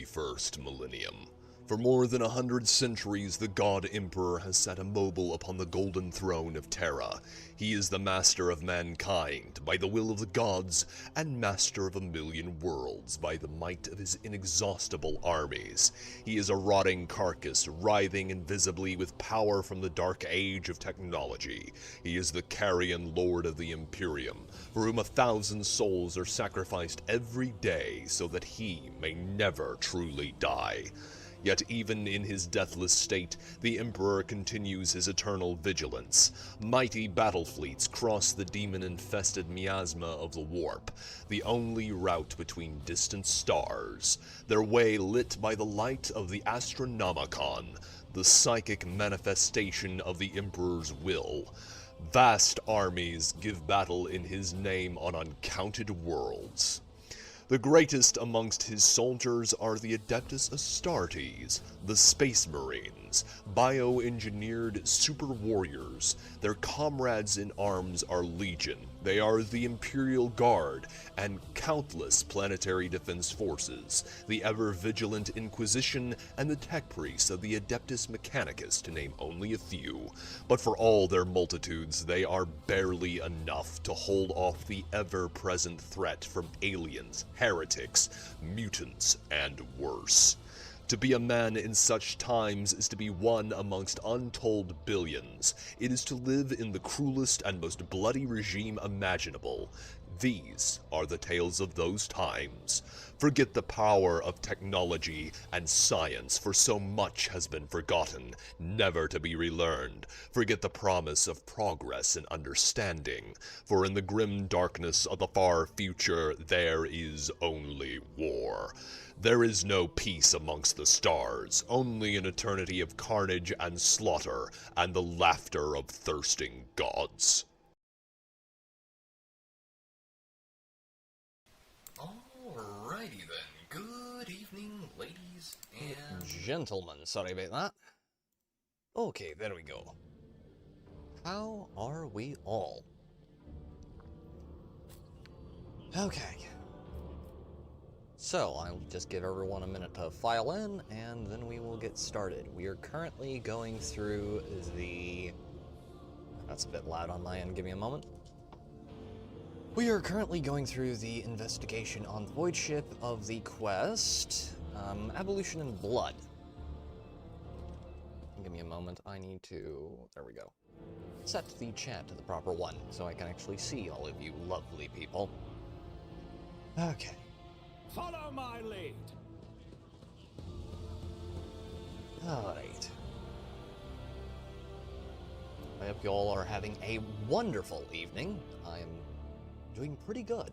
21st millennium. For more than 100 centuries, the God Emperor has sat immobile upon the golden throne of Terra. He is the master of mankind by the will of the gods, and master of 1,000,000 worlds by the might of his inexhaustible armies. He is a rotting carcass, writhing invisibly with power from the dark age of technology. He is the carrion lord of the Imperium, for whom 1,000 souls are sacrificed every day so that he may never truly die. Yet even in his deathless state, the Emperor continues his eternal vigilance. Mighty battle fleets cross the demon-infested miasma of the warp, the only route between distant stars, their way lit by the light of the Astronomicon, the psychic manifestation of the Emperor's will. Vast armies give battle in his name on uncounted worlds. The greatest amongst his soldiers are the Adeptus Astartes, the Space Marines, bioengineered super warriors. Their comrades in arms are legion. They are the Imperial Guard and countless planetary defense forces, the ever-vigilant Inquisition, and the tech priests of the Adeptus Mechanicus, to name only a few. But for all their multitudes, they are barely enough to hold off the ever-present threat from aliens, heretics, mutants, and worse. To be a man in such times is to be one amongst untold billions. It is to live in the cruelest and most bloody regime imaginable. These are the tales of those times. Forget the power of technology and science, for so much has been forgotten, never to be relearned. Forget the promise of progress and understanding, for in the grim darkness of the far future there is only war. There is no peace amongst the stars, only an eternity of carnage and slaughter, and the laughter of thirsting gods. Alrighty then. Good evening, ladies and gentlemen. Sorry about that. Okay, there we go. How are we all? Okay. So, I'll just give everyone a minute to file in, and then we will get started. We are currently going through the... That's a bit loud on my end, give me a moment. We are currently going through the investigation on the void ship of the quest, Abolition in Blood. Give me a moment, I need to... There we go. Set the chat to the proper one, so I can actually see all of you lovely people. Okay. Follow my lead. Alright. I hope you all are having a wonderful evening. I am doing pretty good.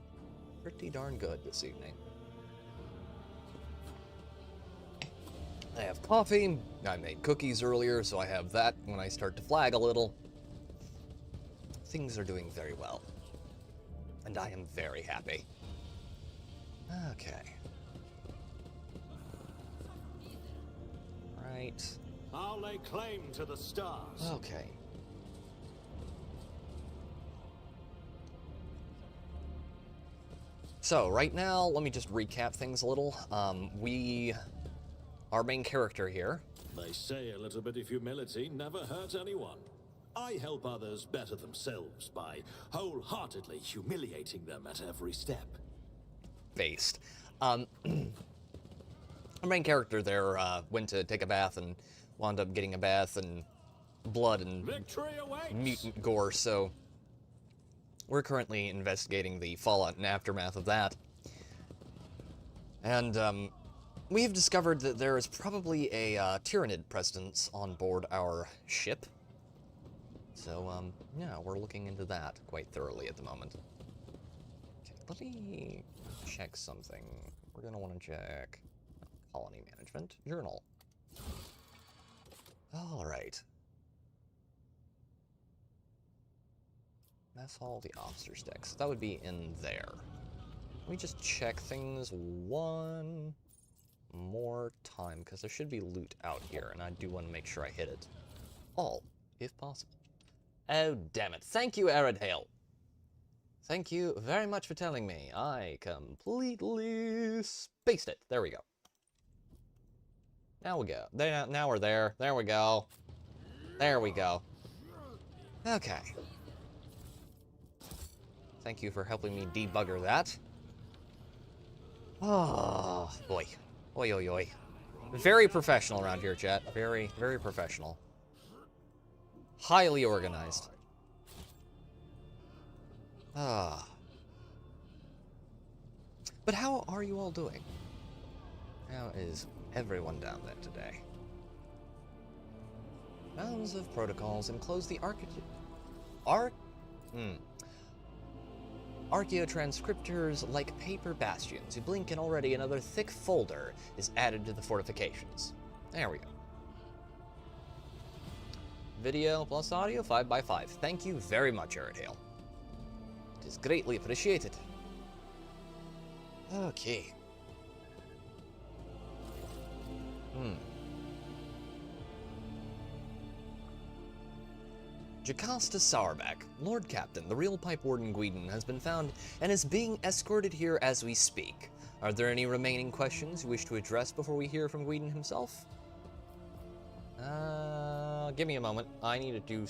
Pretty darn good this evening. I have coffee. I made cookies earlier, so I have that when I start to flag a little. Things are doing very well. And I am very happy. Okay. Right. I'll lay claim to the stars. Okay. So, right now, let me just recap things a little. Our main character here. They say a little bit of humility never hurt anyone. I help others better themselves by wholeheartedly humiliating them at every step. Based. Our main character there went to take a bath and wound up getting a bath and blood and Victory awaits. mutant gore, so we're currently investigating the fallout and aftermath of that. And we have discovered that there is probably a Tyrannid presence on board our ship. So, yeah, we're looking into that quite thoroughly at the moment. Okay, let me check something. We're going to want to check colony management journal. All right. That's all the officer's decks. That would be in there. Let me just check things one more time, because there should be loot out here, and I do want to make sure I hit it all, if possible. Oh, damn it. Thank you, Arid Hale. Thank you very much for telling me. I completely spaced it. There we go. Now we go. There, now we're there. There we go. There we go. Okay. Thank you for helping me debugger that. Oh, boy. Oi, oi, oi. Very professional around here, chat. Very, very professional. Highly organized. Ah. But how are you all doing? How is everyone down there today? Bounds of protocols enclose the archaeotranscriptors like paper bastions who blink, and already another thick folder is added to the fortifications. There we go. Video plus audio 5x5. Thank you very much, Aridale. It is greatly appreciated. Okay. Jocasta Sourback, Lord Captain, the real Pipe Warden Guidon, has been found and is being escorted here as we speak. Are there any remaining questions you wish to address before we hear from Guidon himself? Give me a moment. I need to do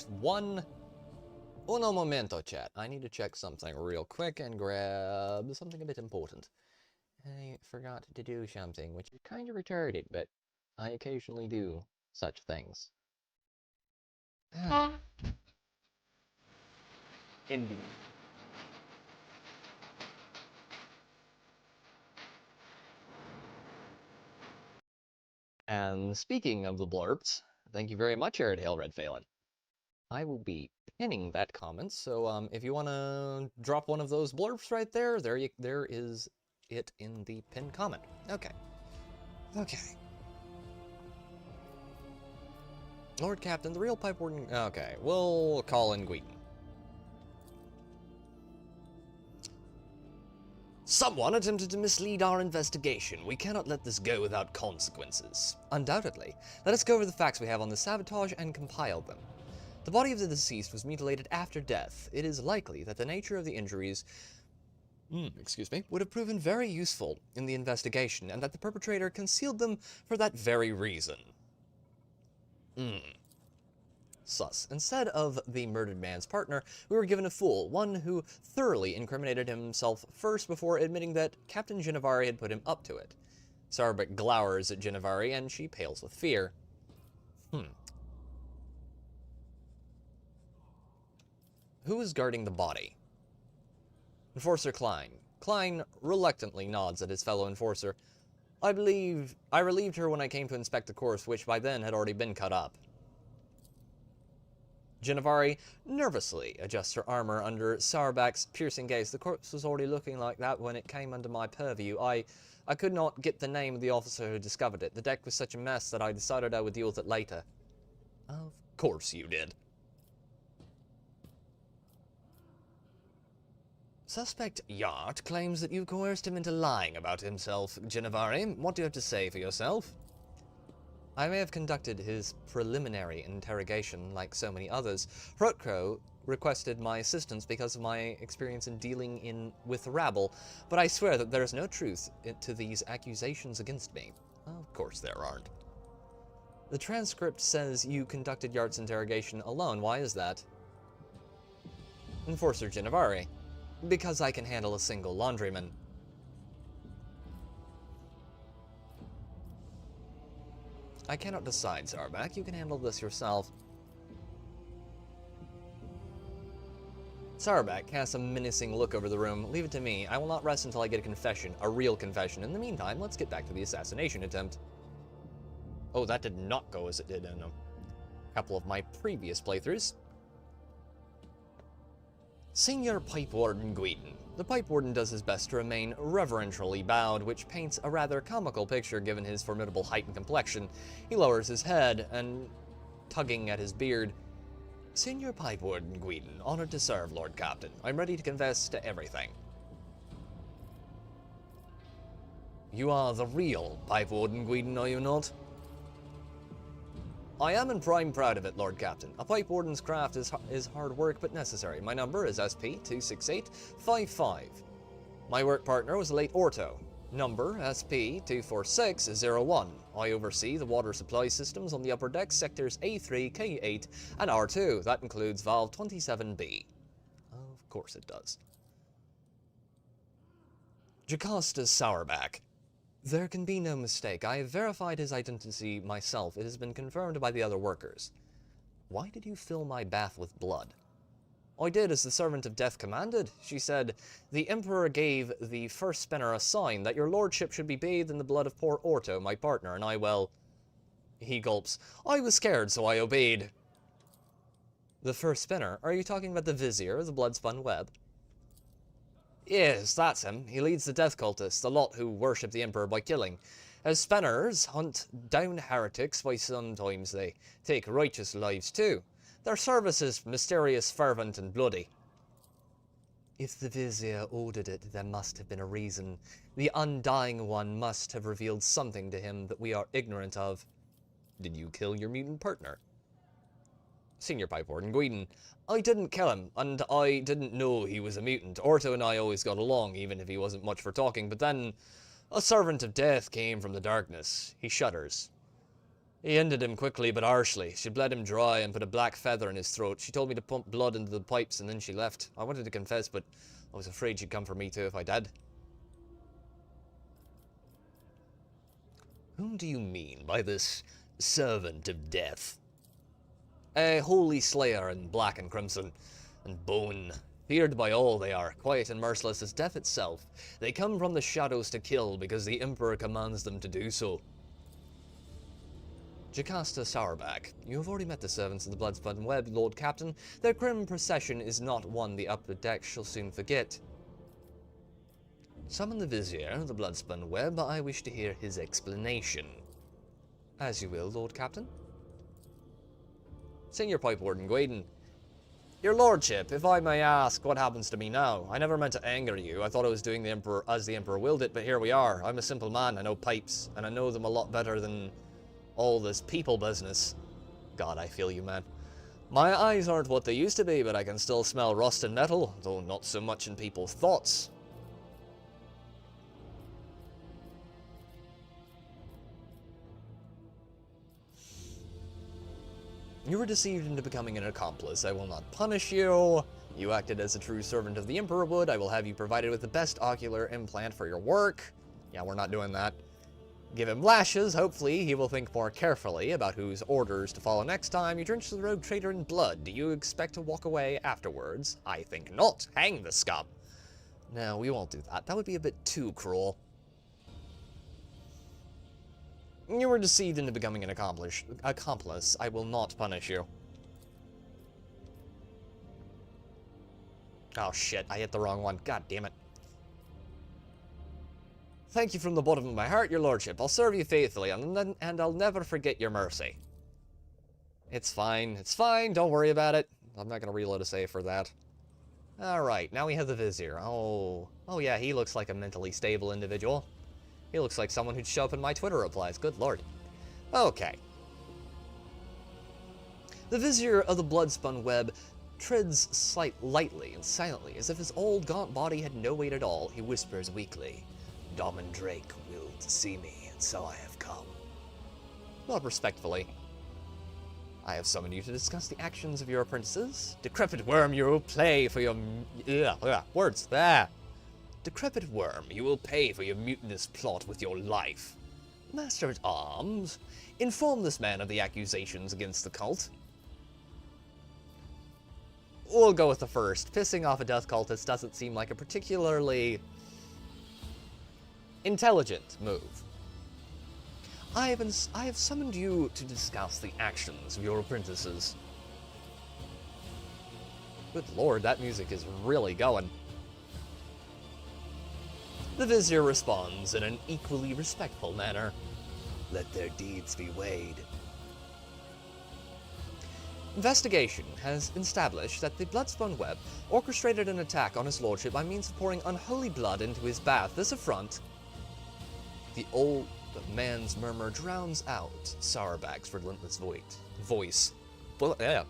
uno momento, chat. I need to check something real quick and grab something a bit important. I forgot to do something, which is kind of retarded, but I occasionally do such things. Indeed. And speaking of the blurbs, thank you very much, Aridale Red Phelan. I will be pinning that comment, so if you want to drop one of those blurbs right there, there is it in the pinned comment. Okay. Okay. Lord Captain, the real Pipe Warden... Okay, we'll call in Guidon. Someone attempted to mislead our investigation. We cannot let this go without consequences. Undoubtedly. Let us go over the facts we have on the sabotage and compile them. The body of the deceased was mutilated after death. It is likely that the nature of the injuries would have proven very useful in the investigation, and that the perpetrator concealed them for that very reason. Sus. Instead of the murdered man's partner, we were given a fool, one who thoroughly incriminated himself first before admitting that Captain Gennevari had put him up to it. Sourback glowers at Gennevari, and she pales with fear. Who is guarding the body? Enforcer Klein. Klein reluctantly nods at his fellow enforcer. I believe I relieved her when I came to inspect the corpse, which by then had already been cut up. Gennevari nervously adjusts her armor under Sourback's piercing gaze. The corpse was already looking like that when it came under my purview. I could not get the name of the officer who discovered it. The deck was such a mess that I decided I would deal with it later. Of course you did. Suspect Yart claims that you coerced him into lying about himself. Gennevari, what do you have to say for yourself? I may have conducted his preliminary interrogation like so many others. Hrotko requested my assistance because of my experience in dealing with rabble, but I swear that there is no truth to these accusations against me. Of course there aren't. The transcript says you conducted Yart's interrogation alone. Why is that? Enforcer Gennevari. Because I can handle a single laundryman. I cannot decide, Sourback. You can handle this yourself. Sourback casts a menacing look over the room. Leave it to me. I will not rest until I get a confession. A real confession. In the meantime, let's get back to the assassination attempt. Oh, that did not go as it did in a couple of my previous playthroughs. Senior Pipe Warden Guidon. The Pipe Warden does his best to remain reverentially bowed, which paints a rather comical picture given his formidable height and complexion. He lowers his head and, tugging at his beard, Senior Pipe Warden Guidon, honored to serve, Lord Captain. I'm ready to confess to everything. You are the real Pipe Warden Guidon, are you not? I am, and I'm proud of it, Lord Captain. A Pipe Warden's craft is hard work, but necessary. My number is SP-26855. My work partner was the late Orto. Number SP-24601. I oversee the water supply systems on the upper deck sectors A3, K8, and R2. That includes valve 27B. Of course it does. Jocasta Sourback. There can be no mistake. I have verified his identity myself. It has been confirmed by the other workers. Why did you fill my bath with blood? I did as the servant of death commanded. She said, the Emperor gave the first spinner a sign that your lordship should be bathed in the blood of poor Orto, my partner, and I, well... He gulps. I was scared, so I obeyed. The first spinner? Are you talking about the Vizier, the blood-spun web? Yes, that's him. He leads the death cultists, the lot who worship the Emperor by killing. As spinners hunt down heretics, why sometimes they take righteous lives too. Their service is mysterious, fervent, and bloody. If the Vizier ordered it, there must have been a reason. The Undying One must have revealed something to him that we are ignorant of. Did you kill your mutant partner? Senior Pipe Warden Guidon. I didn't kill him, and I didn't know he was a mutant. Orto and I always got along, even if he wasn't much for talking, but then a servant of death came from the darkness. He shudders. He ended him quickly but harshly. She bled him dry and put a black feather in his throat. She told me to pump blood into the pipes and then she left. I wanted to confess, but I was afraid she'd come for me too if I did. Whom do you mean by this servant of death? A holy slayer in black and crimson and bone. Feared by all they are, quiet and merciless as death itself. They come from the shadows to kill because the Emperor commands them to do so. Jocasta Sourback. You have already met the servants of the Bloodspun Web, Lord Captain. Their grim procession is not one the upper deck shall soon forget. Summon the Vizier, the Bloodspun Web. I wish to hear his explanation. As you will, Lord Captain. Senior Pipe Warden Guidon. Your Lordship, if I may ask, what happens to me now? I never meant to anger you. I thought I was doing the Emperor as the Emperor willed it, but here we are. I'm a simple man. I know pipes, and I know them a lot better than all this people business. God, I feel you, man. My eyes aren't what they used to be, but I can still smell rust and metal, though not so much in people's thoughts. You were deceived into becoming an accomplice. I will not punish you. You acted as a true servant of the Emperor would. I will have you provided with the best ocular implant for your work. Yeah, we're not doing that. Give him lashes. Hopefully, he will think more carefully about whose orders to follow next time. You drench the rogue traitor in blood. Do you expect to walk away afterwards? I think not. Hang the scum. No, we won't do that. That would be a bit too cruel. You were deceived into becoming an accomplice. I will not punish you. Oh shit, I hit the wrong one. God damn it. Thank you from the bottom of my heart, your lordship. I'll serve you faithfully, and I'll never forget your mercy. It's fine. It's fine. Don't worry about it. I'm not going to reload a save for that. Alright, now we have the Vizier. Oh yeah, he looks like a mentally stable individual. He looks like someone who'd show up in my Twitter replies. Good lord. Okay. The Vizier of the Bloodspun Web treads lightly and silently, as if his old gaunt body had no weight at all. He whispers weakly, Dom and Drake willed to see me, and so I have come. Not respectfully. I have summoned you to discuss the actions of your apprentices. Decrepit worm, you will play for your... words. Decrepit worm, you will pay for your mutinous plot with your life. Master at Arms, inform this man of the accusations against the cult. We'll go with the first. Pissing off a death cultist doesn't seem like a particularly intelligent move. I have summoned you to discuss the actions of your apprentices. Good lord, that music is really going. The Vizier responds in an equally respectful manner. Let their deeds be weighed. Investigation has established that the Bloodspun Web orchestrated an attack on his lordship by means of pouring unholy blood into his bath. This affront, the old man's murmur drowns out Sourback's relentless voice. Well, yeah,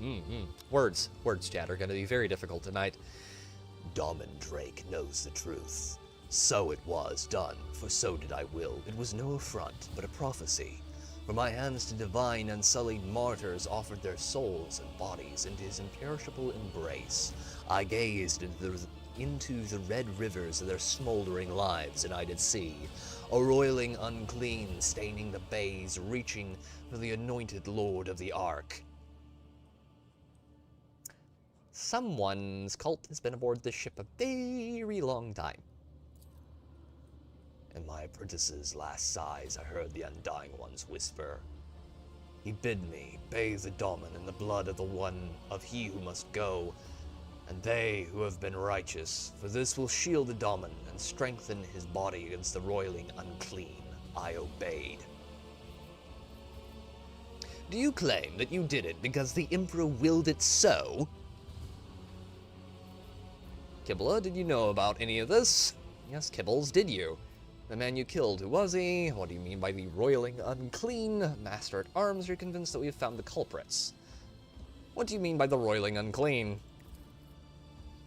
Words, chat, are going to be very difficult tonight. Dom and Drake knows the truth. So it was done, for so did I will. It was no affront, but a prophecy. For my hands to divine unsullied martyrs offered their souls and bodies into his imperishable embrace. I gazed into the red rivers of their smoldering lives, and I did see a roiling unclean staining the bays, reaching for the anointed lord of the ark. Someone's cult has been aboard this ship a very long time. In my apprentice's last sighs, I heard the Undying One's whisper. He bid me bathe the Daemon in the blood of the one of he who must go, and they who have been righteous, for this will shield the Daemon and strengthen his body against the roiling unclean. I obeyed. Do you claim that you did it because the Emperor willed it so? Kibble, did you know about any of this? Yes, Kibbles, did you? The man you killed, who was he? What do you mean by the roiling unclean? Master at arms, you're convinced that we have found the culprits. What do you mean by the roiling unclean?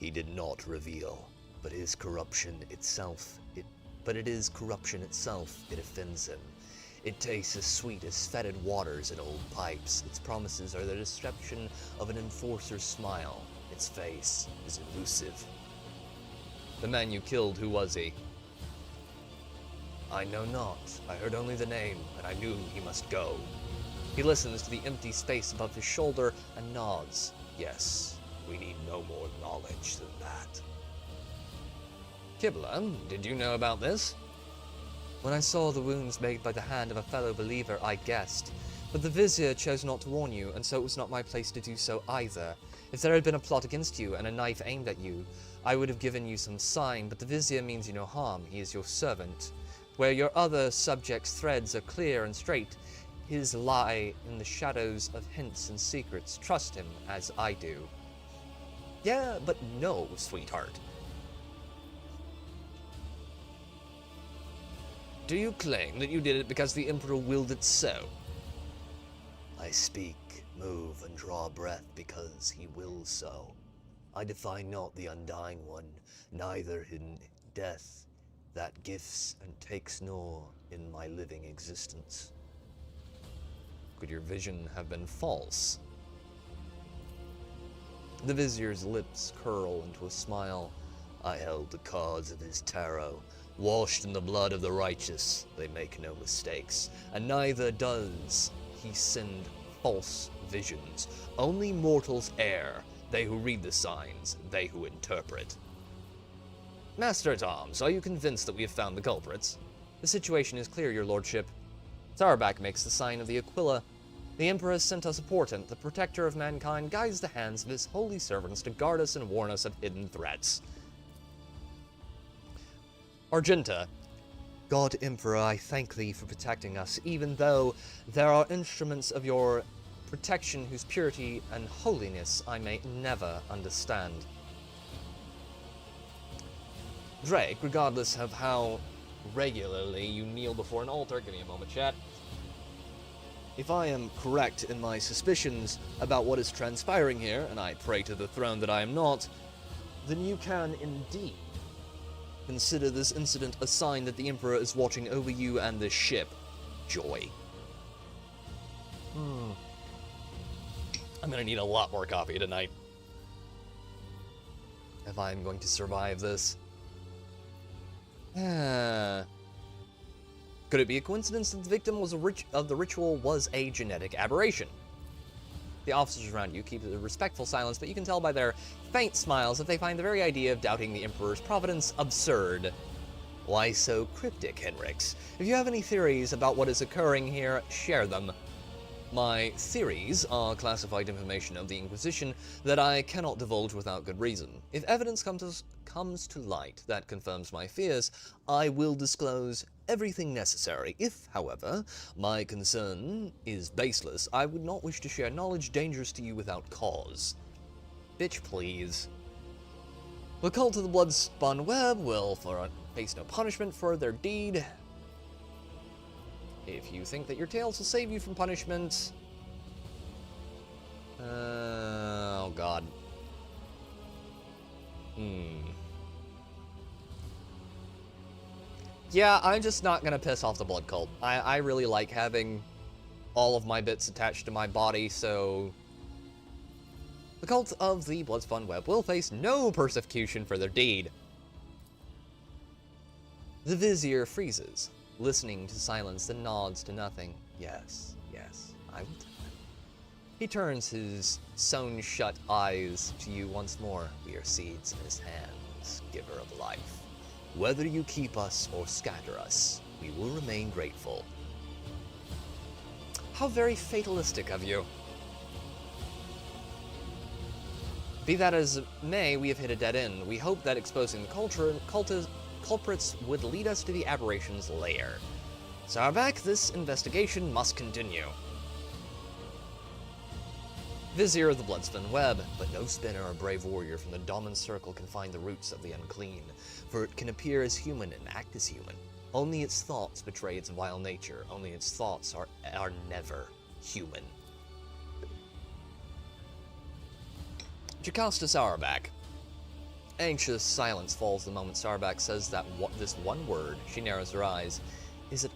He did not reveal, but it is corruption itself. It offends him. It tastes as sweet as fetid waters in old pipes. Its promises are the deception of an enforcer's smile. Its face is elusive. The man you killed, who was he? I know not. I heard only the name, and I knew he must go. He listens to the empty space above his shoulder and nods. Yes, we need no more knowledge than that. Kibble, did you know about this? When I saw the wounds made by the hand of a fellow believer, I guessed. But the Vizier chose not to warn you, and so it was not my place to do so either. If there had been a plot against you and a knife aimed at you, I would have given you some sign, but the Vizier means you no harm. He is your servant. Where your other subjects' threads are clear and straight, his lie in the shadows of hints and secrets. Trust him as I do. Yeah, but no, sweetheart. Do you claim that you did it because the Emperor willed it so? I speak, move, and draw breath because he wills so. I defy not the Undying One, neither in death that gifts and takes nor in my living existence. Could your vision have been false? The Vizier's lips curl into a smile. I held the cards of his tarot, washed in the blood of the righteous. They make no mistakes, and neither does he send false visions. Only mortals err, they who read the signs, they who interpret. Master at Arms, are you convinced that we have found the culprits? The situation is clear, your lordship. Tarbak makes the sign of the Aquila. The Emperor has sent us a portent. The protector of mankind guides the hands of his holy servants to guard us and warn us of hidden threats. Argenta. God, Emperor, I thank thee for protecting us, even though there are instruments of your protection whose purity and holiness I may never understand. Drake, regardless of how regularly you kneel before an altar, give me a moment, chat. If I am correct in my suspicions about what is transpiring here, and I pray to the throne that I am not, then you can indeed consider this incident a sign that the Emperor is watching over you and this ship. Joy. I'm gonna need a lot more coffee tonight if I'm going to survive this. Could it be a coincidence that the victim was of the ritual was a genetic aberration? The officers around you keep a respectful silence, but you can tell by their faint smiles that they find the very idea of doubting the Emperor's providence absurd. Why so cryptic, Henrix? If you have any theories about what is occurring here, share them. My theories are classified information of the Inquisition that I cannot divulge without good reason. If evidence comes to light that confirms my fears, I will disclose everything necessary. If, however, my concern is baseless, I would not wish to share knowledge dangerous to you without cause. Bitch, please. The cult of the blood-spun web will face no punishment for their deed. If you think that your tales will save you from punishment... oh god. Yeah, I'm just not gonna piss off the Blood Cult. I really like having all of my bits attached to my body, so... The cult of the Bloodspun Web will face no persecution for their deed. The Vizier freezes, listening to silence, then nods to nothing. Yes, yes, I will tell him. He turns his sewn-shut eyes to you once more. We are seeds in his hands, giver of life. Whether you keep us or scatter us, we will remain grateful. How very fatalistic of you. Be that as it may, we have hit a dead end. We hope that exposing the culprits would lead us to the aberration's lair. Sarback, this investigation must continue. Vizier of the Bloodspun Web, but no spinner or brave warrior from the Daemon Circle can find the roots of the unclean, for it can appear as human and act as human. Only its thoughts betray its vile nature. Only its thoughts are never human. Jocasta Sarback. Anxious silence falls the moment Sarback says this one word. She narrows her eyes. Is it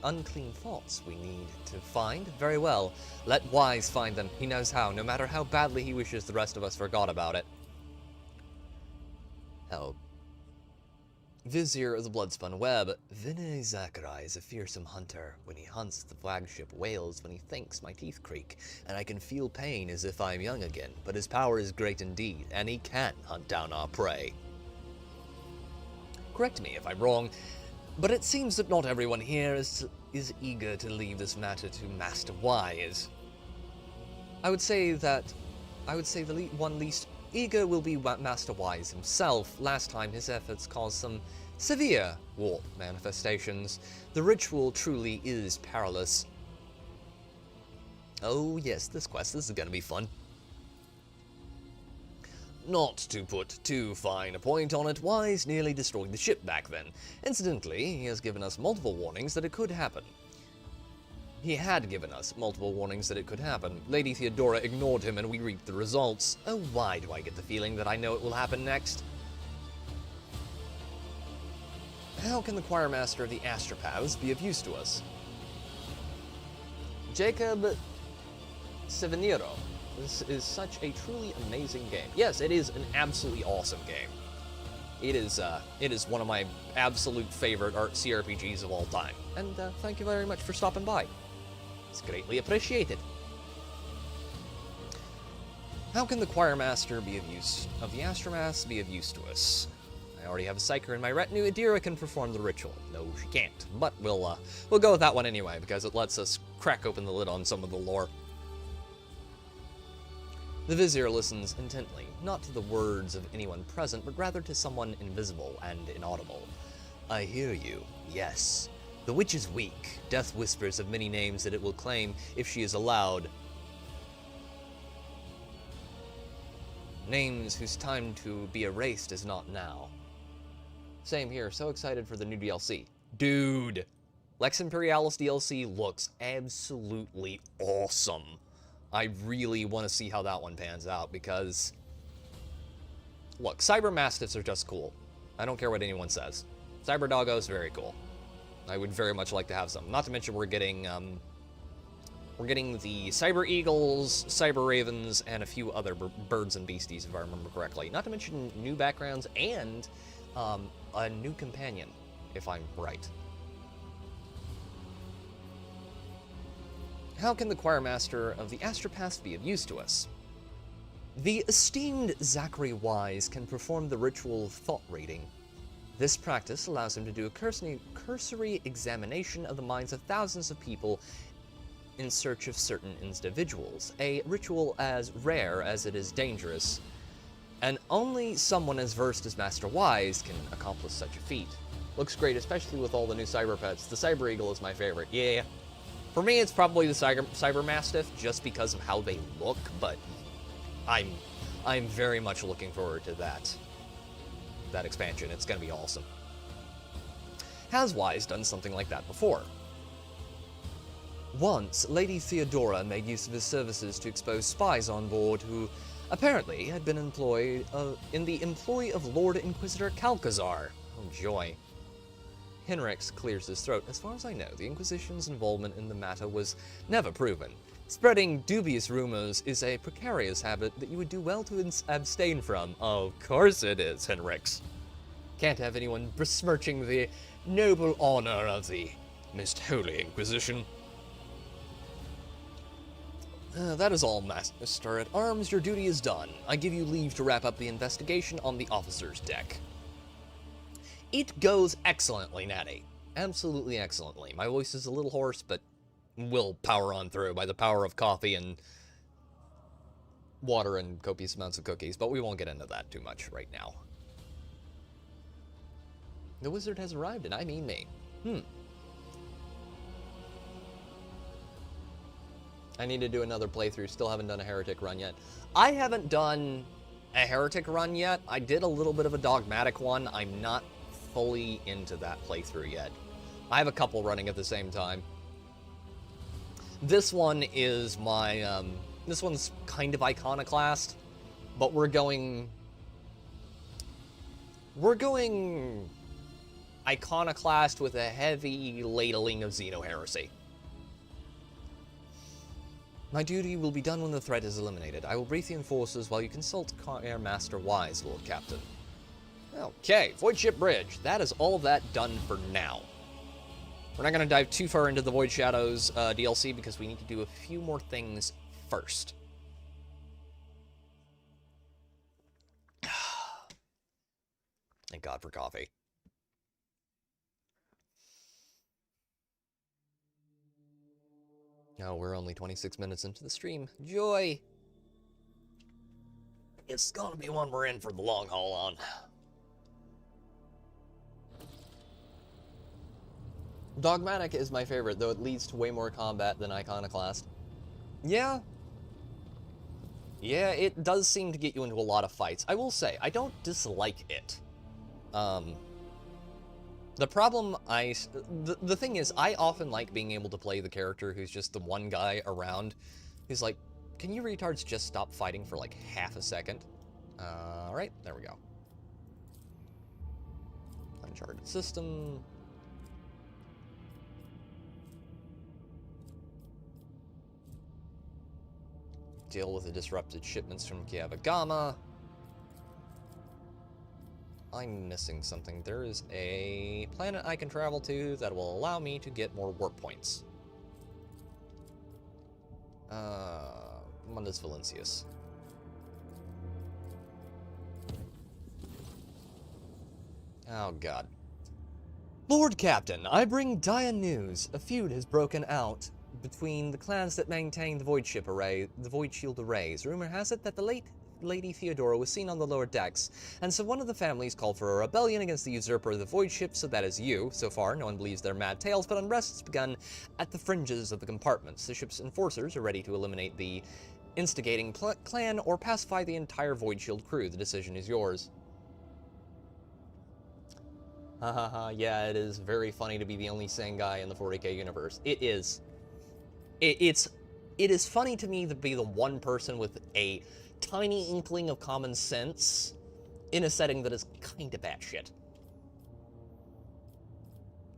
unclean thoughts we need to find? Very well. Let Wise find them. He knows how, no matter how badly he wishes the rest of us forgot about it. Oh. Vizier of the Bloodspun Web. Vinay Zachary is a fearsome hunter. When he hunts, the flagship wails. When he thinks, my teeth creak, and I can feel pain as if I'm young again. But his power is great indeed, and he can hunt down our prey. Correct me if I'm wrong, but it seems that not everyone here is eager to leave this matter to Master Wise. I would say the one least eager will be Master Wise himself. Last time his efforts caused some severe warp manifestations. The ritual truly is perilous. Oh yes, this is gonna be fun. Not to put too fine a point on it, Wise nearly destroyed the ship back then. Incidentally, he has given us multiple warnings that it could happen. He had given us multiple warnings that it could happen. Lady Theodora ignored him and we reaped the results. Oh, why do I get the feeling that I know it will happen next? How can the Choirmaster of the Astartes be of use to us? Jacob Seveniro. This is such a truly amazing game. Yes, it is an absolutely awesome game. It is one of my absolute favorite CRPGs of all time. And thank you very much for stopping by. It's greatly appreciated. How can the Choirmaster be of the Astartes be of use to us? I already have a Psyker in my retinue. Adira can perform the ritual. No, she can't. But we'll go with that one anyway, because it lets us crack open the lid on some of the lore. The Vizier listens intently, not to the words of anyone present, but rather to someone invisible and inaudible. I hear you, yes. The witch is weak. Death whispers of many names that it will claim if she is allowed. Names whose time to be erased is not now. Same here, so excited for the new DLC. Dude! Lex Imperialis DLC looks absolutely awesome. I really want to see how that one pans out, because... Look, Cyber Mastiffs are just cool. I don't care what anyone says. Cyber Doggos, very cool. I would very much like to have some. Not to mention we're getting the Cyber Eagles, Cyber Ravens, and a few other birds and beasties, if I remember correctly. Not to mention new backgrounds and a new companion, if I'm right. How can the Choirmaster of the Astartes be of use to us? The esteemed Zachary Wise can perform the ritual of thought reading. This practice allows him to do a cursory examination of the minds of thousands of people in search of certain individuals, a ritual as rare as it is dangerous, and only someone as versed as Master Wise can accomplish such a feat. Looks great, especially with all the new Cyber Pets. The Cyber Eagle is my favorite, yeah. For me, it's probably the Cyber Mastiff, just because of how they look, but I'm very much looking forward to that expansion. It's gonna be awesome. Has Wise done something like that before? Once, Lady Theodora made use of his services to expose spies on board who apparently had been in the employ of Lord Inquisitor Calcazar. Oh joy. Henrix clears his throat. As far as I know, the Inquisition's involvement in the matter was never proven. Spreading dubious rumors is a precarious habit that you would do well to abstain from. Of course it is, Henrix. Can't have anyone besmirching the noble honor of the most holy Inquisition. That is all, Master at Arms. Your duty is done. I give you leave to wrap up the investigation on the officer's deck. It goes excellently, Natty. Absolutely excellently. My voice is a little hoarse, but we'll power on through by the power of coffee and water and copious amounts of cookies, but we won't get into that too much right now. The wizard has arrived, and I mean me. I need to do another playthrough. Still haven't done a heretic run yet. I haven't done a heretic run yet. I did a little bit of a dogmatic one. I'm not fully into that playthrough yet. I have a couple running at the same time. This one is my, this one's kind of iconoclast, but we're going iconoclast with a heavy ladling of Xenoheresy. My duty will be done when the threat is eliminated. I will brief the enforcers while you consult Air Master Wise, Lord Captain. Okay, Void Ship Bridge. That is all of that done for now. We're not going to dive too far into the Void Shadows DLC because we need to do a few more things first. Thank God for coffee. No, we're only 26 minutes into the stream. Joy! It's gonna be one we're in for the long haul on. Dogmatic is my favorite, though it leads to way more combat than Iconoclast. Yeah. Yeah, it does seem to get you into a lot of fights. I will say, I don't dislike it. The problem the thing is, I often like being able to play the character who's just the one guy around who's like, can you retards just stop fighting for like half a second? Alright, there we go. Uncharted system. Deal with the disrupted shipments from Kiabagama. I'm missing something. There is a planet I can travel to that will allow me to get more warp points. Mundus Valencius. Oh, God. Lord Captain, I bring dire news. A feud has broken out between the clans that maintain the Void Ship Array, the Void Shield Arrays. Rumor has it that the late Lady Theodora was seen on the lower decks, and so one of the families called for a rebellion against the usurper of the Void Ship, so that is you. So far, no one believes their mad tales, but unrest has begun at the fringes of the compartments. The ship's enforcers are ready to eliminate the instigating clan or pacify the entire Void Shield crew. The decision is yours. Hahaha, yeah, it is very funny to be the only sane guy in the 40K universe. It is. It is funny to me to be the one person with a tiny inkling of common sense in a setting that is kind of batshit.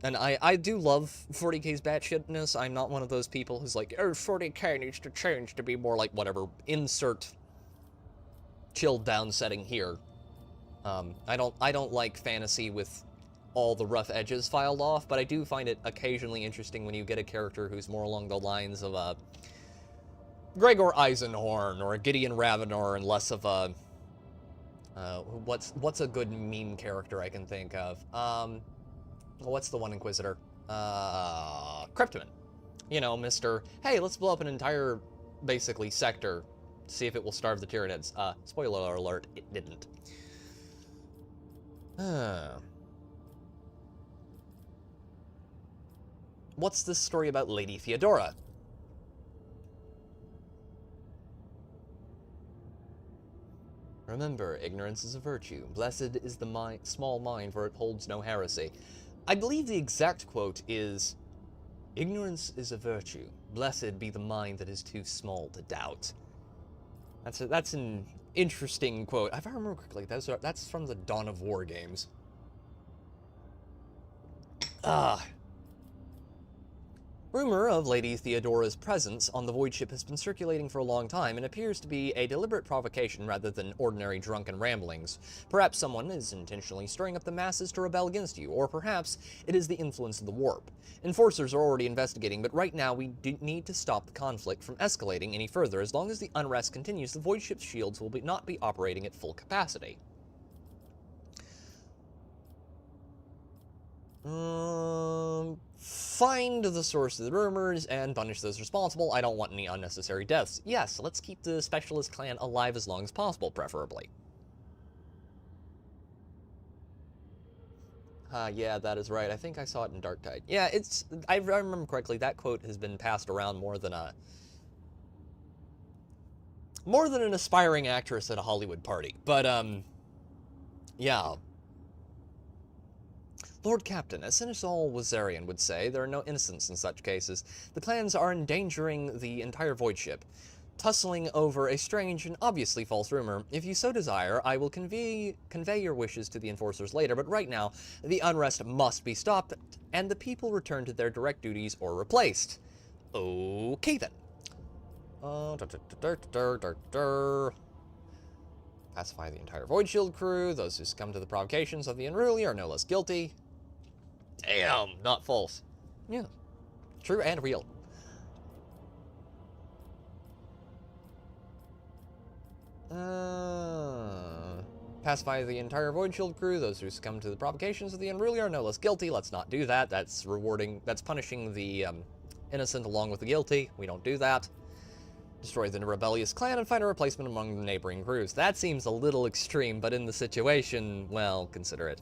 And I do love 40K's batshitness. I'm not one of those people who's like, oh, 40K needs to change to be more like whatever, insert chilled down setting here. I don't like fantasy with all the rough edges filed off, but I do find it occasionally interesting when you get a character who's more along the lines of a Gregor Eisenhorn or a Gideon Ravenor, and less of a what's a good meme character I can think of? What's the one Inquisitor? Cryptoman. You know, Mr. Hey, let's blow up an entire, basically, sector, see if it will starve the Tyranids. Spoiler alert, it didn't. What's this story about Lady Theodora? Remember, ignorance is a virtue. Blessed is the small mind, for it holds no heresy. I believe the exact quote is, ignorance is a virtue. Blessed be the mind that is too small to doubt. That's an interesting quote. If I remember correctly, that's from the Dawn of War games. Rumor of Lady Theodora's presence on the void ship has been circulating for a long time and appears to be a deliberate provocation rather than ordinary drunken ramblings. Perhaps someone is intentionally stirring up the masses to rebel against you, or perhaps it is the influence of the warp. Enforcers are already investigating, but right now we need to stop the conflict from escalating any further. As long as the unrest continues, the void ship's shields will not be operating at full capacity. Find the source of the rumors and punish those responsible. I don't want any unnecessary deaths. Yes, let's keep the Specialist clan alive as long as possible, preferably. Yeah, that is right. I think I saw it in Dark Tide. Yeah, I remember correctly, that quote has been passed around more than an aspiring actress at a Hollywood party. But, yeah. Lord Captain, as Seneschal Wazarian would say, there are no innocents in such cases. The clans are endangering the entire void ship, tussling over a strange and obviously false rumor. If you so desire, I will convey your wishes to the enforcers later, but right now, the unrest must be stopped, and the people return to their direct duties or replaced. Okay then. Pacify the entire Void Shield crew. Those who succumb to the provocations of the unruly are no less guilty. Damn, not false. Yeah, true and real. Pacify the entire Void Shield crew. Those who succumb to the provocations of the unruly are no less guilty. Let's not do that. That's punishing the innocent along with the guilty. We don't do that. Destroy the rebellious clan and find a replacement among the neighboring crews. That seems a little extreme, but in the situation, well, consider it.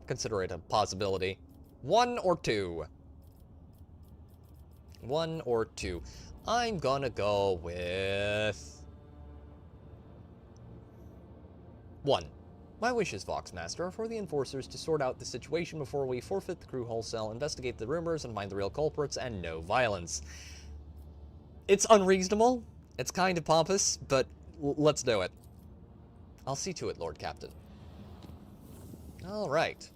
Consider it a possibility. 1 or 2. 1 or 2. I'm gonna go with 1. My wishes, Voxmaster, are for the enforcers to sort out the situation before we forfeit the crew wholesale, investigate the rumors, and find the real culprits, and no violence. It's unreasonable, it's kind of pompous, but let's do it. I'll see to it, Lord Captain. Alright.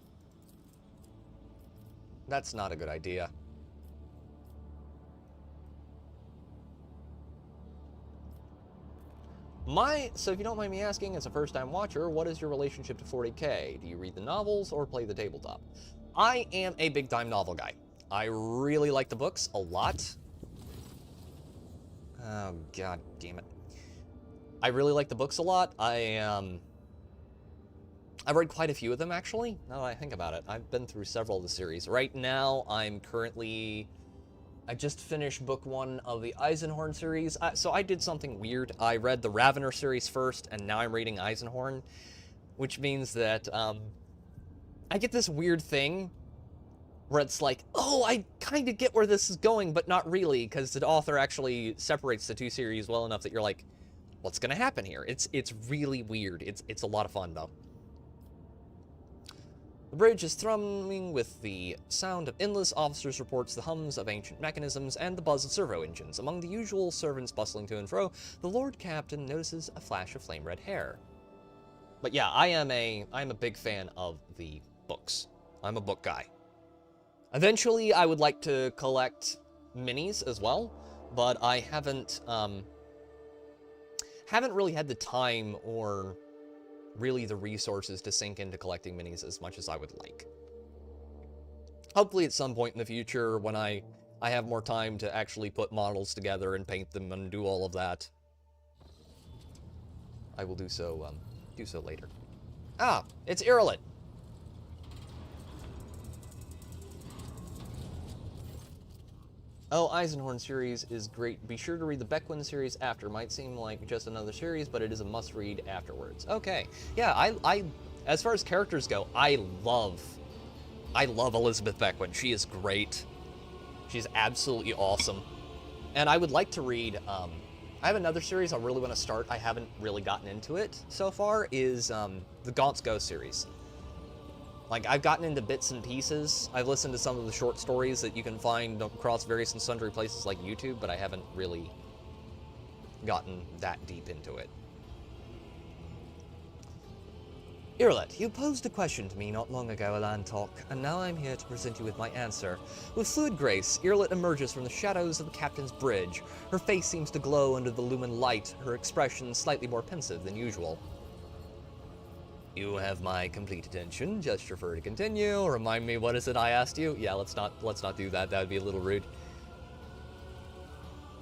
That's not a good idea. So if you don't mind me asking, as a first-time watcher, what is your relationship to 40K? Do you read the novels or play the tabletop? I am a big-time novel guy. I really like the books a lot. Oh, god damn it. I really like the books a lot. I've read quite a few of them, actually, now that I think about it. I've been through several of the series. Right now, I just finished book 1 of the Eisenhorn series. So I did something weird. I read the Ravener series first, and now I'm reading Eisenhorn, which means that I get this weird thing where it's like, oh, I kind of get where this is going, but not really, because the author actually separates the two series well enough that you're like, what's going to happen here? It's really weird. It's a lot of fun, though. The bridge is thrumming with the sound of endless officers' reports, the hums of ancient mechanisms, and the buzz of servo engines. Among the usual servants bustling to and fro, the Lord Captain notices a flash of flame-red hair. But yeah, I'm a big fan of the books. I'm a book guy. Eventually, I would like to collect minis as well, but I haven't really had the time or really the resources to sink into collecting minis as much as I would like. Hopefully at some point in the future, when I have more time to actually put models together and paint them and do all of that, I will do so later. Ah, it's Irulit. Oh, Eisenhorn series is great. Be sure to read the Beckwin series after. Might seem like just another series, but it is a must-read afterwards. Okay. Yeah, I as far as characters go, I love Elizabeth Beckwin. She is great. She's absolutely awesome. And I would like to read, I have another series I really want to start. I haven't really gotten into it so far, is the Gaunt's Ghost series. Like, I've gotten into bits and pieces. I've listened to some of the short stories that you can find across various and sundry places like YouTube, but I haven't really gotten that deep into it. Irlet, you posed a question to me not long ago, Alantok, and now I'm here to present you with my answer. With fluid grace, Irlet emerges from the shadows of the captain's bridge. Her face seems to glow under the lumen light, her expression slightly more pensive than usual. You have my complete attention. Just refer to continue. Remind me, what is it I asked you? Yeah, let's not do that. That would be a little rude.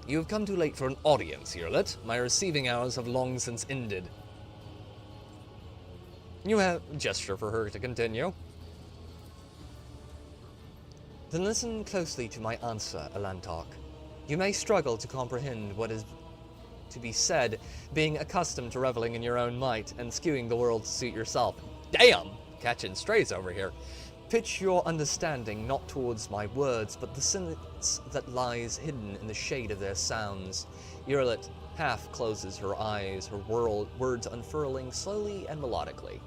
You have come too late for an audience, Irlet. My receiving hours have long since ended. You have... Gesture for her to continue. Then listen closely to my answer, Alantok. You may struggle to comprehend what is to be said, being accustomed to reveling in your own might and skewing the world to suit yourself. Damn! Catching strays over here. Pitch your understanding not towards my words, but the sense that lies hidden in the shade of their sounds. Irlet half closes her eyes, her words unfurling slowly and melodically.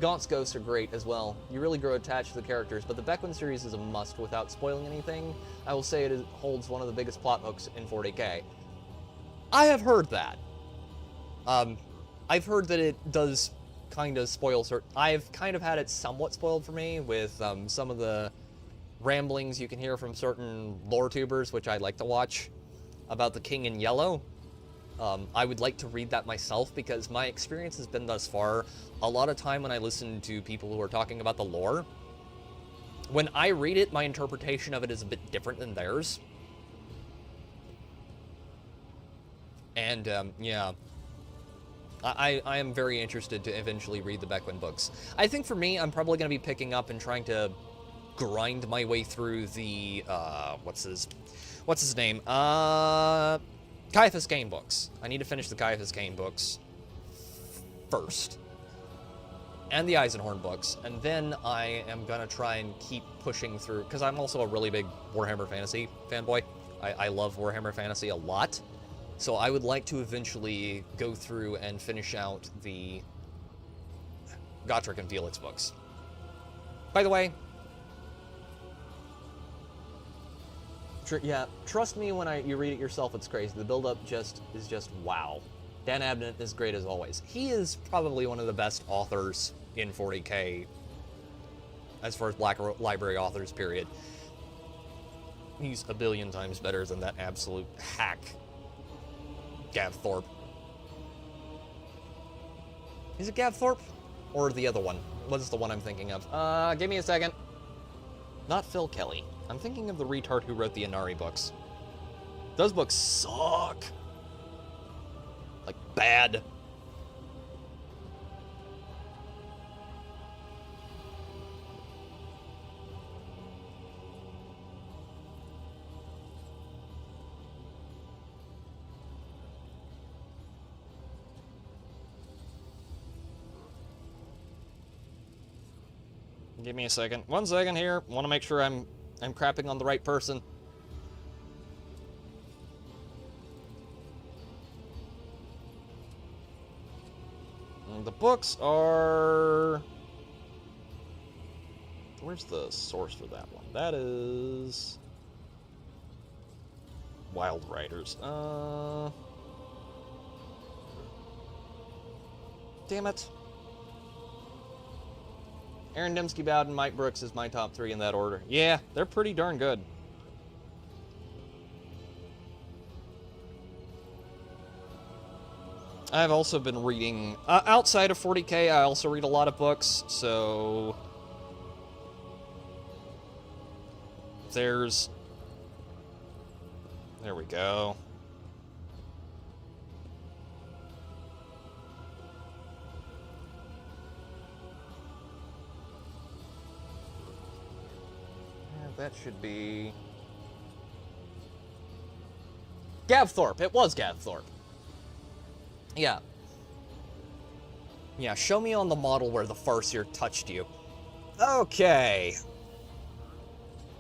Gaunt's ghosts are great as well. You really grow attached to the characters, but the Bequin series is a must without spoiling anything. I will say it holds one of the biggest plot hooks in 40K. I have heard that. I've heard that it does kind of spoil certain... I've kind of had it somewhat spoiled for me with some of the ramblings you can hear from certain lore tubers, which I like to watch, about the King in Yellow. I would like to read that myself because my experience has been thus far, a lot of time when I listen to people who are talking about the lore, when I read it, my interpretation of it is a bit different than theirs. And, yeah. I am very interested to eventually read the Bequin books. I think for me, I'm probably going to be picking up and trying to grind my way through the, what's his name? Caiaphas Cain books. I need to finish the Caiaphas Cain books first. And the Eisenhorn books. And then I am going to try and keep pushing through, because I'm also a really big Warhammer Fantasy fanboy. I love Warhammer Fantasy a lot. So I would like to eventually go through and finish out the Gotrek and Felix books. By the way, yeah, trust me when you read it yourself, it's crazy. The build-up is just wow. Dan Abnett is great as always. He is probably one of the best authors in 40K as far as Black Library authors, period. He's a billion times better than that absolute hack, Gav Thorpe. Is it Gav Thorpe? Or the other one? What is the one I'm thinking of? Give me a second. Not Phil Kelly. I'm thinking of the retard who wrote the Inari books. Those books suck. Like, bad. Give me a second. 1 second here. Want to make sure I'm crapping on the right person. And the books are... Where's the source for that one? That is... Wild Riders. Damn it. Aaron Dembski, Bowden, Mike Brooks is my top 3 in that order. Yeah, they're pretty darn good. I've also been reading... outside of 40K, I also read a lot of books, so... There's... There we go. That should be... Gav Thorpe. It was Gav Thorpe. Yeah. Yeah, show me on the model where the Farseer touched you. Okay.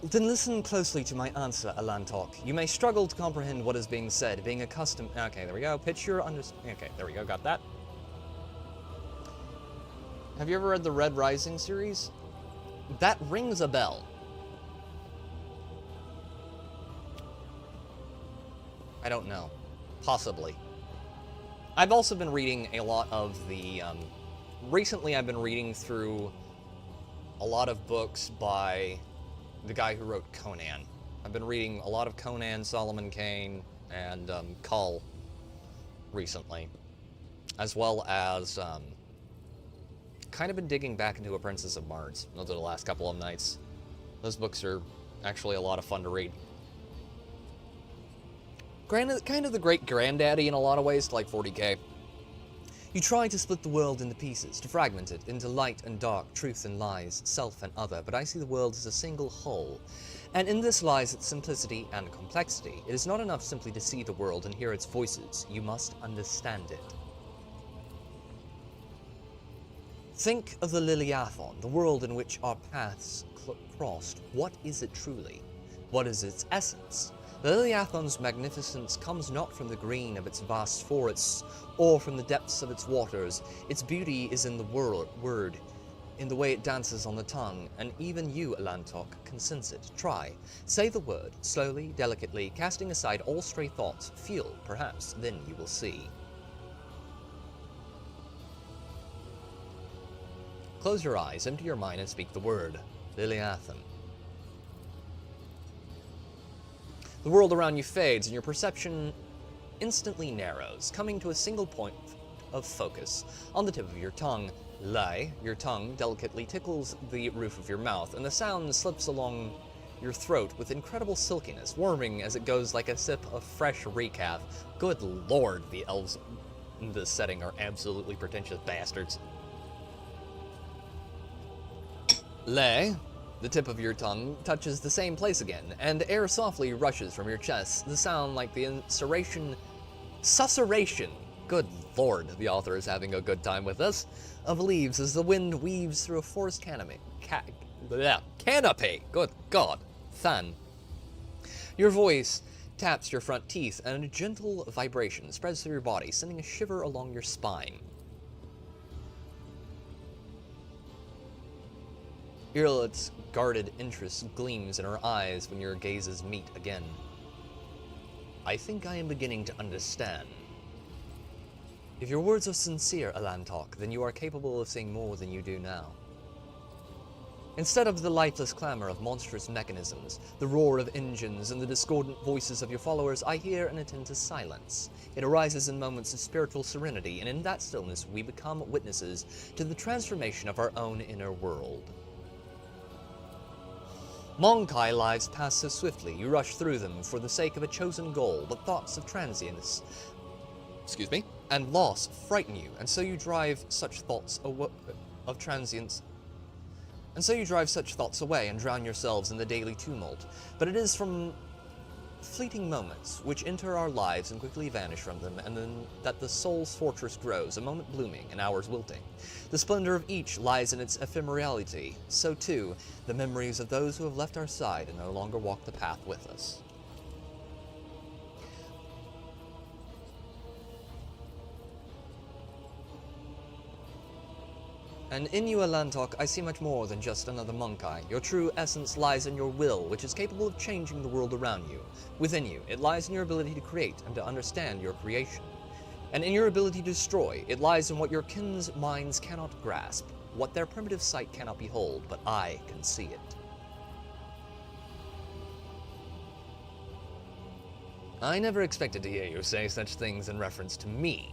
Then listen closely to my answer, Alantok. You may struggle to comprehend what is being said, being accustomed... Okay, there we go. Pitch your Okay, there we go. Got that. Have you ever read the Red Rising series? That rings a bell. I don't know. Possibly. I've also been reading a lot of the recently I've been reading through a lot of books by the guy who wrote Conan. I've been reading a lot of Conan, Solomon Kane, and Kull recently, as well as kind of been digging back into A Princess of Mars. Those are the last couple of nights. Those books are actually a lot of fun to read. Kind of the great granddaddy in a lot of ways to like 40K. You try to split the world into pieces, to fragment it into light and dark, truth and lies, self and other, but I see the world as a single whole. And in this lies its simplicity and complexity. It is not enough simply to see the world and hear its voices. You must understand it. Think of the Liliathon, the world in which our paths crossed. What is it truly? What is its essence? The Liliathon's magnificence comes not from the green of its vast forests, or from the depths of its waters. Its beauty is in the word, in the way it dances on the tongue, and even you, Alantok, can sense it. Try. Say the word, slowly, delicately, casting aside all stray thoughts. Feel, perhaps, then you will see. Close your eyes, empty your mind, and speak the word. Liliathon. The world around you fades, and your perception instantly narrows, coming to a single point of focus on the tip of your tongue. Lay, your tongue delicately tickles the roof of your mouth, and the sound slips along your throat with incredible silkiness, warming as it goes like a sip of fresh recaf. Good lord, the elves in this setting are absolutely pretentious bastards. Lay, the tip of your tongue touches the same place again, and air softly rushes from your chest, the sound like the susurration, good lord, the author is having a good time with this, of leaves as the wind weaves through a forest canopy, good god, Than. Your voice taps your front teeth, and a gentle vibration spreads through your body, sending a shiver along your spine. Irlet's guarded interest gleams in her eyes when your gazes meet again. I think I am beginning to understand. If your words are sincere, Alantok, then you are capable of saying more than you do now. Instead of the lifeless clamor of monstrous mechanisms, the roar of engines, and the discordant voices of your followers, I hear and attend to silence. It arises in moments of spiritual serenity, and in that stillness we become witnesses to the transformation of our own inner world. Monkai lives pass so swiftly, you rush through them for the sake of a chosen goal, but thoughts of transience, and loss frighten you, and so you drive such thoughts of transience, and so you drive such thoughts away and drown yourselves in the daily tumult. But it is from fleeting moments which enter our lives and quickly vanish from them, and then that the soul's fortress grows, a moment blooming, an hour's wilting. The splendor of each lies in its ephemerality. So too, the memories of those who have left our side and no longer walk the path with us. And in you, Alantok, I see much more than just another Monkai. Your true essence lies in your will, which is capable of changing the world around you. Within you, it lies in your ability to create and to understand your creation. And in your ability to destroy, it lies in what your kin's minds cannot grasp, what their primitive sight cannot behold, but I can see it. I never expected to hear you say such things in reference to me.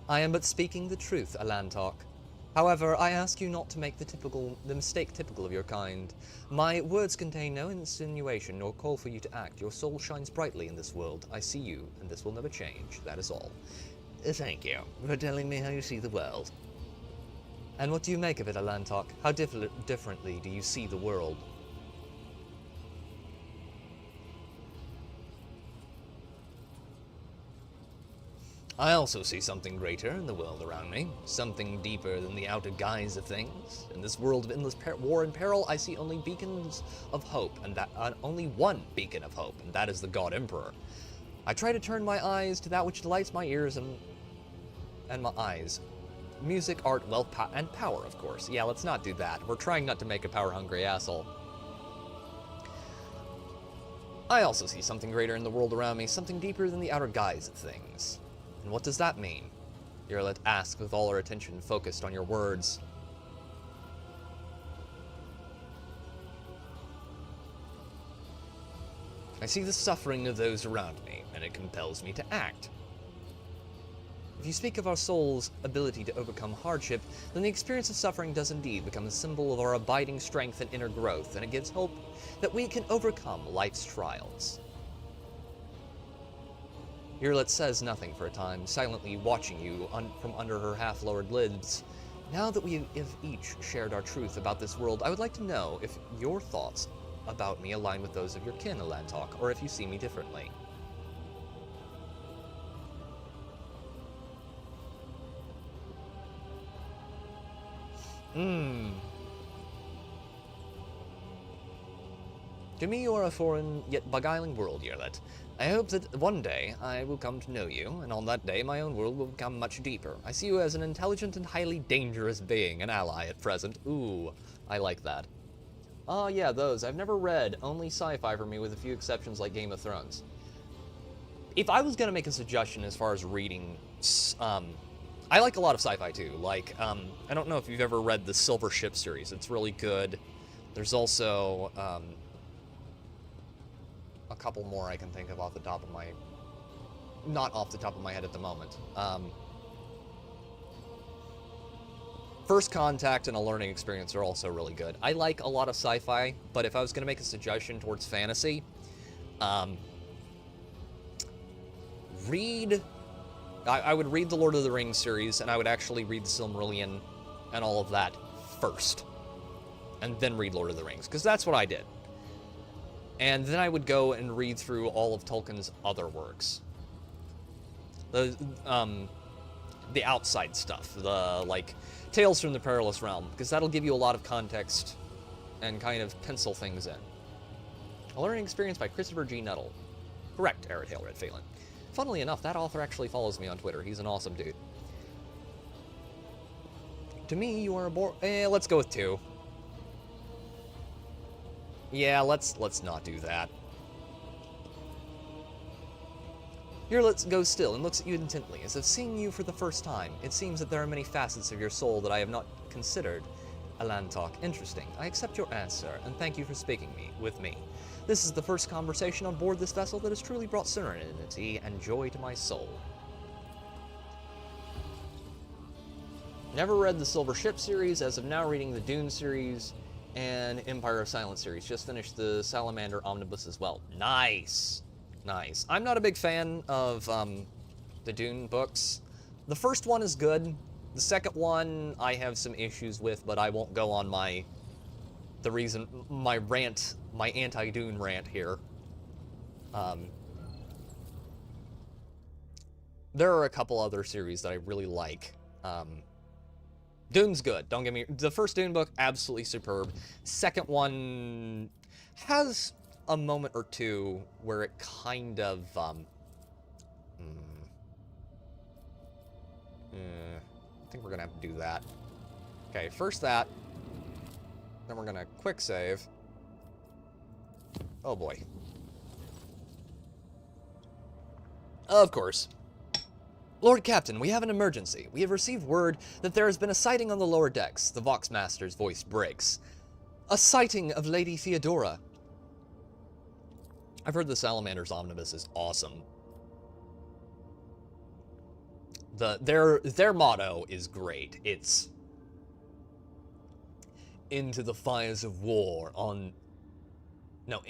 I am but speaking the truth, Alantok. However, I ask you not to make the mistake typical of your kind. My words contain no insinuation nor call for you to act. Your soul shines brightly in this world. I see you, and this will never change. That is all. Thank you for telling me how you see the world. And what do you make of it, Alantok? How differently do you see the world? I also see something greater in the world around me, something deeper than the outer guise of things. In this world of endless war and peril, I see only beacons of hope, and only one beacon of hope, and that is the God Emperor. I try to turn my eyes to that which delights my ears and my eyes. Music, art, wealth, and power, of course. Yeah, let's not do that. We're trying not to make a power-hungry asshole. I also see something greater in the world around me, something deeper than the outer guise of things. And what does that mean? Yurlet asks with all her attention focused on your words. I see the suffering of those around me, and it compels me to act. If you speak of our soul's ability to overcome hardship, then the experience of suffering does indeed become a symbol of our abiding strength and inner growth, and it gives hope that we can overcome life's trials. Yurlet says nothing for a time, silently watching you from under her half-lowered lids. Now that we have each shared our truth about this world, I would like to know if your thoughts about me align with those of your kin, Alantok, or if you see me differently. To me, you are a foreign yet beguiling world, Yurlet. I hope that one day I will come to know you, and on that day my own world will become much deeper. I see you as an intelligent and highly dangerous being, an ally at present. Ooh, I like that. Oh yeah, those. I've never read. Only sci-fi for me, with a few exceptions like Game of Thrones. If I was gonna make a suggestion as far as reading, I like a lot of sci-fi too. Like, I don't know if you've ever read the Silver Ship series. It's really good. There's also a couple more I can think of off the top of my... Not off the top of my head at the moment. First Contact and A Learning Experience are also really good. I like a lot of sci-fi, but if I was going to make a suggestion towards fantasy, I would read the Lord of the Rings series, and I would actually read the Silmarillion and all of that first, and then read Lord of the Rings, because that's what I did. And then I would go and read through all of Tolkien's other works. The outside stuff, the, like, Tales from the Perilous Realm, because that'll give you a lot of context and kind of pencil things in. A Learning Experience by Christopher G. Nuttall. Correct, Arid Hail Red Phelan. Funnily enough, that author actually follows me on Twitter. He's an awesome dude. To me, you are a let's go with 2. Yeah, let's not do that. Yurlet goes still and looks at you intently, as if seeing you for the first time. It seems that there are many facets of your soul that I have not considered. Alantok, interesting. I accept your answer, and thank you for speaking with me. This is the first conversation on board this vessel that has truly brought serenity and joy to my soul. Never read the Silver Ship series, as of now reading the Dune series and Empire of Silence series. Just finished the Salamander Omnibus as well. Nice! Nice. I'm not a big fan of the Dune books. The first one is good. The second one I have some issues with, but I won't go on my anti-Dune rant here. There are a couple other series that I really like. Dune's good, don't get me... The first Dune book, absolutely superb. Second one has a moment or two where it kind of, I think we're gonna have to do that. Okay, first that. Then we're gonna quick save. Oh boy. Of course. Lord Captain, we have an emergency. We have received word that there has been a sighting on the lower decks. The Voxmaster's voice breaks. A sighting of Lady Theodora. I've heard the Salamander's Omnibus is awesome. Their motto is great. It's into the fires of war on... No,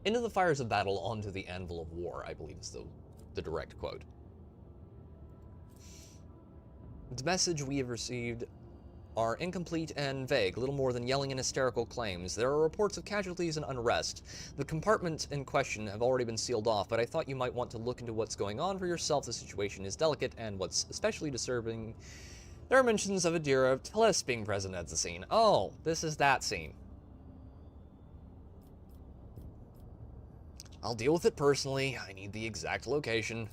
into the fires of battle onto the anvil of war, I believe is the direct quote. The message we have received are incomplete and vague, little more than yelling and hysterical claims. There are reports of casualties and unrest. The compartments in question have already been sealed off, but I thought you might want to look into what's going on for yourself. The situation is delicate, and what's especially disturbing, there are mentions of Adira Teles being present at the scene. Oh, this is that scene. I'll deal with it personally. I need the exact location.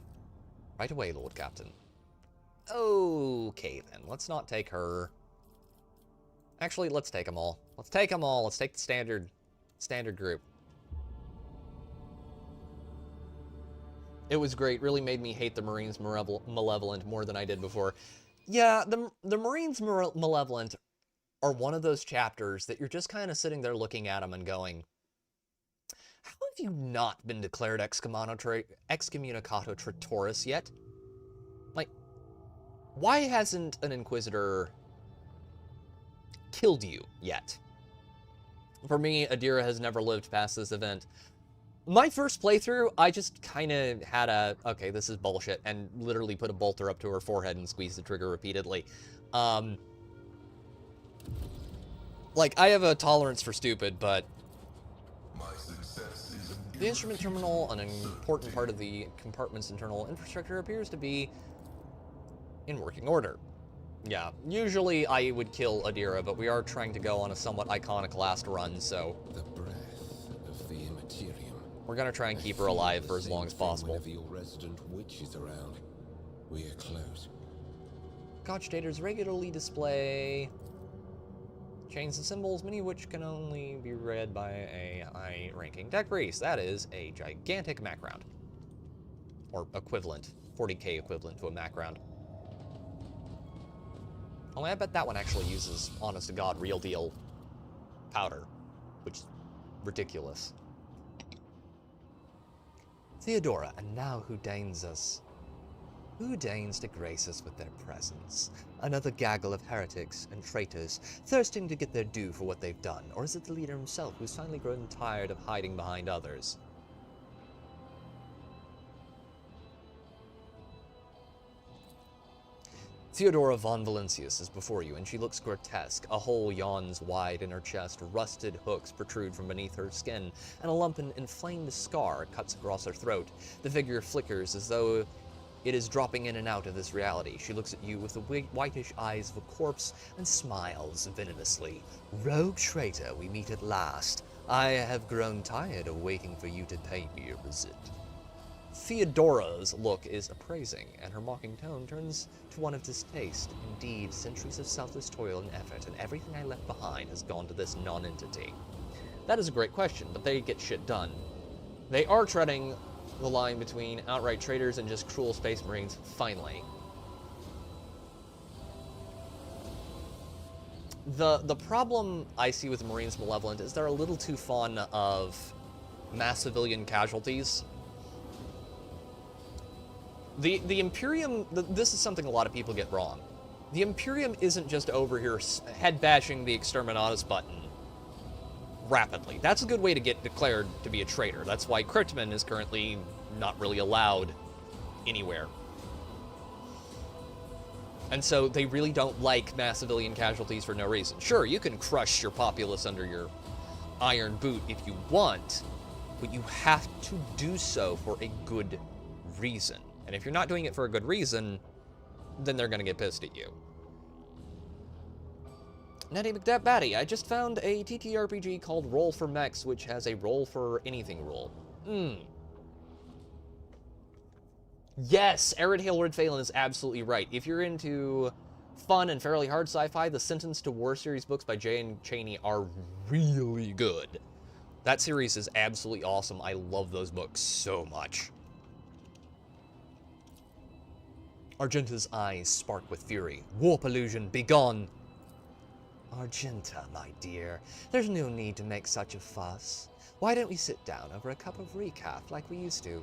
Right away, Lord Captain. Okay, then. Let's not take her. Actually, let's take them all. Let's take them all. Let's take the standard group. It was great. Really made me hate the Marines Malevolent more than I did before. Yeah, the Marines Malevolent are one of those chapters that you're just kind of sitting there looking at them and going, how have you not been declared excommunicado traitorus yet? Like, why hasn't an Inquisitor killed you yet? For me, Adira has never lived past this event. My first playthrough, I just kind of had a, okay, this is bullshit, and literally put a bolter up to her forehead and squeezed the trigger repeatedly. Like, I have a tolerance for stupid, but the instrument terminal, an important part of the compartment's internal infrastructure, appears to be in working order. Yeah, usually I would kill Adira, but we are trying to go on a somewhat iconic last run, so The breath of the immaterium. we're gonna try and keep her alive for as long as possible. Whenever your resident witch is around, we are close. Cogitators regularly display chains of symbols, many of which can only be read by a high-ranking tech priest. That is a gigantic Mac round. Or equivalent. 40K equivalent to a Mac round. Only I bet that one actually uses, honest to God, real deal powder. Which is ridiculous. Theodora, and now who deigns us? Who deigns to grace us with their presence? Another gaggle of heretics and traitors, thirsting to get their due for what they've done? Or is it the leader himself who's finally grown tired of hiding behind others? Theodora von Valentius is before you, and she looks grotesque. A hole yawns wide in her chest, rusted hooks protrude from beneath her skin, and a lump and inflamed scar cuts across her throat. The figure flickers as though it is dropping in and out of this reality. She looks at you with the whitish eyes of a corpse and smiles venomously. Rogue traitor, we meet at last. I have grown tired of waiting for you to pay me a visit. Theodora's look is appraising, and her mocking tone turns to one of distaste. Indeed, centuries of selfless toil and effort, and everything I left behind has gone to this non-entity. That is a great question, but they get shit done. They are treading the line between outright traitors and just cruel space marines, finally. The problem I see with the Marines Malevolent is they're a little too fond of mass civilian casualties. The Imperium, this is something a lot of people get wrong. The Imperium isn't just over here head bashing the Exterminatus button rapidly. That's a good way to get declared to be a traitor. That's why Cryptman is currently not really allowed anywhere. And so they really don't like mass civilian casualties for no reason. Sure, you can crush your populace under your iron boot if you want, but you have to do so for a good reason. And if you're not doing it for a good reason, then they're going to get pissed at you. Nettie McDabbatty, I just found a TTRPG called Roll for Mechs, which has a roll for anything rule. Yes, Arid Hailwood Phelan is absolutely right. If you're into fun and fairly hard sci-fi, the Sentence to War series books by J.N. Chaney are really good. That series is absolutely awesome. I love those books so much. Argenta's eyes spark with fury. Warp illusion, begone! Argenta, my dear, there's no need to make such a fuss. Why don't we sit down over a cup of recaf like we used to?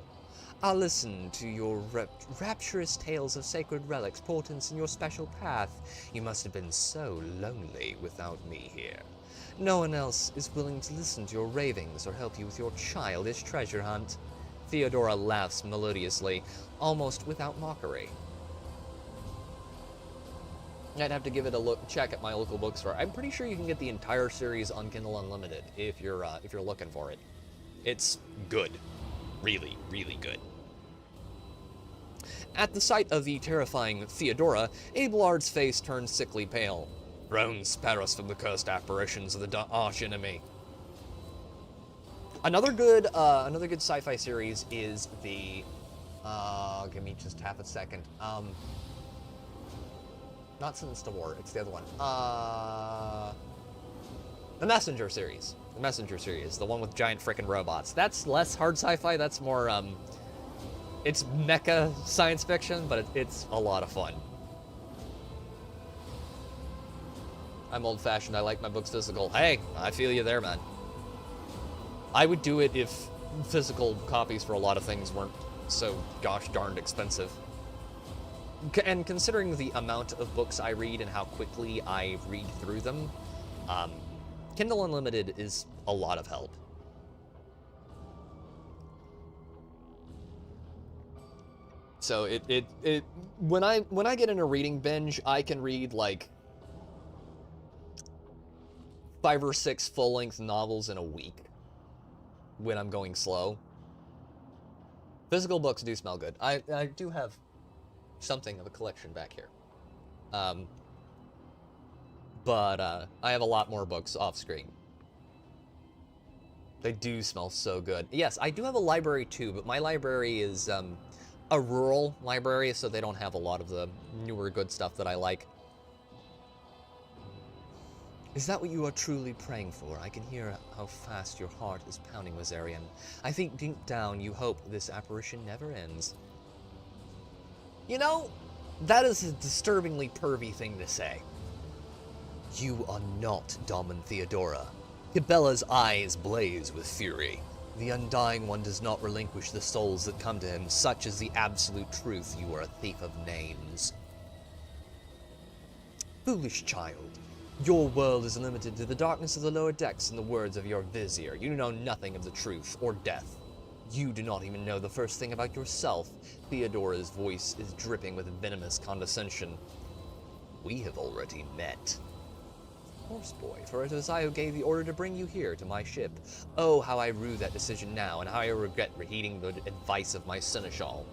I'll listen to your rapturous tales of sacred relics, portents, and your special path. You must have been so lonely without me here. No one else is willing to listen to your ravings or help you with your childish treasure hunt. Theodora laughs melodiously, almost without mockery. I'd have to give it a check at my local bookstore. I'm pretty sure you can get the entire series on Kindle Unlimited if you're looking for it. It's good. Really, really good. At the sight of the terrifying Theodora, Abelard's face turns sickly pale. Groan, spare us from the cursed apparitions of the arch enemy. Another good sci-fi series is the, give me just half a second. Not Sentence to War, it's the other one. The Messenger series. The Messenger series, the one with giant frickin' robots. That's less hard sci-fi, that's more, It's mecha science fiction, but it's a lot of fun. I'm old-fashioned. I like my books physical. Hey, I feel you there, man. I would do it if physical copies for a lot of things weren't so gosh darned expensive. And considering the amount of books I read and how quickly I read through them, Kindle Unlimited is a lot of help. So when I get in a reading binge, I can read like 5 or 6 full-length novels in a week when I'm going slow. Physical books do smell good. I do have something of a collection back here. But I have a lot more books off screen. They do smell so good. Yes, I do have a library too, but my library is a rural library, so they don't have a lot of the newer good stuff that I like. Is that what you are truly praying for? I can hear how fast your heart is pounding, Wazarian. I think deep down you hope this apparition never ends. You know, that is a disturbingly pervy thing to say. You are not Daman Theodora. Cabela's eyes blaze with fury. The Undying One does not relinquish the souls that come to him. Such is the absolute truth. You are a thief of names. Foolish child. Your world is limited to the darkness of the lower decks in the words of your vizier. You know nothing of the truth or death. You do not even know the first thing about yourself. Theodora's voice is dripping with venomous condescension. We have already met. Horseboy, for it was I who gave the order to bring you here to my ship. Oh, how I rue that decision now, and how I regret heeding the advice of my seneschal.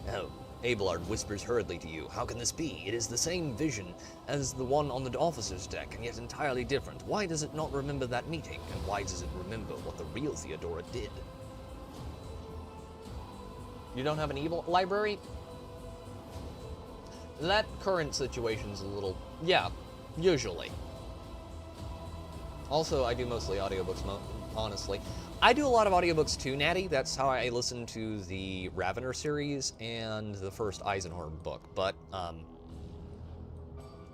Oh, Abelard whispers hurriedly to you. How can this be? It is the same vision as the one on the officer's deck, and yet entirely different. Why does it not remember that meeting? And why does it remember what the real Theodora did? You don't have an evil library? That current situation's a little... yeah, usually. Also, I do mostly audiobooks, honestly. I do a lot of audiobooks too, Natty. That's how I listen to the Ravener series and the first Eisenhorn book. But,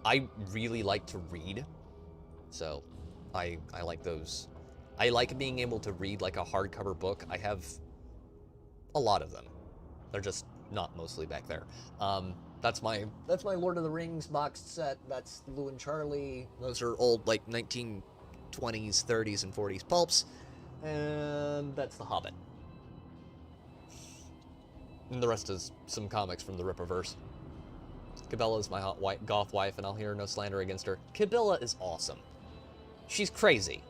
I really like to read, so I like those. I like being able to read like a hardcover book. I have a lot of them. They're just not mostly back there. That's my Lord of the Rings boxed set. That's Lou and Charlie. Those are old, like, 1920s, 30s, and 40s pulps. And that's The Hobbit. And the rest is some comics from the Ripperverse. Cabela's my hot goth wife, and I'll hear no slander against her. Cabela is awesome. She's crazy.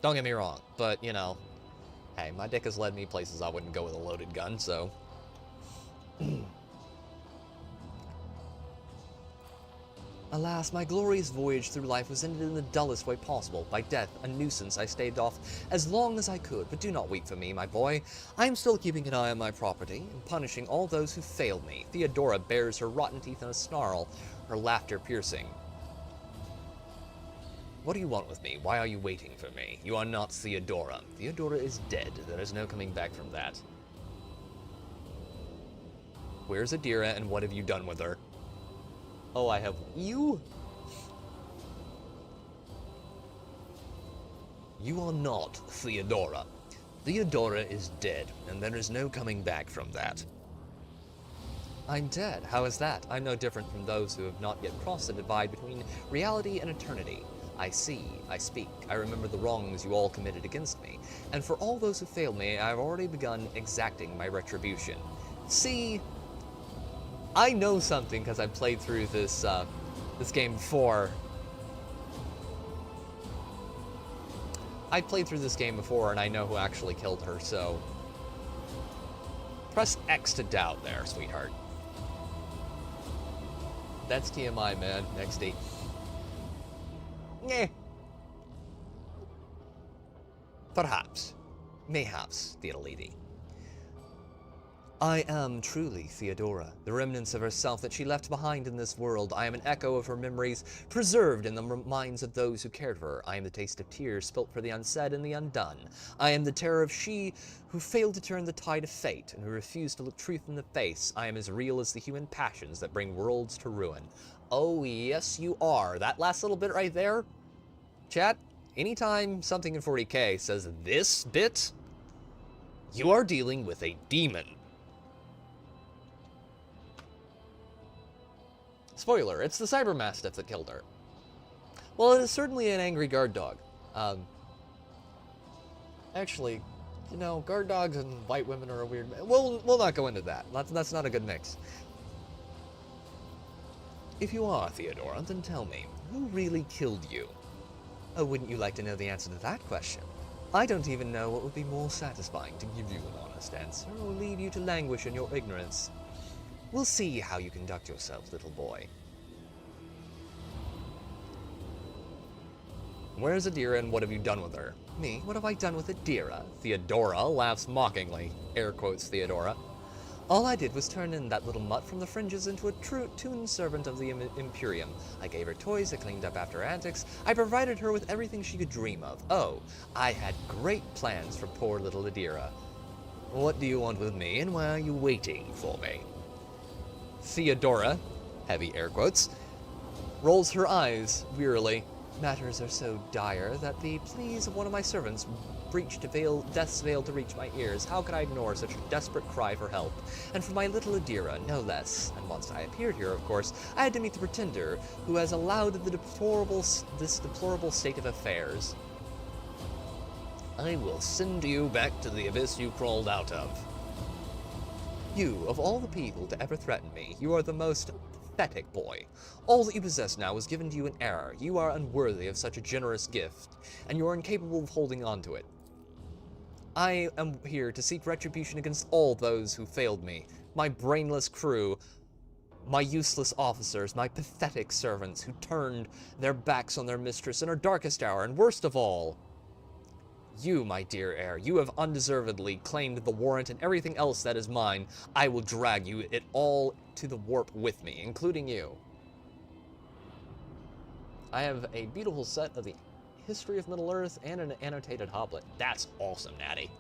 Don't get me wrong, but, you know, hey, my dick has led me places I wouldn't go with a loaded gun, so... Alas, my glorious voyage through life was ended in the dullest way possible, by death, a nuisance I staved off as long as I could. But do not weep for me, my boy. I am still keeping an eye on my property, and punishing all those who failed me. Theodora bares her rotten teeth in a snarl, her laughter piercing. What do you want with me? Why are you waiting for me? You are not Theodora. Theodora is dead. There is no coming back from that. Where's Adira, and what have you done with her? Oh, I have you? You are not Theodora. Theodora is dead, and there is no coming back from that. I'm dead. How is that? I'm no different from those who have not yet crossed the divide between reality and eternity. I see, I speak, I remember the wrongs you all committed against me, and for all those who failed me, I have already begun exacting my retribution. See... I know something because I played through this game before. I played through this game before, and I know who actually killed her, so... Press X to doubt there, sweetheart. That's TMI, man. Next date. Eh. Perhaps. Mayhaps, dear lady. I am truly Theodora, the remnants of herself that she left behind in this world. I am an echo of her memories, preserved in the minds of those who cared for her. I am the taste of tears spilt for the unsaid and the undone. I am the terror of she who failed to turn the tide of fate and who refused to look truth in the face. I am as real as the human passions that bring worlds to ruin. Oh, yes, you are. That last little bit right there, chat, anytime something in 40K says this bit, you are dealing with a demon. Spoiler, it's the Cyber Mastiff that killed her. Well, it is certainly an angry guard dog. Actually, you know, guard dogs and white women are a weird... We'll not go into that. That's not a good mix. If you are Theodora, then tell me, who really killed you? Oh, wouldn't you like to know the answer to that question? I don't even know what would be more satisfying, to give you an honest answer, or leave you to languish in your ignorance. We'll see how you conduct yourself, little boy. Where's Adira and what have you done with her? Me? What have I done with Adira? Theodora laughs mockingly. Air quotes Theodora. All I did was turn in that little mutt from the fringes into a true tuned servant of the Imperium. I gave her toys, I cleaned up after her antics, I provided her with everything she could dream of. Oh, I had great plans for poor little Adira. What do you want with me, and why are you waiting for me? Theodora, heavy air quotes, rolls her eyes wearily. Matters are so dire that the pleas of one of my servants breached death's veil to reach my ears. How could I ignore such a desperate cry for help? And for my little Adira, no less. And once I appeared here, of course, I had to meet the pretender who has allowed this deplorable state of affairs. I will send you back to the abyss you crawled out of. You, of all the people to ever threaten me, you are the most pathetic boy. All that you possess now was given to you in error. You are unworthy of such a generous gift, and you are incapable of holding on to it. I am here to seek retribution against all those who failed me, my brainless crew, my useless officers, my pathetic servants who turned their backs on their mistress in her darkest hour, and worst of all, you, my dear heir, you have undeservedly claimed the warrant and everything else that is mine. I will drag you it all to the warp with me, including you. I have a beautiful set of the history of Middle-earth and an annotated hoblet. That's awesome, Natty.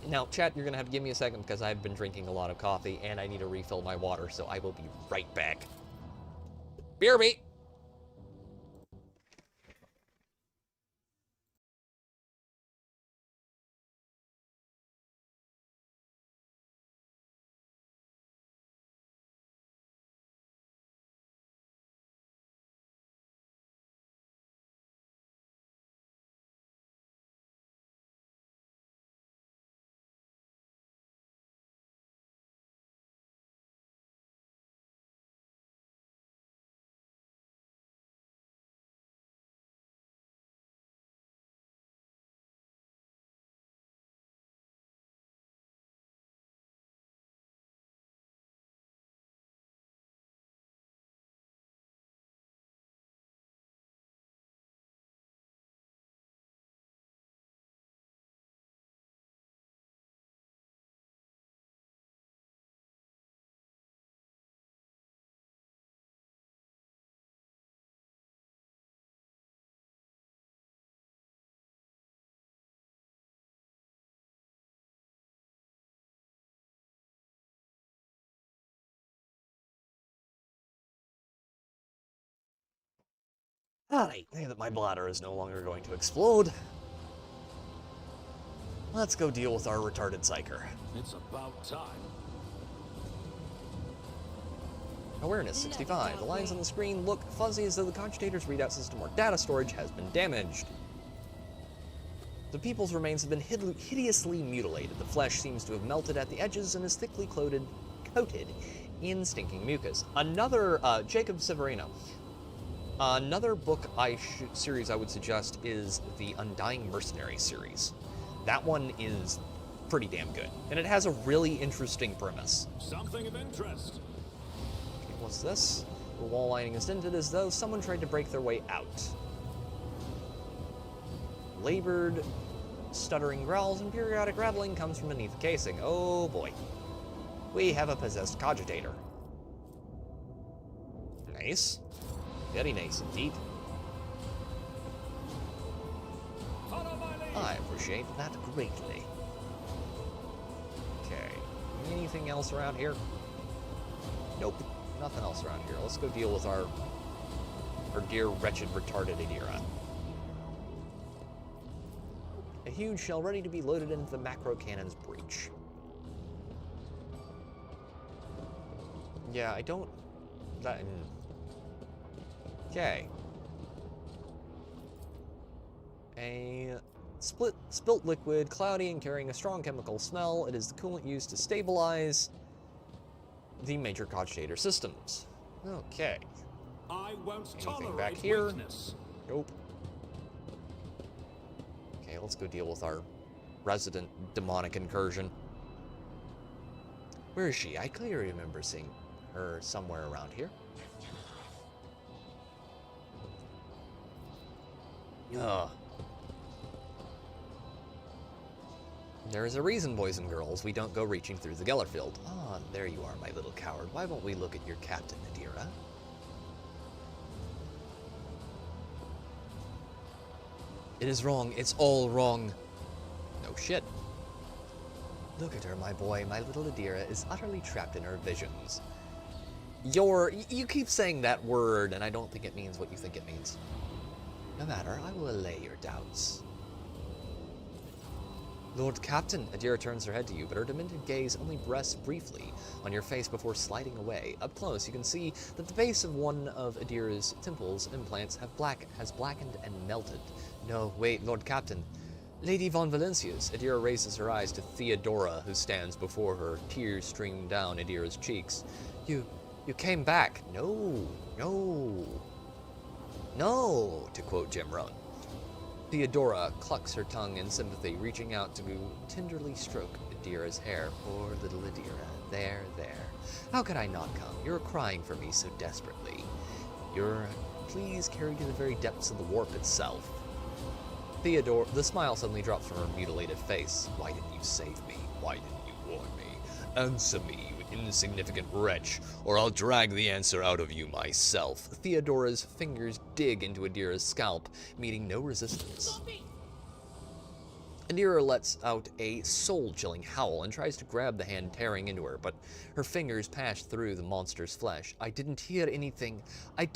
Now, chat, you're going to have to give me a second because I've been drinking a lot of coffee and I need to refill my water, so I will be right back. BRB! Alright, now that my bladder is no longer going to explode, let's go deal with our retarded psyker. It's about time. Awareness 65. The lines on the screen look fuzzy as though the cogitator's readout system or data storage has been damaged. The people's remains have been hideously mutilated. The flesh seems to have melted at the edges and is thickly coated in stinking mucus. Another, Jacob Severino. Another book series I would suggest is the Undying Mercenary series. That one is pretty damn good, and it has a really interesting premise. Something of interest. Okay, what's this? The wall lining is dented as though someone tried to break their way out. Labored stuttering growls and periodic rattling comes from beneath the casing. Oh boy. We have a possessed cogitator. Nice. Very nice indeed. I appreciate that greatly. Okay. Anything else around here? Nope. Nothing else around here. Let's go deal with our dear, wretched, retarded Adira. A huge shell ready to be loaded into the macro cannon's breech. Yeah, I don't... Okay. A spilt liquid, cloudy and carrying a strong chemical smell. It is the coolant used to stabilize the major cogitator systems. Okay. I won't Anything back here? weakness. Nope. Okay, let's go deal with our resident demonic incursion. Where is she? I clearly remember seeing her somewhere around here. Ugh. There is a reason, boys and girls, we don't go reaching through the Gellerfield. Ah, there you are, my little coward. Why won't we look at your captain, Adira? It is wrong. It's all wrong. No shit. Look at her, my boy. My little Adira is utterly trapped in her visions. You keep saying that word, and I don't think it means what you think it means. No matter, I will allay your doubts. Lord Captain, Adira turns her head to you, but her demented gaze only rests briefly on your face before sliding away. Up close, you can see that the base of one of Adira's temples implants has blackened and melted. No, wait, Lord Captain. Lady von Valencius. Adira raises her eyes to Theodora, who stands before her. Tears stream down Adira's cheeks. You came back. No, to quote Jim Rohn. Theodora clucks her tongue in sympathy, reaching out to tenderly stroke Adira's hair. Poor little Adira. There. How could I not come? You're crying for me so desperately. You're please carried to the very depths of the warp itself. Theodora, the smile suddenly drops from her mutilated face. Why didn't you save me? Why didn't you warn me? Answer me, you insignificant wretch, or I'll drag the answer out of you myself. Theodora's fingers dig into Adira's scalp, meeting no resistance. Adira lets out a soul-chilling howl and tries to grab the hand tearing into her, but her fingers pass through the monster's flesh. I didn't hear anything that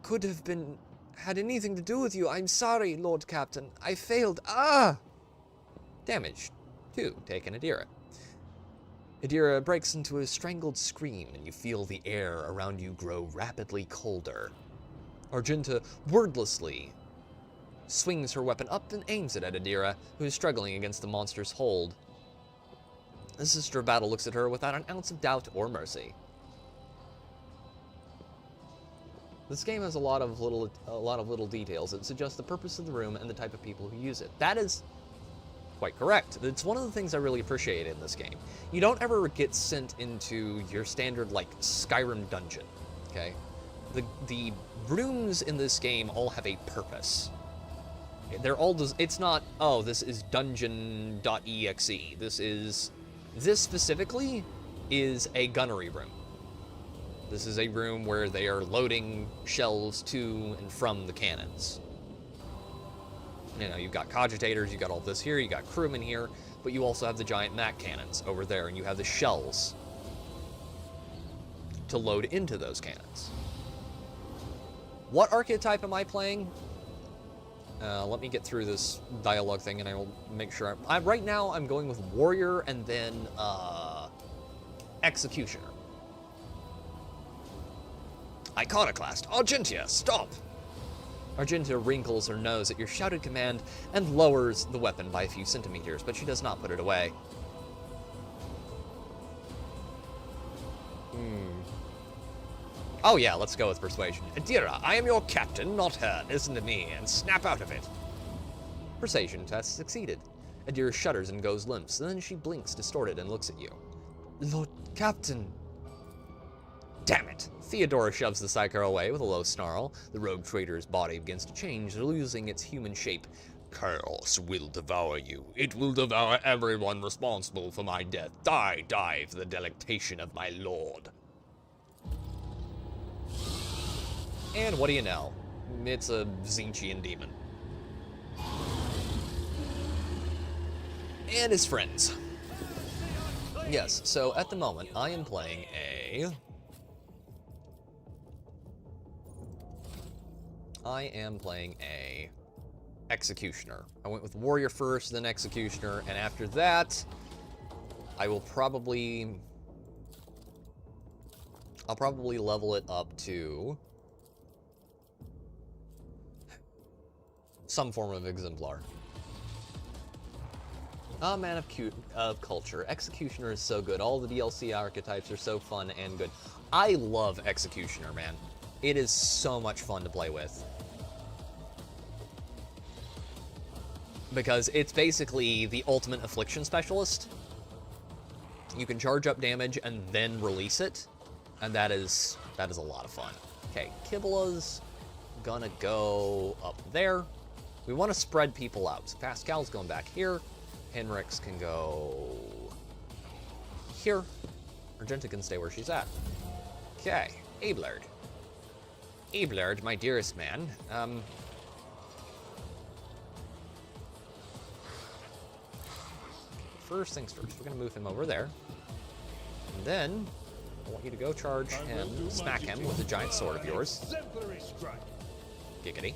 could have had anything to do with you. I'm sorry, Lord Captain. I failed. Damage 2 taken Adira. Adira breaks into a strangled scream, and you feel the air around you grow rapidly colder. Argenta wordlessly swings her weapon up and aims it at Adira, who is struggling against the monster's hold. The Sister of Battle looks at her without an ounce of doubt or mercy. This game has a lot of little details that suggest the purpose of the room and the type of people who use it. That is quite correct. It's one of the things I really appreciate in this game. You don't ever get sent into your standard, like, Skyrim dungeon, okay? The rooms in this game all have a purpose. They're all, it's not, oh, this is dungeon.exe. This specifically is a gunnery room. This is a room where they are loading shells to and from the cannons. You know, you've got cogitators, you've got all this here, you got crewmen here, but you also have the giant Mac cannons over there, and you have the shells to load into those cannons. What archetype am I playing? Let me get through this dialogue thing, and I will make sure. Right now, I'm going with Warrior and then Executioner. Iconoclast, Argentia, stop! Argentia wrinkles her nose at your shouted command and lowers the weapon by a few centimeters, but she does not put it away. Oh yeah, let's go with Persuasion. Adira, I am your captain, not her. Listen to me and snap out of it. Persuasion test succeeded. Adira shudders and goes limp, so then she blinks distorted and looks at you. Lord Captain. Damn it! Theodora shoves the psycho away with a low snarl. The rogue trader's body begins to change, losing its human shape Chaos will devour you. It will devour everyone responsible for my death. Die, die for the delectation of my lord. And what do you know? It's a Zinchian demon. And his friends. Yes, so at the moment, I am playing a... Executioner. I went with Warrior first, then Executioner, and after that, I'll probably level it up to some form of Exemplar. Ah, Man of Culture. Executioner is so good. All the DLC archetypes are so fun and good. I love Executioner, man. It is so much fun to play with. Because it's basically the ultimate affliction specialist. You can charge up damage and then release it, and that is a lot of fun. Okay, Kibbla's gonna go up there. We want to spread people out. So Pascal's going back here. Henrik's can go here. Argenta can stay where she's at. Okay, Abelard. Abelard, my dearest man. First things first, we're going to move him over there. And then, I want you to go charge him, smack him with the giant sword of yours. Giggity.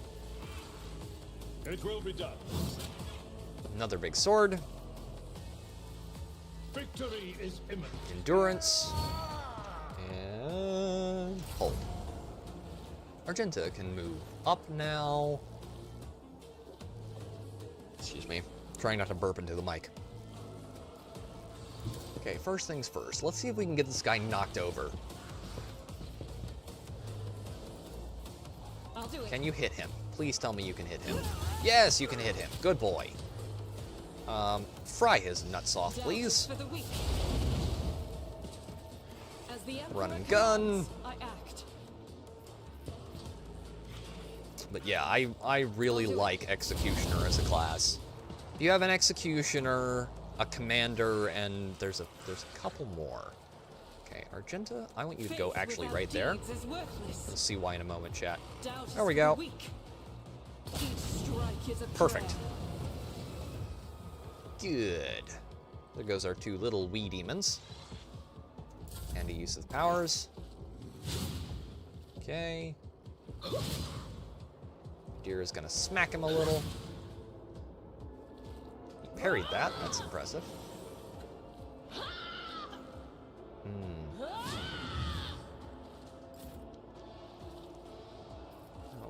It will be done. Another big sword. Victory is imminent. Endurance. And hold. Argenta can move up now. Excuse me. Trying not to burp into the mic. Okay, first things first. Let's see if we can get this guy knocked over. I'll do it. Can you hit him? Please tell me you can hit him. Yes, you can hit him. Good boy. Fry his nuts off, please. For the weak. As the Run and Emperor gun. commands, I act. But yeah, I really like Executioner as a class. If you have an Executioner, a Commander, and there's a couple more. Okay, Argenta, I want you to go Faith actually without right there. deeds is worthless. We'll see why in a moment, chat. Doubt There we is for the go. weak. Each strike is a Perfect. prayer. Good. There goes our two little wee demons. And a use of powers. Okay. Deer is gonna smack him a little. He parried that. That's impressive.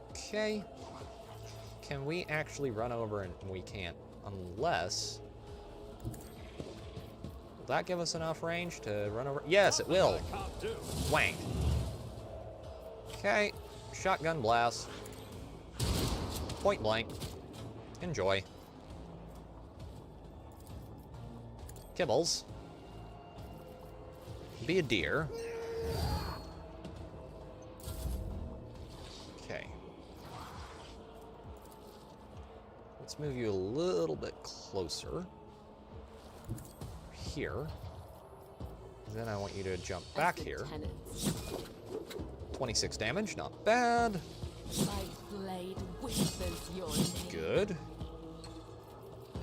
Okay. Can we actually run over and we can't? Unless... Will that give us enough range to run over? Yes, it will. Can't do. Wang. Okay. Shotgun blast. Point blank. Enjoy. Kibbles. Be a deer. Okay. Let's move you a little bit closer. Here. Then I want you to jump back here. 26 damage, not bad. My blade whispers your name. Good.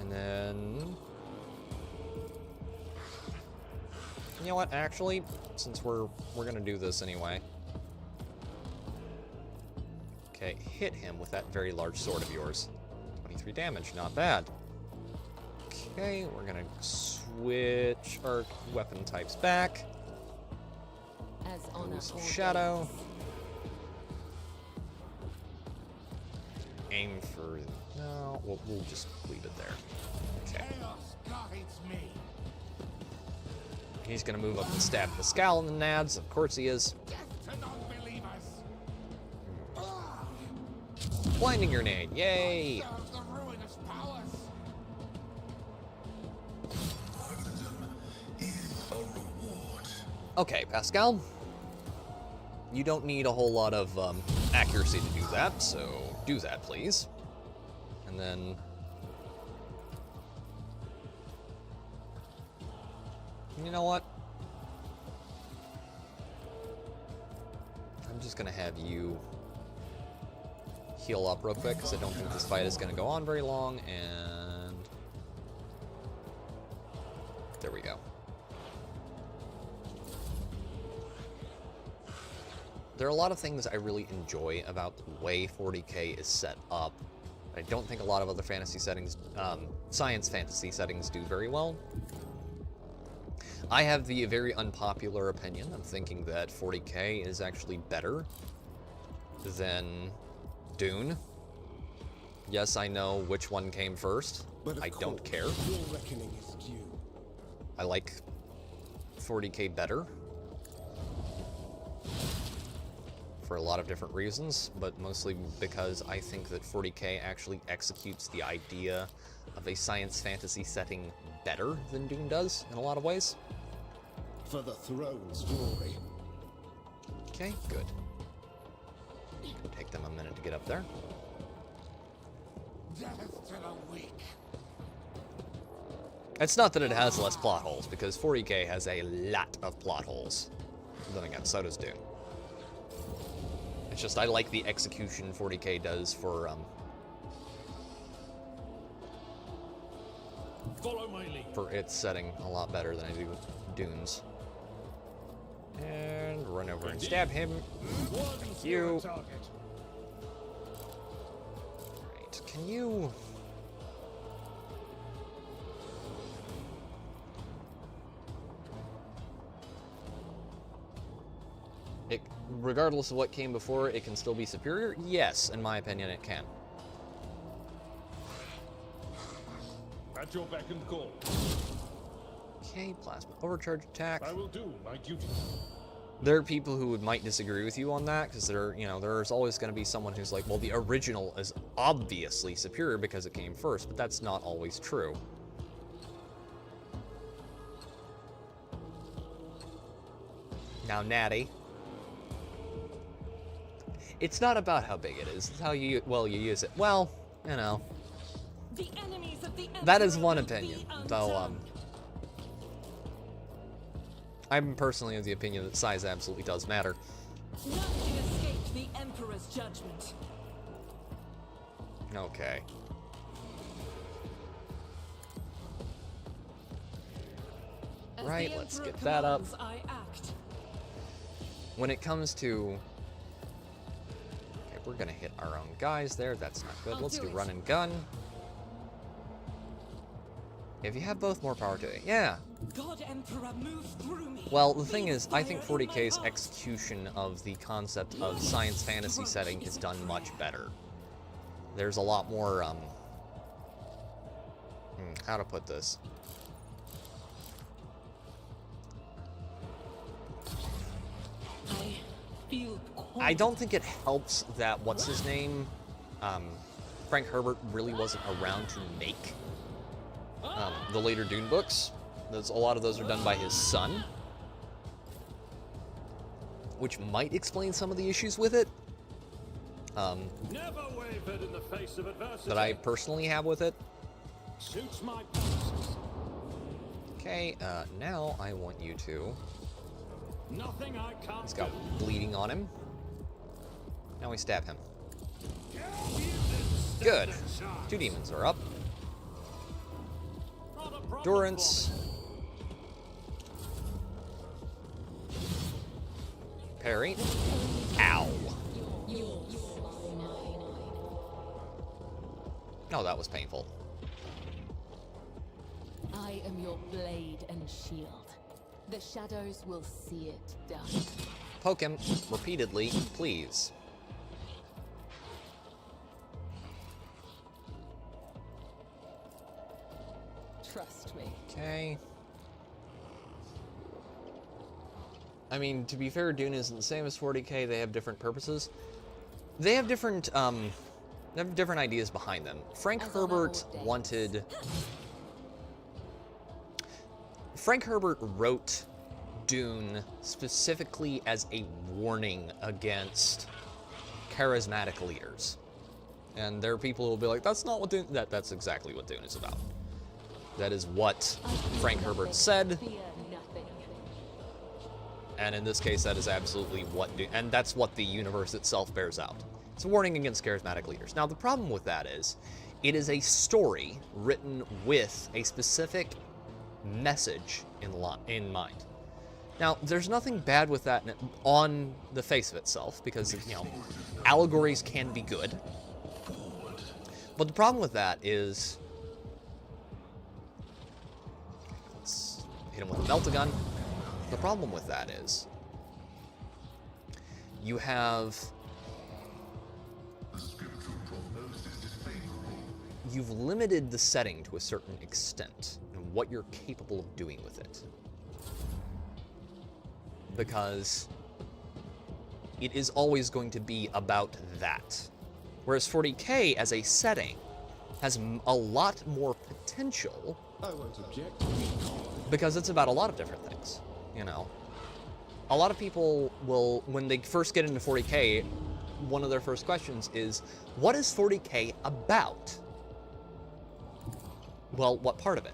And then... You know what, actually, since we're gonna do this anyway. Okay, hit him with that very large sword of yours. 23 damage, not bad. Okay, we're gonna switch our weapon types back. As honor Use some ordains. shadow. Aim for... No, we'll just leave it there. Okay. He's gonna move up and stab Pascal in the nads. Of course he is. Blinding grenade, yay! Okay, Pascal. You don't need a whole lot of accuracy to do that, so do that, please. And then You know what? I'm just gonna have you heal up real quick, because I don't think this fight is gonna go on very long, and... there we go. There are a lot of things I really enjoy about the way 40K is set up. I don't think a lot of other fantasy settings, science fantasy settings do very well. I have the very unpopular opinion of thinking that 40K is actually better than Dune. Yes, I know which one came first. I don't care. Your reckoning is due. I like 40K better for a lot of different reasons, but mostly because I think that 40K actually executes the idea of a science fantasy setting better than Dune does in a lot of ways. For the throne's glory. Okay, good. It'll take them a minute to get up there. Death to the weak. It's not that it has less plot holes, because 40K has a lot of plot holes. Then again, so does Dune. It's just I like the execution 40K does for Follow my lead. for its setting a lot better than I do with Dune's. And run over and stab him. Thank you. Right, can you... regardless of what came before, it can still be superior? Yes, in my opinion, it can. At your beck and call. Okay, plasma overcharge attack. I will do my duty. There are people who might disagree with you on that, because there's always going to be someone who's like, well, the original is obviously superior because it came first, but that's not always true. Now, Natty. It's not about how big it is, it's how you use it. Well, you know. The enemies of the That is Emperor one will opinion, be though, undone. I'm personally of the opinion that size absolutely does matter. None can escape the Emperor's judgment. Okay. As Right, the let's Emperor get that up. commands, I act. When it comes to... okay, we're gonna hit our own guys there, that's not good. I'll Let's do do it. run and gun. If you have both, more power to it. Yeah. God Emperor, move through me. Well, the thing is, I Fire think in my 40K's heart. execution of the concept of science fantasy setting is done much better. There's a lot more, how to put this? I feel I don't think it helps that, what's his name? Frank Herbert really wasn't around to make the later Dune books. A lot of those are done by his son, which might explain some of the issues with it Never wavered in the face of adversity. that I personally have with it. Suits my purposes. Okay, now I want you to... Nothing I can't he's got do. bleeding on him. Now we stab him. Good. 2 demons are up. Not a problem Endurance. Parry. Ow. Oh, that was painful. I am your blade and shield. The shadows will see it done. Poke him repeatedly, please. Trust me. Okay. I mean, to be fair, Dune isn't the same as 40K. They have different purposes. They have different ideas behind them. Frank As on Herbert old days. wanted... Frank Herbert wrote Dune specifically as a warning against charismatic leaders. And there are people who will be like, that's not what Dune... That's exactly what Dune is about. That is what Frank Herbert said. Fear nothing. And in this case, that is absolutely and that's what the universe itself bears out. It's a warning against charismatic leaders. Now, the problem with that is, it is a story written with a specific message in mind. Now, there's nothing bad with that on the face of itself, because, you know, allegories can be good. But the problem with that is... Let's hit him with a melt-a-gun. The problem with that is... You have... You've limited the setting to a certain extent, and what you're capable of doing with it. Because it is always going to be about that. Whereas 40K as a setting has a lot more potential. I won't object. Because it's about a lot of different things, you know. A lot of people will, when they first get into 40K, one of their first questions is, what is 40K about? Well, what part of it?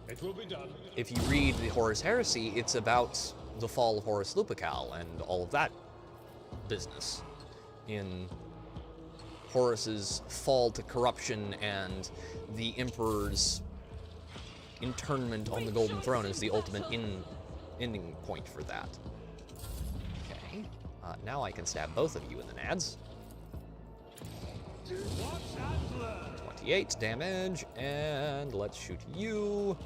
It will be done. If you read the Horus Heresy, it's about the fall of Horus Lupercal and all of that business. In Horus's fall to corruption and the Emperor's internment on the Golden Throne is the ultimate ending point for that. Okay, now I can stab both of you in the nads. 28 damage, and let's shoot you.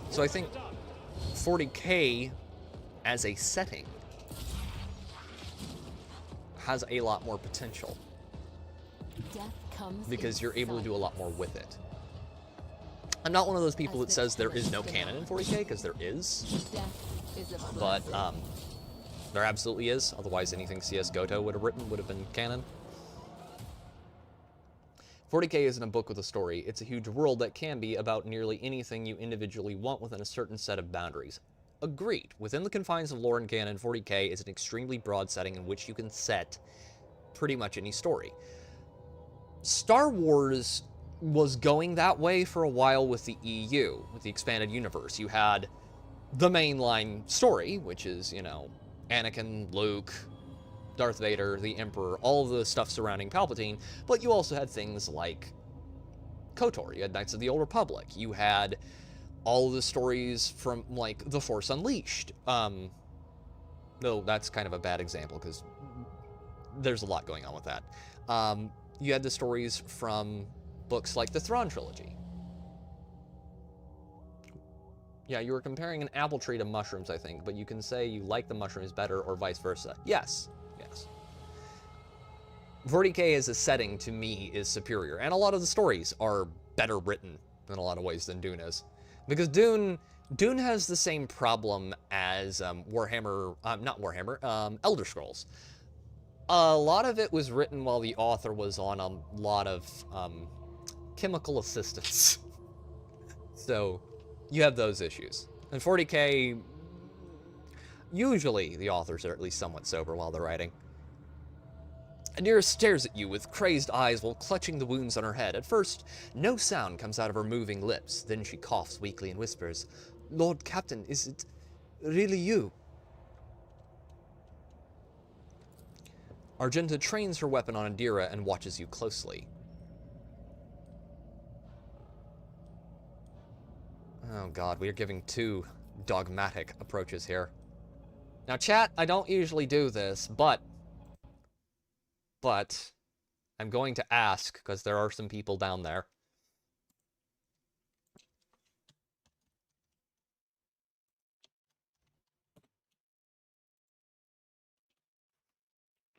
So I think 40K as a setting has a lot more potential because you're able to do a lot more with it. I'm not one of those people that says there is no canon in 40K, because there is, but there absolutely is. Otherwise, anything CS Goto would have written would have been canon. 40K isn't a book with a story. It's a huge world that can be about nearly anything you individually want within a certain set of boundaries. Agreed. Within the confines of lore and canon, 40K is an extremely broad setting in which you can set pretty much any story. Star Wars was going that way for a while with the EU, with the expanded universe. You had the mainline story, which is, you know, Anakin, Luke, Darth Vader, the Emperor, all of the stuff surrounding Palpatine, but you also had things like KOTOR, you had Knights of the Old Republic, you had all of the stories from, like, The Force Unleashed. Though that's kind of a bad example, because there's a lot going on with that. You had the stories from books like the Thrawn trilogy. Yeah, you were comparing an apple tree to mushrooms, I think, but you can say you like the mushrooms better or vice versa. Yes, yes. 40K as a setting, to me, is superior, and a lot of the stories are better written in a lot of ways than Dune is. Because Dune has the same problem as Warhammer, not Warhammer, Elder Scrolls. A lot of it was written while the author was on a lot of chemical assistance. So you have those issues. In 40K, usually the authors are at least somewhat sober while they're writing. Anira stares at you with crazed eyes while clutching the wounds on her head. At first, no sound comes out of her moving lips. Then she coughs weakly and whispers, "Lord Captain, is it really you?" Argenta trains her weapon on Adira and watches you closely. Oh god, we are giving two dogmatic approaches here. Now chat, I don't usually do this, but I'm going to ask, because there are some people down there.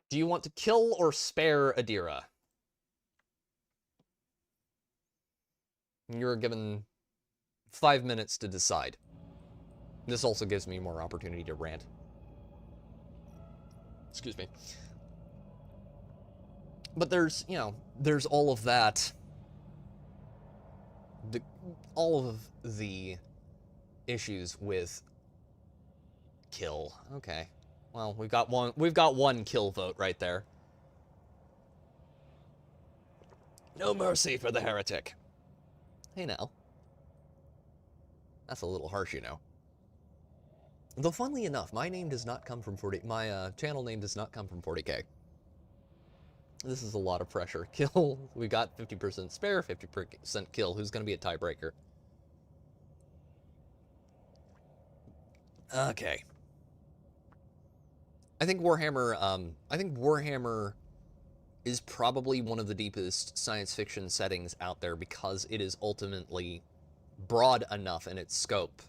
Do you want to kill or spare Adira? You're given 5 minutes to decide. This also gives me more opportunity to rant. Excuse me. But there's, you know, there's all of that. All of the issues with kill. Okay. Well, we've got one kill vote right there. No mercy for the heretic. Hey now. That's a little harsh, you know. Though funnily enough, my name does not come from 40... My channel name does not come from 40K. This is a lot of pressure. Kill. We got 50% spare, 50% kill. Who's going to be a tiebreaker? Okay. I think Warhammer is probably one of the deepest science fiction settings out there because it is ultimately broad enough in its scope.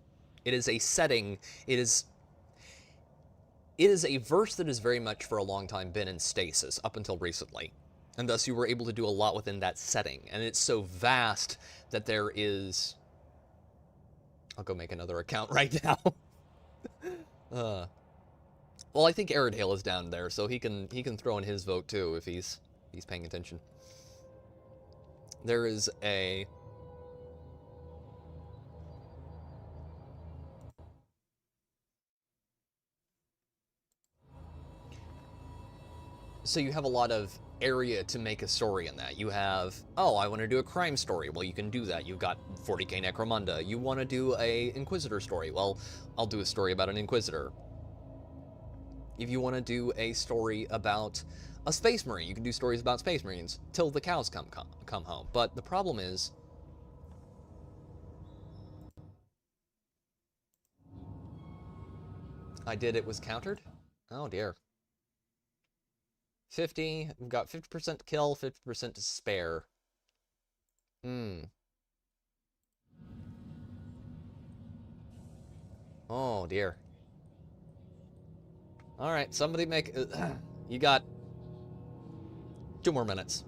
It is a setting, it is a verse that has very much for a long time been in stasis, up until recently. And thus you were able to do a lot within that setting. And it's so vast that there is... I'll go make another account right now. Well, I think Aridale is down there, so he can throw in his vote too if he's paying attention. There is a... So you have a lot of area to make a story in that. You have, oh, I want to do a crime story. Well, you can do that. You've got 40K Necromunda. You want to do a Inquisitor story. Well, I'll do a story about an Inquisitor. If you want to do a story about a Space Marine, you can do stories about Space Marines till the cows come home. But the problem is, it was countered? Oh dear. 50, we've got 50% kill, 50% to spare. Oh dear. Alright, somebody make... you got 2 more minutes.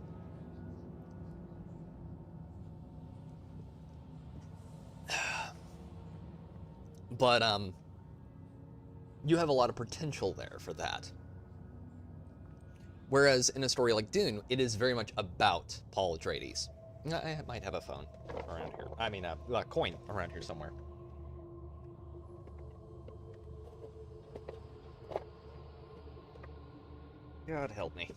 But, you have a lot of potential there for that. Whereas in a story like Dune, it is very much about Paul Atreides. I might have a phone around here. I mean, a coin around here somewhere. God help me.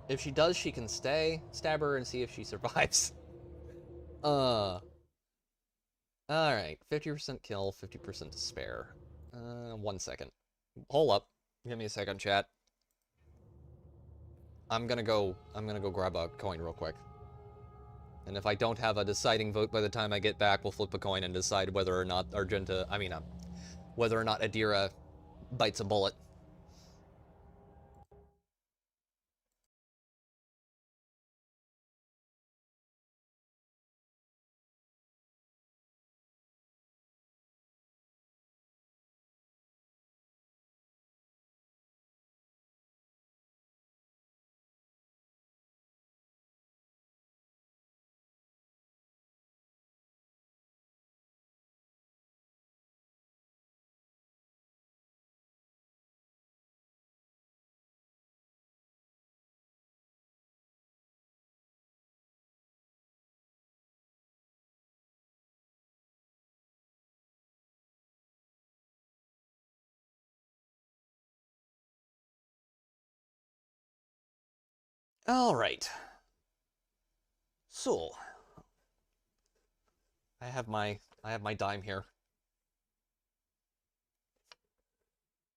If she does, she can stay. Stab her and see if she survives. Alright, 50% kill, 50% to spare. 1 second. Hold up. Give me a second, chat. I'm gonna go grab a coin real quick. And if I don't have a deciding vote by the time I get back, we'll flip a coin and decide whether or not whether or not Adira bites a bullet. All right. So, I have my dime here.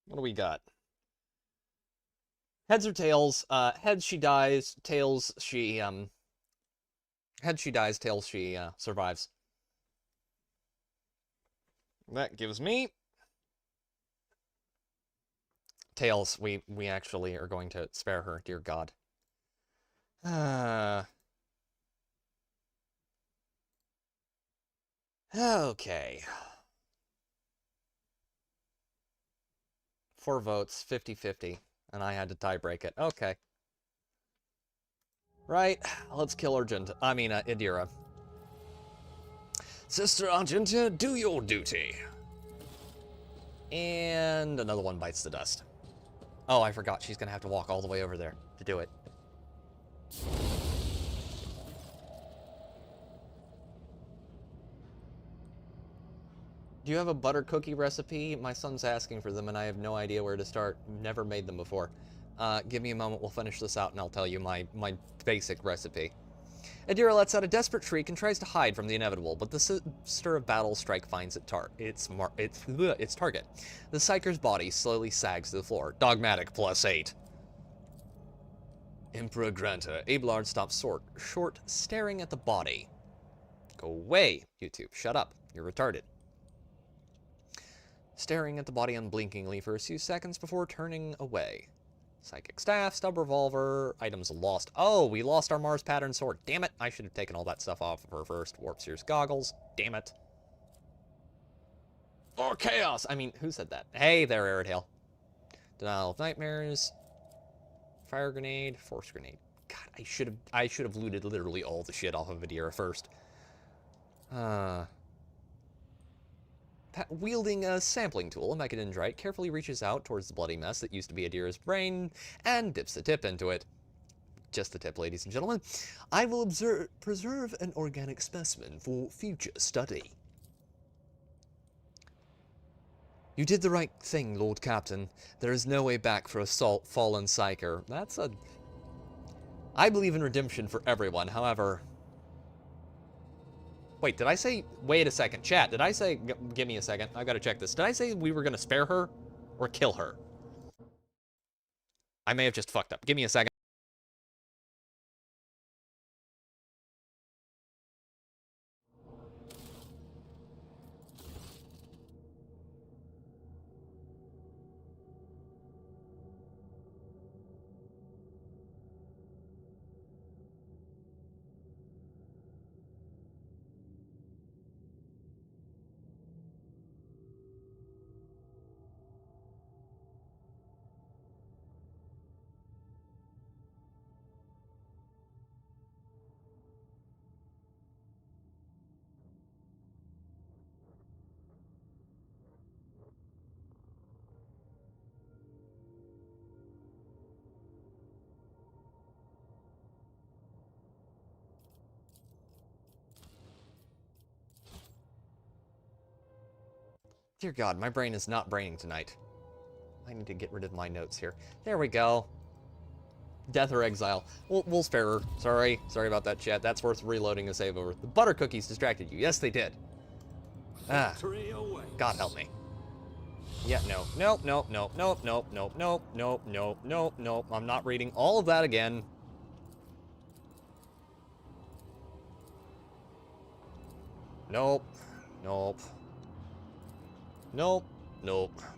What do we got? Heads or tails? Heads she dies, tails she heads she dies, tails she survives. That gives me tails. We actually are going to spare her, dear God. Okay. 4 votes, 50-50, and I had to tie break it. Okay. Right, let's kill Adira. Sister Argentia, do your duty. And another one bites the dust. Oh, I forgot, she's gonna have to walk all the way over there to do it. Do you have a butter cookie recipe? My son's asking for them, and I have no idea where to start. Never made them before. Give me a moment, we'll finish this out, and I'll tell you my basic recipe. Adira lets out a desperate shriek and tries to hide from the inevitable, but the stir of battle strike finds its target. The Psyker's body slowly sags to the floor. Dogmatic +8. Emperor Granta. Abelard stops short, staring at the body. Go away, YouTube. Shut up. You're retarded. Staring at the body unblinkingly for a few seconds before turning away. Psychic staff, stub revolver, items lost. Oh, we lost our Mars pattern sword. Damn it, I should have taken all that stuff off of her first. Warp Seer's goggles. Damn it. Or chaos! I mean, who said that? Hey there, Aerodale. Denial of nightmares. Fire grenade, force grenade. God, I should have looted literally all the shit off of Adira first. Wielding a sampling tool, a mechadendrite carefully reaches out towards the bloody mess that used to be Adira's brain and dips the tip into it. Just the tip, ladies and gentlemen. I will preserve an organic specimen for future study. You did the right thing, Lord Captain. There is no way back for a fallen Psyker. I believe in redemption for everyone, however... Wait, did I say... Wait a second, chat. Did I say... Give me a second. I gotta check this. Did I say we were gonna spare her? Or kill her? I may have just fucked up. Give me a second. Dear God, my brain is not braining tonight. I need to get rid of my notes here. There we go. Death or exile. We'll spare her. Sorry about that, chat. That's worth reloading a save over. The butter cookies distracted you. Yes, they did. God help me. Yeah, no. Nope. I'm not reading all of that again. Nope.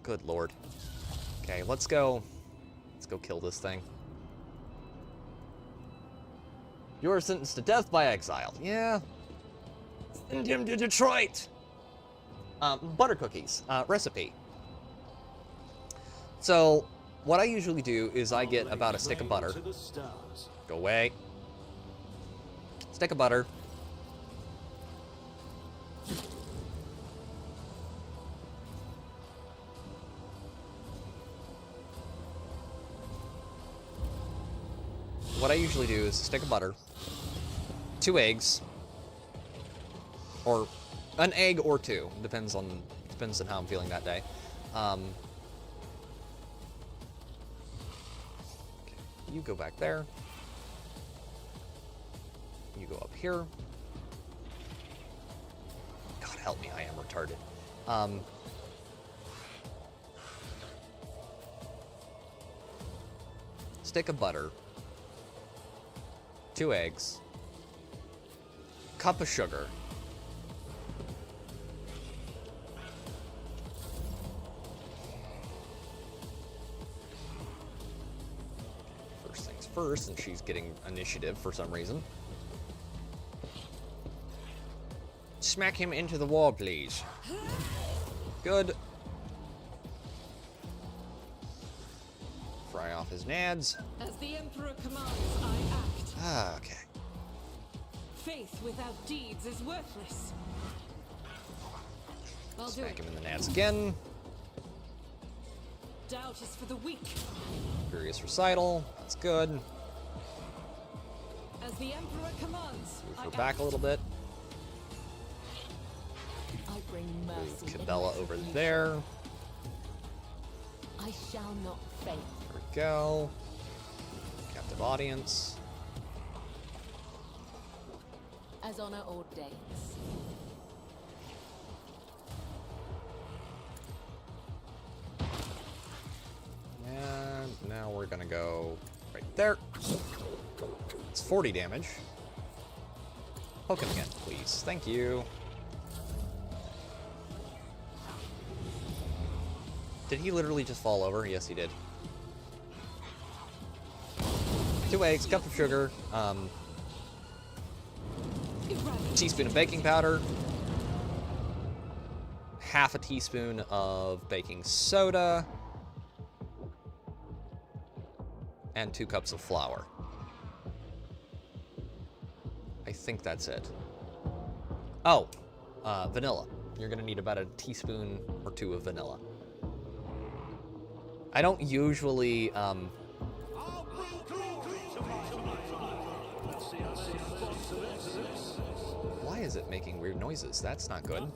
Good lord. Okay, let's go kill this thing. You are sentenced to death by exile. Yeah. Send him to Detroit. Butter cookies. Recipe. So, what I usually do is I get about a stick of butter. Go away. Stick of butter. What I usually do is a stick of butter, 2 eggs, or an egg or 2, depends on how I'm feeling that day. Okay, you go back there. You go up here. God help me, I am retarded. Stick of butter. 2 eggs, cup of sugar, first things first, and she's getting initiative for some reason. Smack him into the wall, please. Good. Fry off his nads. As the Emperor commands, I act. Okay. Faith without deeds is worthless. Smack him in the nads again. Doubt is for the weak. Furious recital. That's good. As the Emperor commands, Move her back a little bit. I bring mercy. Cabela in over retribution. there. I shall not faint. There we go. Captive audience. As honor ordains. And now we're gonna go right there. It's 40 damage. Poke him again, please. Thank you. Did he literally just fall over? Yes, he did. 2 eggs, cup of sugar, teaspoon of baking powder, half a teaspoon of baking soda, and 2 cups of flour. I think that's it. Oh, vanilla. You're gonna need about a teaspoon or 2 of vanilla. I don't usually, why is it making weird noises? That's not good.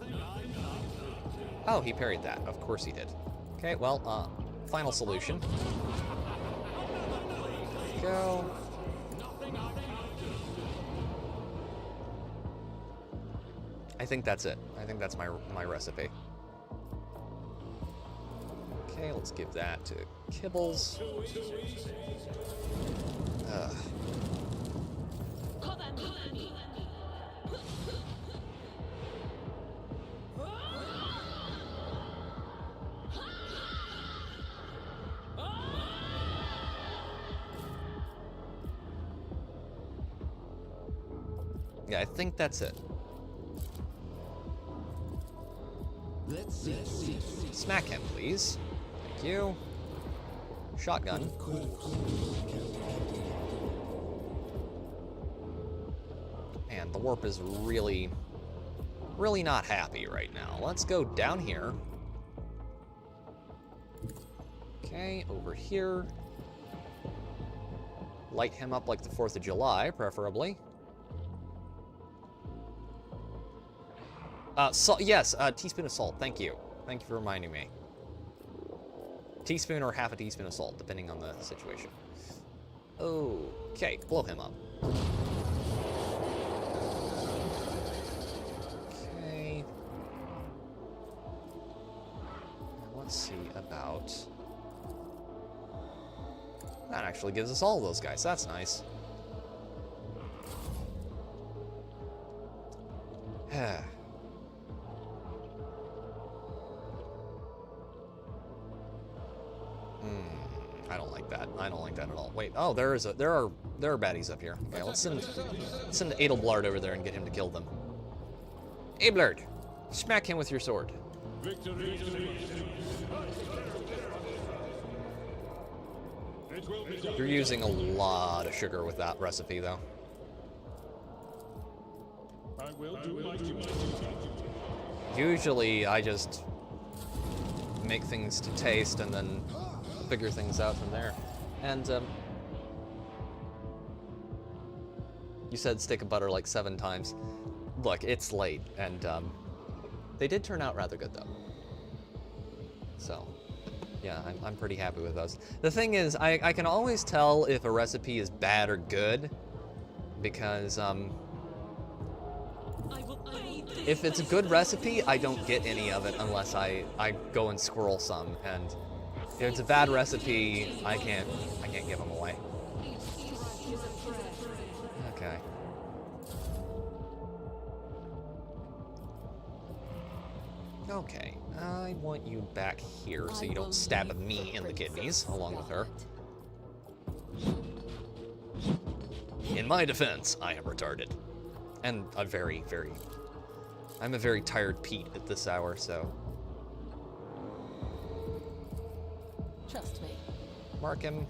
Oh, he parried that. Of course he did. Okay, well, final solution. Go. I think that's it. I think that's my recipe. Okay, let's give that to Kibbles. Yeah, I think that's it. Let's see. Smack him, please. Thank you. Shotgun. And the warp is really not happy right now. Let's go down here. Okay, over here. Light him up like the 4th of July, preferably. Salt, yes, a teaspoon of salt. Thank you. Thank you for reminding me. Teaspoon or half a teaspoon of salt, depending on the situation. Okay, blow him up. Okay. Let's see about... That actually gives us all of those guys. That's nice. I don't like that. I don't like that at all. Wait, oh, there are baddies up here. Okay, let's send Adelblard over there and get him to kill them. Adelblard, smack him with your sword. You're using a lot of sugar with that recipe, though. I will do my duty. Usually, I just make things to taste and then figure things out from there. And, you said stick of butter like 7 times. Look, it's late, and, they did turn out rather good, though. So, yeah, I'm pretty happy with those. The thing is, I can always tell if a recipe is bad or good, because, if it's a good recipe, I don't get any of it unless I go and squirrel some, and if it's a bad recipe, I can't give them away. Okay. Okay, I want you back here so you don't stab me in the kidneys along with her. In my defense, I am retarded. And I'm a very tired Pete at this hour, so. Trust me. Mark him.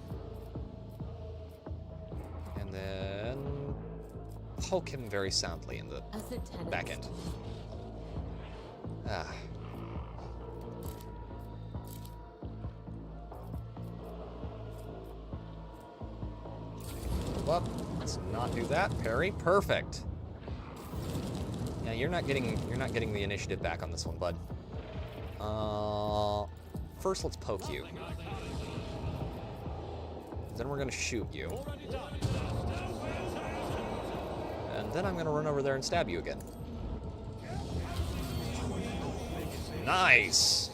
And then poke him very soundly in the As a tenant. back end. Ah. Move up. Let's not do that. Parry. Perfect. Yeah, you're not getting the initiative back on this one, bud. First, let's poke you. Then we're gonna shoot you. And then I'm gonna run over there and stab you again. Nice!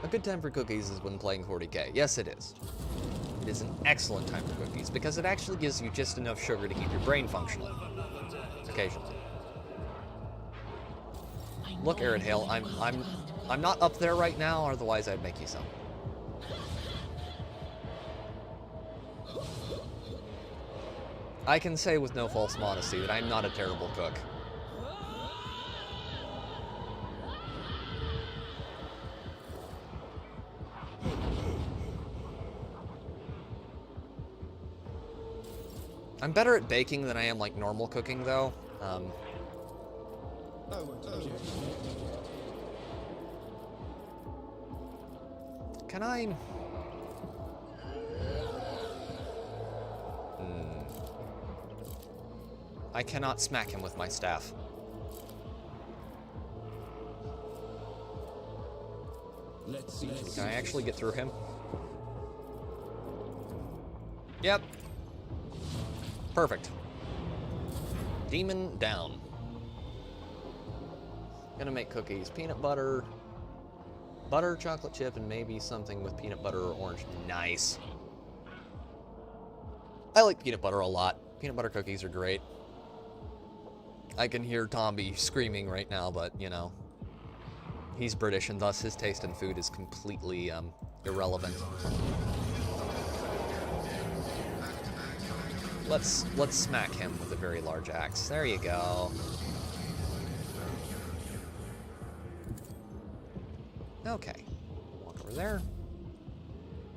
A good time for cookies is when playing 40K. Yes, it is. It is an excellent time for cookies because it actually gives you just enough sugar to keep your brain functional. Occasionally. Look, Arid Hale, I'm not up there right now, otherwise I'd make you some. I can say with no false modesty that I'm not a terrible cook. I'm better at baking than I am like normal cooking, though. Can I? I cannot smack him with my staff. Let's see. Can I actually get through him? Yep. Perfect. Demon down. Gonna make cookies. Peanut butter, chocolate chip, and maybe something with peanut butter or orange. Nice. I like peanut butter a lot. Peanut butter cookies are great. I can hear Tomby screaming right now, but, you know, he's British, and thus his taste in food is completely irrelevant. Let's smack him with a very large axe. There you go. Okay. Walk over there.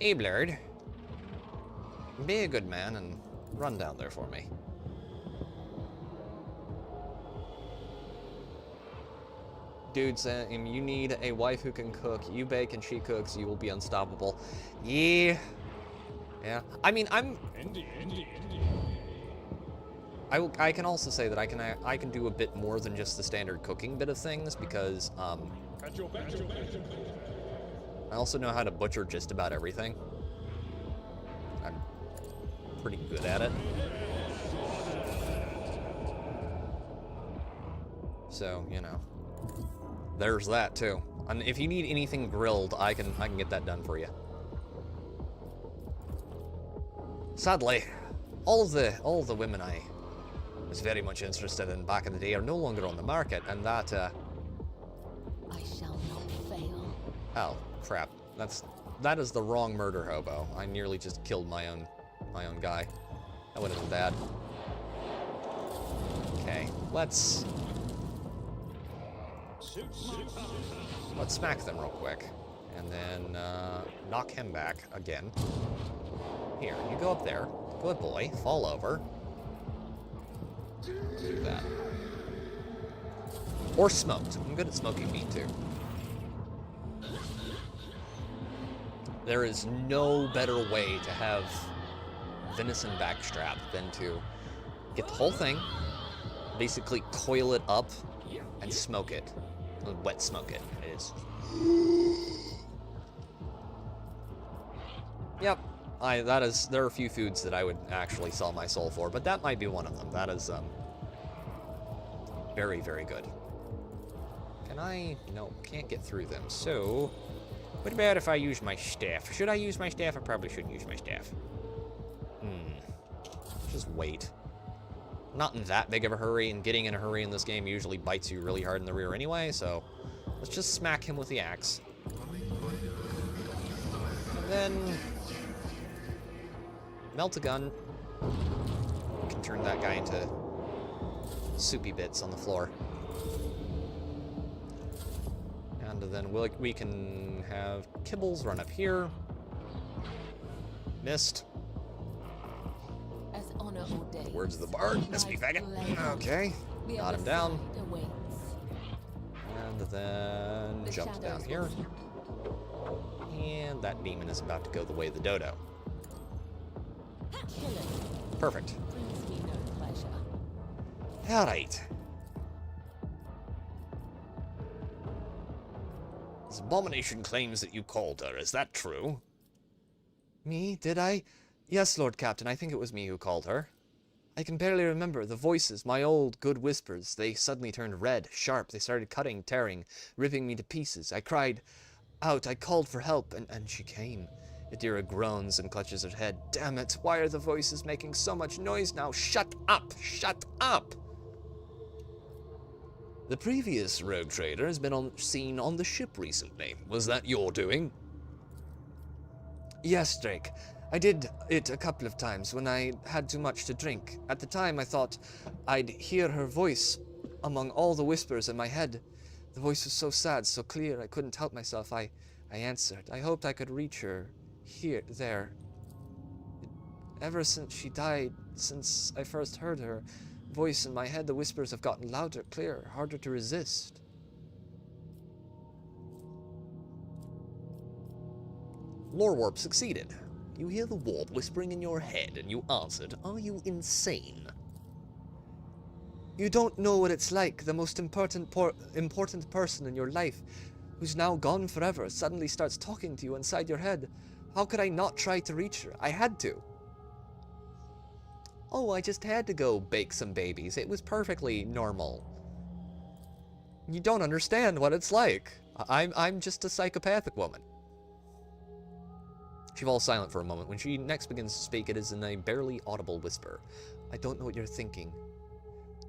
Ablard, be a good man and run down there for me. Dude, Sam, you need a wife who can cook. You bake and she cooks, you will be unstoppable. Yeah. Yeah. I mean, I can also say that I can do a bit more than just the standard cooking bit of things because I also know how to butcher just about everything. I'm pretty good at it. So, you know, there's that too. And if you need anything grilled, I can get that done for you. Sadly, all of the women I was very much interested in back in the day are no longer on the market, and that I shall not fail. oh crap, that is the wrong murder hobo. I nearly just killed my own guy. That would have been bad. Okay, let's smack them real quick, and then knock him back again. Here, you go up there. Good boy. Fall over. Do that. Or smoked. I'm good at smoking meat, too. There is no better way to have venison backstrap than to get the whole thing, basically coil it up, and smoke it. Wet smoke it. It is. Yep. There are a few foods that I would actually sell my soul for, but that might be one of them. That is, very, very good. Can I? No, can't get through them. So, what about if I use my staff? Should I use my staff? I probably shouldn't use my staff. Just wait. Not in that big of a hurry, and getting in a hurry in this game usually bites you really hard in the rear anyway, so let's just smack him with the axe. And then melt a gun. We can turn that guy into soupy bits on the floor. And then we can have Kibbles run up here. Missed. As honor ordains. Words of the bard. Miss me, faggot. Okay. Got him down. And then jumps down here. And that demon is about to go the way of the dodo. Killing Perfect. brings me no pleasure. Alright. This abomination claims that you called her. Is that true? Me? Did I? Yes, Lord Captain. I think it was me who called her. I can barely remember the voices, my old good whispers. They suddenly turned red, sharp. They started cutting, tearing, ripping me to pieces. I cried out. I called for help, and she came. Adira groans and clutches her head. Damn it, why are the voices making so much noise now? Shut up! Shut up! The previous rogue trader has been seen on the ship recently. Was that your doing? Yes, Drake. I did it a couple of times when I had too much to drink. At the time, I thought I'd hear her voice among all the whispers in my head. The voice was so sad, so clear, I couldn't help myself. I answered. I hoped I could reach her. There. Ever since she died, since I first heard her voice in my head, the whispers have gotten louder, clearer, harder to resist. Lore warp succeeded. You hear the warp whispering in your head, and you answered, "Are you insane?" You don't know what it's like. The most important person in your life, who's now gone forever, suddenly starts talking to you inside your head. How could I not try to reach her? I had to. Oh, I just had to go bake some babies. It was perfectly normal. You don't understand what it's like. I'm just a psychopathic woman. She falls silent for a moment. When she next begins to speak, it is in a barely audible whisper. I don't know what you're thinking.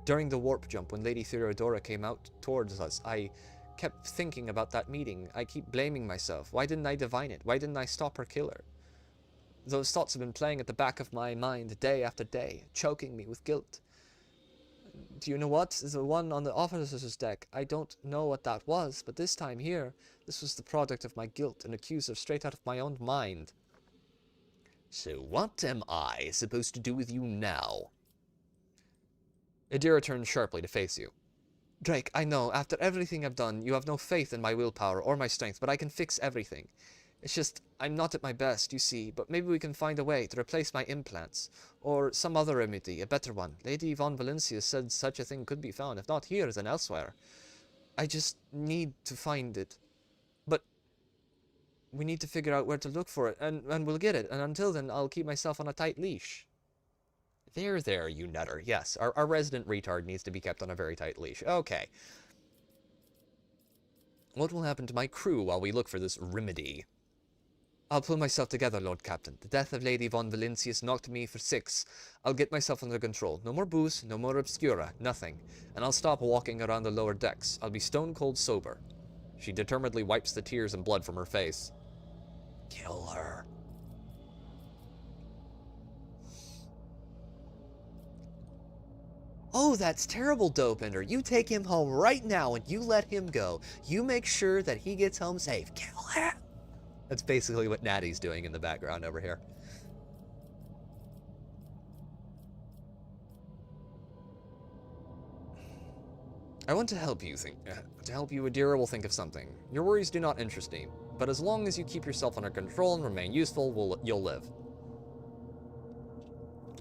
During the warp jump, when Lady Theodora came out towards us, I kept thinking about that meeting. I keep blaming myself. Why didn't I divine it? Why didn't I stop her killer? Those thoughts have been playing at the back of my mind day after day, choking me with guilt. Do you know what? The one on the officer's deck, I don't know what that was, but this time here, this was the product of my guilt, an accuser straight out of my own mind. So what am I supposed to do with you now? Adira turns sharply to face you. Drake, I know, after everything I've done, you have no faith in my willpower or my strength, but I can fix everything. It's just, I'm not at my best, you see, but maybe we can find a way to replace my implants, or some other remedy, a better one. Lady von Valencia said such a thing could be found, if not here, then elsewhere. I just need to find it. But we need to figure out where to look for it, and we'll get it, and until then, I'll keep myself on a tight leash. There, you nutter. Yes, our resident retard needs to be kept on a very tight leash. Okay. What will happen to my crew while we look for this remedy? I'll pull myself together, Lord Captain. The death of Lady von Valencius knocked me for 6. I'll get myself under control. No more booze, no more obscura, nothing. And I'll stop walking around the lower decks. I'll be stone cold sober. She determinedly wipes the tears and blood from her face. Kill her. Oh, that's terrible, Dopinder. You take him home right now and you let him go. You make sure that he gets home safe. Kill him. That's basically what Natty's doing in the background over here. I want to help you Adira will think of something. Your worries do not interest me, but as long as you keep yourself under control and remain useful, you'll live.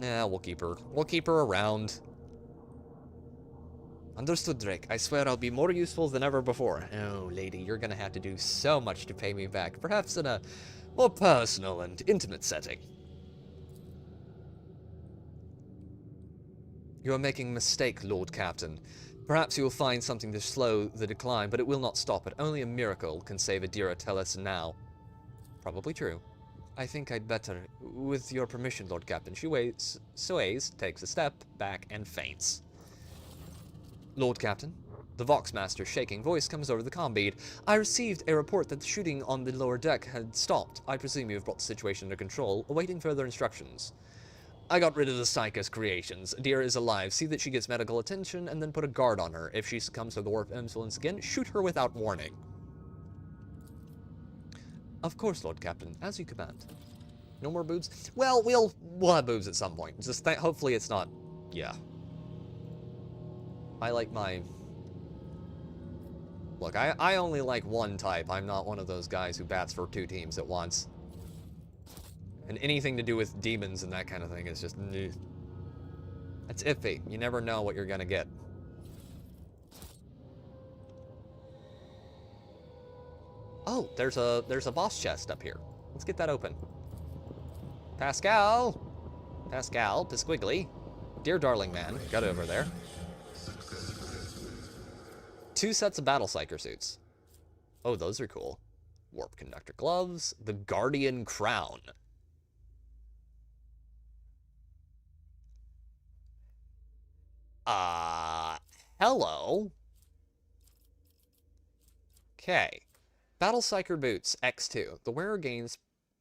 Yeah, we'll keep her. We'll keep her around. Understood, Drake. I swear I'll be more useful than ever before. Oh, lady, you're gonna have to do so much to pay me back, perhaps in a more personal and intimate setting. You are making a mistake, Lord Captain. Perhaps you will find something to slow the decline, but it will not stop it. Only a miracle can save Adira Tellus now. Probably true. I think I'd better. With your permission, Lord Captain. She sways, takes a step back, and faints. Lord Captain, the Voxmaster's shaking voice comes over the comm bead. I received a report that the shooting on the lower deck had stopped. I presume you have brought the situation under control, awaiting further instructions. I got rid of the Psychos creations. Adira is alive. See that she gets medical attention, and then put a guard on her. If she succumbs to the warp influence again, shoot her without warning. Of course, Lord Captain, as you command. No more boobs? Well, we'll have boobs at some point. Just hopefully it's not... Yeah. I like my... Look, I only like one type. I'm not one of those guys who bats for 2 teams at once. And anything to do with demons and that kind of thing is just... It's iffy. You never know what you're gonna get. Oh, there's a boss chest up here. Let's get that open. Pascal! Pascal, Pisquiggly. Dear darling man, got over there. 2 sets of Battle Psyker suits. Oh, those are cool. Warp Conductor gloves. The Guardian Crown. Hello? Okay. Battle Psyker boots, X2. The wearer gains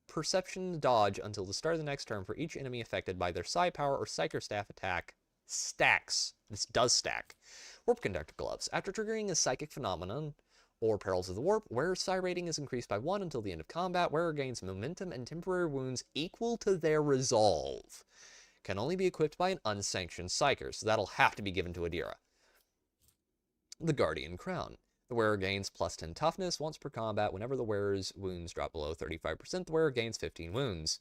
perception dodge until the start of the next turn for each enemy affected by their psi power or Psyker staff attack. Stacks. This does stack. Warp Conductor gloves. After triggering a psychic phenomenon or perils of the warp, wearer's psi rating is increased by 1 until the end of combat. Wearer gains momentum and temporary wounds equal to their resolve. Can only be equipped by an unsanctioned psyker, so that'll have to be given to Adira. The Guardian Crown. The wearer gains plus 10 toughness once per combat. Whenever the wearer's wounds drop below 35%, the wearer gains 15 wounds.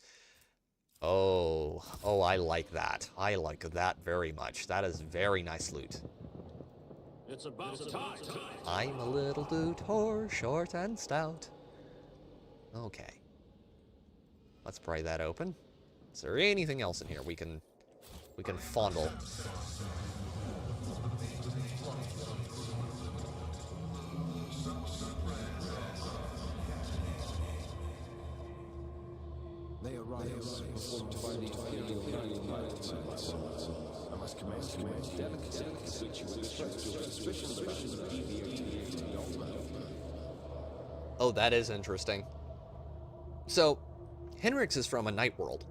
Oh, I like that. I like that very much. That is very nice loot. It's about time. I'm a little dude, whore, short and stout. Okay. Let's pry that open. Is there anything else in here we can fondle? They arise, performed by the imperial pilots. I must commence delicate which you will express your suspicions about deviating dogma. Oh, that is interesting. So, Henrix is from a night world,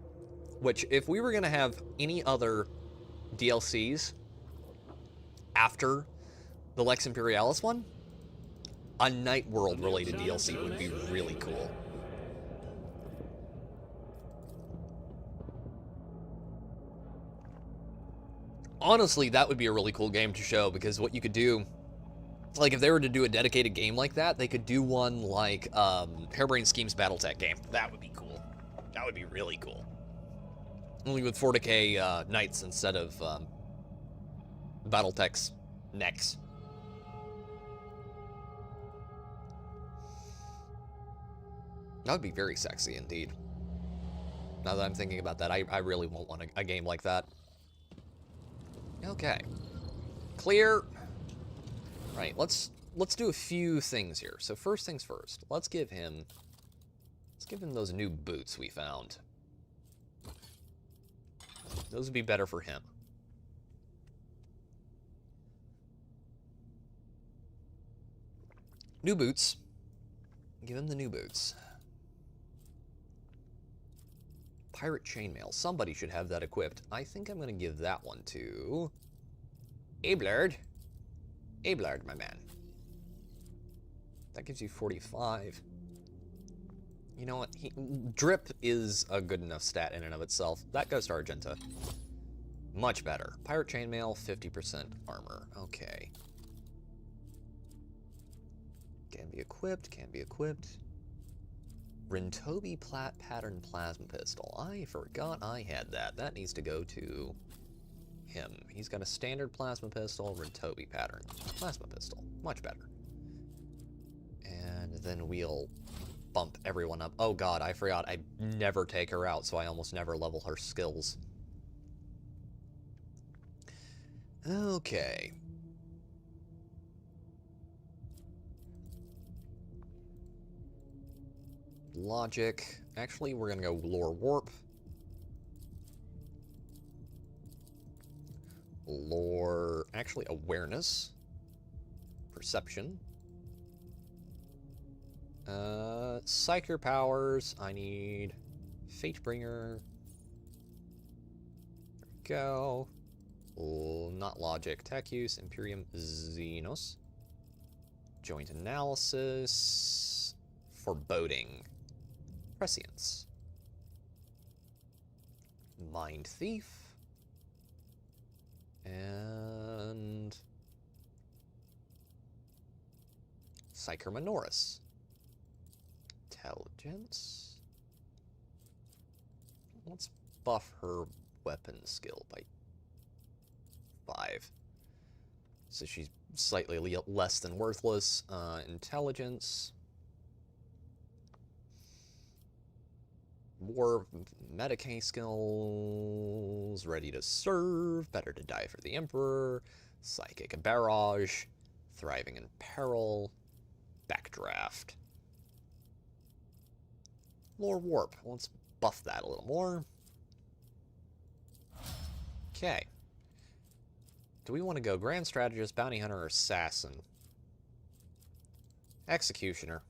which if we were going to have any other DLCs after the Lex Imperialis one, a night world related DLC would be really cool. Honestly, that would be a really cool game to show, because what you could do, like if they were to do a dedicated game like that, they could do one like Harebrained Schemes Battletech game. That would be cool. That would be really cool. Only with 40K knights instead of Battletech's necks. That would be very sexy indeed. Now that I'm thinking about that, I really won't want a game like that. Okay. Clear. Right, let's do a few things here. So first things first, let's give him those new boots we found. Those would be better for him. New boots. Give him the new boots. Pirate chainmail. Somebody should have that equipped. I think I'm going to give that one to Ablard. Ablard, my man. That gives you 45. You know what? Drip is a good enough stat in and of itself. That goes to Argenta. Much better. Pirate chainmail, 50% armor. Okay. Can be equipped, can be equipped. Rintobi pattern plasma pistol. I forgot I had that. That needs to go to him. He's got a standard plasma pistol, Rintobi pattern plasma pistol. Much better. And then we'll bump everyone up. Oh god, I forgot. I never take her out, so I almost never level her skills. Okay. Logic. Actually, we're going to go lore warp. Lore. Actually, awareness. Perception. Psyker powers. I need Fatebringer. There we go. Not logic. Tech use. Imperium Xenos. Joint analysis. Foreboding. Prescience. Mind Thief. And Psyker Minoris. Intelligence. Let's buff her weapon skill by 5. So she's slightly less than worthless. Intelligence. War Medicae skills. Ready to serve. Better to die for the Emperor. Psychic and Barrage. Thriving in Peril. Backdraft. Lore Warp. Let's buff that a little more. Okay. Do we want to go Grand Strategist, Bounty Hunter, or Assassin? Executioner.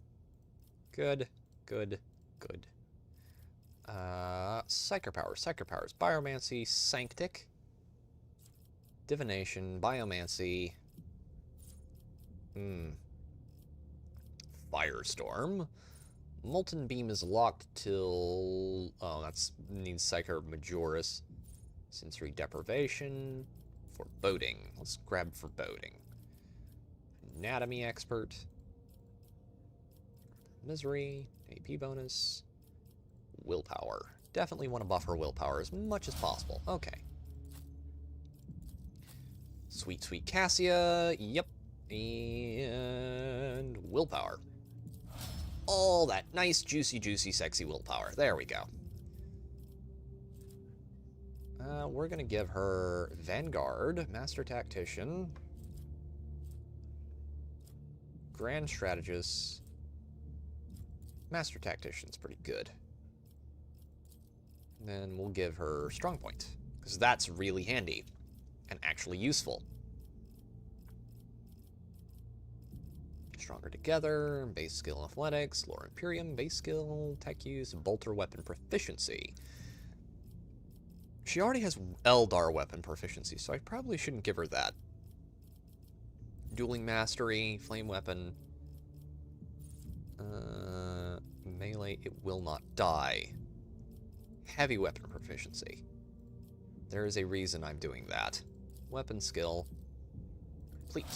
Good, good, good. Psyker Powers. Psyker Powers. Biomancy, Sanctic. Divination, Biomancy. Firestorm. Molten Beam is locked till... Oh, that's needs Psyker Majoris. Sensory Deprivation. Foreboding. Let's grab Foreboding. Anatomy Expert. Misery. AP bonus. Willpower. Definitely want to buff her willpower as much as possible. Okay. Sweet, sweet Cassia. Yep. And willpower. All that nice, juicy, juicy, sexy willpower. There we go. We're going to give her Vanguard, Master Tactician, Grand Strategist. Master Tactician's pretty good. And then we'll give her Strong Point, because that's really handy and actually useful. Stronger Together, base skill Athletics, Lore Imperium, base skill, tech use, bolter weapon proficiency. She already has Eldar weapon proficiency, so I probably shouldn't give her that. Dueling Mastery, flame weapon. Melee, it will not die. Heavy weapon proficiency. There is a reason I'm doing that. Weapon skill. Complete.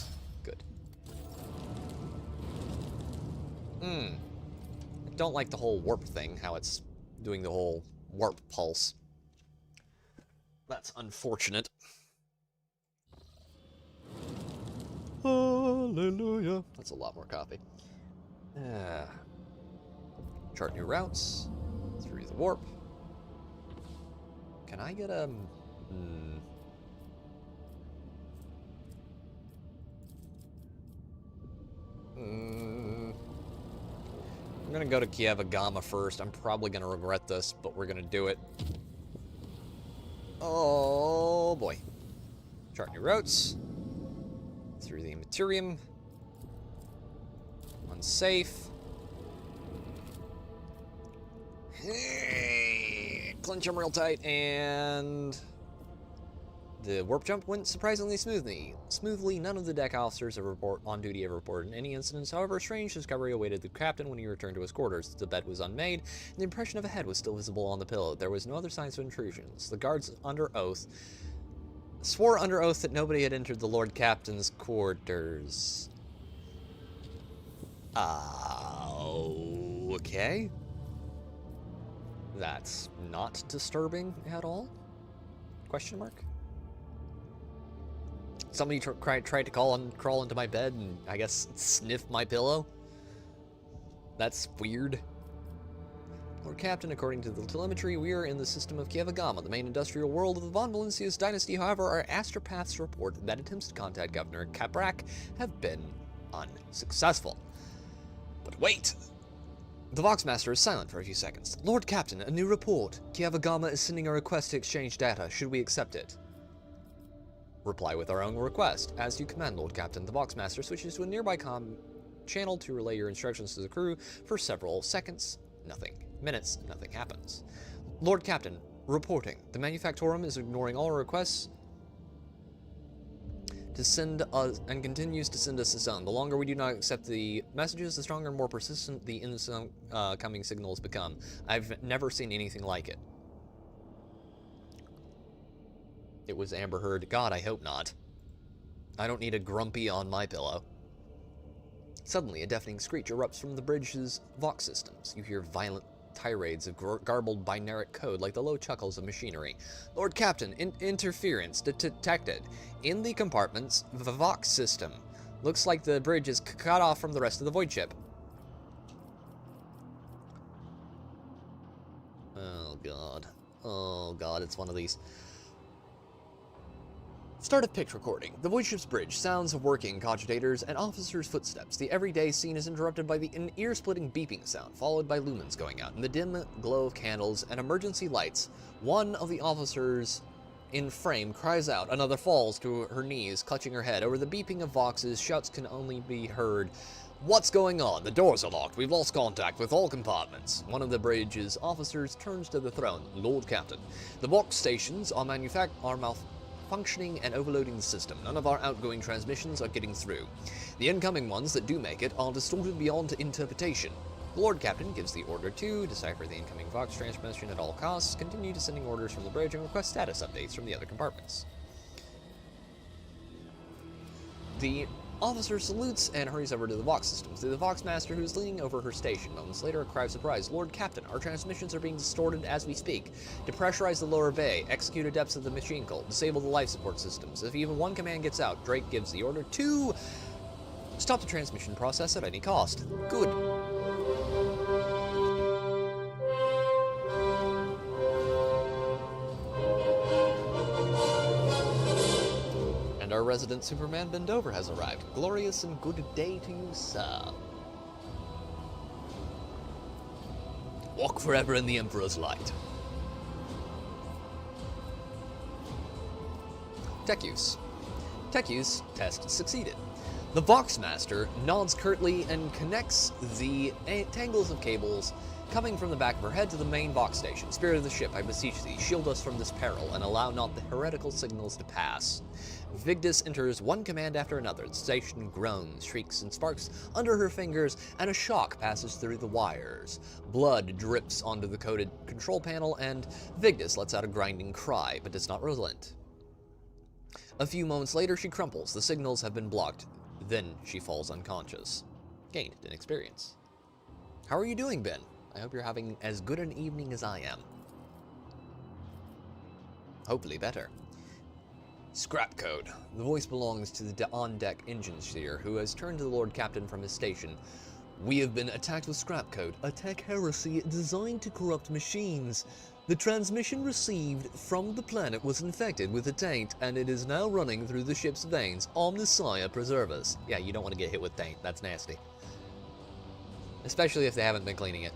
Good. I don't like the whole warp thing, how it's doing the whole warp pulse. That's unfortunate. Hallelujah. That's a lot more copy. Chart new routes. Through the warp. Can I get a... I'm gonna go to Kievagama first. I'm probably gonna regret this, but we're gonna do it. Oh boy. Chart new routes. Through the Materium. Unsafe. Clinch them real tight, and the warp jump went surprisingly smoothly. None of the deck officers on duty have reported any incidents. However, a strange discovery awaited the captain when he returned to his quarters. The bed was unmade, and the impression of a head was still visible on the pillow. There was no other signs of intrusions. The guards under oath swore under oath that nobody had entered the Lord Captain's quarters. Okay. That's not disturbing at all? Question mark? Somebody tried to crawl into my bed and, I guess, sniff my pillow? That's weird. Lord Captain, according to the telemetry, we are in the system of Kievagama, the main industrial world of the Von Valencius dynasty. However, our astropaths report that attempts to contact Governor Caprak have been unsuccessful. But wait! The Voxmaster is silent for a few seconds. Lord Captain, a new report. Kievagama is sending a request to exchange data. Should we accept it? Reply with our own request. As you command, Lord Captain. The Voxmaster switches to a nearby comm channel to relay your instructions to the crew. For several seconds, nothing. Minutes, nothing happens. Lord Captain, reporting. The Manufactorum is ignoring all requests to send us, and continues to send us its own. The longer we do not accept the messages, the stronger and more persistent the incoming signals become. I've never seen anything like it. It was Amber Heard. God, I hope not. I don't need a grumpy on my pillow. Suddenly, a deafening screech erupts from the bridge's Vox systems. You hear violent tirades of garbled binaric code like the low chuckles of machinery. Lord Captain, interference detected. In the compartment's Vox system. Looks like the bridge is cut off from the rest of the void ship. Oh god. Oh god, it's one of these. Start of pitch recording. The void ship's bridge. Sounds of working cogitators and officers' footsteps. The everyday scene is interrupted by an ear-splitting beeping sound, followed by lumens going out. In the dim glow of candles and emergency lights, one of the officers in frame cries out. Another falls to her knees, clutching her head. Over the beeping of voxes, shouts can only be heard. What's going on? The doors are locked. We've lost contact with all compartments. One of the bridge's officers turns to the throne. Lord Captain, the Vox stations are malfunctioning and overloading the system. None of our outgoing transmissions are getting through. The incoming ones that do make it are distorted beyond interpretation. The Lord Captain gives the order to decipher the incoming Vox transmission at all costs, continue to sending orders from the bridge, and request status updates from the other compartments. The officer salutes and hurries over to the Vox systems. The Vox Master, who is leaning over her station. Moments later, a cry of surprise. Lord Captain, our transmissions are being distorted as we speak. Depressurize the lower bay. Execute a depths of the machine cult. Disable the life support systems. If even one command gets out, Drake gives the order to stop the transmission process at any cost. Good. And our resident Superman Bendover has arrived. Glorious and good day to you, sir. Walk forever in the Emperor's light. Tech use. Tech use test succeeded. The Vox Master nods curtly and connects the tangles of cables coming from the back of her head to the main Vox station. Spirit of the ship, I beseech thee, shield us from this peril and allow not the heretical signals to pass. Vigdis enters one command after another. The station groans, shrieks, and sparks under her fingers, and a shock passes through the wires. Blood drips onto the coded control panel, and Vigdis lets out a grinding cry, but does not relent. A few moments later, she crumples. The signals have been blocked. Then she falls unconscious. Gained an experience. How are you doing, Ben? I hope you're having as good an evening as I am. Hopefully better. Scrap code. The voice belongs to the on-deck engine steer, who has turned to the Lord Captain from his station. We have been attacked with scrap code, a tech heresy designed to corrupt machines. The transmission received from the planet was infected with a taint, and it is now running through the ship's veins. Omnissiah preserve us. Yeah, you don't want to get hit with taint. That's nasty. Especially if they haven't been cleaning it.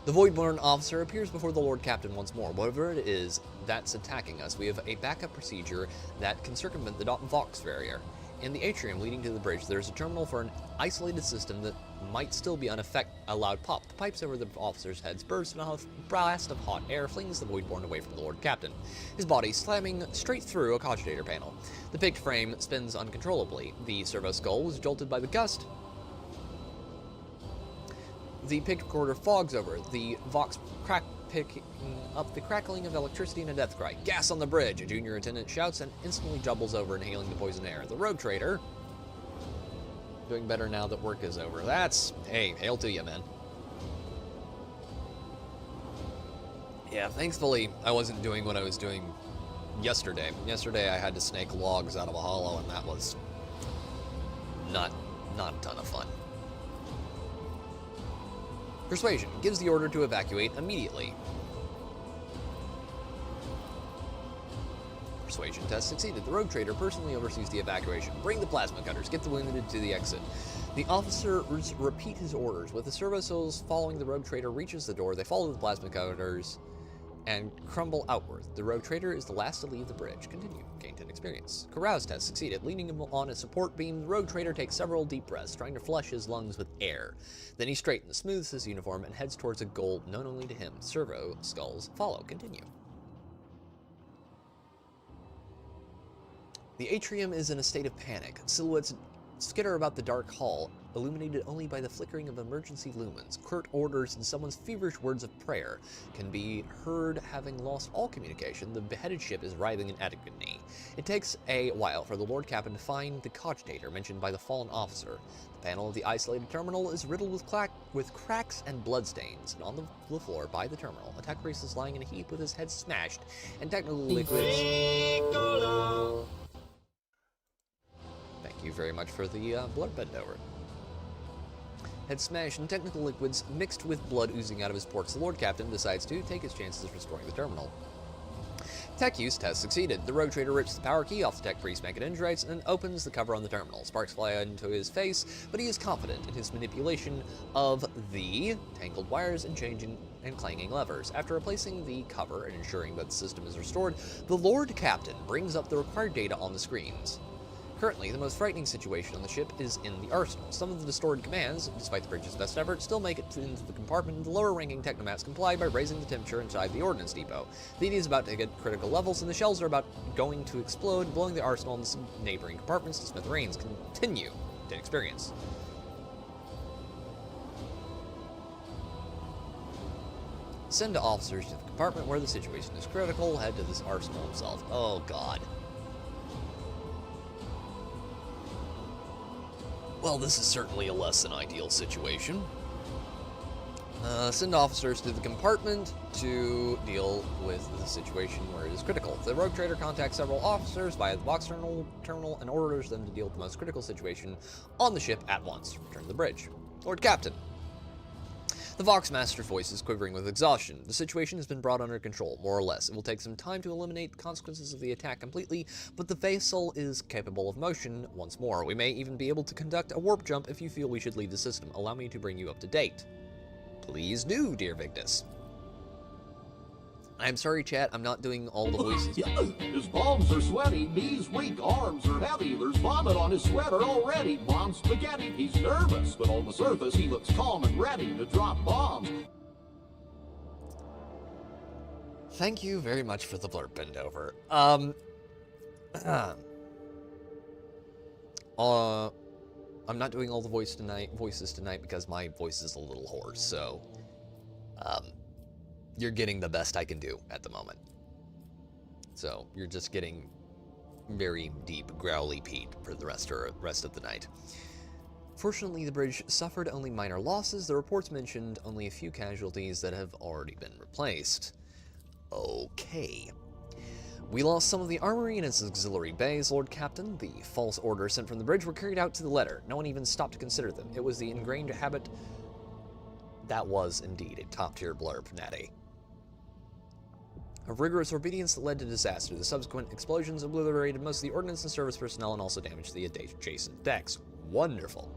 The Voidborn officer appears before the Lord Captain once more. Whatever it is that's attacking us, we have a backup procedure that can circumvent the Vox barrier. In the atrium leading to the bridge, there's a terminal for an isolated system that might still be unaffected. A loud pop. The pipes over the officer's heads burst, and a blast of hot air flings the Voidborn away from the Lord Captain, his body slamming straight through a cogitator panel. The picked frame spins uncontrollably. The servo skull was jolted by the gust. The picked recorder fogs over. The Vox picking up the crackling of electricity and a death cry. Gas on the bridge! A junior attendant shouts and instantly doubles over, inhaling the poison air. The rogue trader, doing better now that work is over. That's, hey, hail to you, man. Yeah, thankfully, I wasn't doing what I was doing yesterday. Yesterday, I had to snake logs out of a hollow, and that was not a ton of fun. Persuasion gives the order to evacuate immediately. Persuasion test succeeded. The rogue trader personally oversees the evacuation. Bring the plasma cutters. Get the wounded to the exit. The officers repeat his orders. With the servo souls following, the rogue trader reaches the door. They follow the plasma cutters and crumble outward. The rogue trader is the last to leave the bridge. Continue. Gain 10 experience. Carouse test succeeded. Leaning him on a support beam, the rogue trader takes several deep breaths, trying to flush his lungs with air. Then he straightens, smooths his uniform, and heads towards a goal known only to him. Servo skulls follow. Continue. The atrium is in a state of panic. Silhouettes skitter about the dark hall illuminated only by the flickering of emergency lumens. Curt orders and someone's feverish words of prayer can be heard. Having lost all communication, the beheaded ship is writhing in agony. It takes a while for the Lord Captain to find the cogitator mentioned by the fallen officer. The panel of the isolated terminal is riddled with cracks and bloodstains, and on the floor by the terminal, a tech priest is lying in a heap with his head smashed and technical liquids. Thank you very much for the blood bend over. Head smashed and technical liquids mixed with blood oozing out of his ports. The Lord Captain decides to take his chances of restoring the terminal. Tech use test succeeded. The rogue trader rips the power key off the tech priest's mechanism rights and opens the cover on the terminal. Sparks fly into his face, but he is confident in his manipulation of the tangled wires and changing and clanging levers. After replacing the cover and ensuring that the system is restored, the Lord Captain brings up the required data on the screens. Currently, the most frightening situation on the ship is in the arsenal. Some of the distorted commands, despite the bridge's best efforts, still make it into the compartment, and the lower-ranking technomats comply by raising the temperature inside the ordnance depot. The ED is about to hit critical levels, and the shells are about going to explode, blowing the arsenal and some neighboring compartments to smithereens. Continue to experience. Send officers to the compartment where the situation is critical. Head to this arsenal himself. Oh, God. Well, this is certainly a less than ideal situation. Send officers to the compartment to deal with the situation where it is critical. The rogue trader contacts several officers via the box terminal and orders them to deal with the most critical situation on the ship at once. Return to the bridge. Lord Captain. The Voxmaster's voice is quivering with exhaustion. The situation has been brought under control, more or less. It will take some time to eliminate the consequences of the attack completely, but the vessel is capable of motion once more. We may even be able to conduct a warp jump if you feel we should leave the system. Allow me to bring you up to date. Please do, dear Victus. I'm sorry, chat, I'm not doing all the voices. His palms are sweaty, knees weak, arms are heavy. There's vomit on his sweater already. Mom's spaghetti. He's nervous, but on the surface he looks calm and ready to drop bombs. Thank you very much for the blurb bend over. I'm not doing all the voices tonight because my voice is a little hoarse, so you're getting the best I can do at the moment. So you're just getting very deep, growly Pete for the rest of the night. Fortunately, the bridge suffered only minor losses. The reports mentioned only a few casualties that have already been replaced. Okay. We lost some of the armory and its auxiliary bays, Lord Captain. The false orders sent from the bridge were carried out to the letter. No one even stopped to consider them. It was the ingrained habit. That was indeed a top-tier blurb, Natty. Of rigorous obedience that led to disaster. The subsequent explosions obliterated most of the ordnance and service personnel and also damaged the adjacent decks. Wonderful.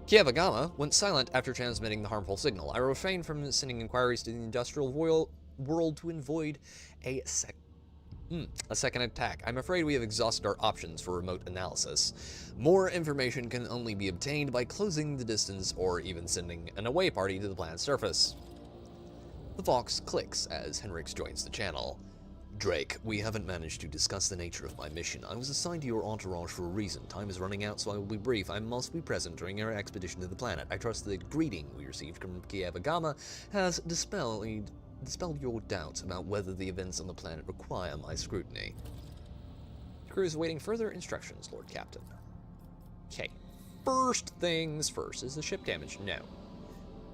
Kievagama went silent after transmitting the harmful signal. I refrained from sending inquiries to the industrial world to avoid a second attack. I'm afraid we have exhausted our options for remote analysis. More information can only be obtained by closing the distance or even sending an away party to the planet's surface. The Vox clicks as Henrix joins the channel. Drake, we haven't managed to discuss the nature of my mission. I was assigned to your entourage for a reason. Time is running out, so I will be brief. I must be present during our expedition to the planet. I trust the greeting we received from Kievagama has dispelled your doubts about whether the events on the planet require my scrutiny. The crew is awaiting further instructions, Lord Captain. Okay. First things first. Is the ship damaged? No.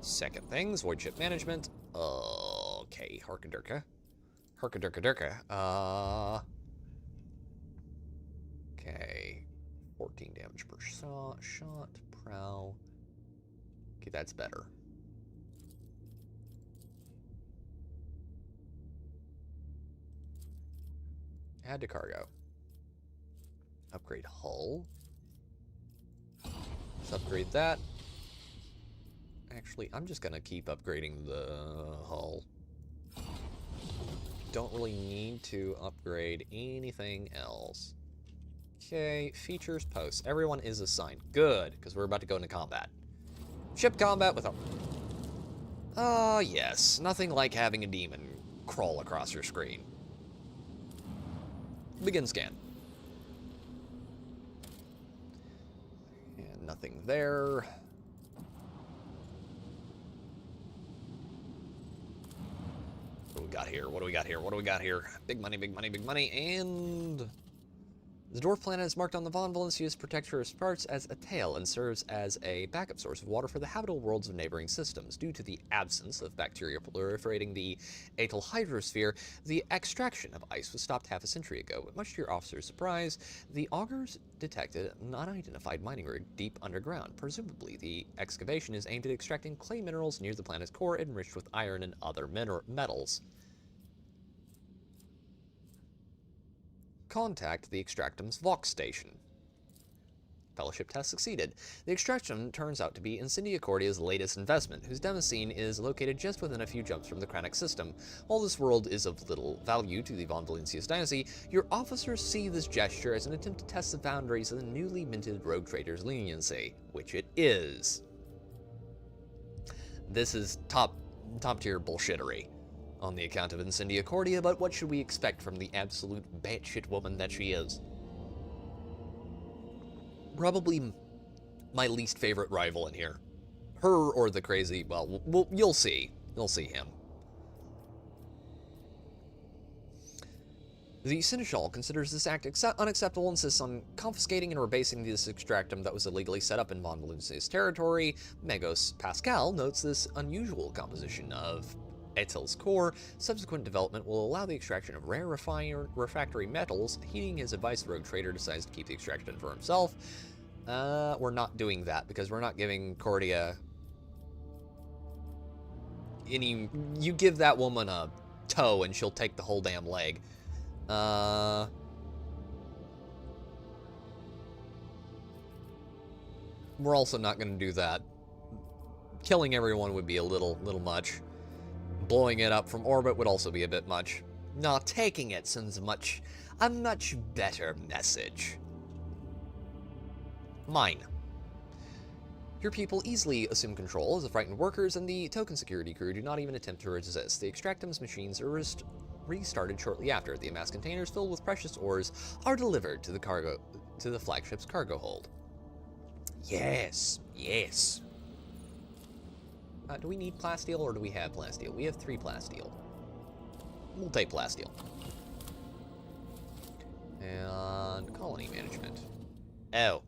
Second things, void ship management. Okay, Harkadurka. Okay. 14 damage per shot. Prow. Okay, that's better. Add to cargo. Upgrade hull. Let's upgrade that. Actually, I'm just gonna keep upgrading the hull. Don't really need to upgrade anything else. Okay, features, posts. Everyone is assigned. Good, because we're about to go into combat. Ship combat with a... yes. Nothing like having a demon crawl across your screen. Begin scan. And Nothing there. What do we got here? What do we got here? What do we got here? Big money, big money, big money, and... The dwarf planet is marked on the Von Valencia's protector's parts as a tail and serves as a backup source of water for the habitable worlds of neighboring systems. Due to the absence of bacteria proliferating the atal hydrosphere, the extraction of ice was stopped half a century ago. But much to your officer's surprise, the augurs detected an unidentified mining rig deep underground. Presumably, the excavation is aimed at extracting clay minerals near the planet's core enriched with iron and other metals. Contact the Extractum's Vox station. Fellowship test succeeded. The Extractum turns out to be Incendiacordia's latest investment, whose Damascene is located just within a few jumps from the Kranich system. While this world is of little value to the Von Valencia's dynasty, your officers see this gesture as an attempt to test the boundaries of the newly minted rogue trader's leniency, which it is. This is top tier bullshittery on the account of Incendiacordia, but what should we expect from the absolute batshit woman that she is? Probably my least favorite rival in here. Her or the crazy, well, you'll see. You'll see him. The Seneschal considers this act unacceptable and insists on confiscating and rebasing this extractum that was illegally set up in Von Valencia's territory. Megos Pascal notes this unusual composition of Etel's core. Subsequent development will allow the extraction of rare refractory metals. Heeding his advice, the rogue trader decides to keep the extraction for himself. We're not doing that because we're not giving Cordia any... You give that woman a toe and she'll take the whole damn leg. We're also not going to do that. Killing everyone would be a little much. Blowing it up from orbit would also be a bit much. Not taking it sends a much better message. Mine. Your people easily assume control as the frightened workers, and the token security crew do not even attempt to resist. The Extractum's machines are restarted shortly after. The amassed containers filled with precious ores are delivered to the flagship's cargo hold. Yes, yes. Do we need plasteel or do we have plasteel? We have 3 plasteel. We'll take plasteel. And colony management. Oh.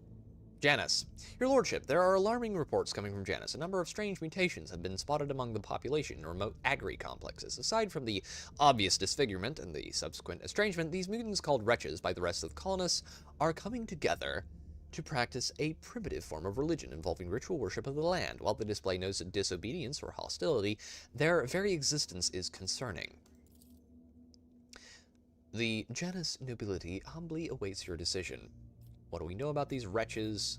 Janus. Your lordship, there are alarming reports coming from Janus. A number of strange mutations have been spotted among the population in remote agri-complexes. Aside from the obvious disfigurement and the subsequent estrangement, these mutants called wretches by the rest of the colonists are coming together to practice a primitive form of religion involving ritual worship of the land. While they display no disobedience or hostility, their very existence is concerning. The Janus nobility humbly awaits your decision. What do we know about these wretches?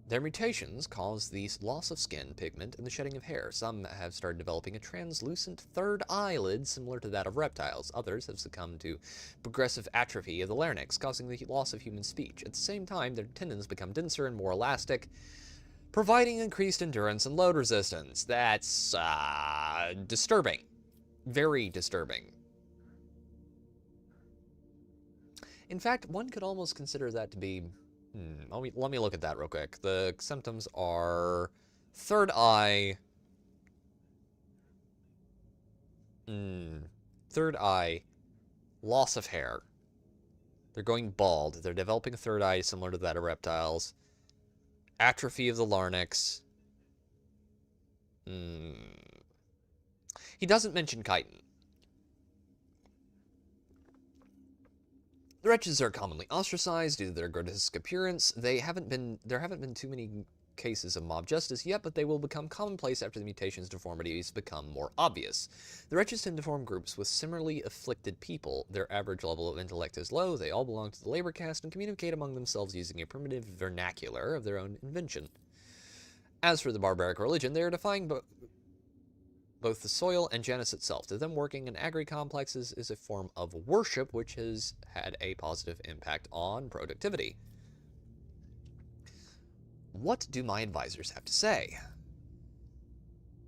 Their mutations cause the loss of skin, pigment, and the shedding of hair. Some have started developing a translucent third eyelid similar to that of reptiles. Others have succumbed to progressive atrophy of the larynx, causing the loss of human speech. At the same time, their tendons become denser and more elastic, providing increased endurance and load resistance. That's disturbing. Very disturbing. In fact, one could almost consider that to be... let me look at that real quick. The symptoms are third eye... third eye, loss of hair. They're going bald. They're developing a third eye similar to that of reptiles. Atrophy of the larynx. He doesn't mention chitin. The wretches are commonly ostracized due to their grotesque appearance. There haven't been too many cases of mob justice yet, but they will become commonplace after the mutation's deformities become more obvious. The wretches tend to form groups with similarly afflicted people. Their average level of intellect is low. They all belong to the labor caste and communicate among themselves using a primitive vernacular of their own invention. As for the barbaric religion, they are defying both the soil and Janus itself. To them, working in agri-complexes is a form of worship which has had a positive impact on productivity. What do my advisors have to say?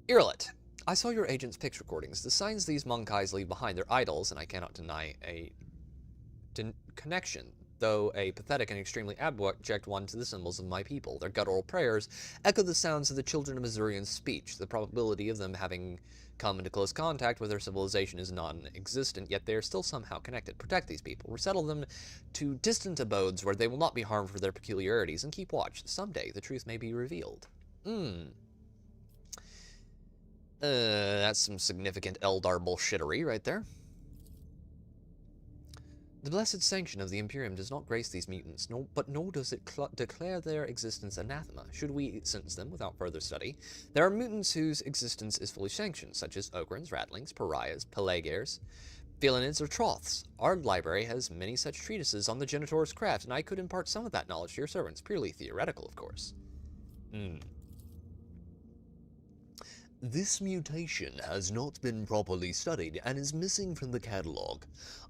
Irlet, I saw your agent's Pix recordings. The signs these Monkais leave behind their idols, and I cannot deny a connection. though a pathetic and extremely abject one to the symbols of my people. Their guttural prayers echo the sounds of the children of Missourian speech. The probability of them having come into close contact with their civilization is non-existent, yet they are still somehow connected. Protect these people. Resettle them to distant abodes where they will not be harmed for their peculiarities, and keep watch. Someday the truth may be revealed. That's some significant Eldar bullshittery right there. The blessed sanction of the Imperium does not grace these mutants, but nor does it declare their existence anathema. Should we sentence them without further study? There are mutants whose existence is fully sanctioned, such as Ogrins, Ratlings, Pariahs, Pelagairs, Felinids, or Troths. Our library has many such treatises on the Genitor's craft, and I could impart some of that knowledge to your servants. Purely theoretical, of course. This mutation has not been properly studied and is missing from the catalogue.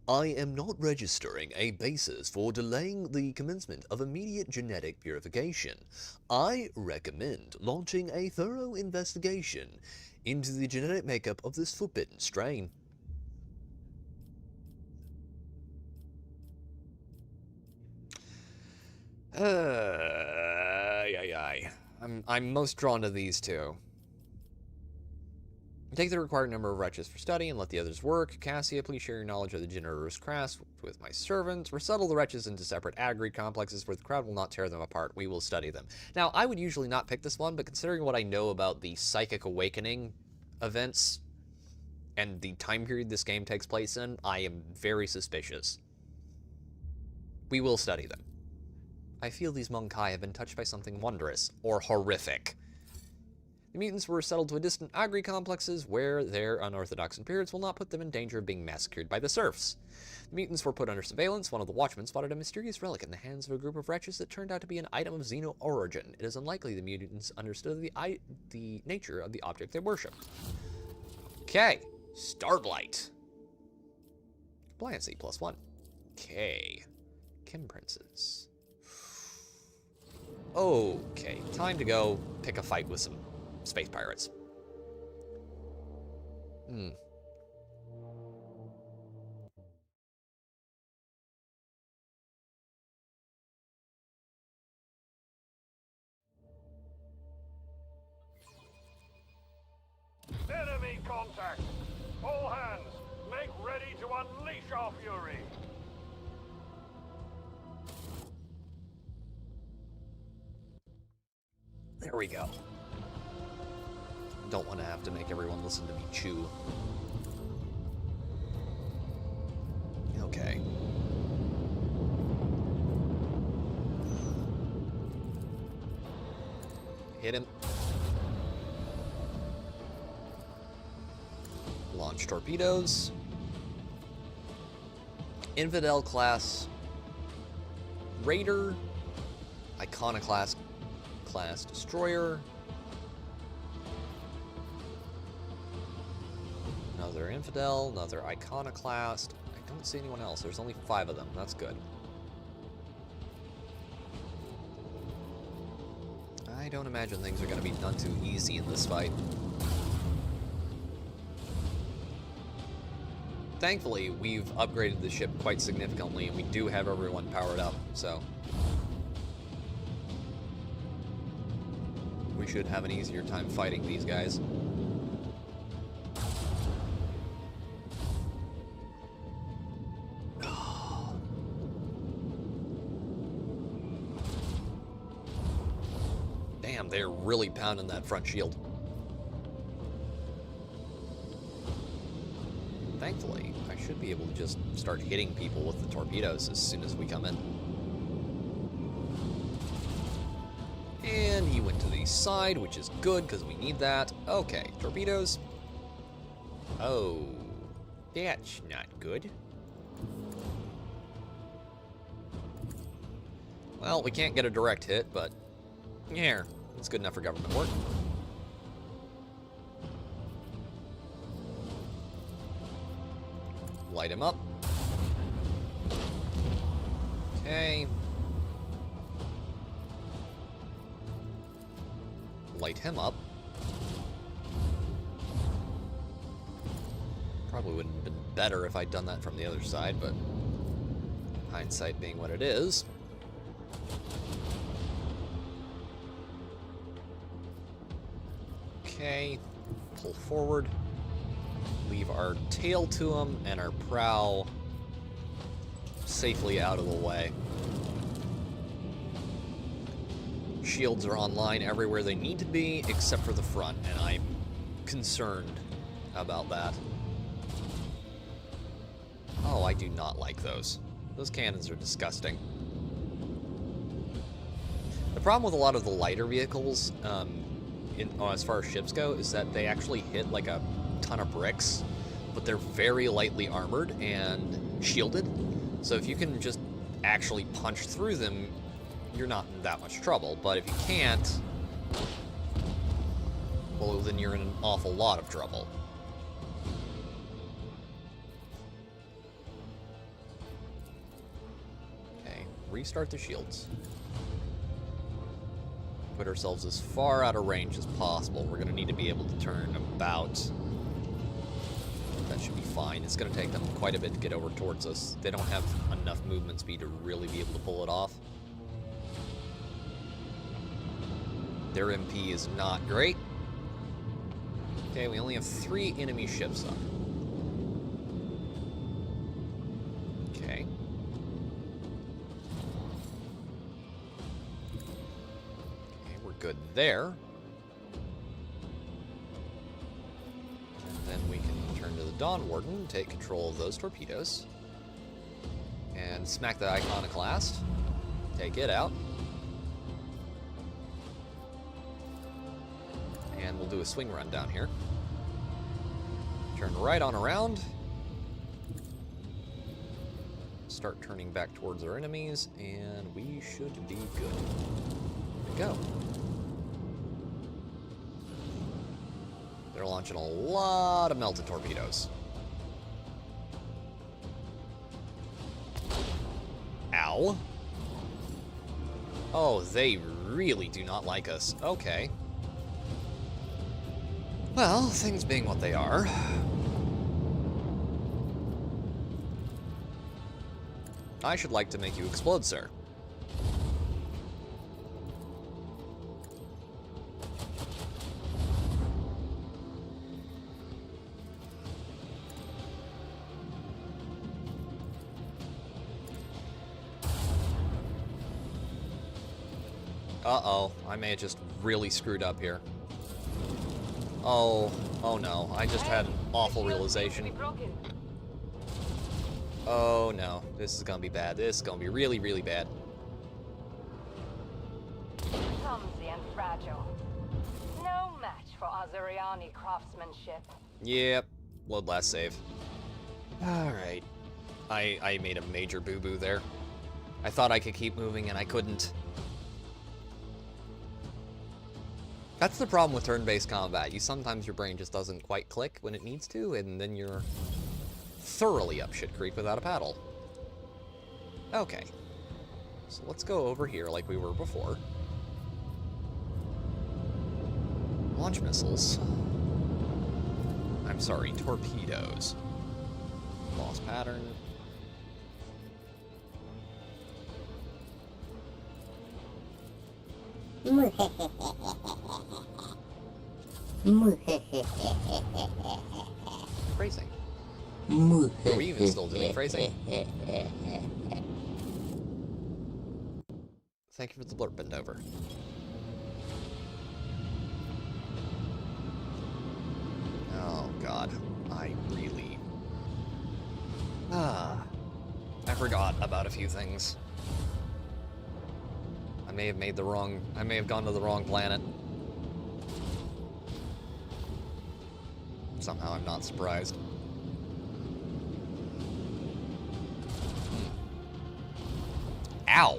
I am not registering a basis for delaying the commencement of immediate genetic purification. I recommend launching a thorough investigation into the genetic makeup of this forbidden strain. I'm most drawn to these two. Take the required number of wretches for study and let the others work. Cassia, please share your knowledge of the Genitor's craft with my servants. Resettle the wretches into separate agreed complexes where the crowd will not tear them apart. We will study them. Now, I would usually not pick this one, but considering what I know about the Psychic Awakening events and the time period this game takes place in, I am very suspicious. We will study them. I feel these Monkai have been touched by something wondrous or horrific. The mutants were settled to a distant agri complexes where their unorthodox appearance will not put them in danger of being massacred by the serfs. The mutants were put under surveillance. One of the watchmen spotted a mysterious relic in the hands of a group of wretches that turned out to be an item of Xeno origin. It is unlikely the mutants understood the nature of the object they worshipped. Okay, Starblight. Buoyancy +1. Okay, Kim Princes. Okay, time to go pick a fight with some space pirates. Enemy contact! All hands, make ready to unleash our fury! There we go. Don't want to have to make everyone listen to me chew. Okay. Hit him. Launch torpedoes. Infidel class Raider. Iconoclast class destroyer. Another Infidel, another Iconoclast. I don't see anyone else. There's only 5 of them. That's good. I don't imagine things are going to be done too easy in this fight. Thankfully, we've upgraded the ship quite significantly, and we do have everyone powered up, so we should have an easier time fighting these guys. Damn, they're really pounding that front shield. Thankfully, I should be able to just start hitting people with the torpedoes as soon as we come in. And he went to the side, which is good because we need that. Okay, torpedoes. Oh, that's not good. Well, we can't get a direct hit, but yeah, it's good enough for government work. Light him up. Okay. Light him up. Probably would have been better if I'd done that from the other side, but Hindsight being what it is. Okay, pull forward. Leave our tail to them and our prow safely out of the way. Shields are online everywhere they need to be, except for the front, and I'm concerned about that. Oh, I do not like those. Those cannons are disgusting. The problem with a lot of the lighter vehicles, as far as ships go, is that they actually hit like a ton of bricks, but they're very lightly armored and shielded. So if you can just actually punch through them, you're not in that much trouble. But if you can't, well, then you're in an awful lot of trouble. Okay, restart the shields. Put ourselves as far out of range as possible. We're going to need to be able to turn about. That should be fine. It's going to take them quite a bit to get over towards us. They don't have enough movement speed to really be able to pull it off. Their MP is not great. Okay, we only have 3 enemy ships up. Okay. Okay, we're good there. And then we can turn to the Dawn Warden, take control of those torpedoes, and smack the Iconoclast. Take it out. And we'll do a swing run down here. Turn right on around. Start turning back towards our enemies, and we should be good. There we go. They're launching a lot of melted torpedoes. Ow. Oh, they really do not like us. Okay. Well, things being what they are. I should like to make you explode, sir. Uh-oh, I may have just really screwed up here. Oh no, I just had an awful realization. Oh no, this is gonna be bad. This is gonna be really, really bad. Clumsy and fragile. No match for Azuriani craftsmanship. Yep, load last save. Alright. I made a major boo-boo there. I thought I could keep moving and I couldn't. That's the problem with turn-based combat. Sometimes your brain just doesn't quite click when it needs to, and then you're thoroughly up shit creek without a paddle. Okay. So let's go over here like we were before. Launch missiles. I'm sorry, torpedoes. Lost pattern. Phrasing. Are we even still doing phrasing? Thank you for the blurb bend over. Oh god, I really... I forgot about a few things. I may have gone to the wrong planet. Somehow I'm not surprised. Ow!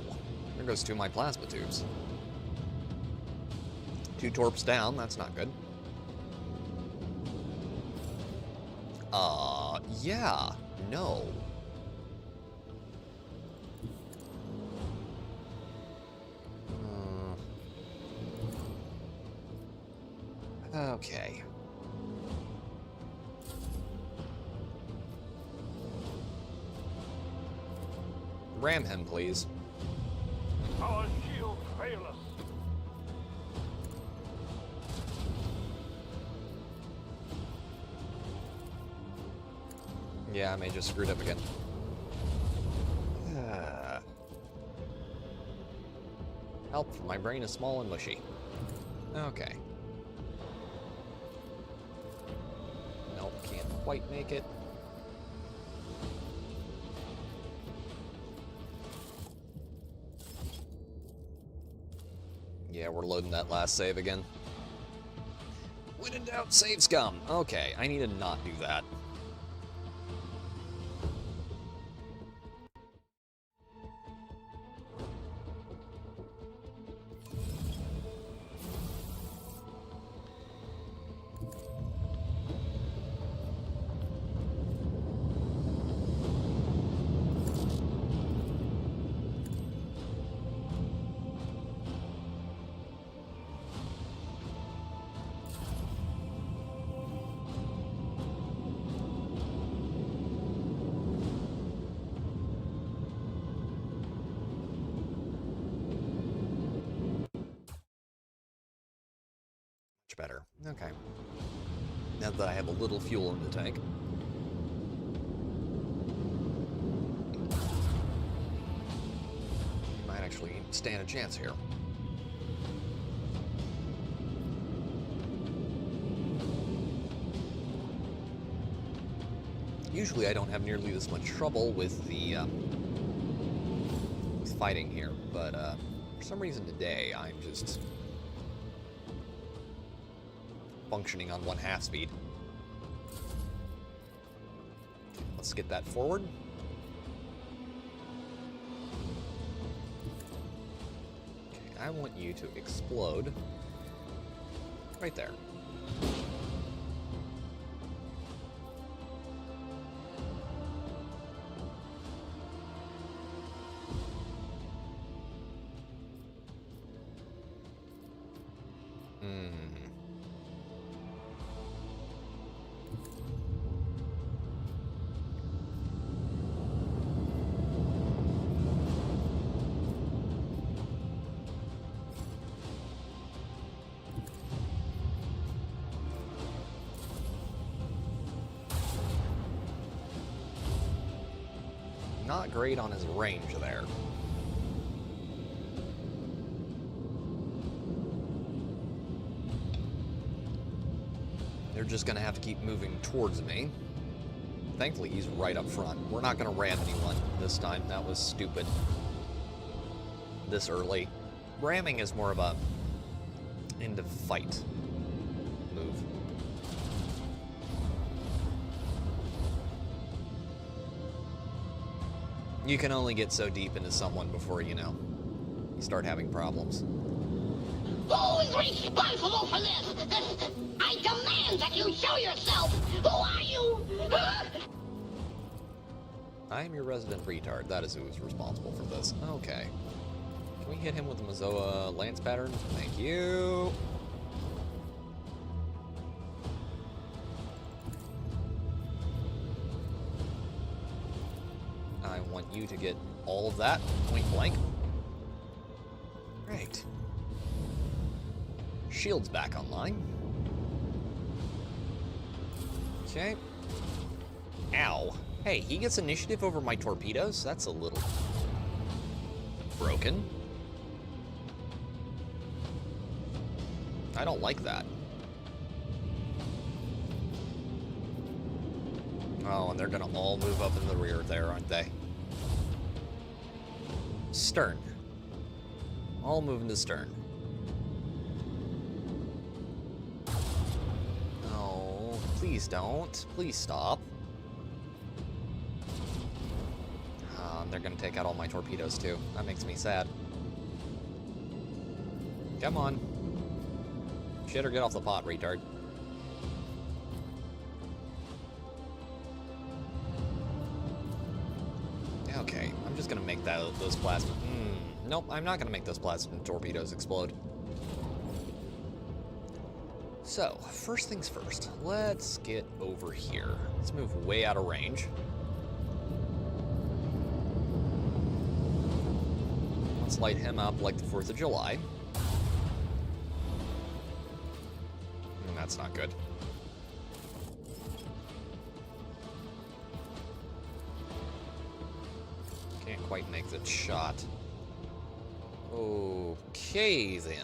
There goes 2 of my plasma tubes. 2 torps down, that's not good. Yeah, no. Okay. Ram him, please. Our shields fail us. Yeah, I may just screwed up again. Help, my brain is small and mushy. Okay. Nope, can't quite make it. Yeah, we're loading that last save again. When in doubt, save scum. Okay, I need to not do that. Better. Okay. Now that I have a little fuel in the tank. Might actually stand a chance here. Usually I don't have nearly this much trouble with the with fighting here, but for some reason today I'm just functioning on 1/2 speed. Okay, let's get that forward. Okay, I want you to explode right there. Not great on his range there. They're just gonna have to keep moving towards me. Thankfully, he's right up front. We're not gonna ram anyone this time. That was stupid. This early. Ramming is more of a end of fight move. You can only get so deep into someone before, you know, you start having problems. Who is responsible for this? I demand that you show yourself! Who are you? I am your resident retard. That is who is responsible for this. Okay. Can we hit him with the Mazoa Lance pattern? Thank you. I want you to get all of that point blank. Great. Shield's back online. Okay. Ow. Hey, he gets initiative over my torpedoes? That's a little broken. I don't like that. Oh, and they're gonna all move up in the rear there, aren't they? Stern. All moving to stern. Oh, please don't. Please stop. They're gonna take out all my torpedoes too. That makes me sad. Come on. Shit or get off the pot, retard. Okay, I'm just gonna make those plasma... Nope, I'm not gonna make those plasma torpedoes explode. So, first things first, let's get over here. Let's move way out of range. let's light him up like the 4th of July. And that's not good. Can't quite make the shot. Okay, then.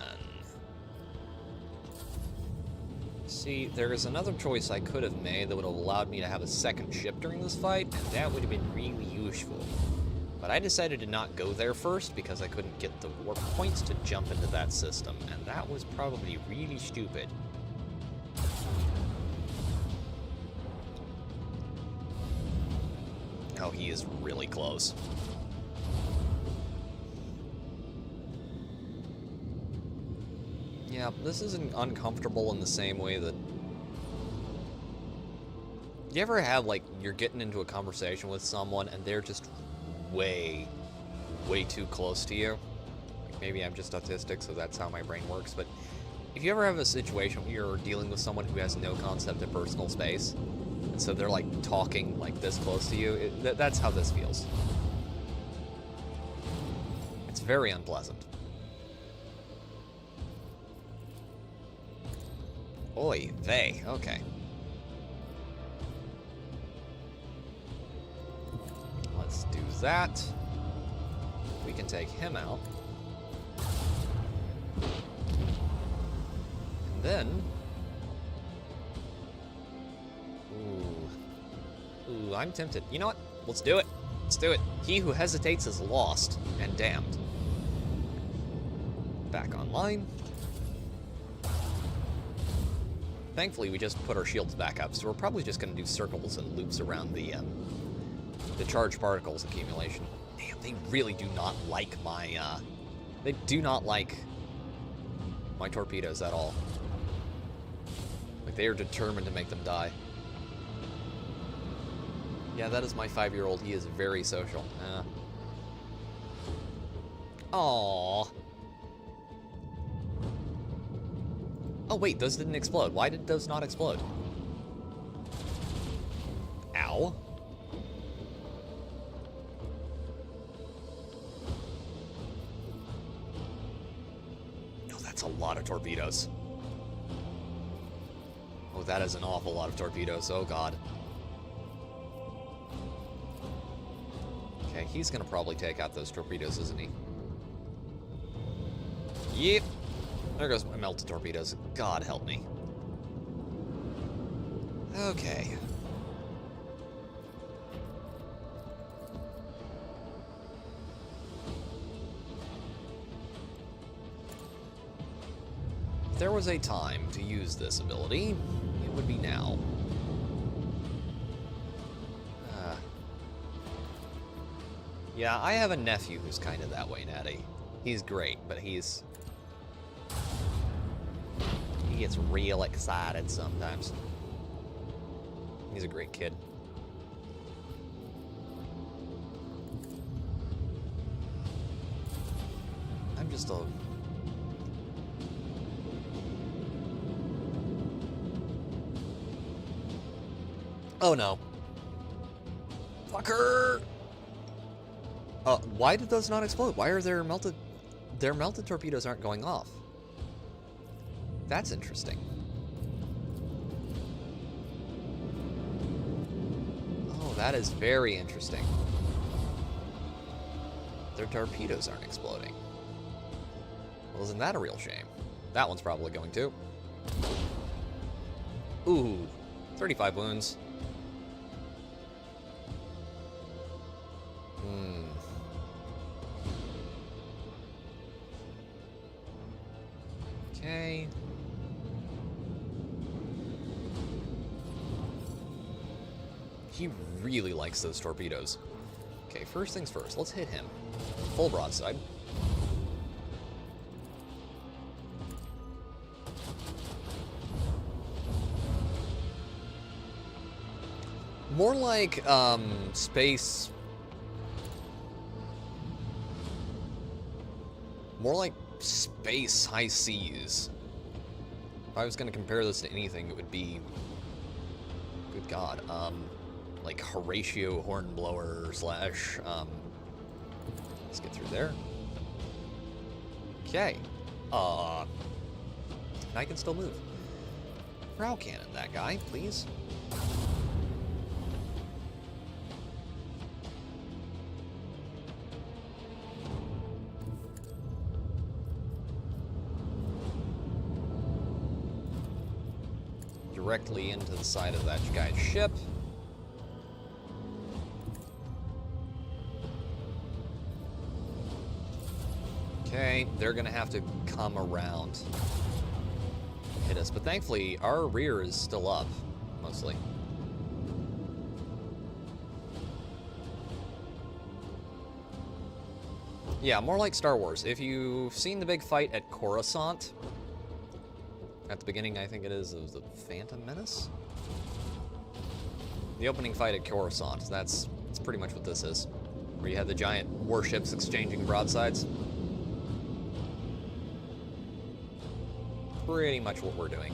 See, there is another choice I could have made that would have allowed me to have a second ship during this fight, and that would have been really useful. But I decided to not go there first because I couldn't get the warp points to jump into that system, and that was probably really stupid. Oh, he is really close. Yeah, this isn't uncomfortable in the same way that... You ever have, like, you're getting into a conversation with someone and they're just way too close to you? Like, maybe I'm just autistic, so that's how my brain works, but if you ever have a situation where you're dealing with someone who has no concept of personal space, and so they're, like, talking, like, this close to you, that's how this feels. It's very unpleasant. Oy vey, okay. Let's do that. We can take him out. And then... Ooh, I'm tempted. You know what? Let's do it. Let's do it. He who hesitates is lost and damned. Back online. Thankfully, we just put our shields back up, so we're probably just going to do circles and loops around the charged particles accumulation. Damn, they really do not like my, they do not like my torpedoes at all. Like, they are determined to make them die. Yeah, that is my 5-year-old. He is very social. Aww. Oh wait, those didn't explode. Why did those not explode? Ow. Oh, that's a lot of torpedoes. Oh, that is an awful lot of torpedoes. Oh god. Okay, he's gonna probably take out those torpedoes, isn't he? Yep. There goes my melted torpedoes. God help me. Okay. If there was a time to use this ability, it would be now. Yeah, I have a nephew who's kind of that way, Natty. He's great, but he gets real excited sometimes. He's a great kid. I'm just a... Oh no. Fucker! Why did those not explode? Why are their melted torpedoes aren't going off? That's interesting. Oh, that is very interesting. Their torpedoes aren't exploding. Well, isn't that a real shame? That one's probably going to. Ooh, 35 wounds. Okay. He really likes those torpedoes. Okay, first things first, let's hit him. Full broadside. More like, space... More like space high seas. If I was going to compare this to anything, it would be... Good God, like Horatio Hornblower / let's get through there. Okay. And I can still move. Prow cannon that guy, please. Directly into the side of that guy's ship. Okay, they're gonna have to come around and hit us, but thankfully our rear is still up, mostly. Yeah, more like Star Wars. If you've seen the big fight at Coruscant, at the beginning, I think it is, of the Phantom Menace? The opening fight at Coruscant, that's pretty much what this is. Where you had the giant warships exchanging broadsides. Pretty much what we're doing.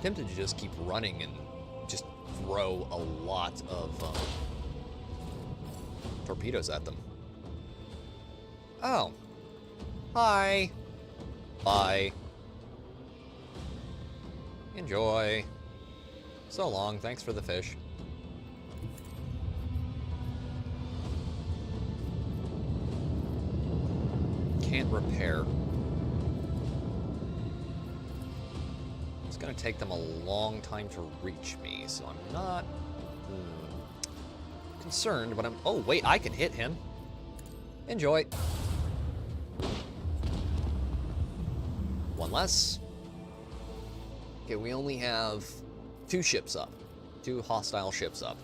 Tempted to just keep running and just throw a lot of torpedoes at them. Oh. Hi. Bye. Enjoy. So long, thanks for the fish. Can't repair. It's gonna take them a long time to reach me, so I'm not concerned, but I'm... Oh, wait, I can hit him. Enjoy. One less. Okay, we only have 2 ships up. 2 hostile ships up.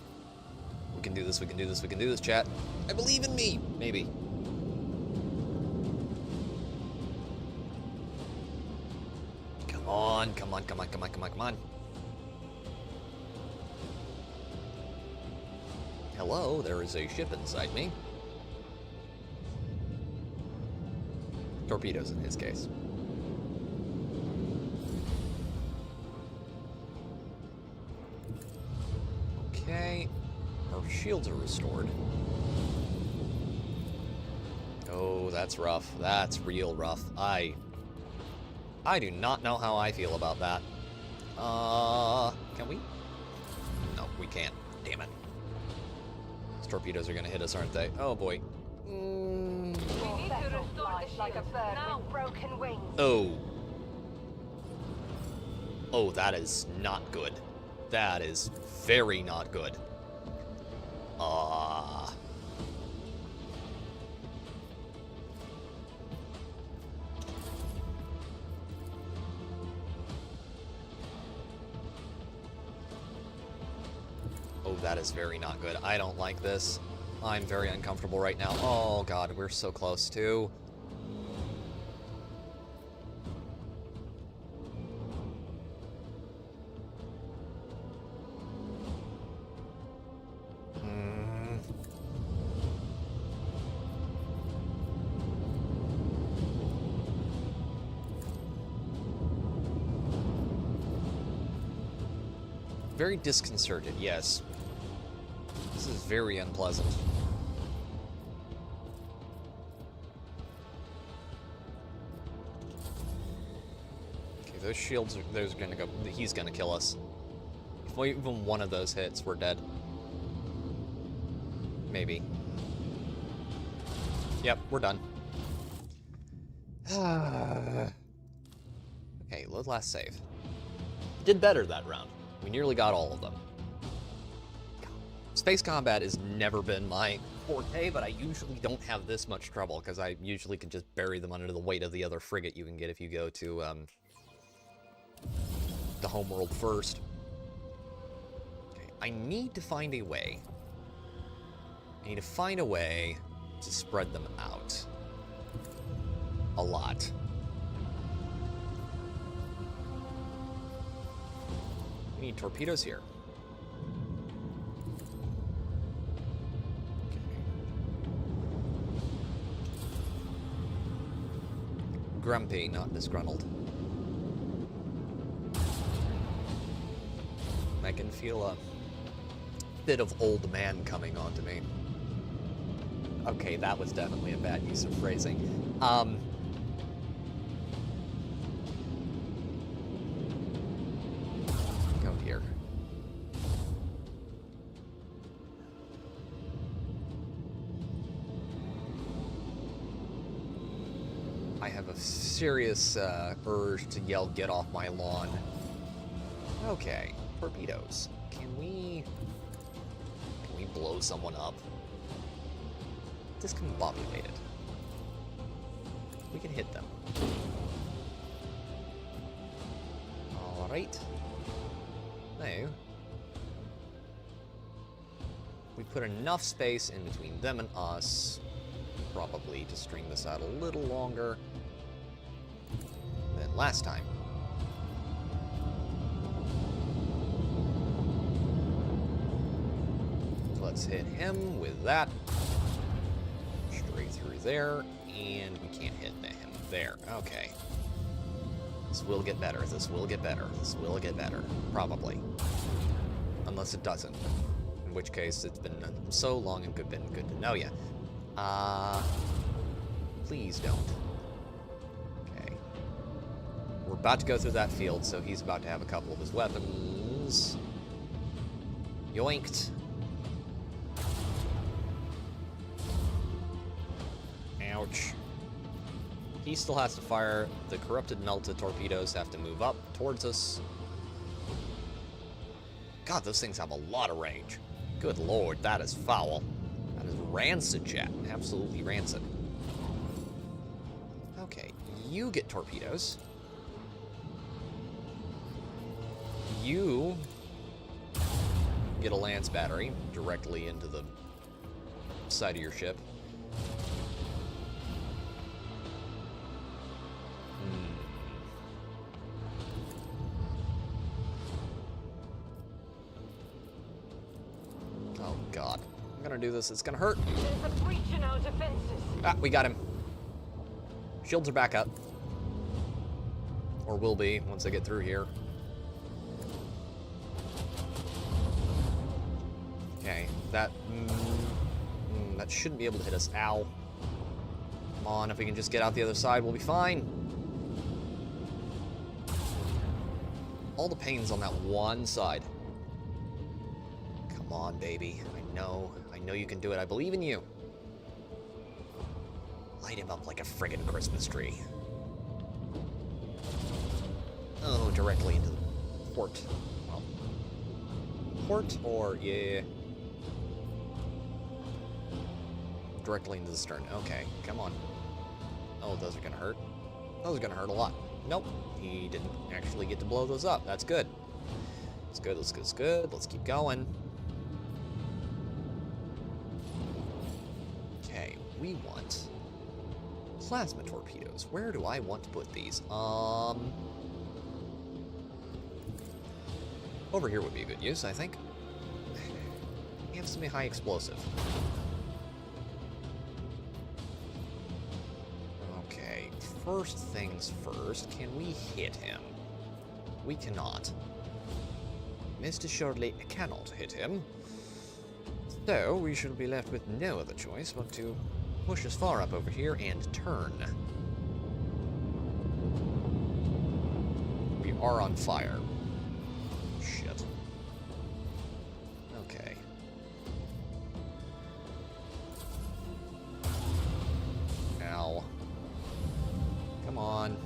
We can do this, we can do this, we can do this, chat. I believe in me! Maybe. Come on, come on, come on, come on, come on, come on. Hello, there is a ship inside me. Torpedoes in his case. Okay, our shields are restored. Oh, that's rough. That's real rough. I do not know how I feel about that. Can we? No, we can't. Damn it. These torpedoes are gonna hit us, aren't they? Oh boy. We need to restore the like a bird with broken wings. Oh. Oh, that is not good. That is very not good. Oh, that is very not good. I don't like this. I'm very uncomfortable right now. Oh god, we're so close too. Very disconcerted, yes. This is very unpleasant. Okay, those shields are, those are gonna go, he's gonna kill us. If even one of those hits, we're dead. Maybe. Yep, we're done. Okay, last save. Did better that round. We nearly got all of them. Space combat has never been my forte, but I usually don't have this much trouble, because I usually can just bury them under the weight of the other frigate you can get if you go to the homeworld first. Okay, I need to find a way. I need to find a way to spread them out. A lot. We need torpedoes here. Okay. Grumpy, not disgruntled. I can feel a bit of old man coming onto me. Okay, that was definitely a bad use of phrasing. Go here. I have a serious urge to yell, "Get off my lawn." Okay, torpedoes. Can we blow someone up? Discombobulated. We can hit them. Alright. Now, we put enough space in between them and us, probably to string this out a little longer than last time. Let's hit him with that. Straight through there, and we can't hit him there. Okay. This will get better. This will get better. This will get better. Probably. Unless it doesn't. In which case, it's been so long and been good to know you. Please don't. Okay. We're about to go through that field, so he's about to have a couple of his weapons yoinked. Ouch. He still has to fire. The corrupted melted torpedoes have to move up towards us. God, those things have a lot of range. Good lord, that is foul. That is rancid, chat. Absolutely rancid. Okay, you get torpedoes. You get a lance battery directly into the side of your ship. Oh god. I'm gonna do this, it's gonna hurt. There's a breach in our defenses. Ah, we got him. Shields are back up. Or will be once I get through here. Okay, that shouldn't be able to hit us. Ow. Come on, if we can just get out the other side, we'll be fine. All the pain's on that one side. Come on, baby. I know you can do it. I believe in you. Light him up like a friggin' Christmas tree. Oh, directly into the port. Well, port or, yeah. Directly into the stern. Okay, come on. Oh, those are gonna hurt. Those are gonna hurt a lot. Nope, he didn't actually get to blow those up. That's good. It's good, it's good, it's good. Let's keep going. Okay, we want plasma torpedoes. Where do I want to put these? Over here would be a good use, I think. You have something high explosive. Okay, first things first, can we hit him? We cannot. Most assuredly cannot hit him. So, we shall be left with no other choice but to push as far up over here and turn. We are on fire. Shit. Okay. Ow. Come on.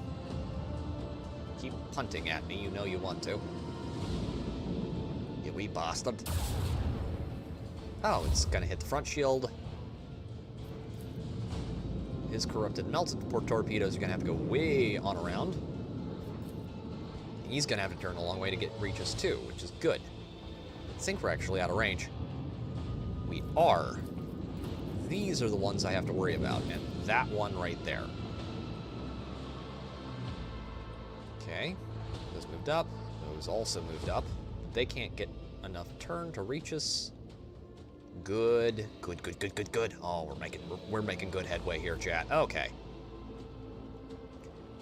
Keep punting at me, you know you want to. You wee bastard. Oh, it's gonna hit the front shield. His corrupted melted torpedoes are gonna have to go way on around. He's gonna have to turn a long way to reach us too, which is good. I think we're actually out of range. We are. These are the ones I have to worry about, and that one right there. Okay, those moved up. Those also moved up. They can't get enough turn to reach us. Good, good, good, good, good, good. Oh, we're making good headway here, chat. Okay.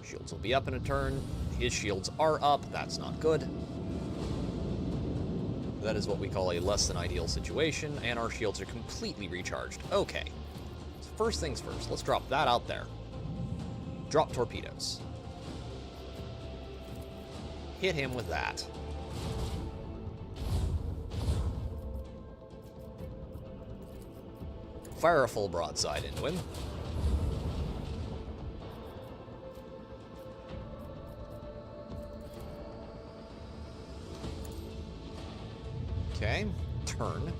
Shields will be up in a turn. His shields are up. That's not good. That is what we call a less than ideal situation, and our shields are completely recharged. Okay. first things first. Let's drop that out there. Drop torpedoes. Hit him with that. Fire a full broadside into him. Okay, turn.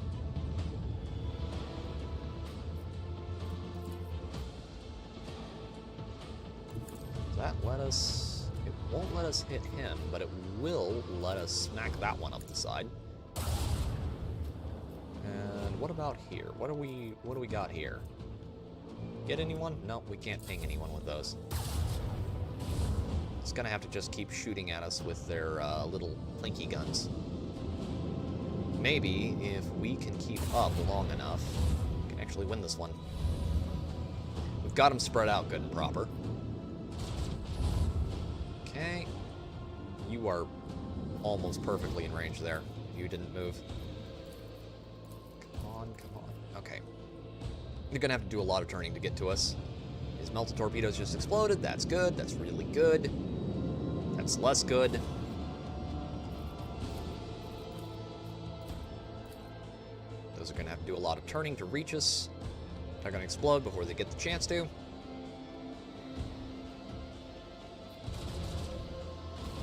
Does that let us... It won't let us hit him, but it will let us smack that one up the side. And what about here? What do we got here? Get anyone? No, we can't ping anyone with those. It's gonna have to just keep shooting at us with their little plinky guns. Maybe if we can keep up long enough, we can actually win this one. We've got them spread out good and proper. Okay. You are almost perfectly in range there. You didn't move. Come on, come on. Okay. You're gonna have to do a lot of turning to get to us. His melted torpedoes just exploded. That's good. That's really good. That's less good. Those are going to have to do a lot of turning to reach us. They're going to explode before they get the chance to.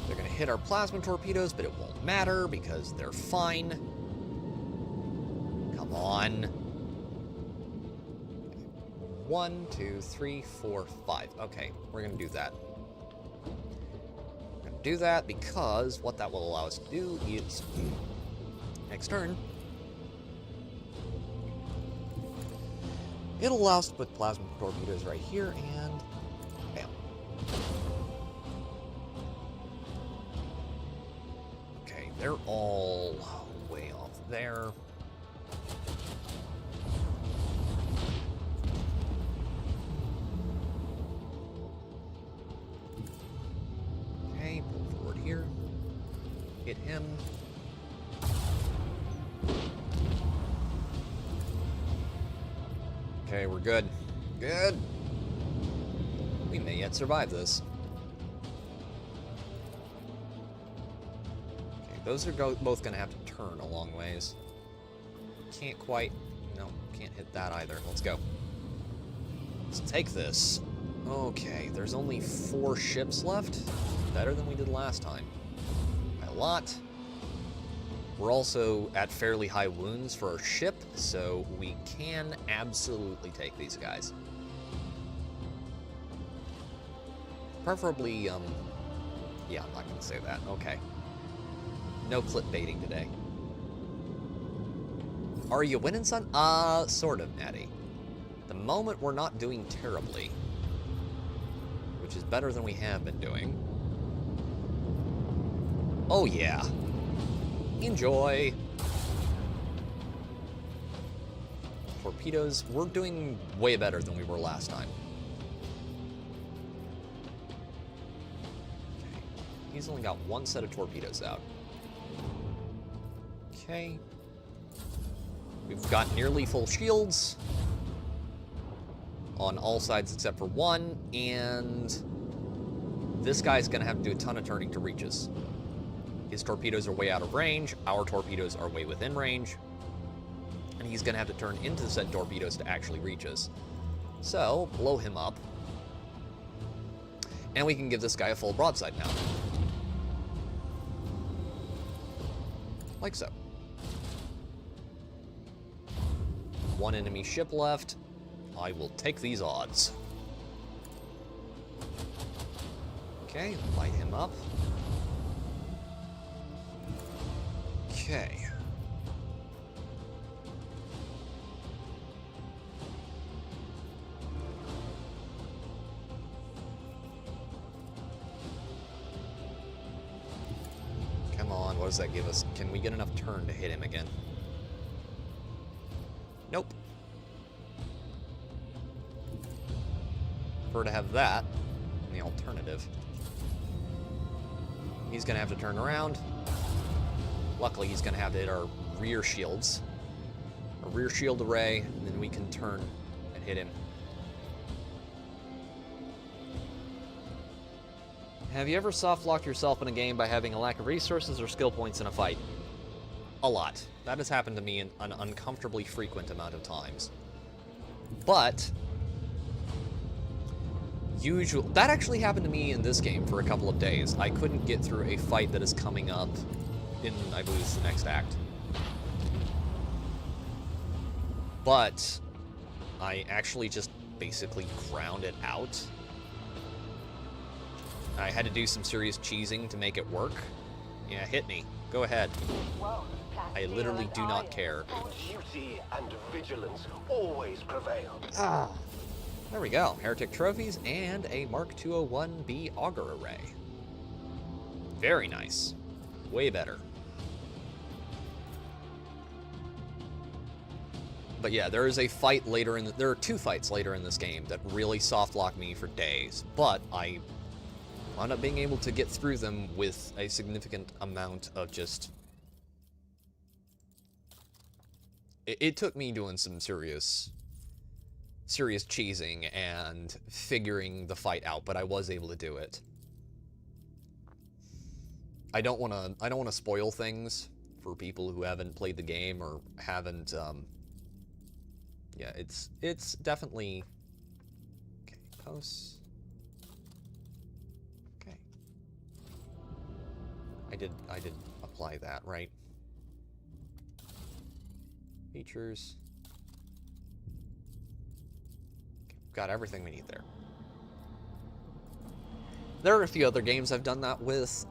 They're going to hit our plasma torpedoes, but it won't matter because they're fine. Come on. 1, 2, 3, 4, 5. Okay, we're going to do that. We're going to do that because what that will allow us to do is next turn. It'll allow us to put plasma torpedoes right here, and bam. Okay, they're all way off there. Okay, pull forward here. Hit him. Okay, we're good. Good. We may yet survive this. Okay, those are both going to have to turn a long ways. Can't quite... No, can't hit that either. Let's go. Let's take this. Okay, there's only 4 ships left. Better than we did last time. By a lot. We're also at fairly high wounds for our ship, so we can absolutely take these guys. Preferably, yeah, I'm not gonna say that. Okay. No clickbaiting today. Are you winning, son? Sort of, Natty. The moment we're not doing terribly, which is better than we have been doing. Oh, yeah. Enjoy. Torpedoes, we're doing way better than we were last time. Okay. He's only got 1 set of torpedoes out. Okay. We've got nearly full shields on all sides except for 1, and this guy's gonna have to do a ton of turning to reach us. His torpedoes are way out of range, our torpedoes are way within range, and he's going to have to turn into said torpedoes to actually reach us. So, blow him up, and we can give this guy a full broadside now. Like so. 1 enemy ship left. I will take these odds. Okay, light him up. Okay. Come on, what does that give us? Can we get enough turn to hit him again? Nope. Prefer to have that in the alternative. He's gonna have to turn around. Luckily, he's going to have to hit our rear shields. A rear shield array, and then we can turn and hit him. Have you ever soft-locked yourself in a game by having a lack of resources or skill points in a fight? A lot. That has happened to me an uncomfortably frequent amount of times. But that actually happened to me in this game for a couple of days. I couldn't get through a fight that is coming up in, I believe it's the next act. But I actually just basically ground it out. I had to do some serious cheesing to make it work. Yeah, hit me. Go ahead. I literally do not care. Duty and vigilance always prevail. Ah. There we go. Heretic trophies and a Mark 201B auger array. Very nice. Way better. But yeah, there is a fight later in there are two fights later in this game that really soft lock me for days, but I wound up being able to get through them with a significant amount of just it took me doing some serious cheesing and figuring the fight out, but I was able to do it. I don't want to spoil things for people who haven't played the game or haven't yeah, it's definitely okay, posts. Okay. I did apply that, right? Features. Got everything we need there. There are a few other games I've done that with.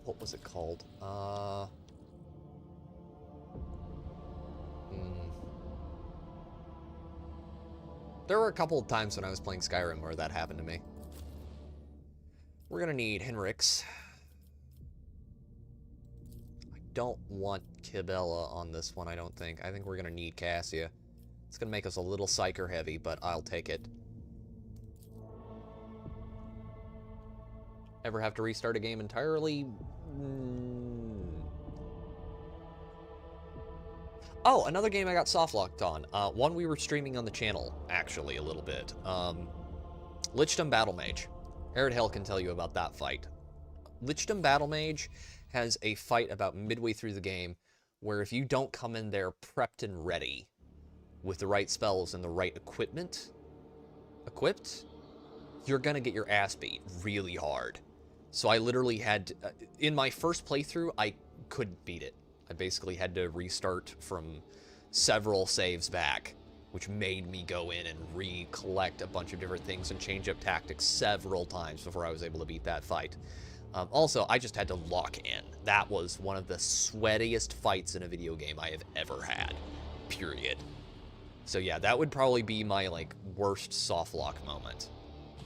What was it called? There were a couple of times when I was playing Skyrim where that happened to me. We're gonna need Henrix. Don't want Kibella on this one, I don't think. I think we're going to need Cassia. It's going to make us a little psyker heavy, but I'll take it. Ever have to restart a game entirely? Oh, another game I got soft-locked on. One we were streaming on the channel, actually, a little bit. Lichdom Battle Mage. Herod Hell can tell you about that fight. Lichdom Battle Mage has a fight about midway through the game where if you don't come in there prepped and ready with the right spells and the right equipment equipped, you're gonna get your ass beat really hard. So I literally had to, in my first playthrough, I couldn't beat it. I basically had to restart from several saves back, which made me go in and recollect a bunch of different things and change up tactics several times before I was able to beat that fight. Also, I just had to lock in. That was one of the sweatiest fights in a video game I have ever had, period. So yeah, that would probably be my, like, worst soft lock moment.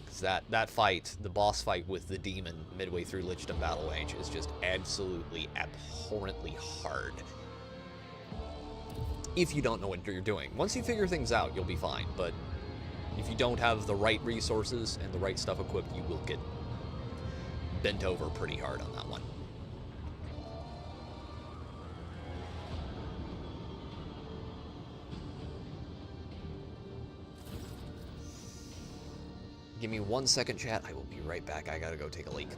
Because that fight, the boss fight with the demon midway through Lichdom Battle Mage is just absolutely abhorrently hard. If you don't know what you're doing. Once you figure things out, you'll be fine, but if you don't have the right resources and the right stuff equipped, you will get bent over pretty hard on that one. Give me 1 second, chat. I will be right back. I gotta go take a leak.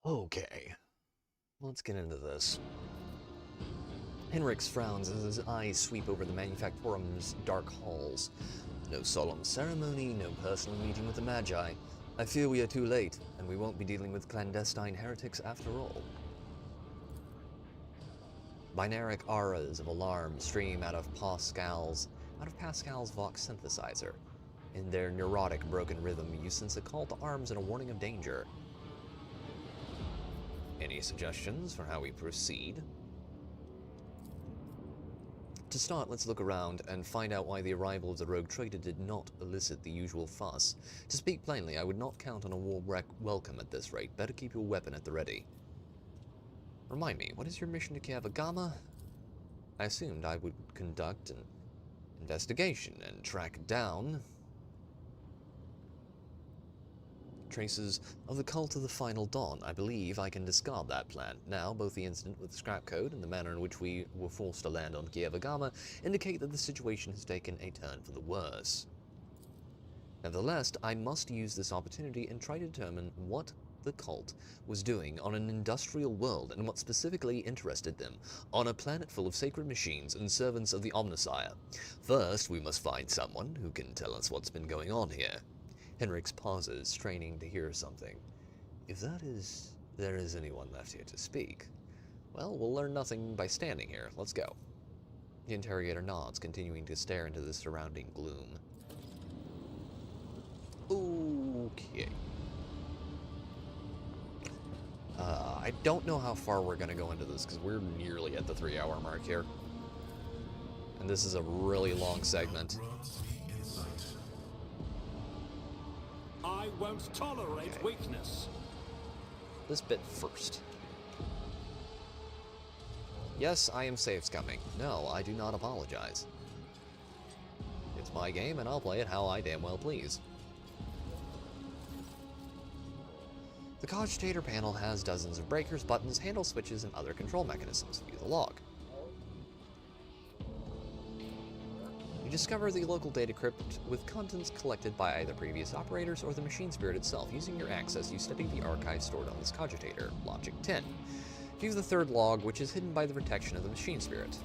Okay, let's get into this. Henrix frowns as his eyes sweep over the Manufactorum's dark halls. No solemn ceremony, no personal meeting with the Magi. I fear we are too late, and we won't be dealing with clandestine heretics after all. Binaric auras of alarm stream out of Pascal's Vox synthesizer. In their neurotic, broken rhythm, you sense a call to arms and a warning of danger. Any suggestions for how we proceed? To start, let's look around and find out why the arrival of the rogue trader did not elicit the usual fuss. To speak plainly, I would not count on a warm welcome at this rate. Better keep your weapon at the ready. Remind me, what is your mission to Kiavagama? I assumed I would conduct an investigation and track down traces of the cult of the Final Dawn. I believe I can discard that plan. Now, both the incident with the scrap code and the manner in which we were forced to land on Kiavagama indicate that the situation has taken a turn for the worse. Nevertheless, I must use this opportunity and try to determine what the cult was doing on an industrial world and what specifically interested them on a planet full of sacred machines and servants of the Omnissiah. First, we must find someone who can tell us what's been going on here. Henrix pauses, straining to hear something. If there is anyone left here to speak, well, we'll learn nothing by standing here. Let's go. The interrogator nods, continuing to stare into the surrounding gloom. Okay. I don't know how far we're going to go into this, because we're nearly at the 3-hour mark here. And this is a really long segment. I won't tolerate weakness. This bit first. Yes, I am safe scumming. No, I do not apologize. It's my game, and I'll play it how I damn well please. The cogitator panel has dozens of breakers, buttons, handle switches, and other control mechanisms. View the log. You discover the local data crypt with contents collected by either previous operators or the machine spirit itself. Using your access, you study the archive stored on this cogitator. Logic 10. View the third log, which is hidden by the protection of the machine spirit.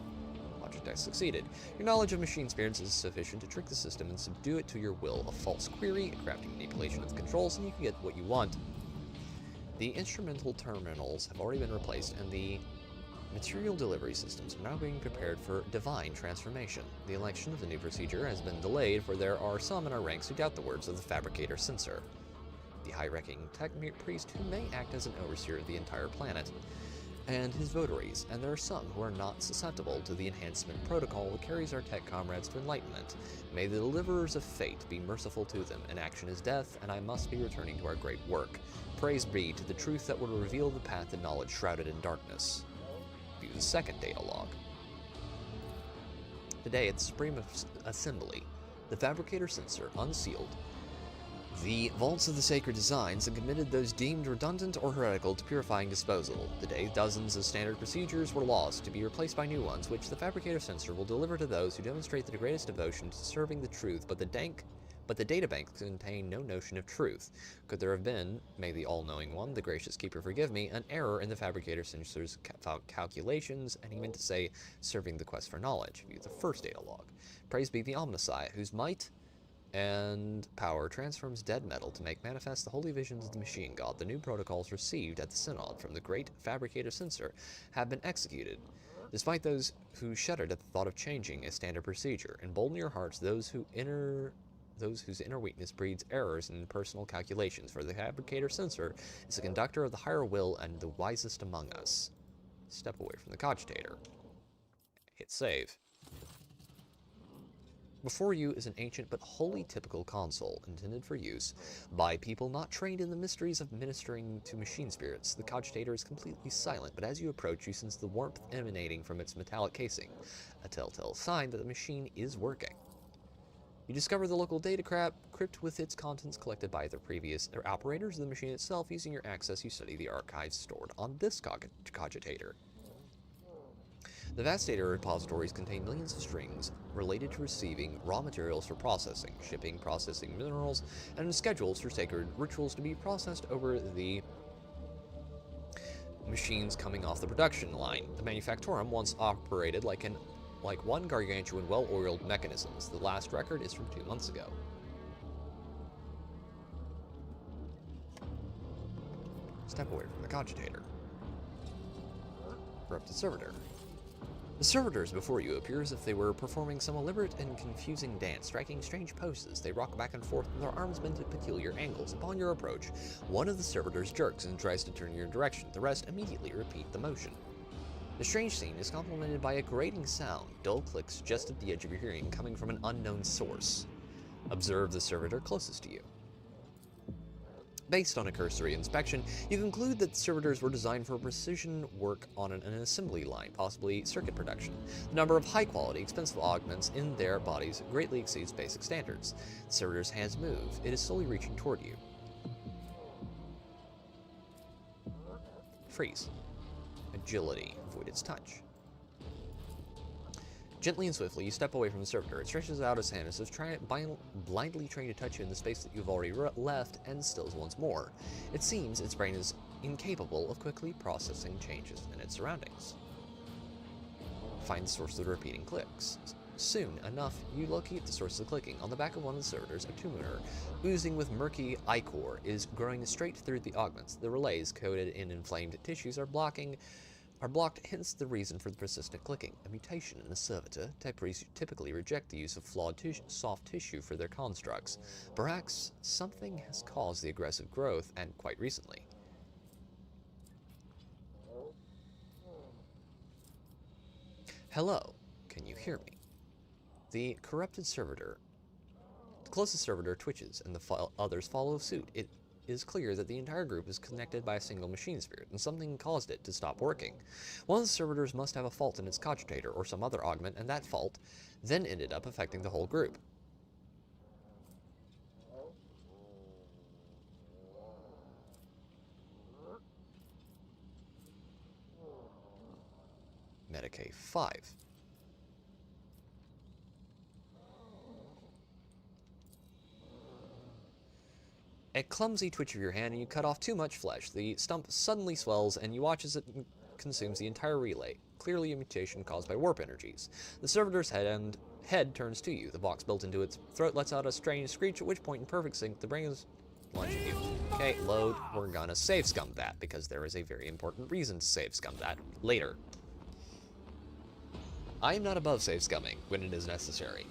Logic test succeeded. Your knowledge of machine spirits is sufficient to trick the system and subdue it to your will. A false query, a crafty manipulation of the controls, and you can get what you want. The instrumental terminals have already been replaced, and the material delivery systems are now being prepared for divine transformation. The election of the new procedure has been delayed, for there are some in our ranks who doubt the words of the fabricator censor, the high-ranking tech priest who may act as an overseer of the entire planet, and his votaries, and there are some who are not susceptible to the enhancement protocol that carries our tech comrades to enlightenment. May the deliverers of fate be merciful to them. Inaction is death, and I must be returning to our great work. Praise be to the truth that will reveal the path to knowledge shrouded in darkness. View the second data log. Today at the Supreme Assembly, the fabricator censor unsealed the vaults of the sacred designs and committed those deemed redundant or heretical to purifying disposal. Today, dozens of standard procedures were lost to be replaced by new ones, which the fabricator censor will deliver to those who demonstrate the greatest devotion to serving the truth, but the databanks contain no notion of truth. Could there have been, may the all-knowing one, the gracious keeper forgive me, an error in the fabricator censor's calculations, and he meant to say, serving the quest for knowledge. View the first data log. Praise be the Omnissiah, whose might and power transforms dead metal to make manifest the holy visions of the machine god. The new protocols received at the synod from the great fabricator censor have been executed. Despite those who shuddered at the thought of changing a standard procedure, embolden your hearts those whose inner weakness breeds errors in personal calculations, for the fabricator censor is the conductor of the higher will and the wisest among us. Step away from the cogitator. Hit save. Before you is an ancient but wholly typical console, intended for use by people not trained in the mysteries of ministering to machine spirits. The cogitator is completely silent, but as you approach, you sense the warmth emanating from its metallic casing, a telltale sign that the machine is working. You discover the local data crypt with its contents collected by the previous operators of the machine itself. Using your access, you study the archives stored on this cogitator. The vast data repositories contain millions of strings related to receiving raw materials for processing, shipping, processing minerals, and schedules for sacred rituals to be processed over the machines coming off the production line. The Manufactorum once operated like one gargantuan, well-oiled mechanisms. The last record is from 2 months ago. Step away from the cogitator. Corrupted servitor. The servitors before you appear as if they were performing some elaborate and confusing dance, striking strange poses. They rock back and forth with their arms bent at peculiar angles. Upon your approach, one of the servitors jerks and tries to turn your direction. The rest immediately repeat the motion. The strange scene is complemented by a grating sound, dull clicks just at the edge of your hearing, coming from an unknown source. Observe the servitor closest to you. Based on a cursory inspection, you conclude that the servitors were designed for precision work on an assembly line, possibly circuit production. The number of high-quality, expensive augments in their bodies greatly exceeds basic standards. The servitor's hands move. It is slowly reaching toward you. Freeze. Agility. Avoid its touch. Gently and swiftly, you step away from the servitor. It stretches out its hand as if blindly trying to touch you in the space that you've already left, and stills once more. It seems its brain is incapable of quickly processing changes in its surroundings. Find the source of the repeating clicks. Soon enough, you locate the source of the clicking. On the back of one of the servitors, a tumor, oozing with murky ichor, is growing straight through the augments. The relays, coated in inflamed tissues, are blocked, hence the reason for the persistent clicking. A mutation in a servitor. Typically reject the use of flawed soft tissue for their constructs. Perhaps something has caused the aggressive growth, and quite recently. Hello, can you hear me? The corrupted servitor. The closest servitor twitches, and the others follow suit. It is clear that the entire group is connected by a single machine spirit, and something caused it to stop working. One of the servitors must have a fault in its cogitator or some other augment, and that fault then ended up affecting the whole group. Medicae 5. A clumsy twitch of your hand and you cut off too much flesh. The stump suddenly swells and you watch as it consumes the entire relay. Clearly a mutation caused by warp energies. The servitor's head turns to you. The box built into its throat lets out a strange screech, at which point in perfect sync the brain is lunging you. Okay, load. We're gonna save scum that because there is a very important reason to save scum that later. I am not above save scumming when it is necessary.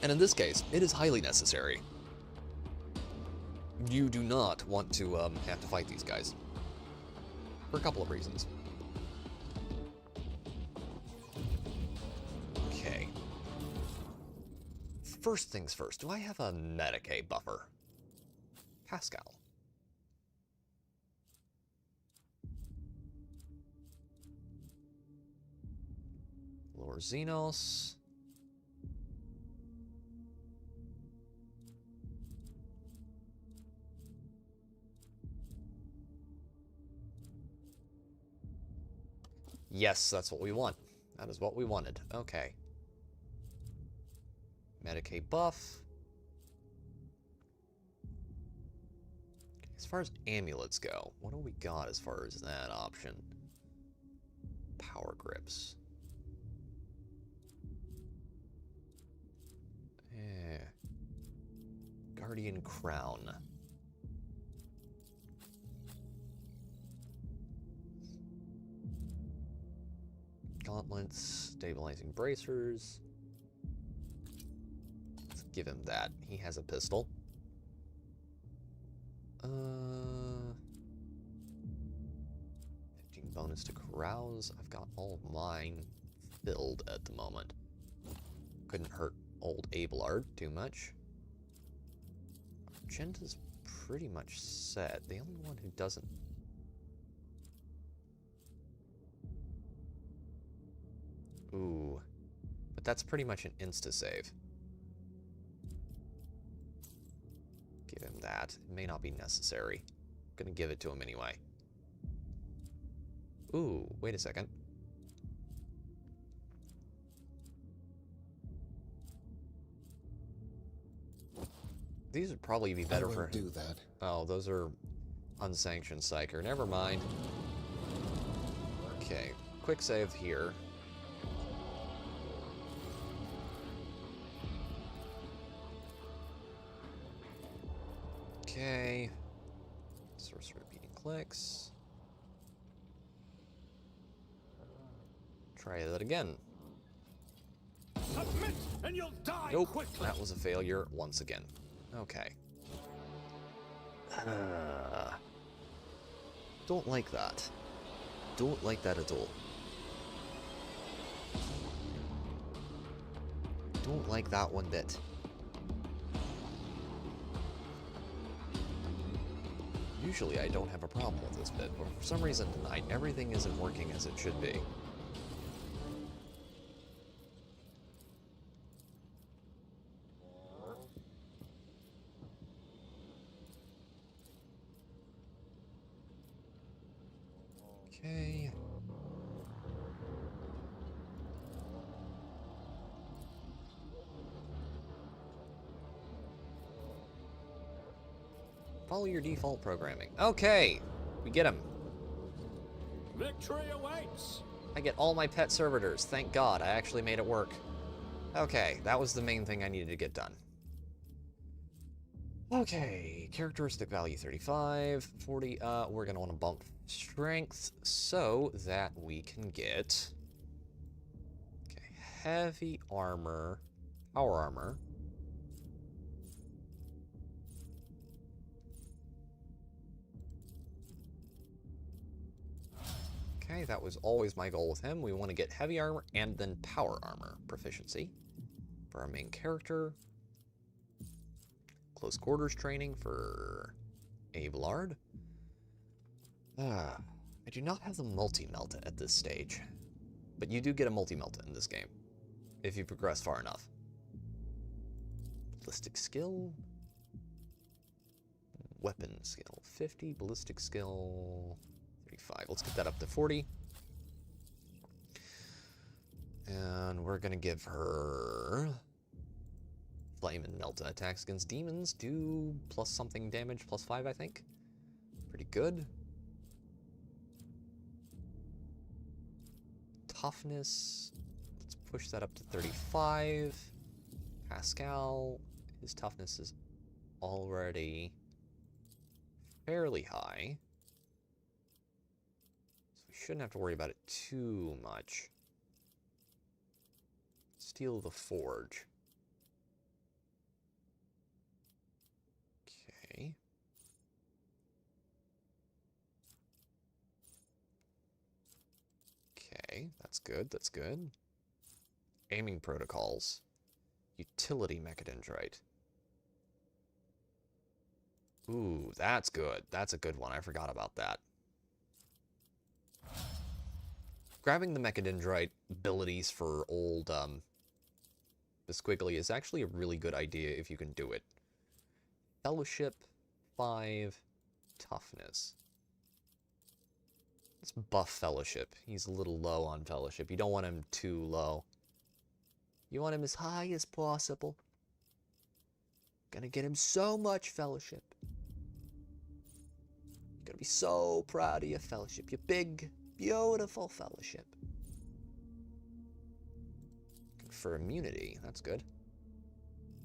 And in this case, it is highly necessary. You do not want to have to fight these guys. For a couple of reasons. Okay. First things first, do I have a Medicae buffer? Pascal. Lord Xenos. Yes, that's what we want. That is what we wanted. Okay. Medicae buff. As far as amulets go, what do we got as far as that option? Power grips. Guardian crown. Gauntlets, stabilizing bracers. Let's give him that. He has a pistol. 15 bonus to carouse. I've got all of mine filled at the moment. Couldn't hurt old Abelard too much. Argenta's pretty much set. The only one who doesn't. Ooh. But that's pretty much an insta-save. Give him that. It may not be necessary. I'm gonna give it to him anyway. Ooh, wait a second. These would probably be better for... do that. Oh, those are unsanctioned psyker. Never mind. Okay, quick save here. Okay. Source repeating clicks. Try that again. Submit and you'll die Nope, quickly. that was a failure once again. Okay. Don't like that. Don't like that at all. Don't like that one bit. Usually I don't have a problem with this bit, but for some reason tonight everything isn't working as it should be. Okay. Follow your default programming. Okay, we get him. Victory awaits. I get all my pet servitors. Thank God, I actually made it work. Okay, that was the main thing I needed to get done. Okay, characteristic value 35, 40, we're gonna wanna bump strength so that we can get, okay, heavy armor, power armor. Okay, that was always my goal with him. We want to get heavy armor and then power armor proficiency for our main character. Close quarters training for Abelard. I do not have the multi-melt at this stage, but you do get a multi-melt in this game if you progress far enough. Ballistic skill, weapon skill 50, ballistic skill 35. Let's get that up to 40. And we're gonna give her Flame and Melt. Attacks against demons do plus something damage, plus 5, I think. Pretty good. Toughness, let's push that up to 35. Pascal, his toughness is already fairly high, so we shouldn't have to worry about it too much. Steel the Forge. Okay. Okay, that's good, that's good. Aiming protocols. Utility mechadendrite. Ooh, that's good. That's a good one. I forgot about that. Grabbing the mechadendrite abilities for old Bisquigly is actually a really good idea if you can do it. Fellowship 5, toughness. Let's buff Fellowship. He's a little low on Fellowship. You don't want him too low. You want him as high as possible. Gonna get him so much Fellowship. You're gonna be so proud of your Fellowship. Your big, beautiful Fellowship. For immunity, that's good.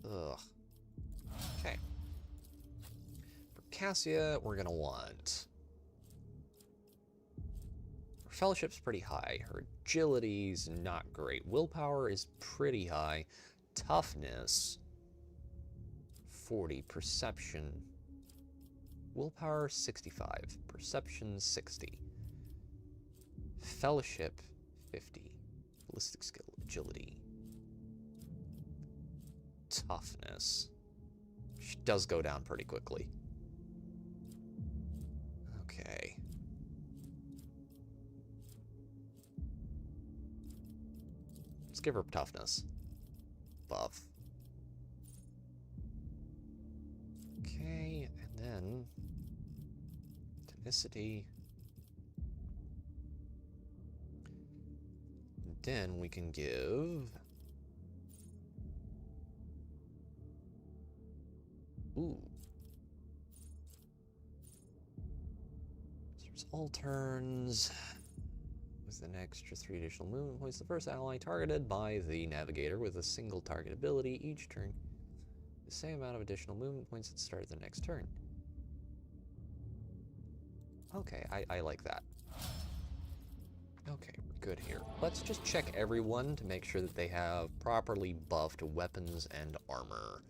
Ugh. Okay. For Cassia, we're gonna want... Her Fellowship's pretty high. Her agility's not great. Willpower is pretty high. Toughness, 40. Perception. Willpower, 65. Perception, 60. Fellowship, 50. Ballistic skill, agility. Toughness. She does go down pretty quickly. Okay. Let's give her toughness. Buff. Okay, and then tenacity. And then we can give... Ooh. There's all turns. With an extra 3 additional movement points, the first ally targeted by the navigator with a single target ability each turn. The same amount of additional movement points at the start of the next turn. Okay, I like that. Okay, we're good here. Let's just check everyone to make sure that they have properly buffed weapons and armor.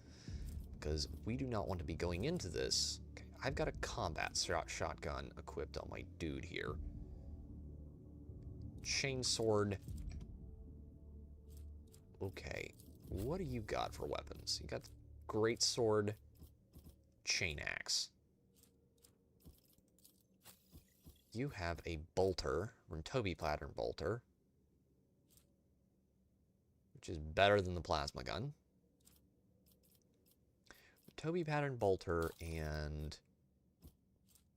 Because we do not want to be going into this. Okay, I've got a combat shotgun equipped on my dude here. Chainsword. Okay, what do you got for weapons? You got great sword, chain axe. You have a bolter, Toby pattern bolter, which is better than the plasma gun. Toby pattern bolter and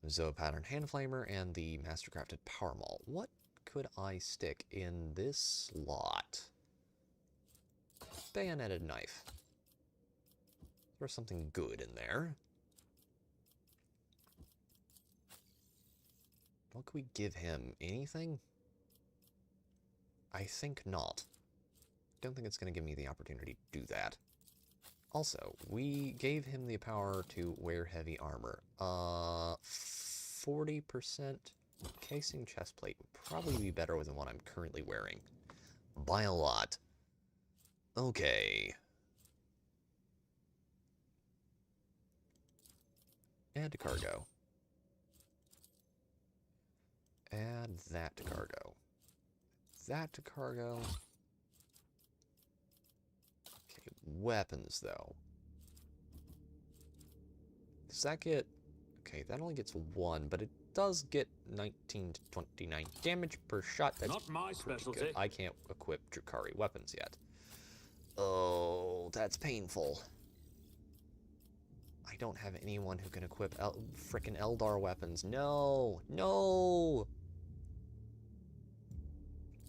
Zoa pattern hand flamer and the mastercrafted power maul. What could I stick in this slot? Bayoneted knife. There's something good in there. What could we give him? Anything? I think not. Don't think it's going to give me the opportunity to do that. Also, we gave him the power to wear heavy armor. 40% casing chestplate would probably be better than what I'm currently wearing. By a lot. Okay. Add to cargo. Add that to cargo. That to cargo. Okay, weapons though. Does that get... Okay, that only gets 1, but it does get 19 to 29 damage per shot. That's not my specialty. Good. I can't equip Drukhari weapons yet. Oh, that's painful. I don't have anyone who can equip frickin' Eldar weapons. No! No!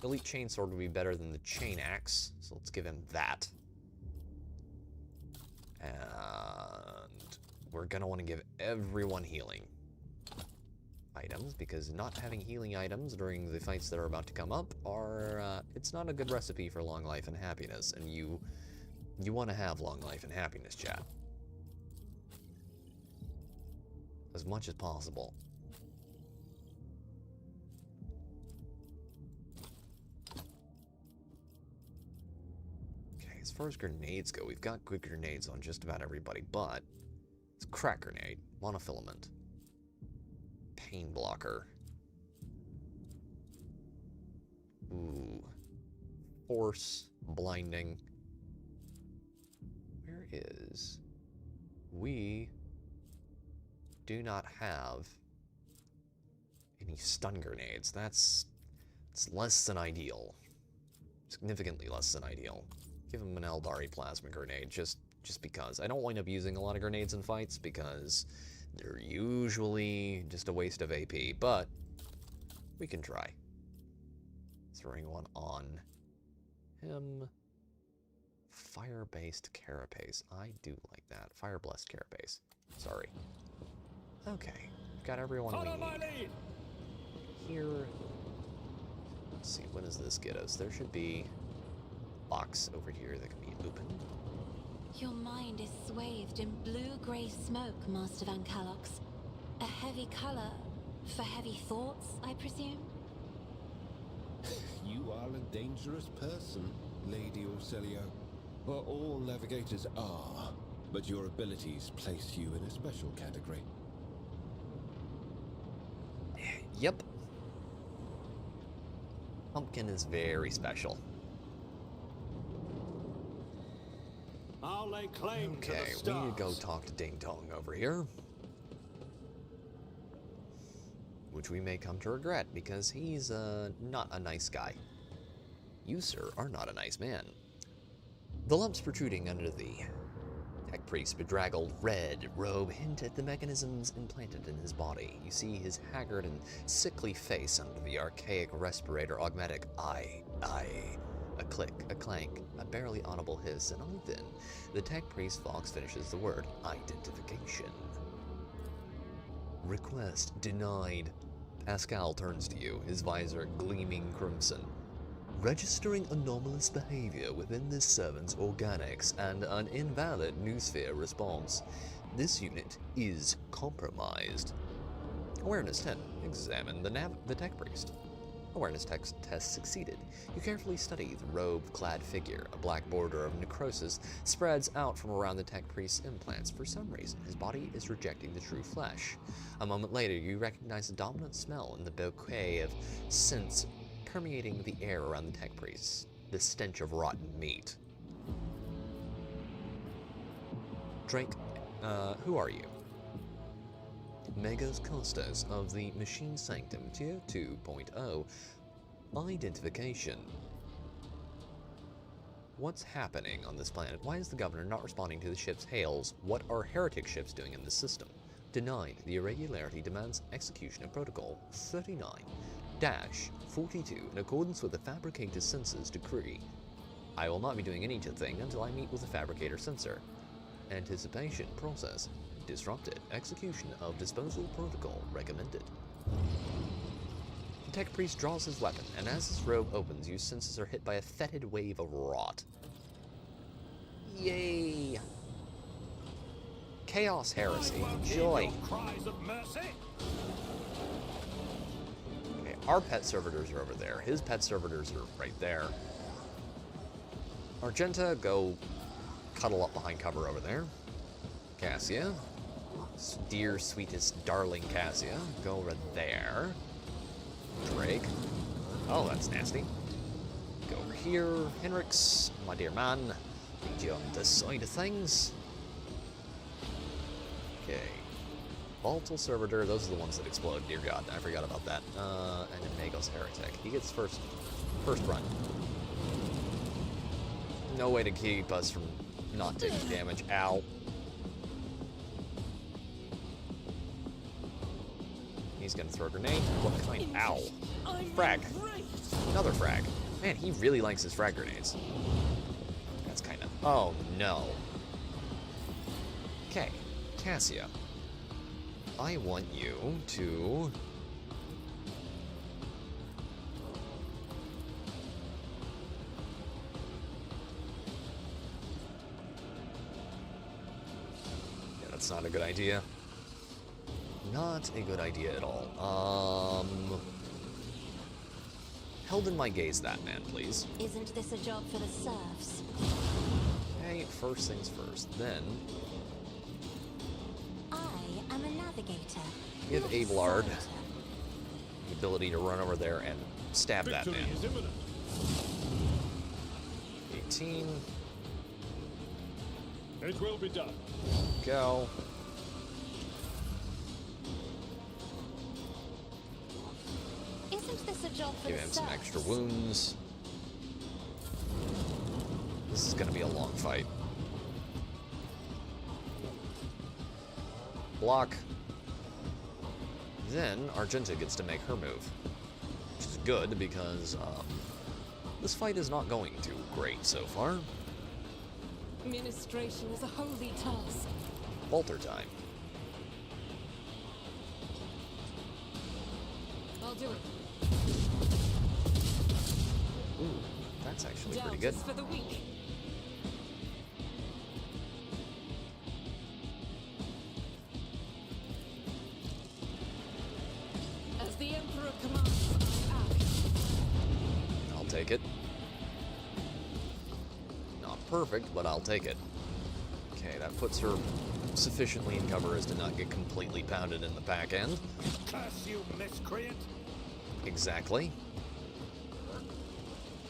Elite Chainsword would be better than the Chain Axe, so let's give him that. And we're gonna want to give everyone healing items, because not having healing items during the fights that are about to come up are, it's not a good recipe for long life and happiness, and you want to have long life and happiness, chat. As much as possible. Okay, as far as grenades go, we've got good grenades on just about everybody, but it's crack grenade, monofilament, pain blocker. Ooh. Force, blinding. Where is... We do not have any stun grenades. It's less than ideal. Significantly less than ideal. Give him an Eldari plasma grenade, just because. I don't wind up using a lot of grenades in fights, because they're usually just a waste of AP, but we can try. Throwing one on him. Fire-based carapace. I do like that. Fire-blessed carapace. Sorry. Okay. Got everyone we need. Here. Let's see, what does this get us? There should be a box over here that can be opened. Your mind is swathed in blue-grey smoke, Master Van Calox. A heavy color for heavy thoughts, I presume? You are a dangerous person, Lady Orselio. Well, all navigators are, but your abilities place you in a special category. Yep. Pumpkin is very special. I'll lay claim to the Okay, stars. we need to go talk to Ding Dong over here. Which we may come to regret, because he's not a nice guy. You, sir, are not a nice man. The lumps protruding under the tech priest's bedraggled red robe hint at the mechanisms implanted in his body. You see his haggard and sickly face under the archaic respirator augmetic eye. A click, a clank, a barely audible hiss, and only then the tech priest Fox finishes the word identification. Request denied. Pascal turns to you, his visor gleaming crimson. Registering anomalous behavior within this servant's organics and an invalid noosphere response. This unit is compromised. Awareness 10. Examine the tech priest. Awareness test succeeded. You carefully study the robe-clad figure. A black border of necrosis spreads out from around the tech priest's implants. For some reason, his body is rejecting the true flesh. A moment later, you recognize a dominant smell in the bouquet of scents permeating the air around the tech priest. The stench of rotten meat. Drake, who are you? Megas Costas of the Machine Sanctum, Tier 2.0. Identification. What's happening on this planet? Why is the governor not responding to the ship's hails? What are heretic ships doing in the system? Denied. The irregularity demands execution of Protocol 39-42 in accordance with the Fabricator Censor's decree. I will not be doing anything until I meet with the Fabricator Censor. Anticipation process disrupted. Execution of disposal protocol recommended. The tech priest draws his weapon, and as his robe opens, your senses are hit by a fetid wave of rot. Yay! Chaos Heresy. Joy. Cries of mercy. Okay, our pet servitors are over there. His pet servitors are right there. Argenta, go cuddle up behind cover over there. Cassia. Dear, sweetest, darling Cassia, go over there. Drake. Oh, that's nasty. Go over here. Henrix, my dear man. Need you on this side of things. Okay. Volatile Servitor, those are the ones that explode. Dear God, I forgot about that. And then Magos Heretic. He gets first run. No way to keep us from not taking damage. Ow. He's gonna throw a grenade. What kind? Ow. Frag. Another frag. Man, he really likes his frag grenades. That's kinda... Oh, no. Okay. Cassia. I want you to... Yeah, that's not a good idea. Not a good idea at all. Held in my gaze that man, please. Isn't this a job for the serfs? Okay, first things first. Then... I am a navigator. Give not Abelard servitor. the ability to run over there and stab that man. Victory is imminent. 18. It will be done. Go. Isn't this a job for Give the him serfs? some extra wounds. This is gonna be a long fight. Block. Then Argenta gets to make her move, which is good because this fight is not going too great so far. Administration is a holy task. Bolter time. I'll do it. Ooh, that's actually pretty good. Doubters for the weak. As the Emperor commands, I act. I'll take it. Not perfect, but I'll take it. Okay, that puts her sufficiently in cover as to not get completely pounded in the back end. Curse you, miscreant! Exactly.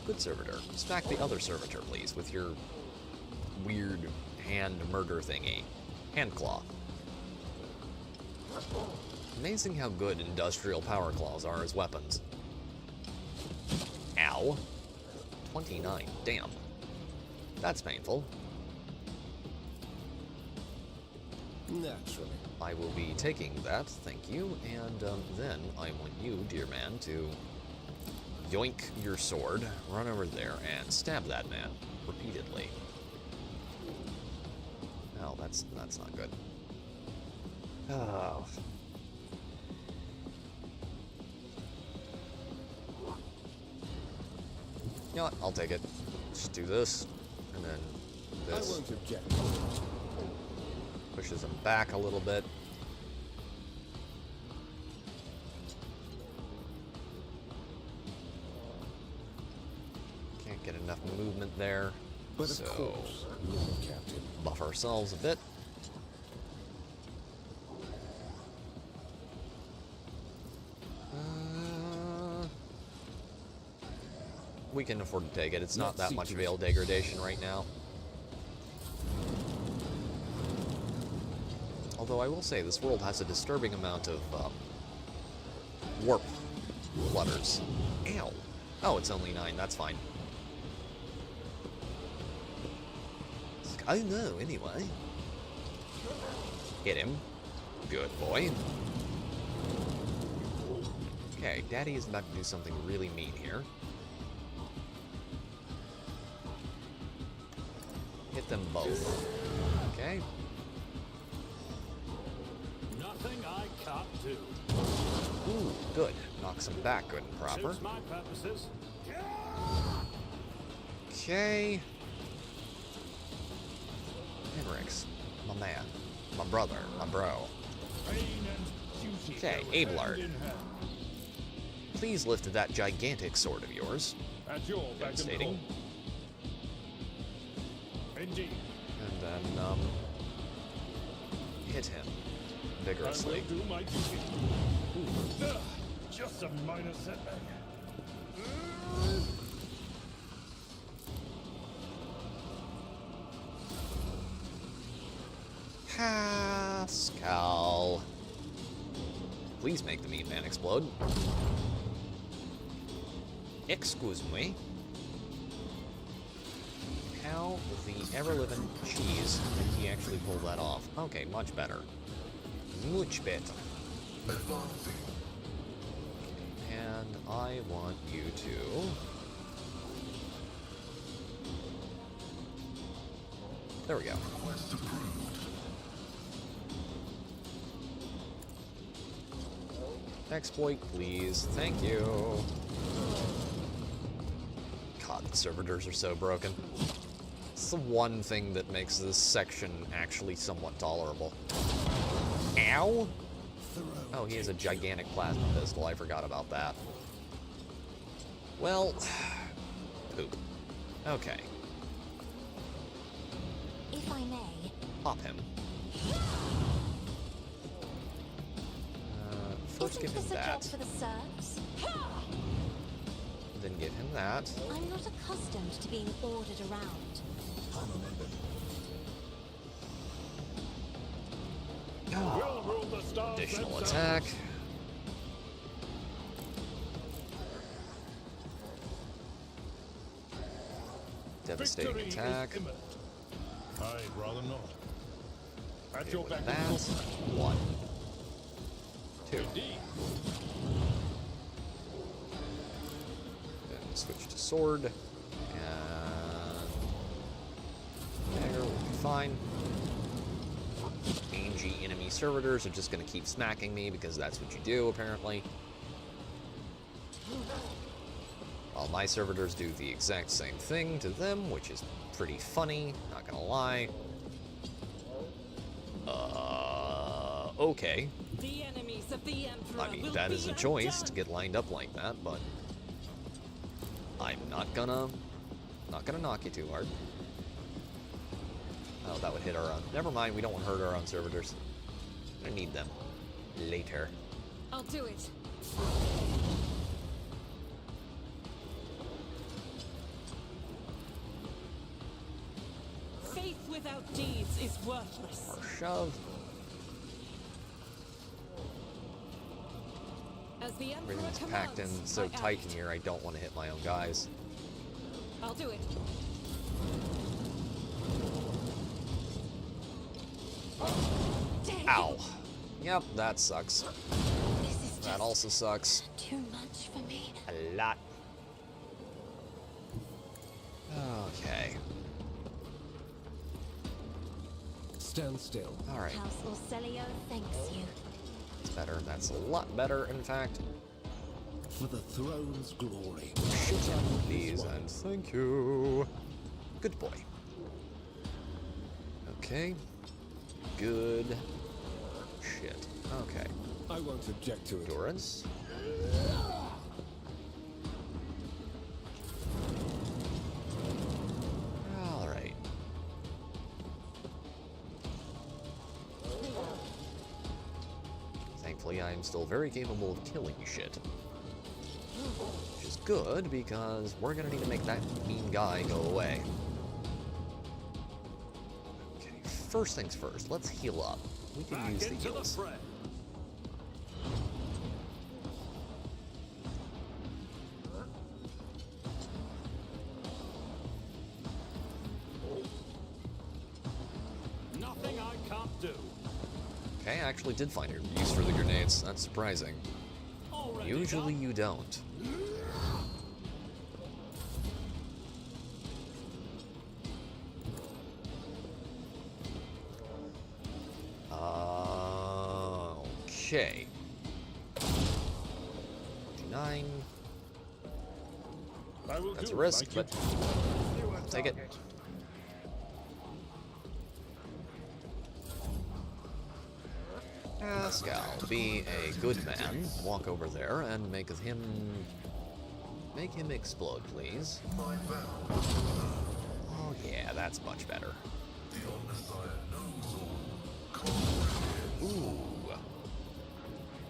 Good servitor. Smack the other servitor, please, with your weird hand murder thingy. Hand claw. Amazing how good industrial power claws are as weapons. Ow. 29. Damn. That's painful. Naturally. I will be taking that, thank you, and then I want you, dear man, to yoink your sword, run over there, and stab that man repeatedly. Oh, that's not good. Oh. You know what? I'll take it. Just do this, and then I this. won't object. Pushes him back a little bit. Can't get enough movement there. But so of course, Lord Captain. buff ourselves a bit. We can afford to take it. It's not that much veil degradation right now. Although I will say, this world has a disturbing amount of warp flutters. Ow. Oh, it's only 9. That's fine. Oh no, anyway. Hit him. Good boy. Okay, Daddy is about to do something really mean here. Hit them both. Okay. Nothing I can't do. Ooh, good. Knocks him back good and proper. Suits my purposes. Okay. Henrix, my man, my brother, my bro. Okay, Abelard. Please lift that gigantic sword of yours. Devastating. Indeed. And then, hit him vigorously. I will do my duty. Just a minor setback. Pascal. Please make the meat man explode. Excuse me. How the ever-living cheese did he actually pull that off? Okay, much better. Much better. And I want you to... There we go. Exploit, please. Thank you. God, the servitors are so broken. It's the one thing that makes this section actually somewhat tolerable. Ow! Oh, he has a gigantic plasma pistol. I forgot about that. Well, poop. Okay. If I may. Pop him. First give him that. For the serfs? Then give him that. I'm not accustomed to being ordered around. Additional attack. Devastating attack. I'd rather not. At your back. That. 1. 2. Then switch to sword. And dagger will be fine. Mangy enemy servitors are just going to keep smacking me because that's what you do, apparently. While my servitors do the exact same thing to them, which is pretty funny, not gonna lie. Okay. The enemies of the Emperor I mean, that is a choice to get lined up like that, but I'm not gonna knock you too hard. Oh, that would hit our own. Never mind, we don't want to hurt our own servitors. I need them later. I'll do it. Faith without deeds is worthless. Or shove. As the Emperor Everything's packed in commands, so I tight in act. here, I don't want to hit my own guys. I'll do it. Ow. Yep, that sucks. That also sucks. Too much for me. A lot. Okay. Stand still. Alright. House Orselio thanks you. That's better. That's a lot better, in fact. for the throne's glory. Shoot him, please, and thank you. Good boy. Okay. Good. Shit. Okay. I won't object to it. Endurance. Alright. Thankfully, I'm still very capable of killing shit. Which is good, because we're gonna need to make that mean guy go away. Okay, first things first, let's heal up. We can use the heals. Nothing I can't do. Okay, I actually did find a use for the grenades. That's surprising. Usually you don't. Okay. 29. That's a risk, but I'll take it. Pascal, be a good man. Walk over there and make him explode, please. Oh yeah, that's much better. Ooh.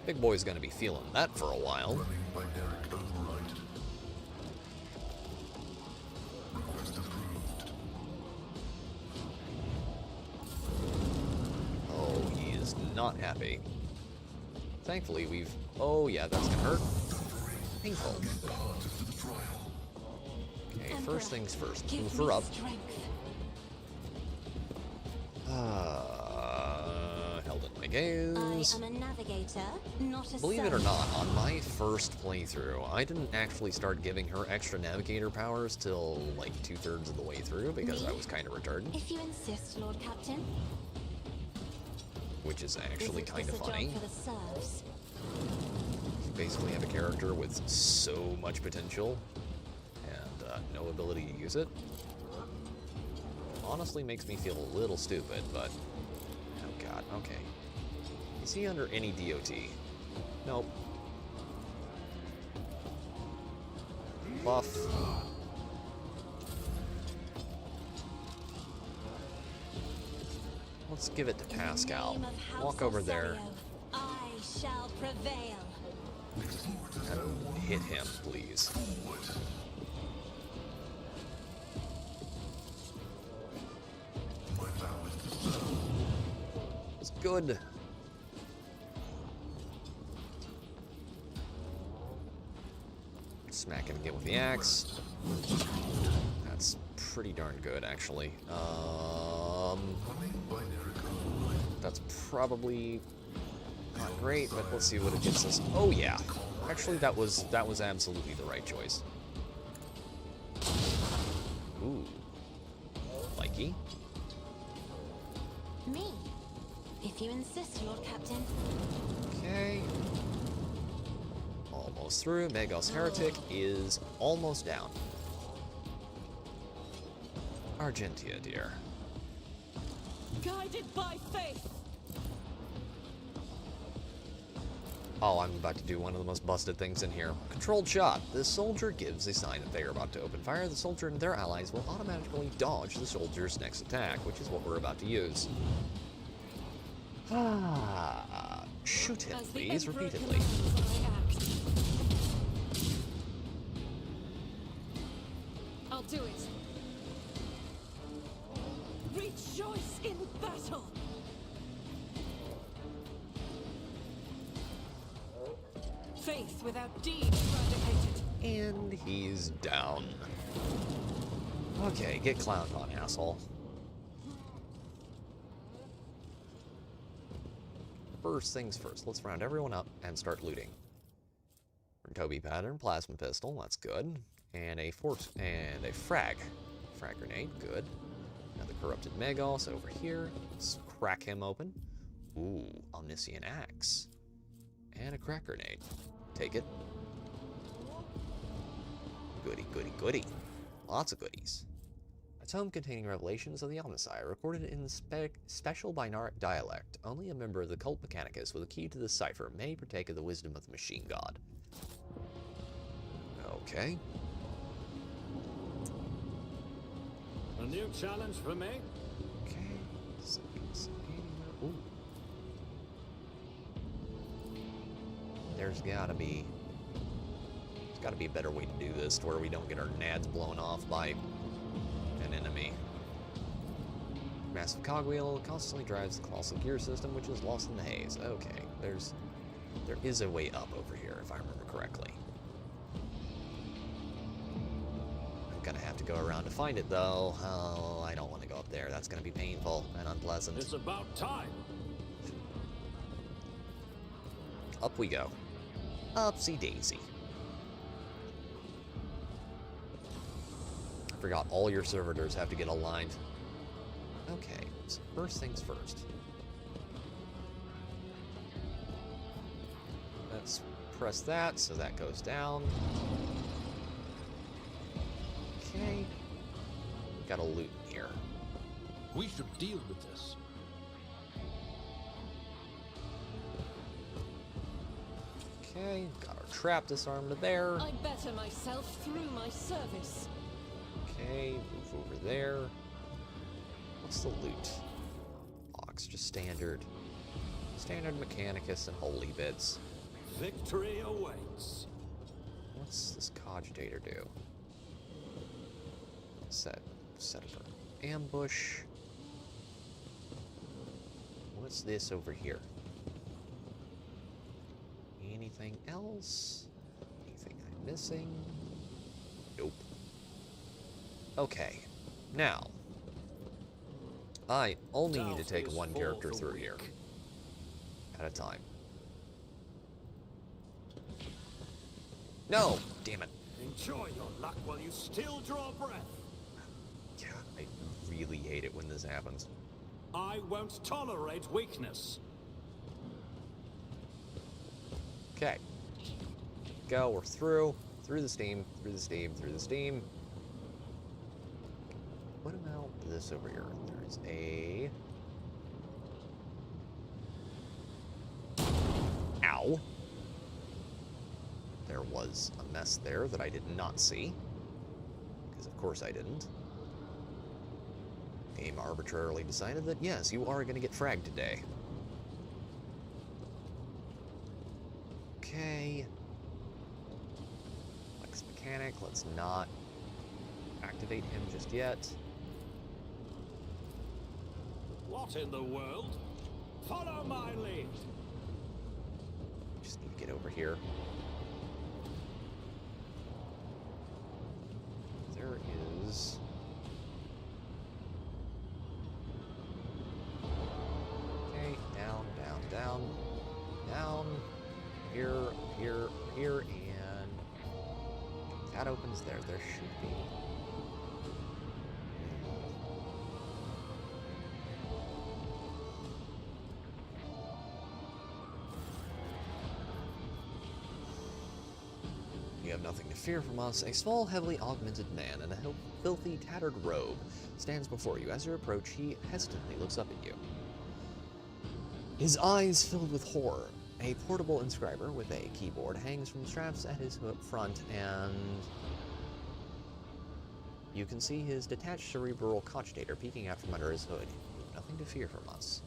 Big boy's gonna be feeling that for a while. Oh, he is not happy. Thankfully, we've... Oh, yeah, that's gonna hurt. Painful. Okay, first things first. Move her up. Held in my gaze. I am a navigator, not a Believe it or not, on my first playthrough, I didn't actually start giving her extra navigator powers till like 2/3 of the way through because I was kind of retarded. If you insist, Lord Captain. Which is actually kind of funny. For the serfs? You basically have a character with so much potential and no ability to use it. Honestly makes me feel a little stupid, but... Oh god, okay. Is he under any DOT? Nope. Buff. Let's give it to Pascal. Walk over there. I shall prevail. And hit him, please. It's good. Smack him again with the axe. That's pretty darn good, actually. That's probably not great, but let's see what it gets us. Oh yeah, actually that was absolutely the right choice. Ooh, likey. Me, if you insist, Lord Captain. Okay. Almost through. Magos Heretic is almost down. Argentia, dear. Guided by faith. Oh, I'm about to do one of the most busted things in here. Controlled shot. The soldier gives a sign that they are about to open fire. The soldier and their allies will automatically dodge the soldier's next attack, which is what we're about to use. Shoot him, please, repeatedly. I'll do it. Rejoice in battle. Faith without deed eradicated. And he's down. Okay, get clowned on, asshole. First things first, let's round everyone up and start looting. Toby pattern, plasma pistol, that's good. And a frag grenade, good. Another corrupted Magos over here. Let's crack him open. Ooh, omniscient axe. And a crack grenade. Take it. Goody, goody, goody. Lots of goodies. A tome containing revelations of the Omnissiah, recorded in special binaric dialect. Only a member of the cult Mechanicus with a key to the cipher may partake of the wisdom of the machine god. Okay. A new challenge for me? Okay. Ooh. There's gotta be a better way to do this to where we don't get our nads blown off by an enemy. Massive cogwheel constantly drives the colossal gear system, which is lost in the haze. Okay, there is a way up over here, if I remember correctly. I'm gonna have to go around to find it, though. Oh, I don't want to go up there. That's gonna be painful and unpleasant. It's about time. Up we go. Upsy daisy. I forgot all your servitors have to get aligned. Okay, so first things first. Let's press that so that goes down. Okay. Got a loot in here. We should deal with this. Okay, got our trap disarmed there. I better myself through my service. Okay, move over there. What's the loot? Box, just standard Mechanicus and holy bits. Victory awaits. What's this cogitator do? Set up an ambush. What's this over here? Anything else? Anything I'm missing? Nope. Okay, now I only need to take one character through here at a time. No! Damn it. Enjoy your luck while you still draw breath. Yeah, I really hate it when this happens. I won't tolerate weakness. Okay. Go, we're through. Through the steam, through the steam, through the steam. What about this over here? There's a... Ow. There was a mess there that I did not see. Because of course I didn't. Game arbitrarily decided that, yes, you are going to get fragged today. Okay. Flex Mechanic, let's not activate him just yet. What in the world? Follow my lead. Just need to get over here. There is... Okay, down, down, down, down, here, here, here, and that opens there. There should be... You have nothing to fear from us. A small, heavily augmented man in a filthy, tattered robe stands before you. As you approach, he hesitantly looks up at you. His eyes filled with horror. A portable inscriber with a keyboard hangs from straps at his front, and you can see his detached cerebral cogitator peeking out from under his hood. You have nothing to fear from us.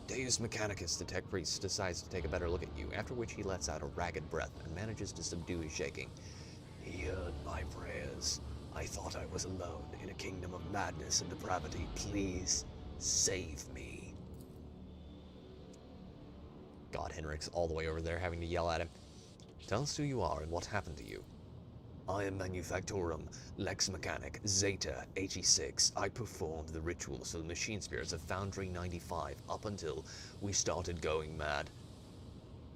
Deus Mechanicus, the tech priest, decides to take a better look at you, after which he lets out a ragged breath and manages to subdue his shaking. He heard my prayers. I thought I was alone in a kingdom of madness and depravity. Please, save me. God, Henrik's all the way over there having to yell at him. Tell us who you are and what happened to you. I am Manufactorum, Lex Mechanic, Zeta, HE6. I performed the rituals for the machine spirits of Foundry 95 up until we started going mad.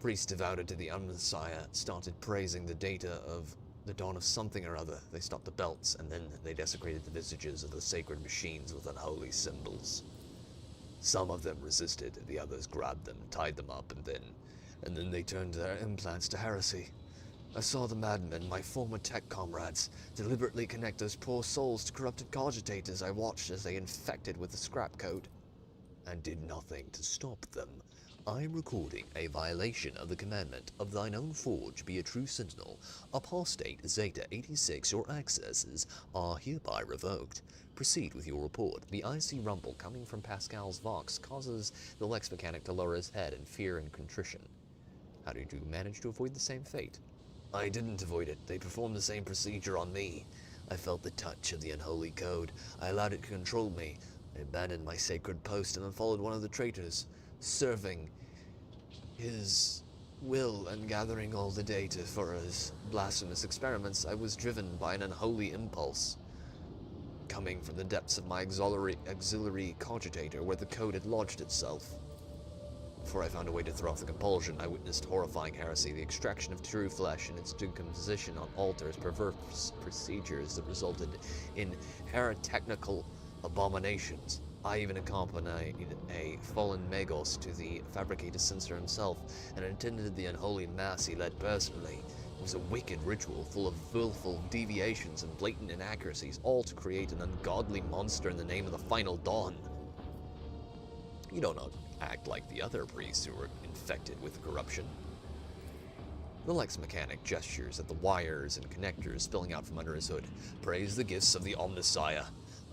Priests devoted to the Omnissiah started praising the data of the dawn of something or other. They stopped the belts, and then they desecrated the visages of the sacred machines with unholy symbols. Some of them resisted, the others grabbed them, tied them up, and then they turned their implants to heresy. I saw the madmen, my former tech comrades, deliberately connect those poor souls to corrupted cogitators. I watched as they infected with the scrap code, and did nothing to stop them. I am recording a violation of the commandment of thine own forge be a true sentinel. Apostate Zeta 86, your accesses are hereby revoked. Proceed with your report. The icy rumble coming from Pascal's Vox causes the Lex Mechanic to lower his head in fear and contrition. How did you manage to avoid the same fate? I didn't avoid it. They performed the same procedure on me. I felt the touch of the unholy code. I allowed it to control me. I abandoned my sacred post and then followed one of the traitors, serving his will and gathering all the data for his blasphemous experiments. I was driven by an unholy impulse, coming from the depths of my auxiliary cogitator where the code had lodged itself. Before I found a way to throw off the compulsion, I witnessed horrifying heresy, the extraction of true flesh and its decomposition on altars, perverse procedures that resulted in heretical abominations. I even accompanied a fallen Magos to the fabricated censor himself and attended the unholy mass he led personally. It was a wicked ritual full of willful deviations and blatant inaccuracies, all to create an ungodly monster in the name of the final dawn. You don't act like the other priests who were infected with corruption. The Lex Mechanic gestures at the wires and connectors spilling out from under his hood. Praise the gifts of the Omnissiah.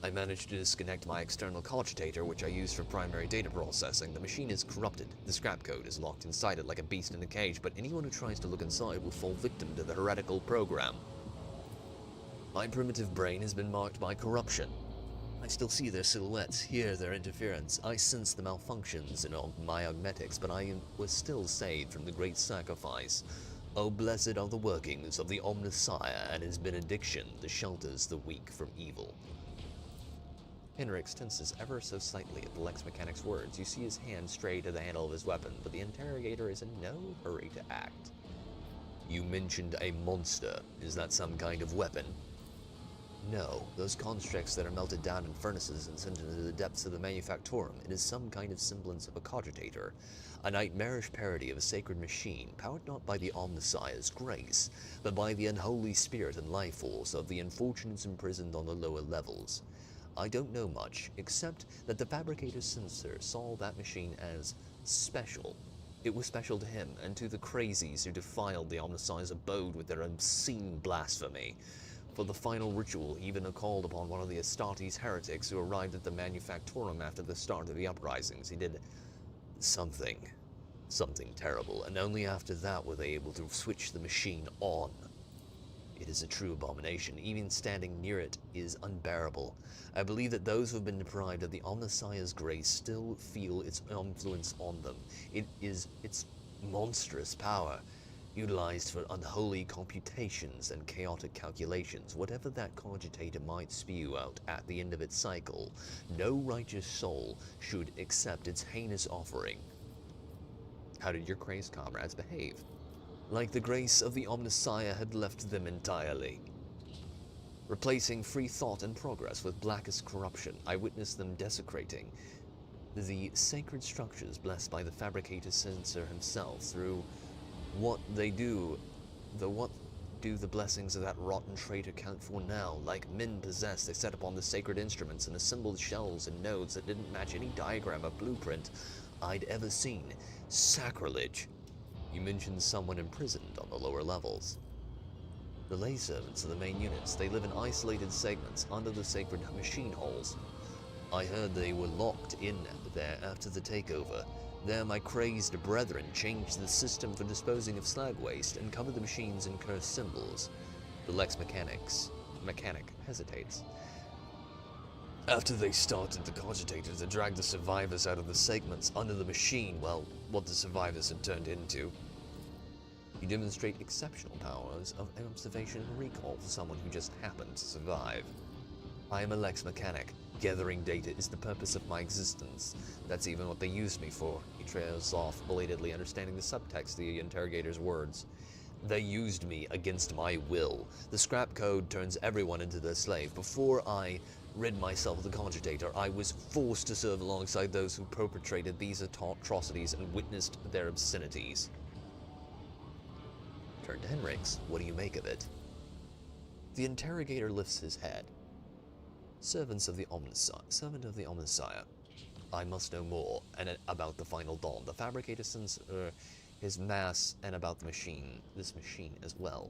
I managed to disconnect my external cogitator, which I use for primary data processing. The machine is corrupted. The scrap code is locked inside it like a beast in a cage, but anyone who tries to look inside will fall victim to the heretical program. My primitive brain has been marked by corruption. I still see their silhouettes, hear their interference. I sense the malfunctions in my augmetics, but I was still saved from the great sacrifice. Oh, blessed are the workings of the Omnissiah and his benediction that shelters the weak from evil. Henrik tenses ever so slightly at the Lex Mechanic's words. You see his hand stray to the handle of his weapon, but the interrogator is in no hurry to act. You mentioned a monster. Is that some kind of weapon? No, those constructs that are melted down in furnaces and sent into the depths of the manufactorum. It is some kind of semblance of a cogitator, a nightmarish parody of a sacred machine, powered not by the Omnissiah's grace, but by the unholy spirit and life force of the unfortunates imprisoned on the lower levels. I don't know much, except that the fabricator's censor saw that machine as special. It was special to him, and to the crazies who defiled the Omnissiah's abode with their obscene blasphemy. For the final ritual, he even called upon one of the Astartes heretics who arrived at the manufactorum after the start of the uprisings. He did something terrible, and only after that were they able to switch the machine on. It is a true abomination. Even standing near it is unbearable. I believe that those who have been deprived of the Omnissiah's grace still feel its influence on them. It is its monstrous power, utilized for unholy computations and chaotic calculations. Whatever that cogitator might spew out at the end of its cycle, no righteous soul should accept its heinous offering. How did your crazed comrades behave? Like the grace of the Omnissiah had left them entirely. Replacing free thought and progress with blackest corruption, I witnessed them desecrating the sacred structures blessed by the fabricator censor himself through what they do. What do the blessings of that rotten traitor count for now? Like men possessed, they set upon the sacred instruments and assembled shells and nodes that didn't match any diagram or blueprint I'd ever seen. Sacrilege. You mentioned someone imprisoned on the lower levels. The lay servants of the main units, they live in isolated segments under the sacred machine halls. I heard they were locked in there after the takeover. There my crazed brethren changed the system for disposing of slag waste and covered the machines in cursed symbols. The Lex Mechanic hesitates. After they started the cogitator to drag the survivors out of the segments under the machine, well, what the survivors had turned into. You demonstrate exceptional powers of observation and recall for someone who just happened to survive. I am a Lex Mechanic. Gathering data is the purpose of my existence. That's even what they used me for. He trails off, belatedly understanding the subtext of the interrogator's words. They used me against my will. The scrap code turns everyone into their slave. Before I rid myself of the cogitator, I was forced to serve alongside those who perpetrated these atrocities and witnessed their obscenities. Turn to Henrix. What do you make of it? The interrogator lifts his head. Servant of the Omnissiah. I must know more about the Final Dawn, the Fabricator sensor, his mass, and about the machine, this machine as well.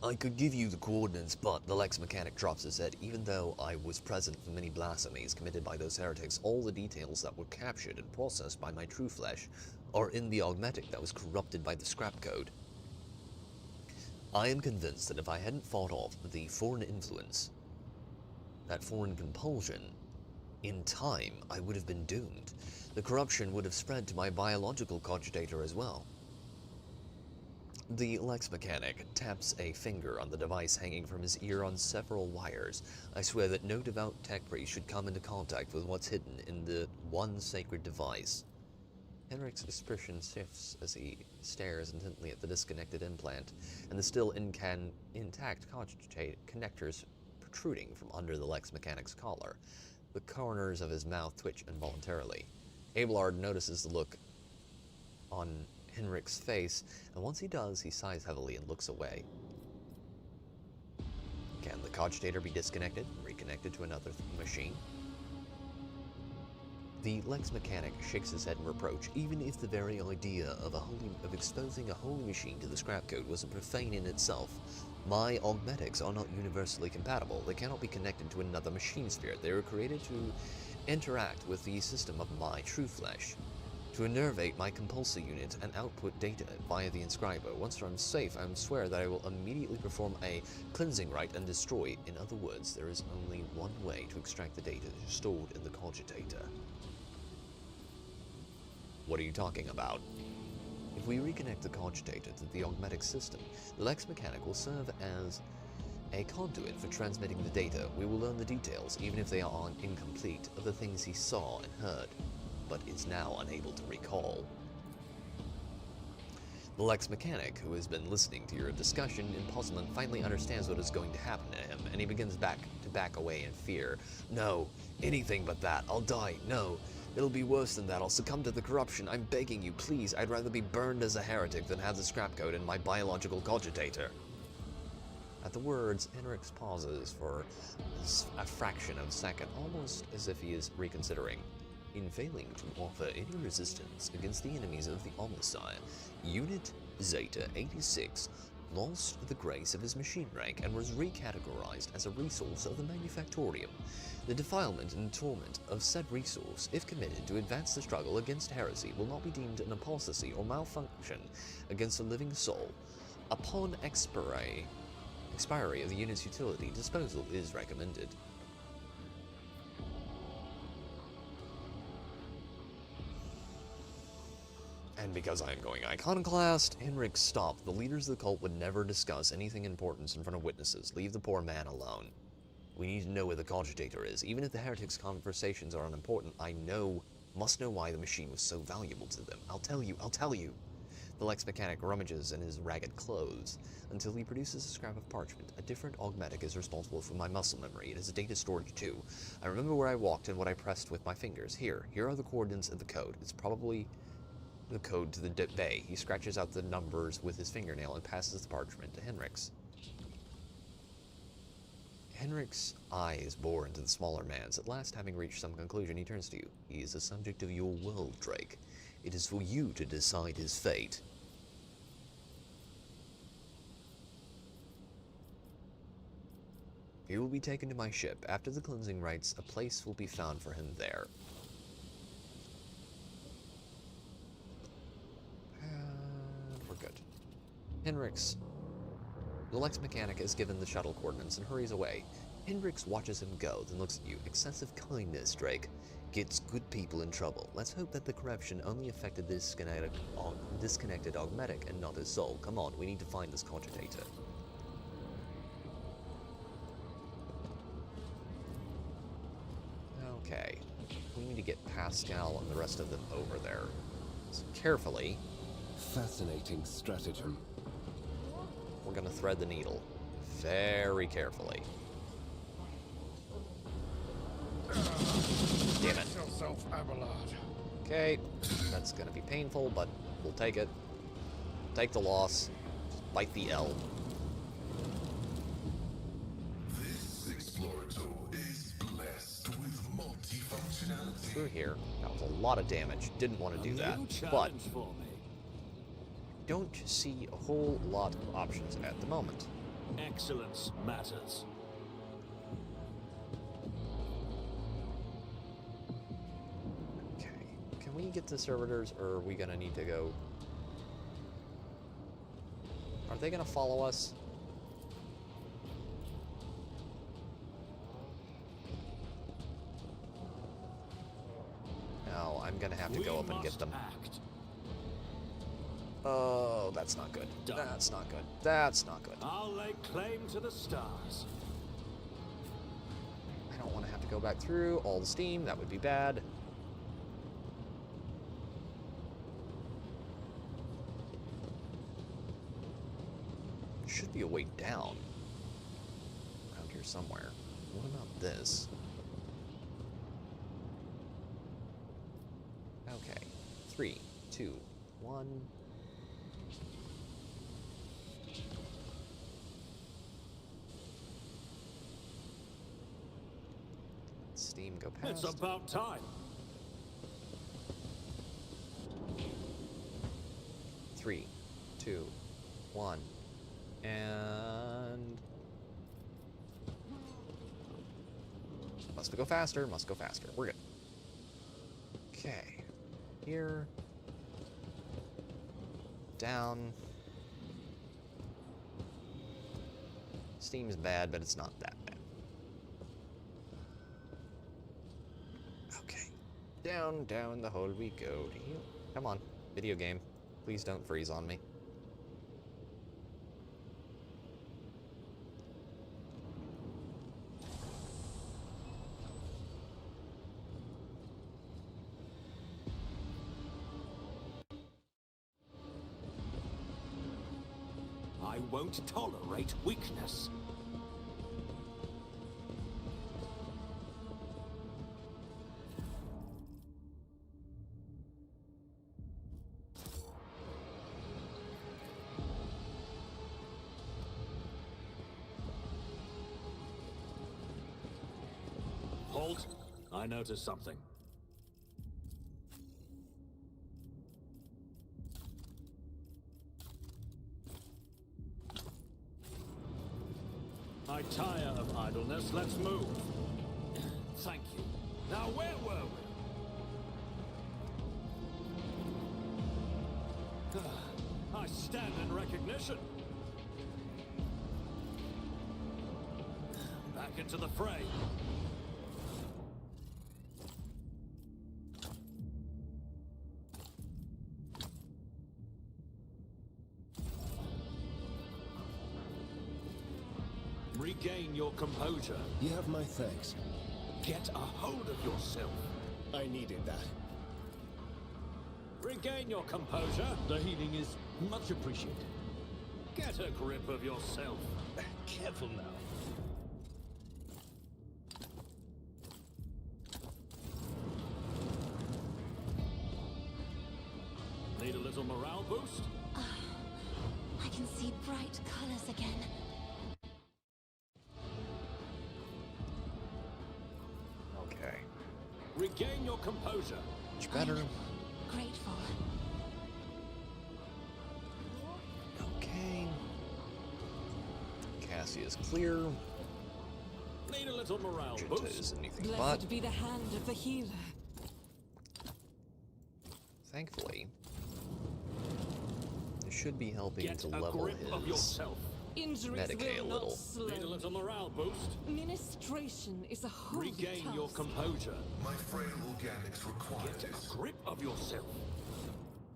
I could give you the coordinates, but the Lex Mechanic drops his head. Even though I was present for many blasphemies committed by those heretics, all the details that were captured and processed by my true flesh are in the augmetic that was corrupted by the scrap code. I am convinced that if I hadn't fought off the foreign influence, that foreign compulsion, in time, I would have been doomed. The corruption would have spread to my biological cogitator as well. The Lex Mechanic taps a finger on the device hanging from his ear on several wires. I swear that no devout tech priest should come into contact with what's hidden in the one sacred device. Henrik's expression shifts as he stares intently at the disconnected implant and the still intact connectors protruding from under the Lex Mechanic's collar. The corners of his mouth twitch involuntarily. Abelard notices the look on Henrik's face, and once he does, he sighs heavily and looks away. Can the cogitator be disconnected and reconnected to another machine? The Lex Mechanic shakes his head in reproach. Even if the very idea of exposing a holy machine to the scrap code wasn't profane in itself, my augmetics are not universally compatible. They cannot be connected to another machine sphere. They were created to interact with the system of my true flesh, to innervate my compulsor unit and output data via the inscriber. Once I'm safe, I swear that I will immediately perform a cleansing rite and destroy. In other words, there is only one way to extract the data stored in the cogitator. What are you talking about? If we reconnect the cogitator to the augmetic system, the Lex Mechanic will serve as a conduit for transmitting the data. We will learn the details, even if they are incomplete, of the things he saw and heard, but is now unable to recall. The Lex Mechanic, who has been listening to your discussion in puzzlement, finally understands what is going to happen to him, and he begins to back away in fear. No, anything but that. I'll die. No. It'll be worse than that. I'll succumb to the corruption. I'm begging you, please. I'd rather be burned as a heretic than have the scrap code in my biological cogitator. At the words, Henrix pauses for a fraction of a second, almost as if he is reconsidering. In failing to offer any resistance against the enemies of the Omnissiah, Unit Zeta 86 lost the grace of his machine rank and was recategorized as a resource of the Manufactorium. The defilement and torment of said resource, if committed to advance the struggle against heresy, will not be deemed an apostasy or malfunction against a living soul. Upon expiry of the unit's utility, disposal is recommended. And because I am going iconoclast, Henrik stopped. The leaders of the cult would never discuss anything important in front of witnesses. Leave the poor man alone. We need to know where the cogitator is. Even if the heretics' conversations are unimportant, must know why the machine was so valuable to them. I'll tell you. The Lex Mechanic rummages in his ragged clothes until he produces a scrap of parchment. A different augmetic is responsible for my muscle memory. It is a data storage too. I remember where I walked and what I pressed with my fingers. Here are the coordinates of the code. It's probably the code to the bay. He scratches out the numbers with his fingernail and passes the parchment to Henrix. Henrik's eyes bore into the smaller man's. At last, having reached some conclusion, he turns to you. He is the subject of your world, Drake. It is for you to decide his fate. He will be taken to my ship. After the cleansing rites, a place will be found for him there. And we're good. Henrix. The Lex Mechanic is given the shuttle coordinates and hurries away. Henrix watches him go, then looks at you. Excessive kindness, Drake. Gets good people in trouble. Let's hope that the corruption only affected this disconnected augmetic and not his soul. Come on, we need to find this cogitator. Okay. We need to get Pascal and the rest of them over there. So carefully. Fascinating stratagem. We're gonna thread the needle very carefully. Damn it. Yourself, Abelard. Okay, that's gonna be painful, but we'll take it. Take the loss. Bite the L. This Explorator is blessed with multifunctionality. Through here. That was a lot of damage. Didn't want to do that, but for me. don't see a whole lot of options at the moment. Excellence matters. Okay, can we get the servitors, or are we gonna need to go? Are they gonna follow us? No, I'm gonna have to go up and get them. Act. Oh, that's not good. Done. That's not good. That's not good. I'll lay claim to the stars. I don't want to have to go back through all the steam. That would be bad. Should be a way down. Around here somewhere. What about this? Okay. 3, 2, 1. Steam go past. It's about time. 3, 2, 1. And must go faster, must go faster. We're good. Okay. Here. Down. Steam's bad, but it's not that bad. Okay. Down, down the hole we go. Come on, video game. Please don't freeze on me. I won't tolerate weakness. Halt. I noticed something. I tire of idleness. Let's move. Thank you. Now where were we? I stand in recognition. Back into the fray. Regain your composure. You have my thanks. Get a hold of yourself. I needed that. Regain your composure. The healing is much appreciated. Get a grip of yourself. Careful now. Need a little morale boost? I can see bright colors again. Okay. Regain your composure. Much better. Grateful. Okay. Cassie is clear. Need a little morale Jinta boost. is anything Blessed but. be the hand of the healer. Thankfully, it should be helping Get to a level grip of his yourself. Injuries Medicae a will little. not slow. Need a little morale boost. Ministration is a holy Regain task. your composure. My frail organics require Get this. a grip of yourself.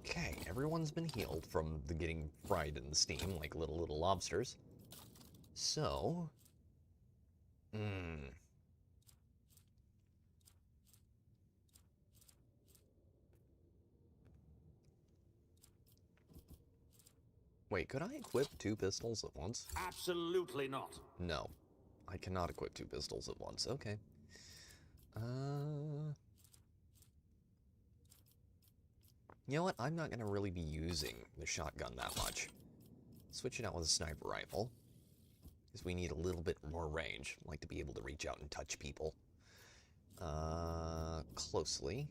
Okay, everyone's been healed from the getting fried in the steam like little lobsters. So, wait, could I equip 2 pistols at once? Absolutely not. No, I cannot equip 2 pistols at once. Okay. You know what? I'm not going to really be using the shotgun that much. Switch it out with a sniper rifle, because we need a little bit more range. I like to be able to reach out and touch people closely.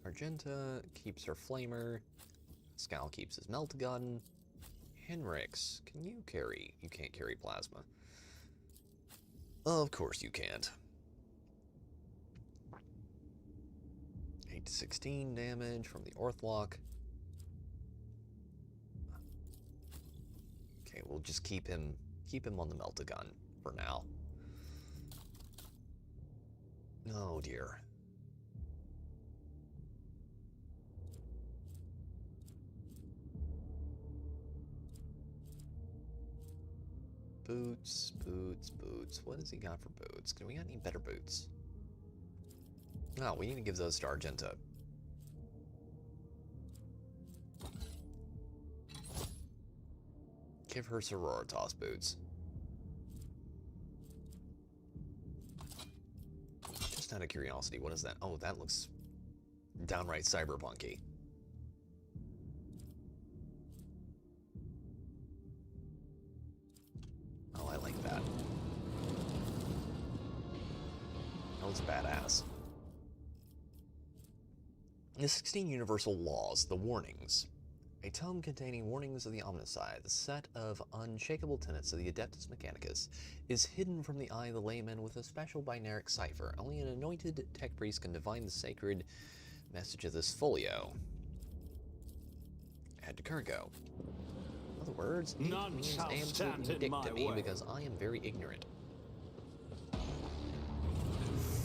Argenta keeps her flamer. Scal keeps his melt gun. Henrix, can you carry? You can't carry plasma. Of course you can't. 8 to 16 damage from the Orthlock. Okay, we'll just keep him on the melt-a-gun for now. Oh dear. Boots, boots, boots. What has he got for boots? Do we got any better boots? No, we need to give those to Argenta. Give her Sororitas boots. Just out of curiosity, what is that? Oh, that looks downright cyberpunky. Oh, I like that. That looks badass. The 16 Universal Laws, the Warnings. A tome containing warnings of the Omnicide, the set of unshakable tenets of the Adeptus Mechanicus, is hidden from the eye of the layman with a special binaric cipher. Only an anointed tech priest can divine the sacred message of this folio. Add to Kurgo. In other words, it means absolutely dick to me because I am very ignorant.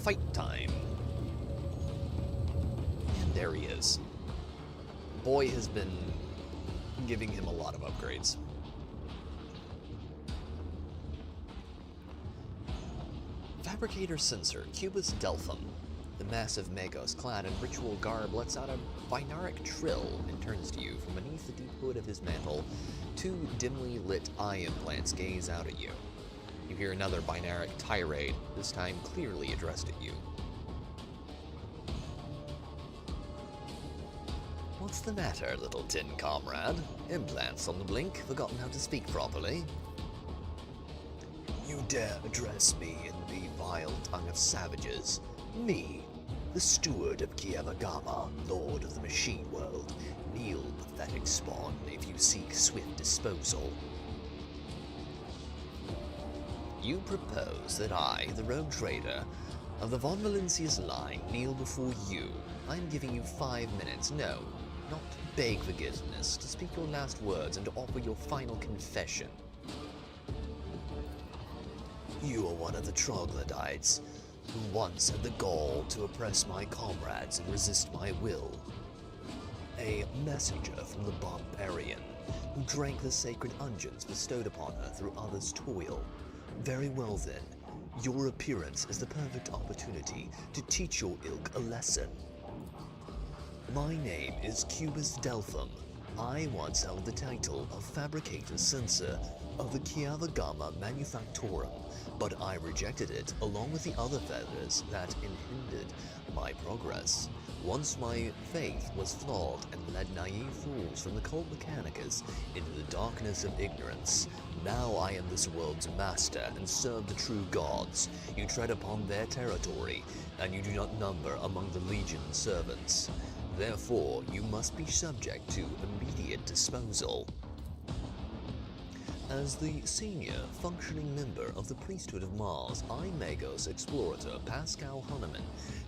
Fight time. And there he is. Boy has been giving him a lot of upgrades. Fabricator Sensor, Cubus Delphum. The massive Magos, clad in ritual garb, lets out a binaric trill and turns to you. From beneath the deep hood of his mantle, two dimly lit eye implants gaze out at you. You hear another binaric tirade, this time clearly addressed at you. What's the matter, little tin comrade? Implants on the blink, forgotten how to speak properly? You dare address me in the vile tongue of savages? Me, the steward of Kiavagama, lord of the machine world. Kneel, pathetic spawn, if you seek swift disposal. You propose that I, the rogue trader of the Von Valencia's line, kneel before you. I'm giving you 5 minutes, no, not to beg forgiveness, to speak your last words and to offer your final confession. You are one of the troglodytes who once had the gall to oppress my comrades and resist my will. A messenger from the barbarian who drank the sacred unguents bestowed upon her through others' toil. Very well then, your appearance is the perfect opportunity to teach your ilk a lesson. My name is Cubus Delphum. I once held the title of Fabricator Censor of the Kiavagama Manufactorum, but I rejected it along with the other feathers that hindered my progress. Once my faith was flawed and led naive fools from the cult Mechanicus into the darkness of ignorance. Now I am this world's master and serve the true gods. You tread upon their territory, and you do not number among the Legion's servants. Therefore, you must be subject to immediate disposal. As the senior, functioning member of the priesthood of Mars, I, Magos Explorator Pascal Hunneman,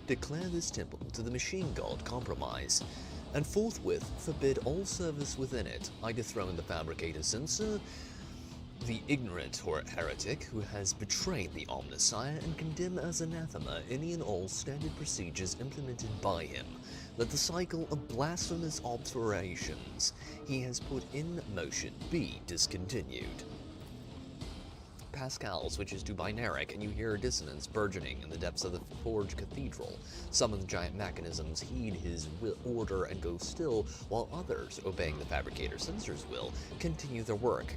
declare this temple to the machine god Compromise, and forthwith forbid all service within it. I dethrone the Fabricator Censor, the ignorant heretic who has betrayed the Omnisire, and condemn as anathema any and all standard procedures implemented by him. Let the cycle of blasphemous observations he has put in motion be discontinued. Pascal switches to binaric, and you hear dissonance burgeoning in the depths of the Forge Cathedral. Some of the giant mechanisms heed his order and go still, while others, obeying the Fabricator Sensor's will, continue their work.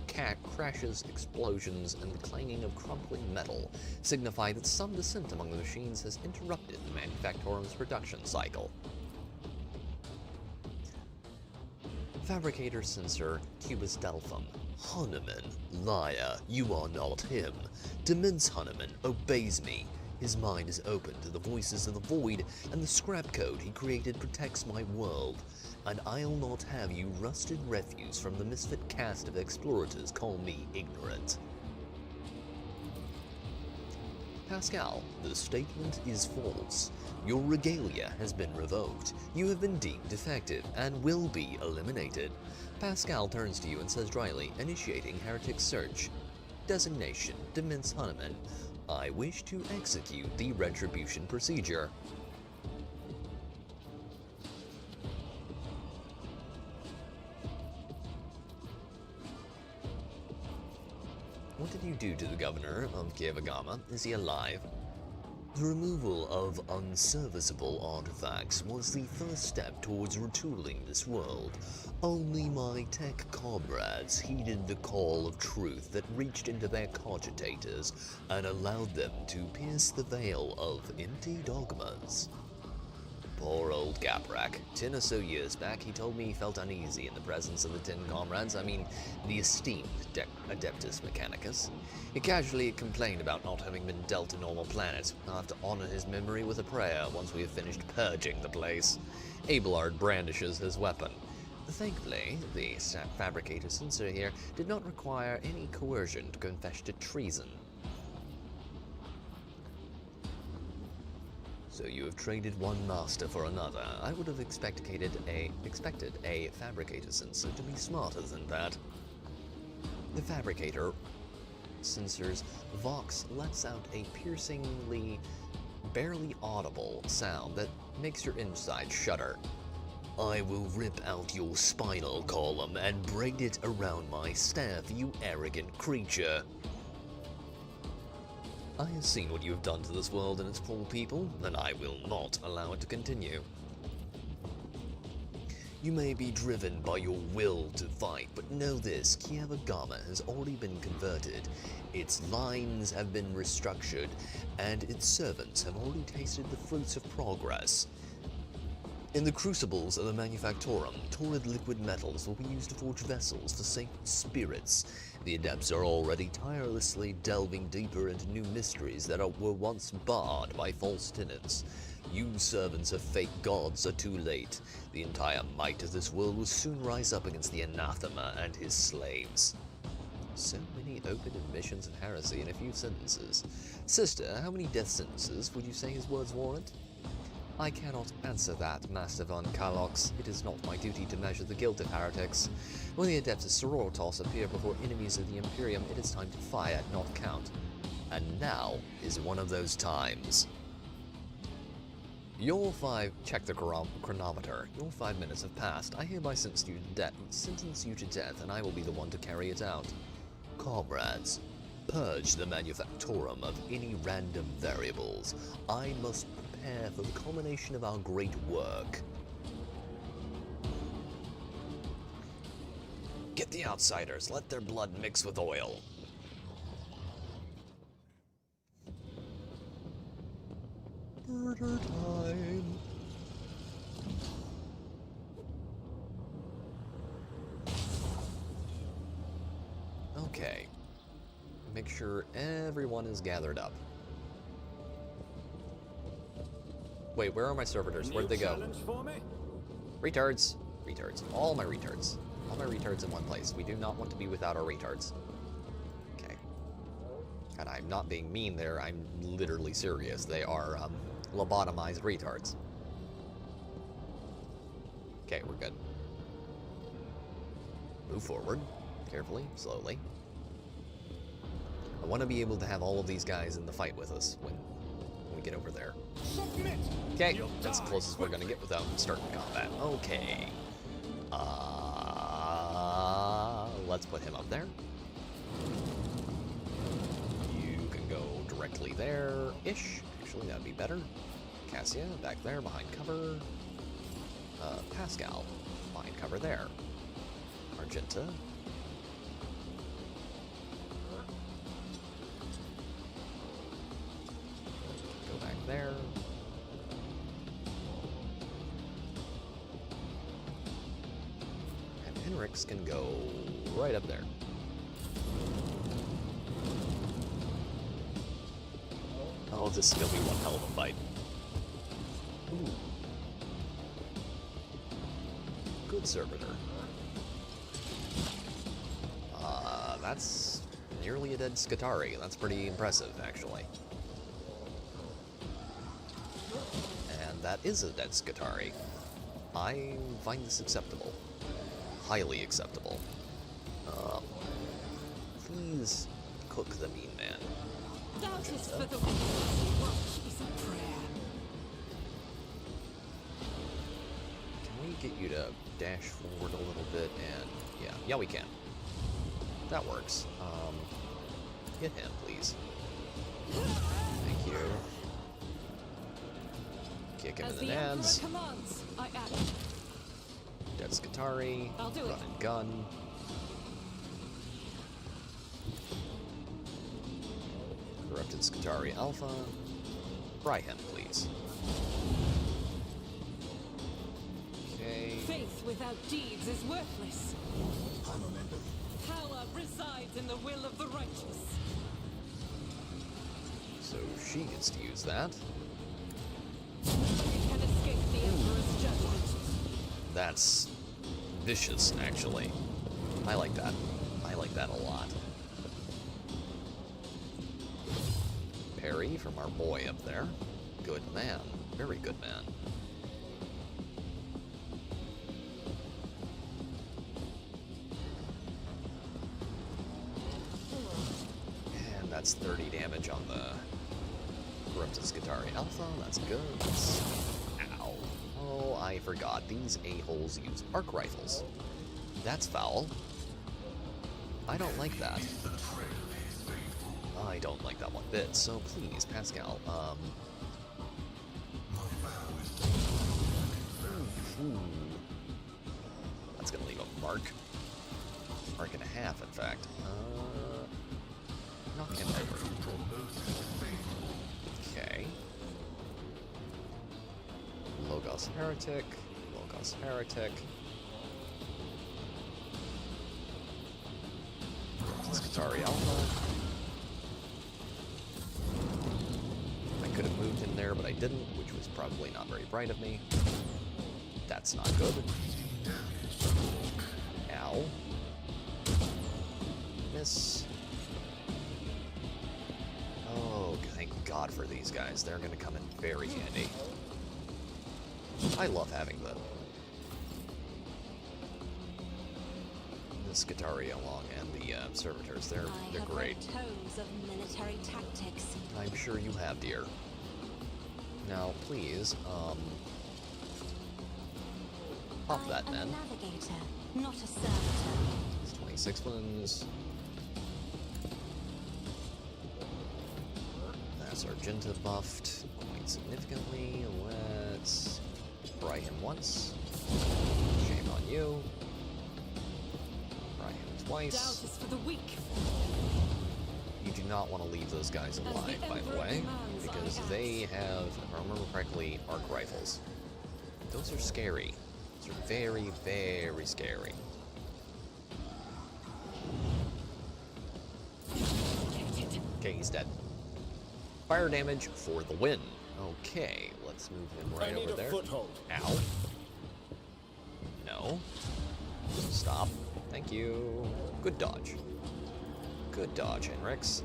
Crashes, explosions, and the clanging of crumbling metal signify that some dissent among the machines has interrupted the Manufactorum's production cycle. Fabricator Sensor Cubus Delphum. Hanuman, liar, you are not him. Demens Hanuman obeys me. His mind is open to the voices of the void, and the scrap code he created protects my world. And I'll not have you rusted refuse from the misfit caste of explorators call me ignorant. Pascal, the statement is false. Your regalia has been revoked. You have been deemed defective and will be eliminated. Pascal turns to you and says dryly, initiating heretic search. Designation, Demens Hanuman. I wish to execute the retribution procedure. What did you do to the governor of Kievagama? Is he alive? The removal of unserviceable artifacts was the first step towards retooling this world. Only my tech comrades heeded the call of truth that reached into their cogitators and allowed them to pierce the veil of empty dogmas. Poor old Gaprak. 10 or so years back, he told me he felt uneasy in the presence of the 10 comrades, the esteemed Adeptus Mechanicus. He casually complained about not having been dealt a normal planet. I'll have to honor his memory with a prayer once we have finished purging the place. Abelard brandishes his weapon. Thankfully, the Fabricator Sensor here did not require any coercion to confess to treason. So you have traded one master for another. I would have expected a Fabricator Sensor to be smarter than that. The Fabricator Sensor's Vox lets out a piercingly, barely audible sound that makes your insides shudder. I will rip out your spinal column and braid it around my staff, you arrogant creature. I have seen what you have done to this world and its poor people, and I will not allow it to continue. You may be driven by your will to fight, but know this, Kievagama has already been converted, its lines have been restructured, and its servants have already tasted the fruits of progress. In the crucibles of the Manufactorum, torrid liquid metals will be used to forge vessels for sacred spirits. The adepts are already tirelessly delving deeper into new mysteries that were once barred by false tenets. You servants of fake gods are too late. The entire might of this world will soon rise up against the anathema and his slaves. So many open admissions of heresy in a few sentences. Sister, how many death sentences would you say his words warrant? I cannot answer that, Master von Kalox. It is not my duty to measure the guilt of heretics. When the Adeptus Sororitas appear before enemies of the Imperium, it is time to fire, not count. And now is one of those times. Check the chronometer. Your 5 minutes have passed. I hereby sentence you to death, and I will be the one to carry it out. Comrades, purge the Manufactorum of any random variables. I must prepare for the culmination of our great work. Get the outsiders. Let their blood mix with oil. Murder time. Okay. Make sure everyone is gathered up. Wait, where are my servitors? Where'd they go? Retards. Retards. All my retards. All my retards in one place. We do not want to be without our retards. Okay. And I'm not being mean there. I'm literally serious. They are, lobotomized retards. Okay, we're good. Move forward. Carefully. Slowly. I want to be able to have all of these guys in the fight with us when we get over there. Okay, that's the closest we're gonna get without starting combat. Okay. Let's put him up there. directly there-ish. Actually, that'd be better. Cassia, back there, behind cover. Pascal, behind cover there. Argenta. Go back there. And Henrix can go right up there. Oh, this is gonna be one hell of a fight. Ooh. Good servitor. That's nearly a dead Skitarii. That's pretty impressive, actually. And that is a dead Skitarii. I find this acceptable. Highly acceptable. Please cook the mean man. That is for the watch is a prayer. Can we get you to dash forward a little bit? And yeah, we can. That works. Hit him, please. Thank you. Kick him in the nads. Dead Skitarii. Run and gun. Corrupted Skitarii Alpha. Fry him, please. Okay. Faith without deeds is worthless. Power resides in the will of the righteous. So she gets to use that. You can escape the Emperor's judgment. That's vicious, actually. I like that. I like that a lot. Parry from our boy up there. Good man. Very good man. And that's 30 damage on the Corrupted Skitarii Alpha. That's good. Ow. Oh, I forgot. These a-holes use arc rifles. That's foul. I don't like that. I don't like that one bit, so please, Pascal, that's gonna leave a mark. Mark and a half, in fact. Knock him over. Okay. Logos Heretic. Logos Heretic. Skitarii Alpha. I could have moved him there, but I didn't, which was probably not very bright of me. That's not good. Ow. Miss. Oh, thank God for these guys. They're going to come in very handy. I love having the Skitarii along and the servitors. They're great. Tomes of military tactics. I'm sure you have, dear. Now, please, pop that, man. I'm a navigator, not a servitor. It's 26 ones. That's Argenta buffed quite significantly. Let's fry him once. Shame on you. Fry him twice. Doubt is for the weak. You do not want to leave those guys alive, by the way, because they have, if I remember correctly, arc rifles. Those are scary. Those are very, very scary. Okay, he's dead. Fire damage for the win. Okay, let's move him right over there. Foothold. Ow. No. Stop. Thank you. Good dodge. Good dodge, Henrix.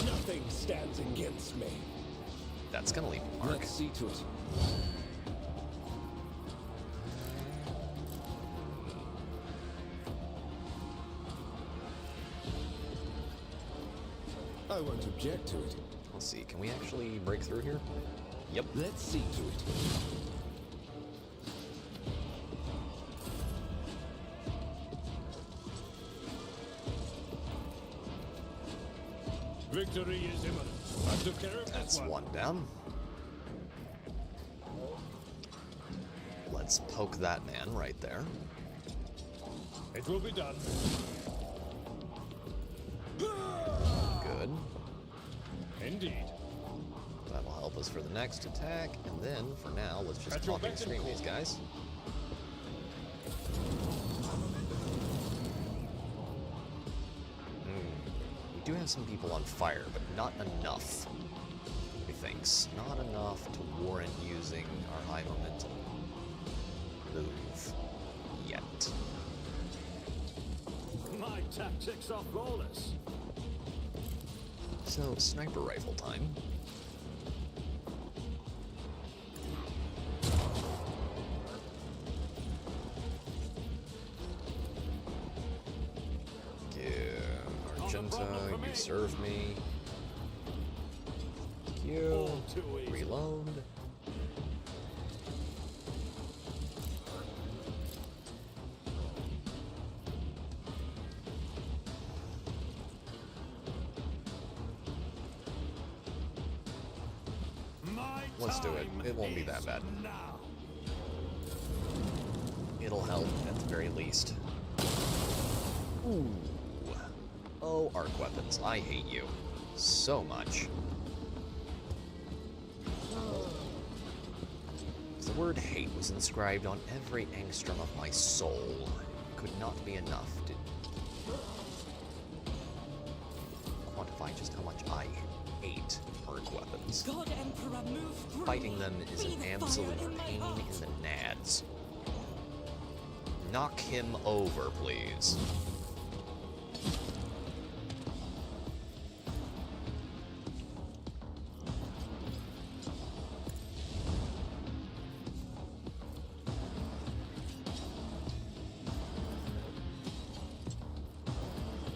Nothing stands against me. That's gonna leave a mark. Let's see to it. I won't object to it. Let's see, can we actually break through here? Yep. Let's see to it. Victory is imminent. I took care of That's this one down. Let's poke that man right there. It will be done. Good. Indeed. That will help us for the next attack, and then, for now, let's just talk and scream these guys. We do have some people on fire, but not enough, methinks. Not enough to warrant using our high momentum move yet. My tactics are flawless. So, sniper rifle time. Argenta, you serve me. Thank you. Reload. Let's do it. It won't be that bad. It'll help at the very least. Ooh. Oh, arc weapons. I hate you so much. The word hate was inscribed on every angstrom of my soul. It could not be enough to quantify just how much I hate arc weapons. God Emperor, move through. Fighting them is an absolute pain in the nads. Knock him over, please.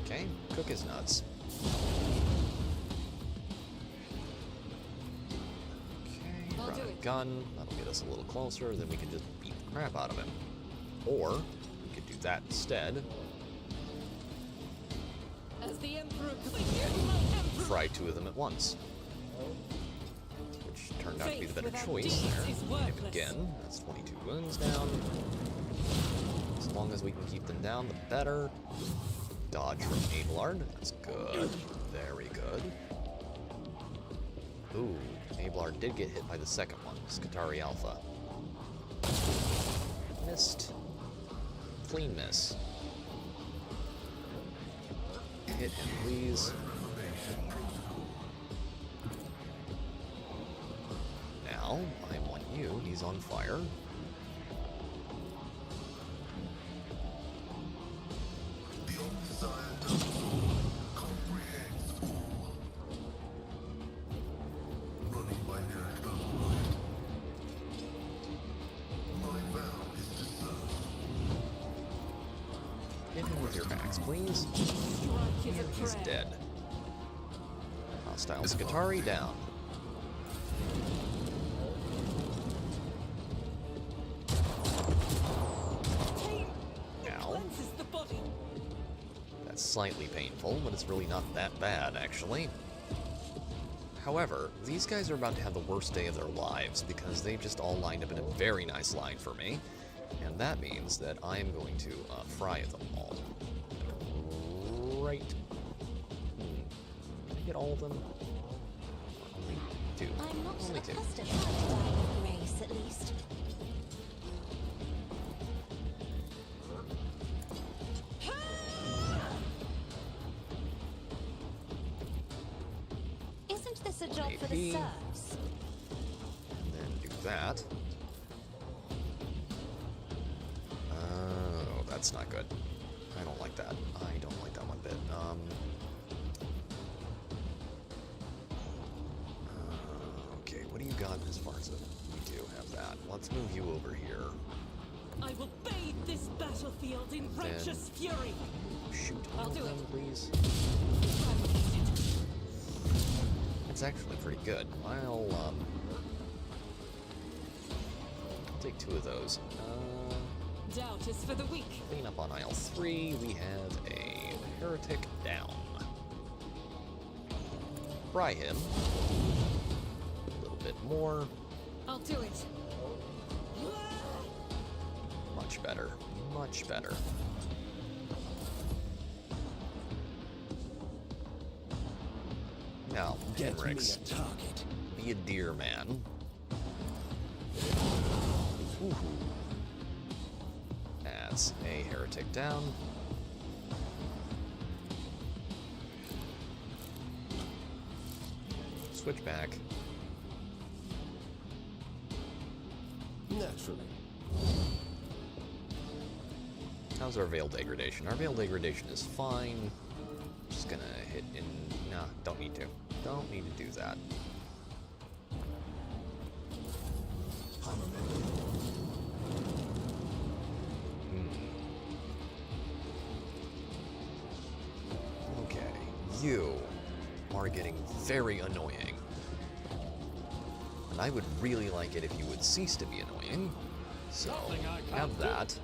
Okay, cook his nuts. Okay, run a gun. That'll get us a little closer, then we can just beat the crap out of him. Or, we could do that instead. As the Emperor Fry two of them at once. Which turned out to be the better choice there. Hit him again. That's 22 wounds down. As long as we can keep them down, the better. Dodge from Abelard. That's good. Very good. Ooh, Abelard did get hit by the second one. Skatari Alpha. Missed. Clean miss. Hit him, please. Now, I want you. He's on fire. Hit him with your backs, please. He's dead. Hostile Skatari down. Ow. That's slightly painful, but it's really not that bad, actually. However, these guys are about to have the worst day of their lives because they've just all lined up in a very nice line for me. And that means that I am going to fry them all. Right. Can I get all of them? Only two. I'm not Only two. accustomed to dying with grace, at least. Isn't this a job for the serfs? And then do that. Oh, that's not good. I don't like that. I don't like that one bit. Okay, what do you got as far as you do have that? Let's move you over here. I will bathe this battlefield in righteous fury. Shoot I'll do them, it. please. It's actually pretty good. I'll take two of those. Doubt is for the weak. Clean up on aisle 3. We have a heretic down. fry him. A little bit more. I'll do it. Much better. Much better. Now, Henrix, be a deer man. Ooh. That's a heretic down. Switch back. Naturally. How's our Veil Degradation? Our Veil Degradation is fine. Just gonna hit in... Nah, don't need to. Don't need to do that. Okay, you are getting very annoying. And I would really like it if you would cease to be annoying. So, have that.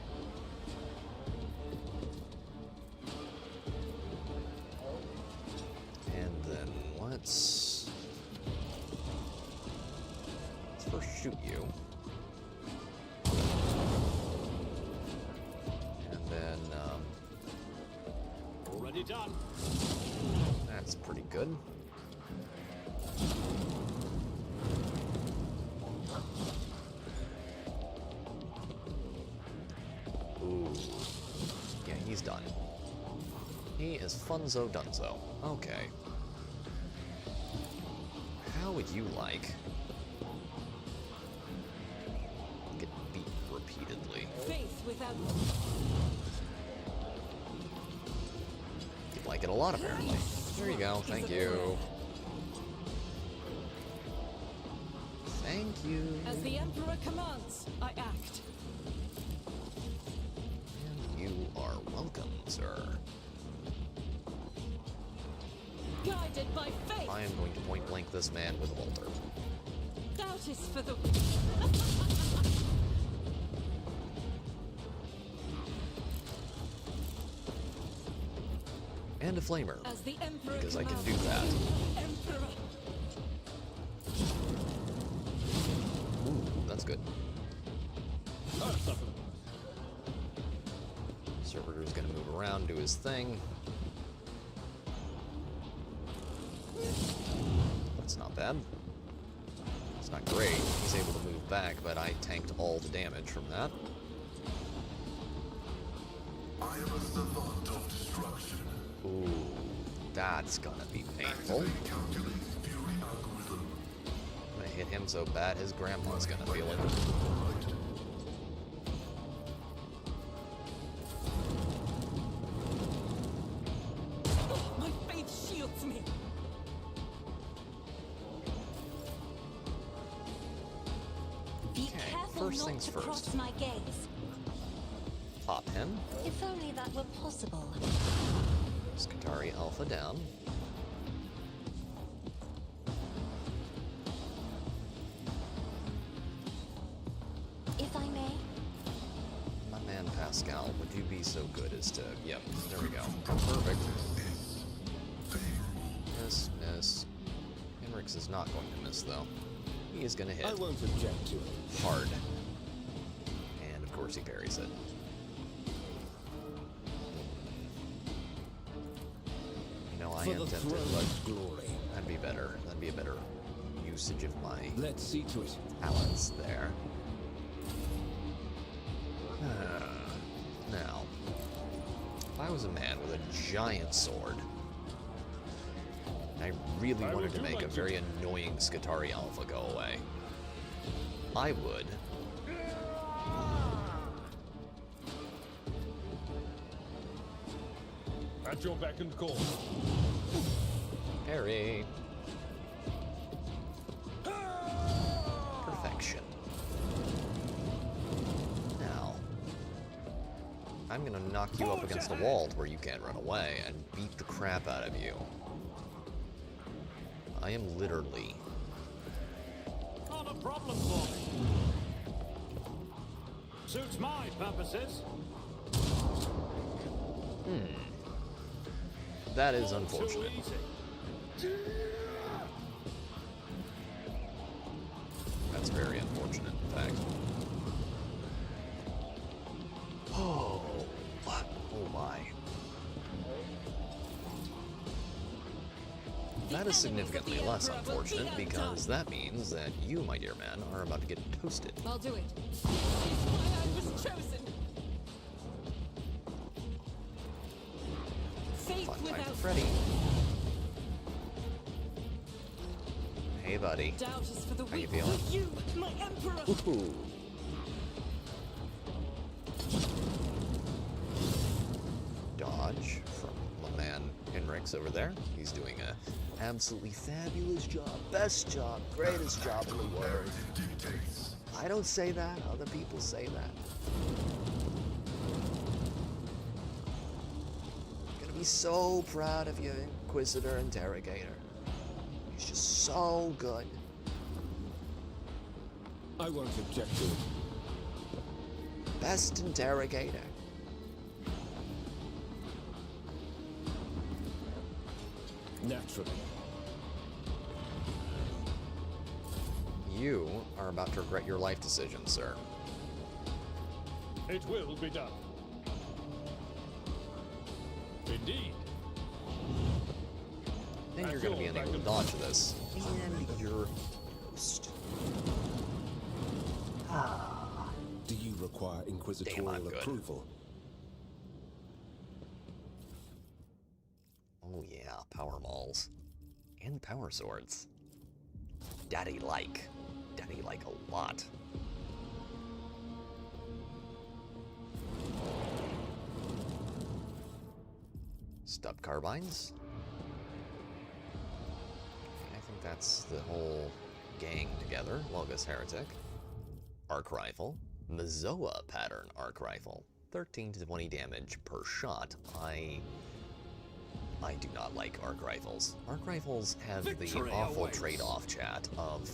And then let's first shoot you. And then, Already done. That's pretty good. Ooh. Yeah, he's done. He is funzo dunzo. Okay. How would you like get beat repeatedly? Faith without... You'd like it a lot, apparently. There you go. Thank you. Thank you. As the Emperor commands, I act. And you are welcome, sir. Guided by faith. I am going to point blank this man with a bolter. Doubt is for the... And a flamer. As the Emperor because I can do commands. that. Emperor. Ooh, that's good. Servitor's gonna move around, do his thing. That's not bad. It's not great. He's able to move back, but I tanked all the damage from that. I am a savant of destruction. Ooh, that's gonna be painful. I'm gonna hit him so bad his grandma's gonna feel it. Oh, my faith shields me. Be careful first not things to first. cross my gaze. Pop him. If only that were possible. Skatari Alpha down. If I may. My man Pascal, would you be so good as to... Yep, there we go. Perfect. Miss, miss. Henrix is not going to miss, though. He is going to hit. I won't object to it. Hard. And, of course, he parries it. You know, I am tempted. Glory. That'd be better. That'd be a better usage of my Let's see to it. talents there. Now, if I was a man with a giant sword, and I really wanted to make a very annoying Skatari Alpha go away, I would At your beck and call. parry. Perfection. Now, I'm gonna knock you up against the wall to where you can't run away and beat the crap out of you. I am literally... Not a problem for me. Suits my purposes. That is unfortunate. Too easy. That's very unfortunate, in fact. Oh my. That is significantly less unfortunate, because that means that you, my dear man, are about to get toasted. I'll do it. It's why I was chosen. Faith Fun time without for Freddy. Hey, buddy. doubt is for the How you weak. feeling? For you, my emperor. Ooh. Dodge from my man Henrik's over there. He's doing a absolutely fabulous job. Best job. Greatest job in the world. I don't say that. Other people say that. Gonna be so proud of you, Inquisitor Interrogator. He's just so good. I won't object to it. Best interrogator. Naturally. You are about to regret your life decision, sir. It will be done. Indeed. Then you're going to be unable to dodge this. And you're toast. Do you require inquisitorial approval? Oh yeah, power mauls. And power swords. Daddy like. Daddy like a lot. Stub carbines. I think that's the whole gang together. Logos Heretic. Arc Rifle. Mazoa pattern arc rifle. 13 to 20 damage per shot. I do not like arc rifles. Arc rifles have the awful trade-off, chat, of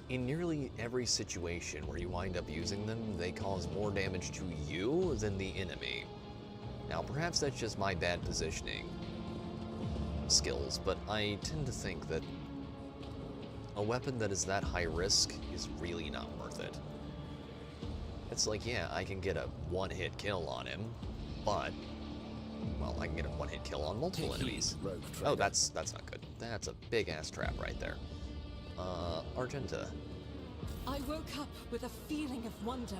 in nearly every situation where you wind up using them, they cause more damage to you than the enemy. Now, perhaps that's just my bad positioning skills, but I tend to think that a weapon that is that high risk is really not worth it. It's like, yeah, I can get a one-hit kill on him, but, well, I can get a one-hit kill on multiple enemies. Oh, that's not good. That's a big-ass trap right there. Argenta. I woke up with a feeling of wonder,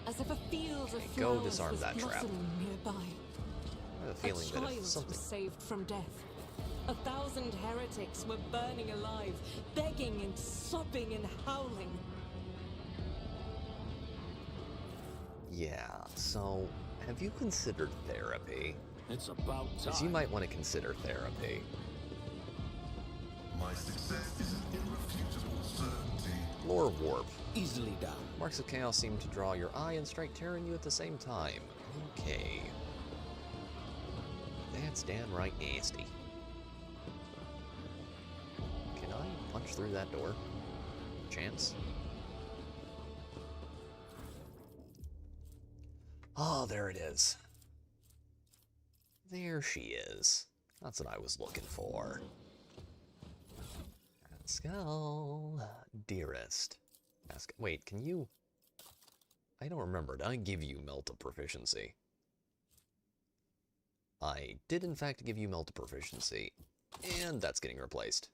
as if a field of Go flowers disarm was that trap. blossoming nearby. I have a feeling that if child something... was saved from death. 1,000 heretics were burning alive, begging and sobbing and howling. Yeah, so have you considered therapy? It's about time. Because you might want to consider therapy. My success is an irrefutable certainty. Lore Warp. Easily done. Marks of Chaos seem to draw your eye and strike terror in you at the same time. Okay. That's downright nasty. Can I punch through that door? Chance? Oh, there it is. There she is. That's what I was looking for. Let's go. Dearest. Wait, can you... I don't remember. Did I give you Melt of Proficiency? I did, in fact, give you Melt of Proficiency. And that's getting replaced.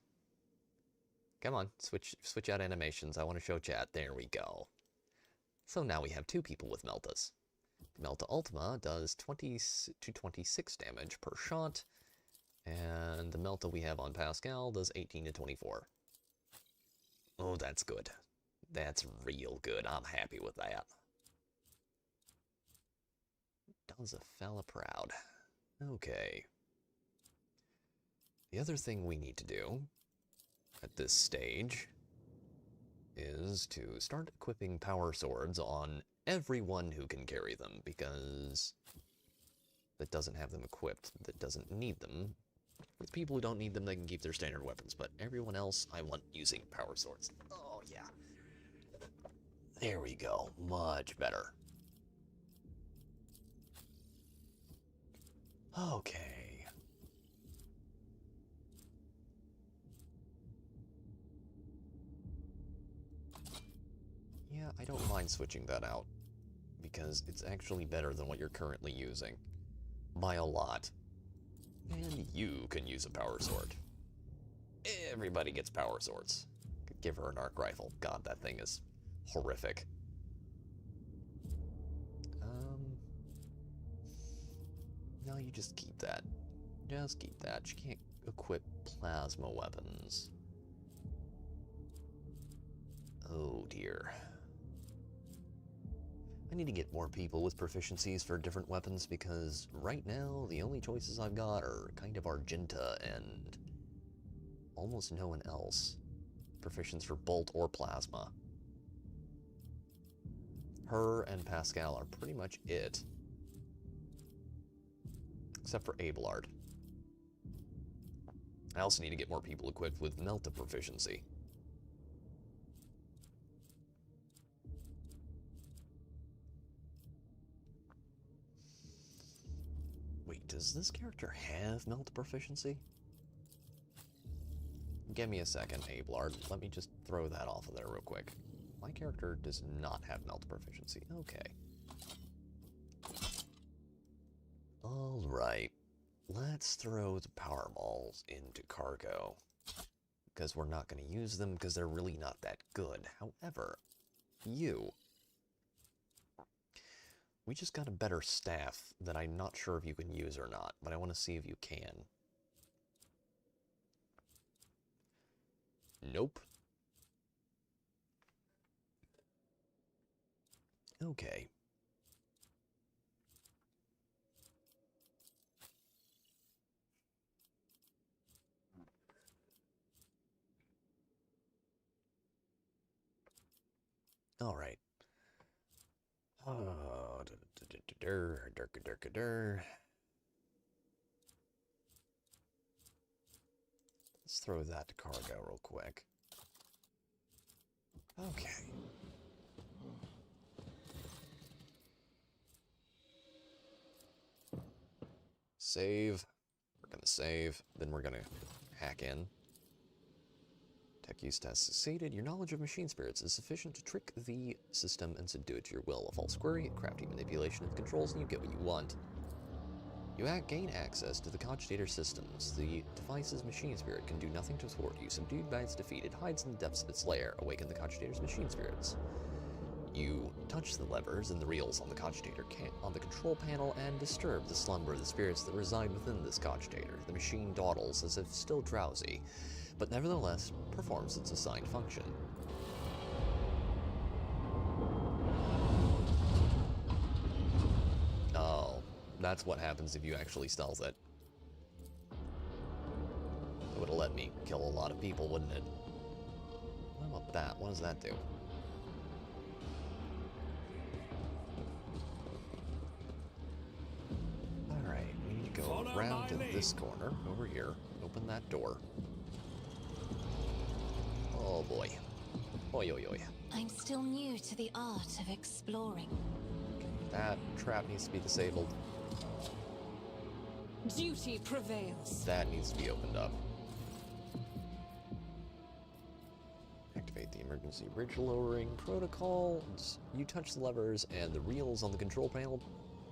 Come on, switch out animations. I want to show chat. There we go. So now we have two people with Meltas. Melta Ultima does 20 to 26 damage per shot, and the Melta we have on Pascal does 18 to 24. Oh, that's good. That's real good. I'm happy with that. Does a fella proud. Okay. The other thing we need to do at this stage is to start equipping power swords on everyone who can carry them, because that doesn't have them equipped, that doesn't need them. With people who don't need them, they can keep their standard weapons, but everyone else, I want using power swords. Oh, yeah. There we go. Much better. Okay. I don't mind switching that out, because it's actually better than what you're currently using. By a lot. And you can use a power sword. Everybody gets power swords. Could give her an arc rifle. God, that thing is horrific. No, you just keep that. Just keep that. She can't equip plasma weapons. Oh dear. I need to get more people with proficiencies for different weapons, because right now the only choices I've got are kind of Argenta and almost no one else. Proficiencies for bolt or plasma. Her and Pascal are pretty much it. Except for Abelard. I also need to get more people equipped with Melta proficiency. Wait, does this character have Melta proficiency? Give me a second, Abelard. Let me just throw that off of there real quick. My character does not have Melta proficiency. Okay. Alright. Let's throw the power balls into cargo. Because we're not going to use them because they're really not that good. However, you... We just got a better staff that I'm not sure if you can use or not, but I want to see if you can. Nope. Okay. All right. Oh, let's throw that to cargo real quick. Okay. Save. We're gonna save. Then we're gonna hack in. Tech use test succeeded. Your knowledge of machine spirits is sufficient to trick the system and subdue it to your will. A false query, crafty manipulation of the controls, and you get what you want. You gain access to the cogitator systems. The device's machine spirit can do nothing to thwart you. Subdued by its defeat, it hides in the depths of its lair. Awaken the cogitator's machine spirits. You touch the levers and the reels on the cogitator on the control panel and disturb the slumber of the spirits that reside within this cogitator. The machine dawdles as if still drowsy, but nevertheless performs its assigned function. Oh, that's what happens if you actually stealth it. It would have let me kill a lot of people, wouldn't it? What about that? What does that do? Alright, we need to go around to this corner, over here, open that door. Oh boy. Oi, oi, oi. I'm still new to the art of exploring. That trap needs to be disabled. Duty prevails. That needs to be opened up. Activate the emergency bridge lowering protocol. You touch the levers and the reels on the control panel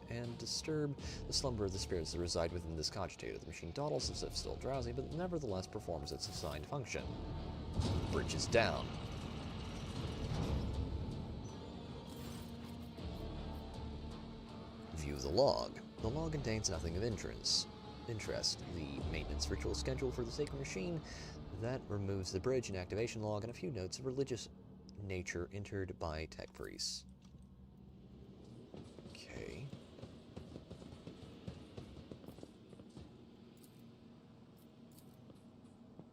and disturb the slumber of the spirits that reside within this cogitator. The machine dawdles as if still drowsy, but nevertheless performs its assigned function. Bridge is down. View the log. The log contains nothing of interest. The maintenance ritual schedule for the sacred machine that removes the bridge and activation log and a few notes of religious nature entered by tech priests. Okay.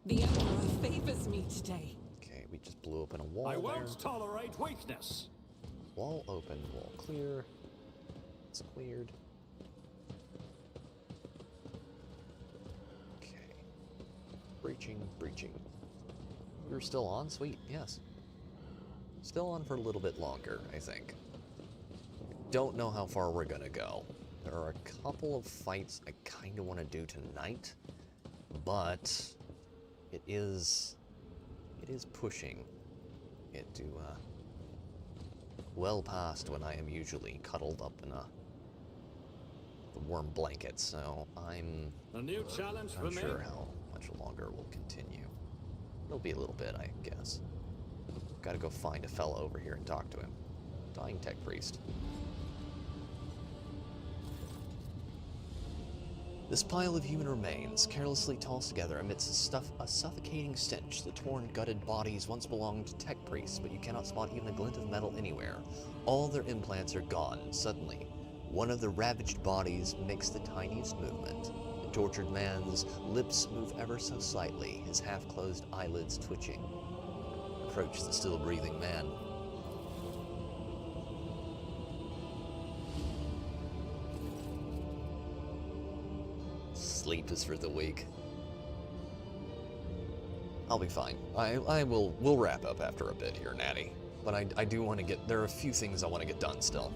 The Emperor favors me today. Okay, we just blew open a wall I won't there. tolerate weakness. Wall open, wall clear. It's cleared. Okay. Breaching. You're still on? Sweet, yes. Still on for a little bit longer, I think. Don't know how far we're gonna go. There are a couple of fights I kinda wanna do tonight, but it is pushing it to well past when I am usually cuddled up in a warm blanket, so I'm A new challenge not for me. sure how much longer we'll continue. It'll be a little bit, I guess. Gotta go find a fella over here and talk to him. Dying tech priest. This pile of human remains, carelessly tossed together amidst a suffocating stench. The torn, gutted bodies once belonged to tech priests, but you cannot spot even a glint of metal anywhere. All their implants are gone. Suddenly, one of the ravaged bodies makes the tiniest movement. The tortured man's lips move ever so slightly, his half-closed eyelids twitching. Approach the still-breathing man. Sleep is for the weak. I'll be fine. We'll wrap up after a bit here, Natty. But I do want to there are a few things I want to get done still.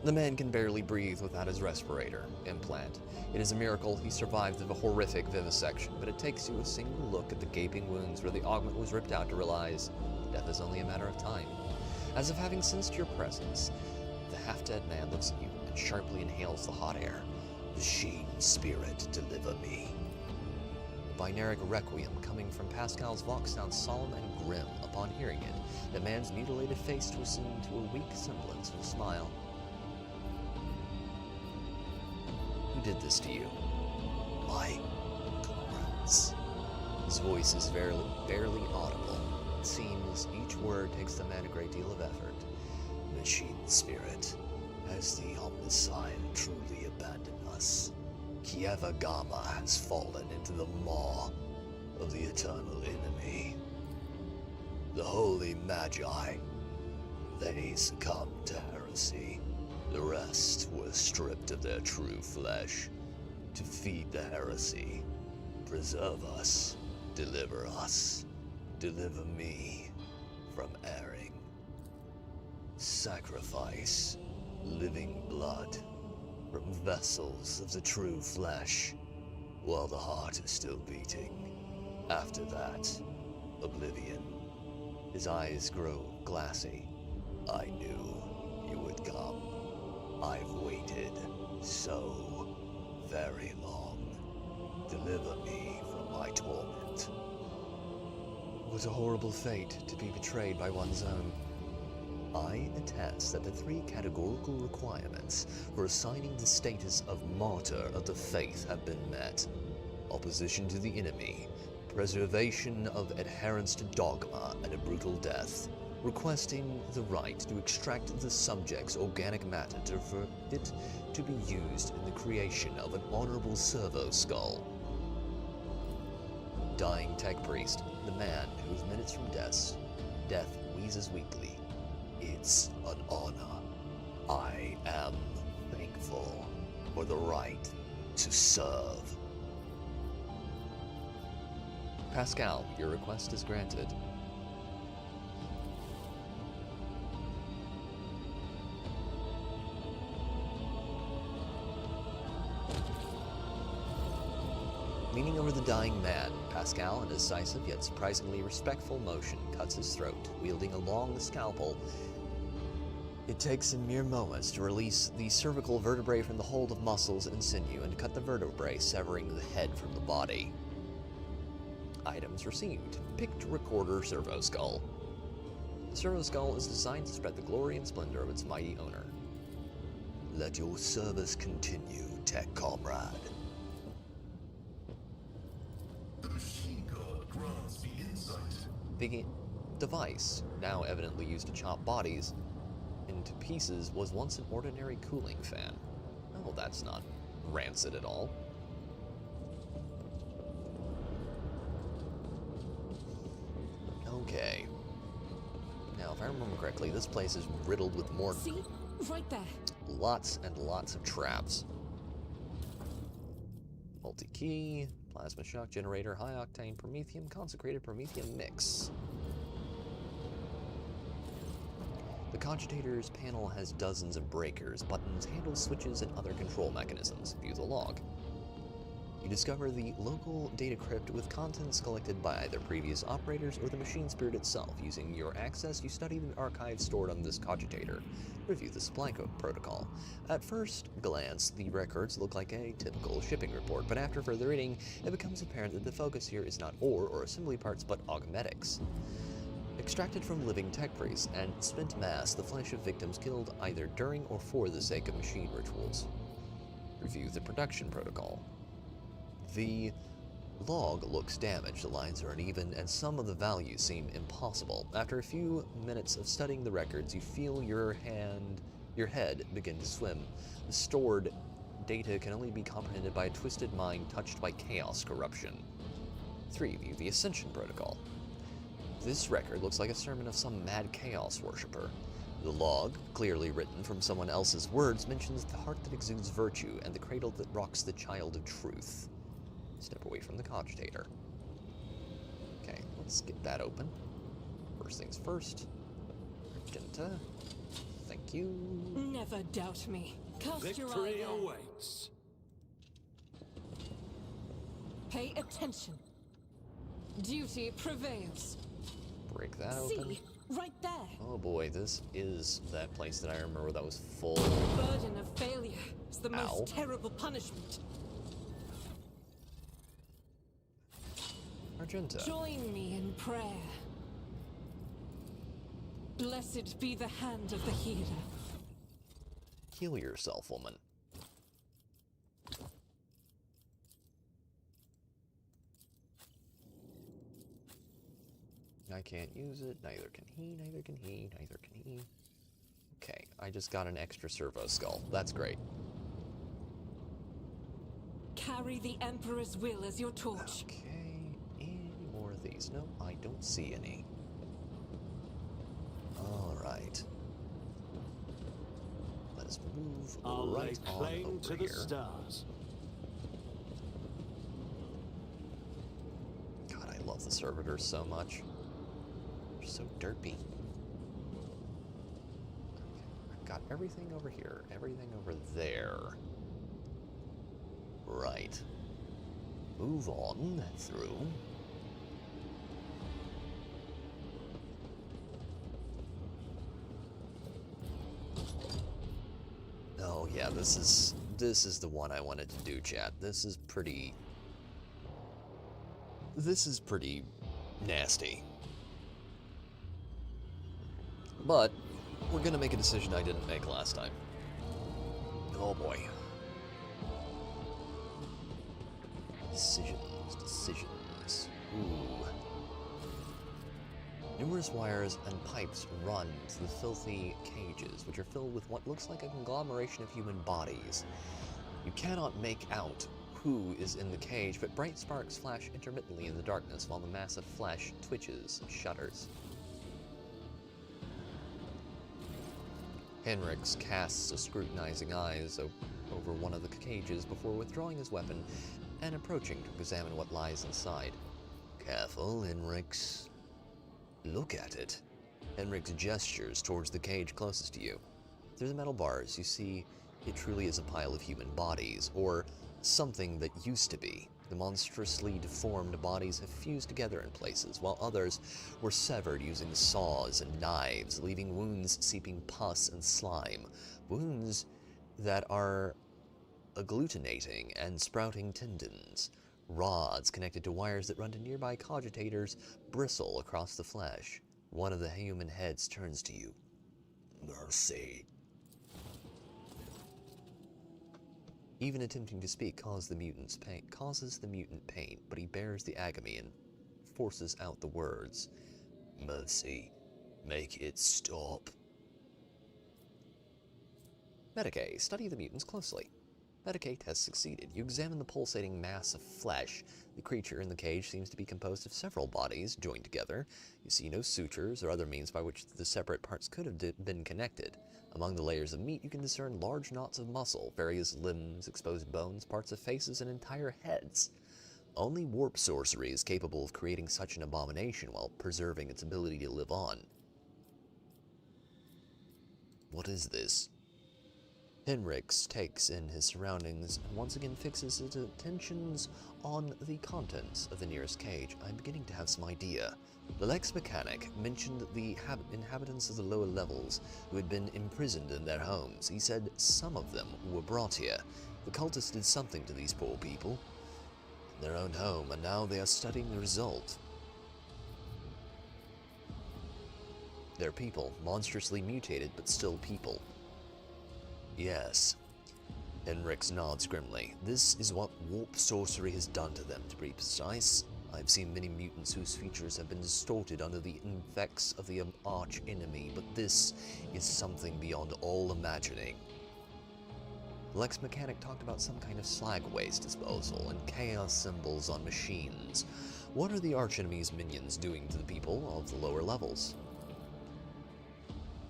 The man can barely breathe without his respirator implant. It is a miracle he survived the horrific vivisection, but it takes you a single look at the gaping wounds where the augment was ripped out to realize death is only a matter of time. As if having sensed your presence, the half-dead man looks at you and sharply inhales the hot air. Machine spirit, deliver me. Binaric requiem coming from Pascal's vox sounds solemn and grim. Upon hearing it, the man's mutilated face twists into a weak semblance of a smile. Who did this to you? My comrades. His voice is barely audible. It seems each word takes the man a great deal of effort. Machine spirit, has the Omniscient truly abandoned us? Kieva Gama has fallen into the maw of the eternal enemy. The holy Magi, they succumbed to heresy. The rest were stripped of their true flesh to feed the heresy. Preserve us, deliver me from erring. Sacrifice living blood from vessels of the true flesh while the heart is still beating. After that, oblivion. His eyes grow glassy. I knew you would come. I've waited so very long. Deliver me from my torment. What a horrible fate to be betrayed by one's own. I attest that the 3 categorical requirements for assigning the status of martyr of the faith have been met. Opposition to the enemy, preservation of adherence to dogma and a brutal death, requesting the right to extract the subject's organic matter for it to be used in the creation of an honorable servo skull. Dying tech priest, the man who is minutes from death wheezes weakly. It's an honor. I am thankful for the right to serve. Pascal, your request is granted. Leaning over the dying man, Pascal, in a decisive yet surprisingly respectful motion, cuts his throat, wielding a long scalpel. It takes him mere moments to release the cervical vertebrae from the hold of muscles and sinew and cut the vertebrae, severing the head from the body. Items received. Picked recorder servo skull. The servo skull is designed to spread the glory and splendor of its mighty owner. Let your service continue, tech comrade. The machine god grants me insight. The device, now evidently used to chop bodies into pieces, was once an ordinary cooling fan. Oh, that's not rancid at all. Okay. Now, if I remember correctly, this place is riddled with more... See? Right there. Lots and lots of traps. Multi-key, plasma shock generator, high-octane promethium, consecrated promethium mix. The cogitator's panel has dozens of breakers, buttons, handles, switches, and other control mechanisms. View the log. You discover the local data crypt with contents collected by either previous operators or the machine spirit itself. Using your access, you study the archives stored on this cogitator. Review the supply code protocol. At first glance, the records look like a typical shipping report, but after further reading, it becomes apparent that the focus here is not ore or assembly parts, but augmetics. Extracted from living tech priests and spent mass, the flesh of victims killed either during or for the sake of machine rituals. Review the production protocol. The log looks damaged, the lines are uneven, and some of the values seem impossible. After a few minutes of studying the records, you feel your head begin to swim. The stored data can only be comprehended by a twisted mind touched by chaos corruption. 3. View the Ascension Protocol. This record looks like a sermon of some mad chaos worshipper. The log, clearly written from someone else's words, mentions the heart that exudes virtue and the cradle that rocks the child of truth. Step away from the cogitator. Okay, let's get that open. First things first. Argenta. Thank you. Never doubt me. Cast your eye Victory there. awaits. Pay attention. Duty prevails. Break that open. See, right there. Oh boy, this is that place that I remember that was full. The burden of failure is the Ow. most terrible punishment. Argenta. Join me in prayer. Blessed be the hand of the healer. Heal yourself, woman. I can't use it, neither can he, neither can he, neither can he. Okay, I just got an extra servo skull. That's great. Carry the Emperor's will as your torch. Okay, any more of these? No, I don't see any. Alright. Let us move I'll lay right on claim over to here. the stars. God, I love the servitors so much. They're so derpy. I've got everything over here, everything over there. Right. Move on through. Oh yeah, this is the one I wanted to do, chat. This is pretty nasty. But we're gonna make a decision I didn't make last time. Oh boy. Decisions. Ooh. Numerous wires and pipes run to the filthy cages, which are filled with what looks like a conglomeration of human bodies. You cannot make out who is in the cage, but bright sparks flash intermittently in the darkness while the mass of flesh twitches and shudders. Henrix casts a scrutinizing eyes over one of the cages before withdrawing his weapon and approaching to examine what lies inside. Careful, Henrix. Look at it. Henrix gestures towards the cage closest to you. Through the metal bars, you see it truly is a pile of human bodies, or something that used to be. The monstrously deformed bodies have fused together in places, while others were severed using saws and knives, leaving wounds seeping pus and slime. Wounds that are agglutinating and sprouting tendons. Rods connected to wires that run to nearby cogitators bristle across the flesh. One of the human heads turns to you. Mercy. Even attempting to speak causes the mutant pain, but he bears the agony and forces out the words. Mercy, make it stop. Medicae, study the mutants closely. Medicae test succeeded. You examine the pulsating mass of flesh. The creature in the cage seems to be composed of several bodies joined together. You see no sutures or other means by which the separate parts could have been connected. Among the layers of meat, you can discern large knots of muscle, various limbs, exposed bones, parts of faces, and entire heads. Only warp sorcery is capable of creating such an abomination while preserving its ability to live on. What is this? Henrix takes in his surroundings and once again fixes his attentions on the contents of the nearest cage. I'm beginning to have some idea. The Lex mechanic mentioned the inhabitants of the lower levels who had been imprisoned in their homes. He said some of them were brought here. The cultists did something to these poor people in their own home, and now they are studying the result. They're people, monstrously mutated, but still people. Yes. Henrix nods grimly. This is what warp sorcery has done to them, to be precise. I've seen many mutants whose features have been distorted under the effects of the arch-enemy, but this is something beyond all imagining. Lex Mechanic talked about some kind of slag waste disposal and chaos symbols on machines. What are the arch-enemy's minions doing to the people of the lower levels?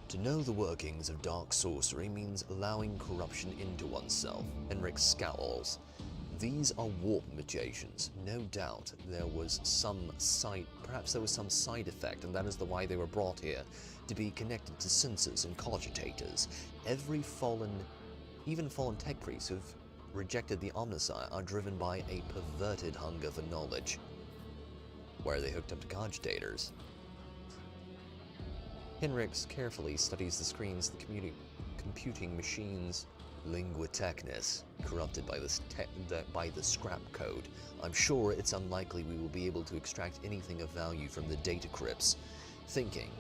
To know the workings of dark sorcery means allowing corruption into oneself. Henrix scowls. These are warp mutations. No doubt there was perhaps there was some side effect, and that is why they were brought here, to be connected to sensors and cogitators. Even fallen tech priests who've rejected the Omnissiah are driven by a perverted hunger for knowledge. Why are they hooked up to cogitators? Henrix carefully studies the screens of the computing machines. Lingua technis, corrupted by the scrap code. I'm sure it's unlikely we will be able to extract anything of value from the data crypts. Thinking,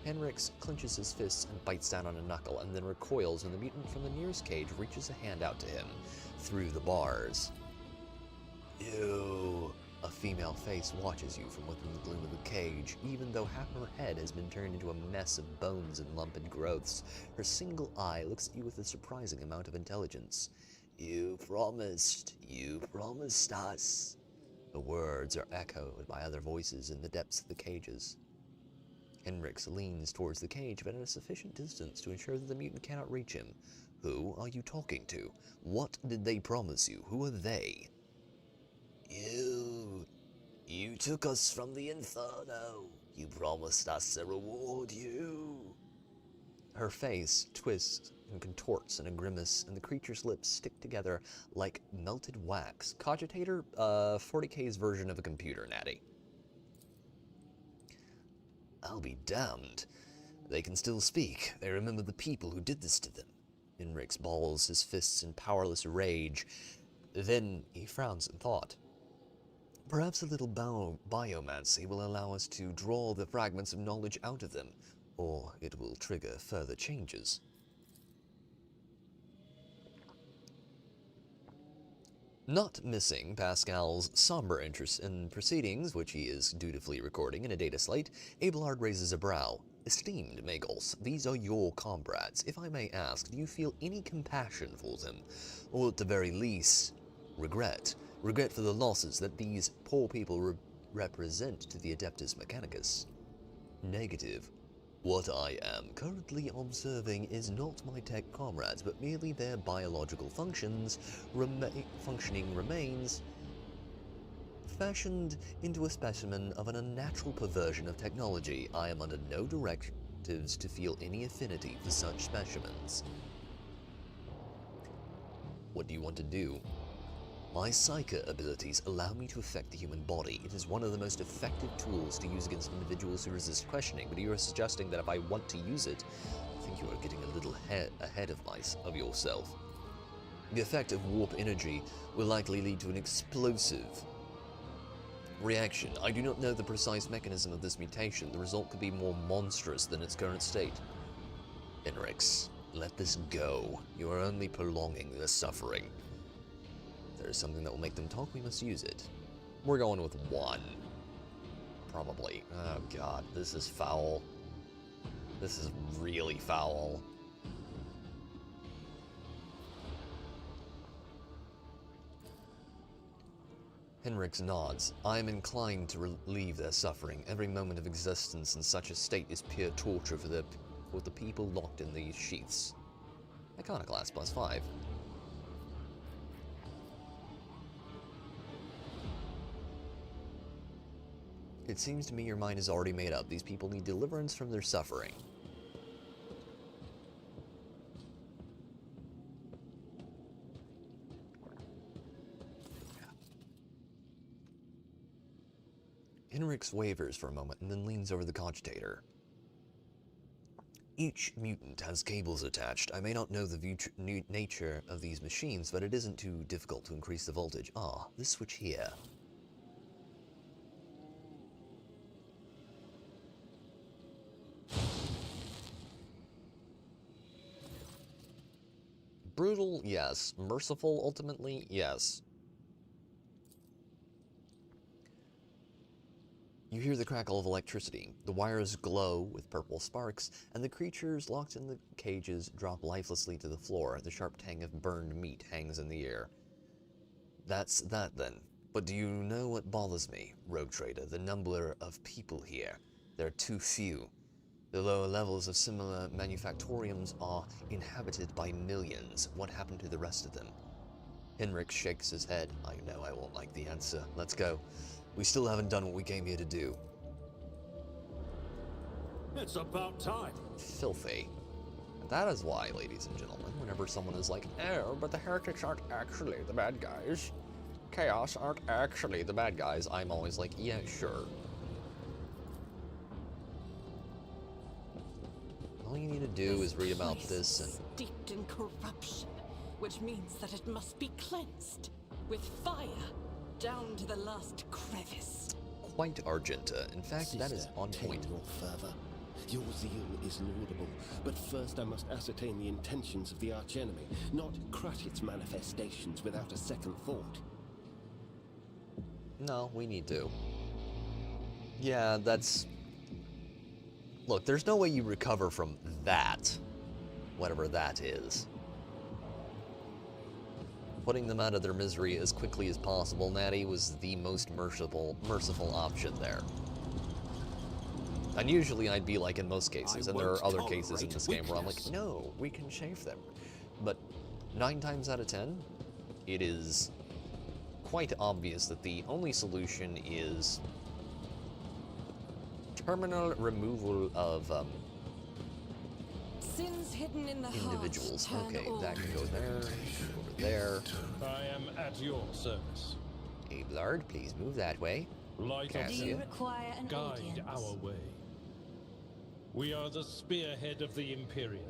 Henrix clenches his fists and bites down on a knuckle, and then recoils when the mutant from the nearest cage reaches a hand out to him through the bars. Ew. A female face watches you from within the gloom of the cage. Even though half of her head has been turned into a mess of bones and lumped growths, her single eye looks at you with a surprising amount of intelligence. You promised us. The words are echoed by other voices in the depths of the cages. Henrix leans towards the cage, but at a sufficient distance to ensure that the mutant cannot reach him. Who are you talking to? What did they promise you? Who are they? You took us from the Inferno. You promised us a reward, you. Her face twists and contorts in a grimace, and the creature's lips stick together like melted wax. Cogitator, 40K's version of a computer, Natty. I'll be damned. They can still speak. They remember the people who did this to them. Henrix balls his fists in powerless rage. Then he frowns in thought. Perhaps a little biomancy will allow us to draw the fragments of knowledge out of them, or it will trigger further changes. Not missing Pascal's somber interest in proceedings, which he is dutifully recording in a data slate, Abelard raises a brow. Esteemed Magos, these are your comrades. If I may ask, do you feel any compassion for them? Or at the very least, regret? Regret for the losses that these poor people represent to the Adeptus Mechanicus? Negative. What I am currently observing is not my tech comrades, but merely their biological functioning remains fashioned into a specimen of an unnatural perversion of technology. I am under no directives to feel any affinity for such specimens. What do you want to do? My Psyker abilities allow me to affect the human body. It is one of the most effective tools to use against individuals who resist questioning, but you are suggesting that if I want to use it, I think you are getting a little ahead of yourself. The effect of warp energy will likely lead to an explosive reaction. I do not know the precise mechanism of this mutation. The result could be more monstrous than its current state. Henrix, let this go. You are only prolonging their suffering. If there is something that will make them talk, we must use it. We're going with one. Probably. Oh god, this is foul. This is really foul. Henrix nods. I am inclined to relieve their suffering. Every moment of existence in such a state is pure torture for the people locked in these sheaths. Iconoclast +5. It seems to me your mind is already made up. These people need deliverance from their suffering. Henrix wavers for a moment and then leans over the cogitator. Each mutant has cables attached. I may not know the nature of these machines, but it isn't too difficult to increase the voltage. Ah, this switch here. Brutal, yes. Merciful, ultimately, yes. You hear the crackle of electricity. The wires glow with purple sparks, and the creatures locked in the cages drop lifelessly to the floor. The sharp tang of burned meat hangs in the air. That's that, then. But do you know what bothers me, Rogue Trader? The number of people here. There are too few. The lower levels of similar manufactoriums are inhabited by millions. What happened to the rest of them? Henrik shakes his head. I know I won't like the answer. Let's go. We still haven't done what we came here to do. It's about time. Filthy. And that is why, ladies and gentlemen, whenever someone is like, oh, but the heretics aren't actually the bad guys. Chaos aren't actually the bad guys, I'm always like, yeah, sure. All you need to do is read about this and... steeped in corruption, which means that it must be cleansed with fire down to the last crevice. Quite Argenta. In fact, Sister, that is on point. Your fervor. Your zeal is laudable, but first I must ascertain the intentions of the archenemy, not crush its manifestations without a second thought. No, we need to. Yeah, that's... Look, there's no way you recover from that, whatever that is. Putting them out of their misery as quickly as possible, Natty, was the most merciful option there. And usually I'd be like in most cases, and there are other cases in this game where I'm like, no, we can save them. But 9 times out of 10, it is quite obvious that the only solution is terminal removal of Sins hidden in the individuals. heart, Okay, that can go there, over there. I am at your service. Ablard, please move that way. Light of Do you require an guide audience? our way. We are the spearhead of the Imperium.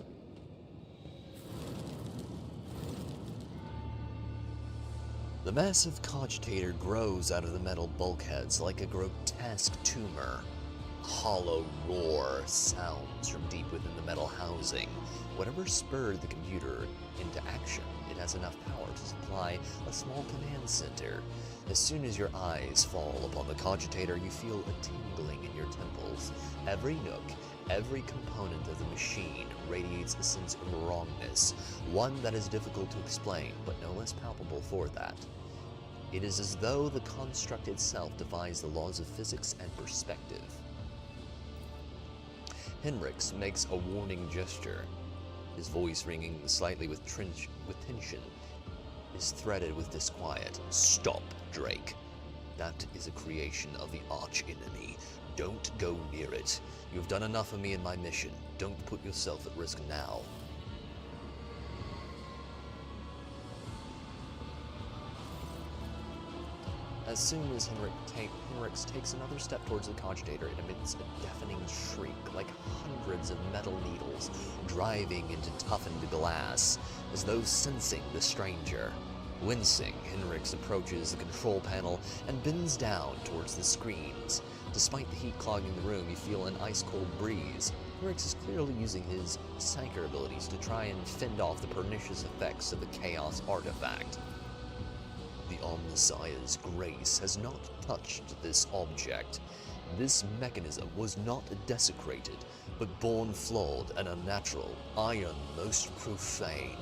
The massive cogitator grows out of the metal bulkheads like a grotesque tumor. A hollow roar sounds from deep within the metal housing. Whatever spurred the computer into action, it has enough power to supply a small command center. As soon as your eyes fall upon the cogitator, you feel a tingling in your temples. Every nook, every component of the machine radiates a sense of wrongness, one that is difficult to explain, but no less palpable for that. It is as though the construct itself defies the laws of physics and perspective. Henrix makes a warning gesture, his voice ringing slightly with tension, is threaded with disquiet. Stop, Drake. That is a creation of the arch-enemy. Don't go near it. You have done enough of me in my mission. Don't put yourself at risk now. As soon as Henrix takes another step towards the cogitator, it emits a deafening shriek, like hundreds of metal needles driving into toughened glass, as though sensing the stranger. Wincing, Henrix approaches the control panel and bends down towards the screens. Despite the heat clogging the room, you feel an ice-cold breeze. Henrix is clearly using his psyker abilities to try and fend off the pernicious effects of the Chaos artifact. The Omnissiah's grace has not touched this object. This mechanism was not desecrated, but born flawed and unnatural, iron most profane.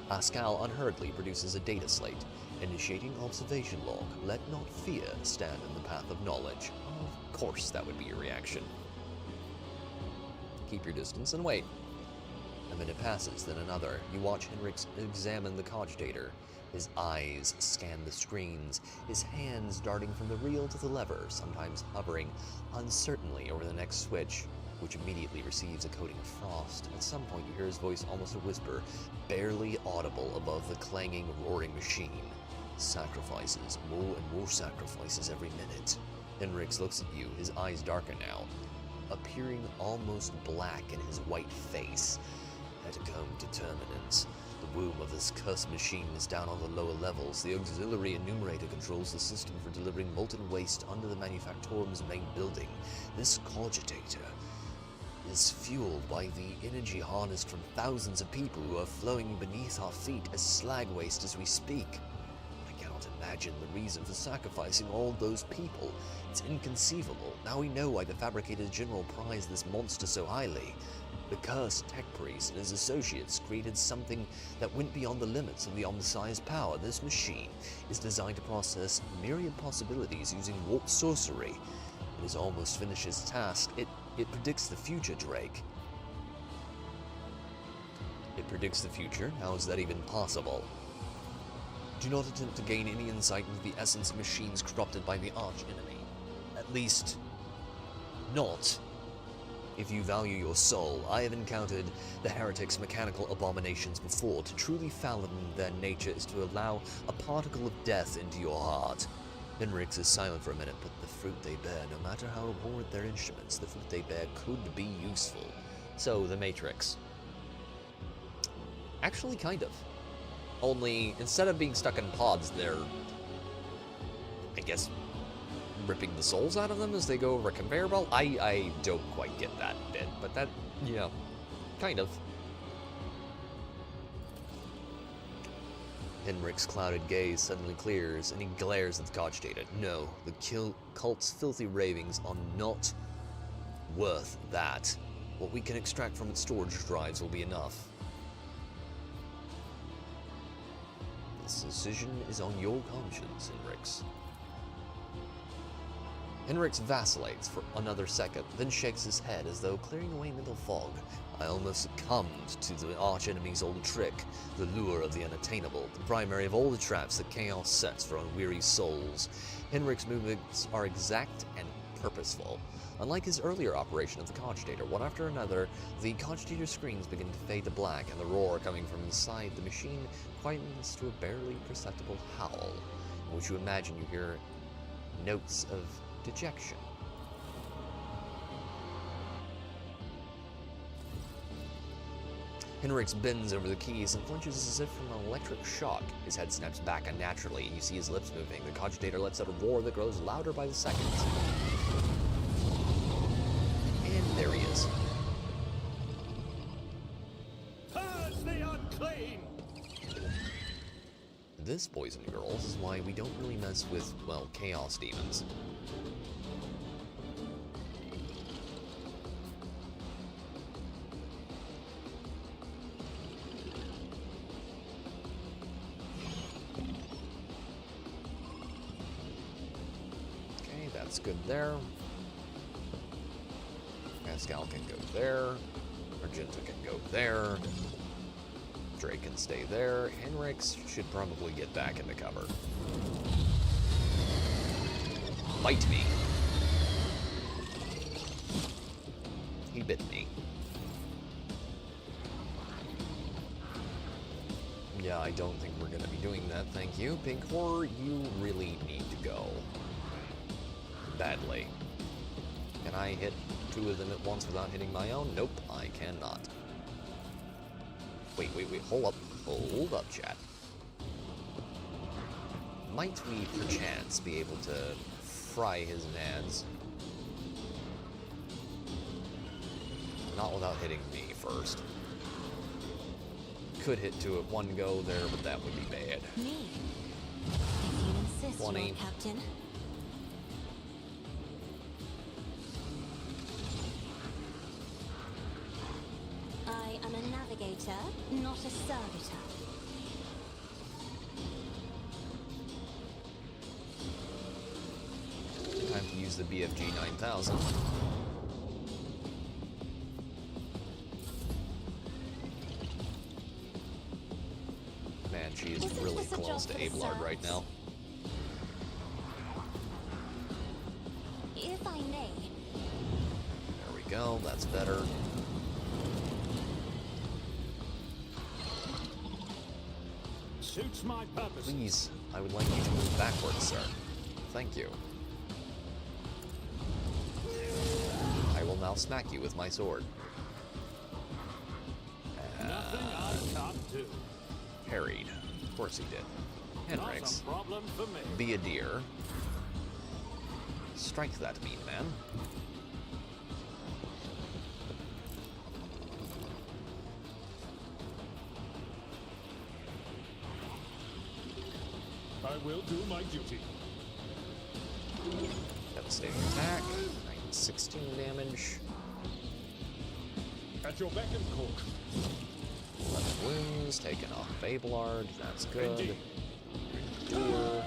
Pascal unhurriedly produces a data slate, initiating observation log. Let not fear stand in the path of knowledge. Of course that would be your reaction. Keep your distance and wait. A minute passes, then another. You watch Henrix examine the cogitator. His eyes scan the screens, his hands darting from the reel to the lever, sometimes hovering uncertainly over the next switch, which immediately receives a coating of frost. At some point you hear his voice almost a whisper, barely audible above the clanging, roaring machine. Sacrifices, more and more sacrifices every minute. Henrix looks at you, his eyes darken now, appearing almost black in his white face. Catacomb determinants. The womb of this cursed machine is down on the lower levels. The auxiliary enumerator controls the system for delivering molten waste under the manufactorum's main building. This cogitator is fueled by the energy harnessed from thousands of people who are flowing beneath our feet as slag waste as we speak. I cannot imagine the reason for sacrificing all those people. It's inconceivable. Now we know why the Fabricator General prized this monster so highly. The cursed tech priest and his associates created something that went beyond the limits of the Omnisci's power. This machine is designed to process myriad possibilities using warp sorcery. It has almost finished its task. It predicts the future, Drake. It predicts the future? How is that even possible? Do not attempt to gain any insight into the essence of machines corrupted by the arch-enemy. At least, not if you value your soul. I have encountered the heretics' mechanical abominations before. To truly fathom their nature is to allow a particle of death into your heart. Henrix is silent for a minute, but the fruit they bear, no matter how abhorrent their instruments, the fruit they bear could be useful. So, the Matrix. Actually, kind of. Only, instead of being stuck in pods, they're, I guess, ripping the souls out of them as they go over a conveyor belt. I don't quite get that bit, but that, yeah, kind of. Henrix's clouded gaze suddenly clears, and he glares at the cogitator. No, the cult's filthy ravings are not worth that. What we can extract from its storage drives will be enough. This decision is on your conscience, Henrix. Henrix vacillates for another second, then shakes his head as though clearing away mental fog. I almost succumbed to the arch-enemy's old trick, the lure of the unattainable, the primary of all the traps that chaos sets for unweary souls. Henrix's movements are exact and purposeful. Unlike his earlier operation of the cogitator, one after another, the cogitator's screens begin to fade to black, and the roar coming from inside the machine quietens to a barely perceptible howl, in which you imagine you hear notes of dejection. Henrix bends over the keys and flinches as if from an electric shock. His head snaps back unnaturally, and you see his lips moving. The cogitator lets out a roar that grows louder by the second. And there he is. Purge the unclean! This, boys and girls, is why we don't really mess with, well, chaos demons. That's good there. Pascal can go there. Argenta can go there. Drake can stay there. Henrix should probably get back into cover. Bite me. He bit me. Yeah, I don't think we're gonna be doing that, thank you. Pink Horror, you really need to go. Badly. Can I hit two of them at once without hitting my own? Nope, I cannot. Wait, hold up, chat. Might we, perchance, be able to fry his nads? Not without hitting me first. Could hit two at one go there, but that would be bad. Me. If you insist, 20. Lord Captain. I am a navigator, not a servitor. Time to use the BFG 9000. Man, she is really close to Abelard right now. If I may. There we go, that's better. Suits my purpose. Please, I would like you to move backwards, sir. Thank you. I'll smack you with my sword. Nothing I can't do. Parried. Of course he did. Henrix, Not a problem for me. be a deer. Strike that mean man. I will do my duty. Devastating attack. 16 damage. At your beck and call. 11 wounds, taken off Abelard. That's good. Indeed. Endure.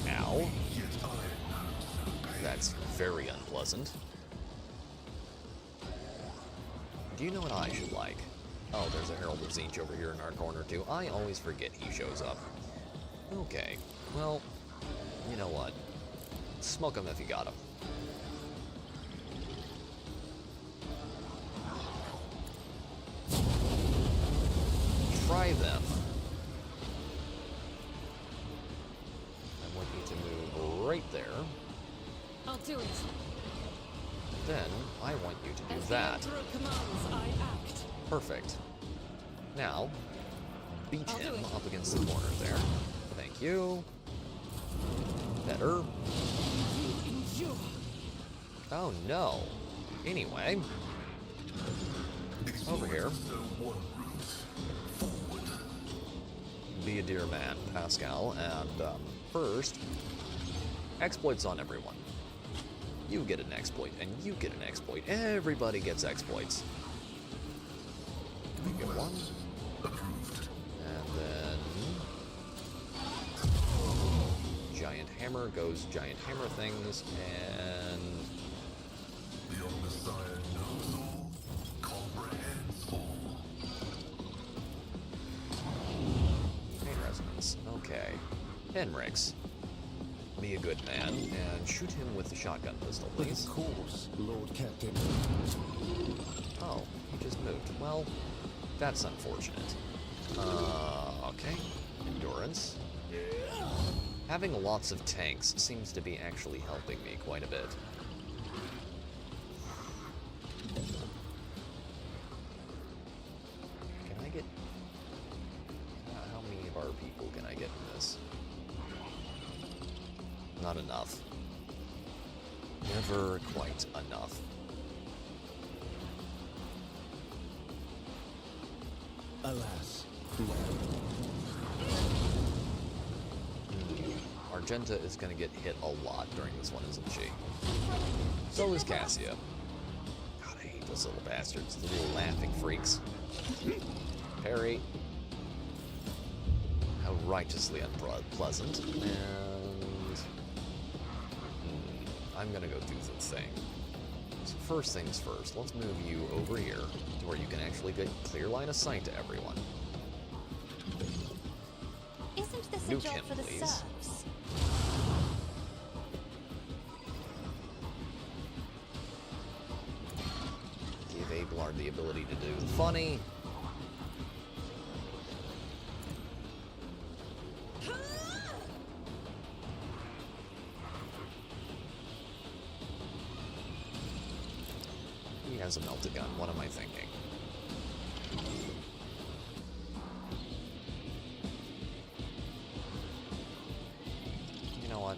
Ow. That's very unpleasant. Do you know what I should like? Oh, there's a Herald of Tzeentch over here in our corner too. I always forget he shows up. Okay, well, you know what? Smoke him if you got him. Try them. I want you to move right there. I'll do it. Then I want you to do As that. the Emperor commands, I act. Perfect. Now, beat I'll do him it. up against the corner there. Thank you. Better. You endure. Oh no. Anyway, over here. Be a dear man, Pascal, and first, exploits on everyone. You get an exploit, and you get an exploit. Everybody gets exploits. You get one. And then giant hammer goes giant hammer things, and The old Messiah knows all, comprehends all. pain resonance. Okay. Henrix, be a good man and shoot him with the shotgun pistol, please. Of course, Lord Captain. Oh, he just moved. Well, that's unfortunate. Okay. Endurance. Having lots of tanks seems to be actually helping me quite a bit. Can I get... how many of our people can I get in this? Not enough. Never quite enough. Alas, Argenta is going to get hit a lot during this one, isn't she? So is Cassia. God, I hate those little bastards, the little laughing freaks. Parry. How righteously unpleasant. And I'm going to go do the thing. So first things first, let's move you over here to where you can actually get clear line of sight to everyone. Isn't this Nuke a job him, for the please. serfs? Give Abelard the ability to do the funny. He has a melted gun. What am I thinking? You know what?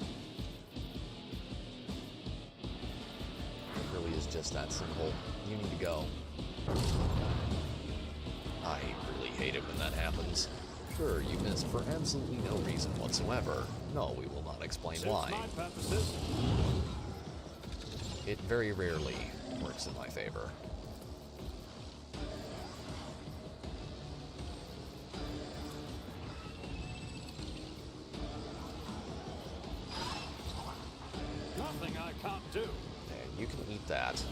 It really is just that simple. You need to go. I really hate it when that happens. Sure, you missed for absolutely no reason whatsoever. No, we will not explain why. Suits my purposes. It very rarely works in my favor. Nothing I can't do. And you can eat that.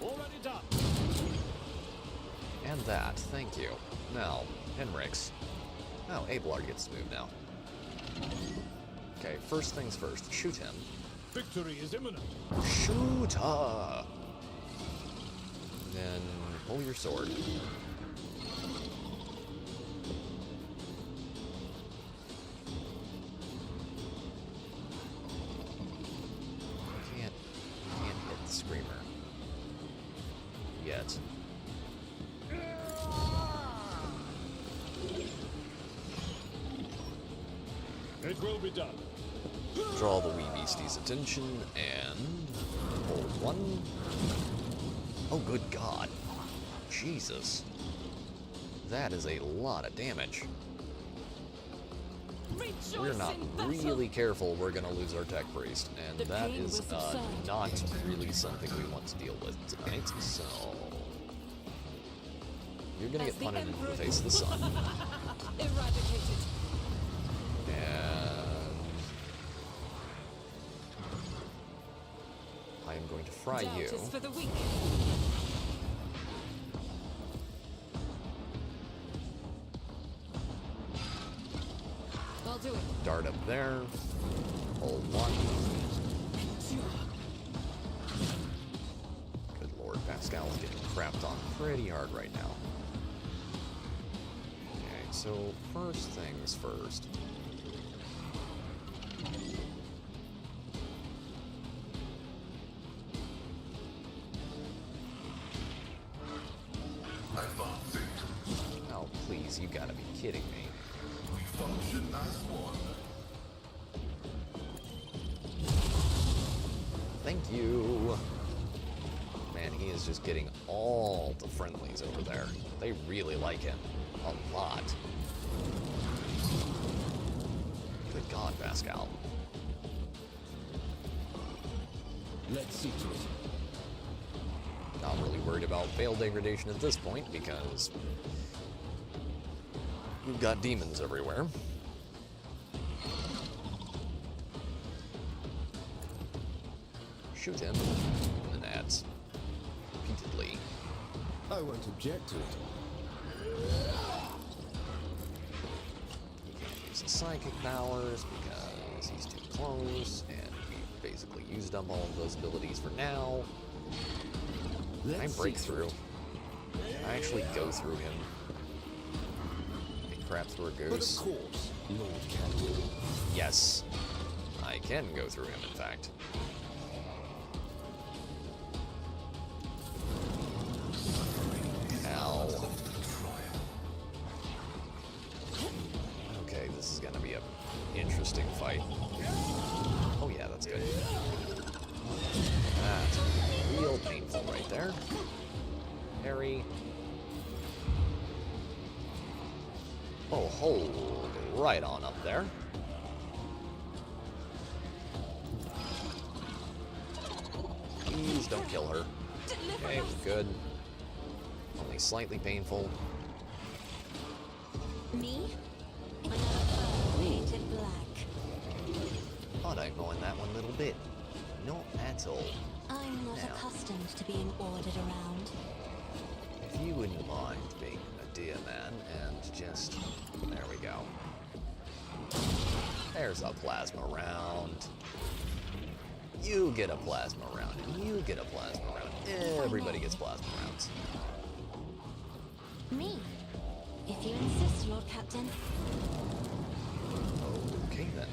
Already done. And that, thank you. Now, Henrix. Oh, Abelard gets to move now. Okay, first things first, shoot him. Victory is imminent. Shoot her! Then pull your sword. It will be done. Draw the wee beastie's attention, and hold one. Oh, good God. Jesus. That is a lot of damage. If we're not really careful, we're going to lose our tech priest, and that is not really something we want to deal with tonight, so... You're going to get punted into the face of the sun. Eradicated. And... I am going to fry you. Doubt is for the weak. I'll do it. Dart up there. Hold one. Good Lord, Pascal's getting crapped on pretty hard right now. Okay, so first things first. Oh, please, you gotta be kidding me. We function as one. Thank you. Man, he is just getting all the friendlies over there. They really like him. A lot. Good God, Pascal. Let's see to it. Not really worried about fail degradation at this point because we've got demons everywhere. Shoot him, and then adds repeatedly. I won't object to it. He can't use his psychic powers because he's too close, and we've basically used up all of those abilities for now. Can I break through? Can I actually go through him? Get crap through a goose. But of course, Lord Captain. Yes, I can go through him, in fact. Ow. Okay, this is gonna be an interesting fight. Oh yeah, that's good. That's real painful right there. Harry. Oh, hold right on up there. Please don't kill her. Okay, good. Only slightly painful. Me? Another fur painted black. Thought I'd go in that one little bit. Not at all. I'm not Now, accustomed to being ordered around. if you wouldn't mind being a dear man and just... There we go. There's a plasma round. You get a plasma round, and you get a plasma round. Everybody gets plasma rounds. Me? If you insist, Lord Captain. Okay then.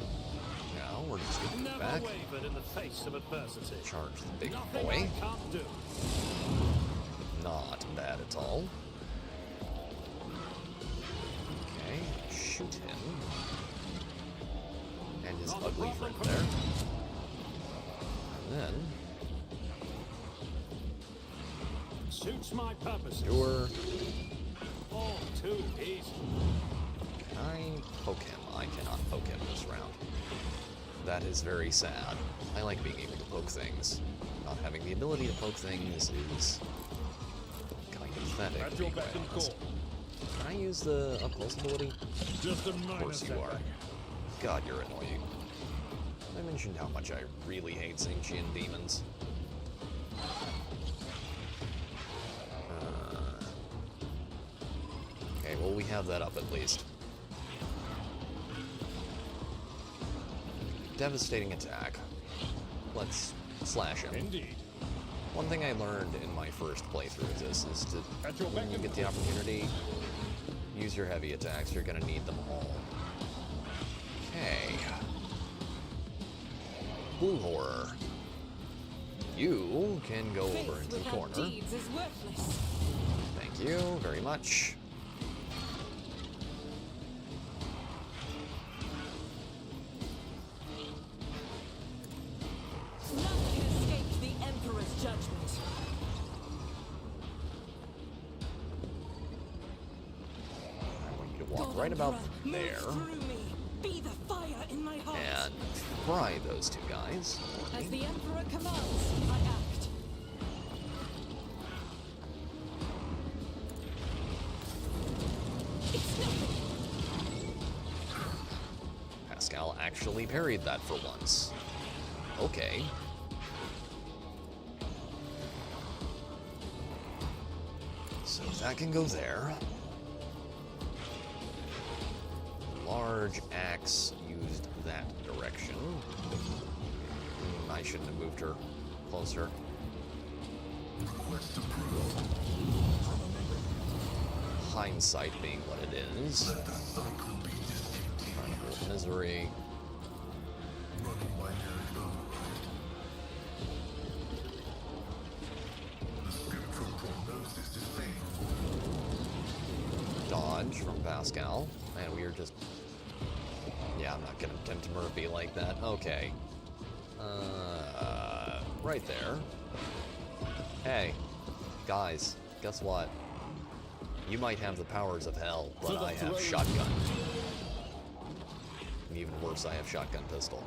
Now we're just gonna go back. Wavered in the face of adversity. Charge the big Nothing boy. I can't do. Not bad at all. Okay, shoot him. And his ugly friend there. And then... Suits my purpose. You're... All too easy. Can I poke him? I cannot poke him this round. That is very sad. I like being able to poke things. Not having the ability to poke things is kind of pathetic, to be quite honest. Can I use the up close ability? Just a Of course you are. God, you're annoying. I mentioned how much I really hate Xingqian demons. Okay, well, we have that up at least. Devastating attack. Let's slash him. Indeed. One thing I learned in my first playthrough of this is to, when you get the opportunity, use your heavy attacks. You're gonna need them all. Okay. Blue Horror. You can go over into the corner. Deeds is worthless. Thank you very much. right about there. Be the fire in my heart. And fry those two guys. As the Emperor commands, I act. Pascal actually parried that for once. Okay. So that can go there. Large axe used that direction. I shouldn't have moved her closer. Hindsight being what it is. Carnival misery. Dodge from Pascal. Man, we are just... Yeah, I'm not gonna attempt to Murphy like that. Okay. Right there. Hey, guys, guess what? You might have the powers of hell, but I have shotgun. And even worse, I have shotgun pistol.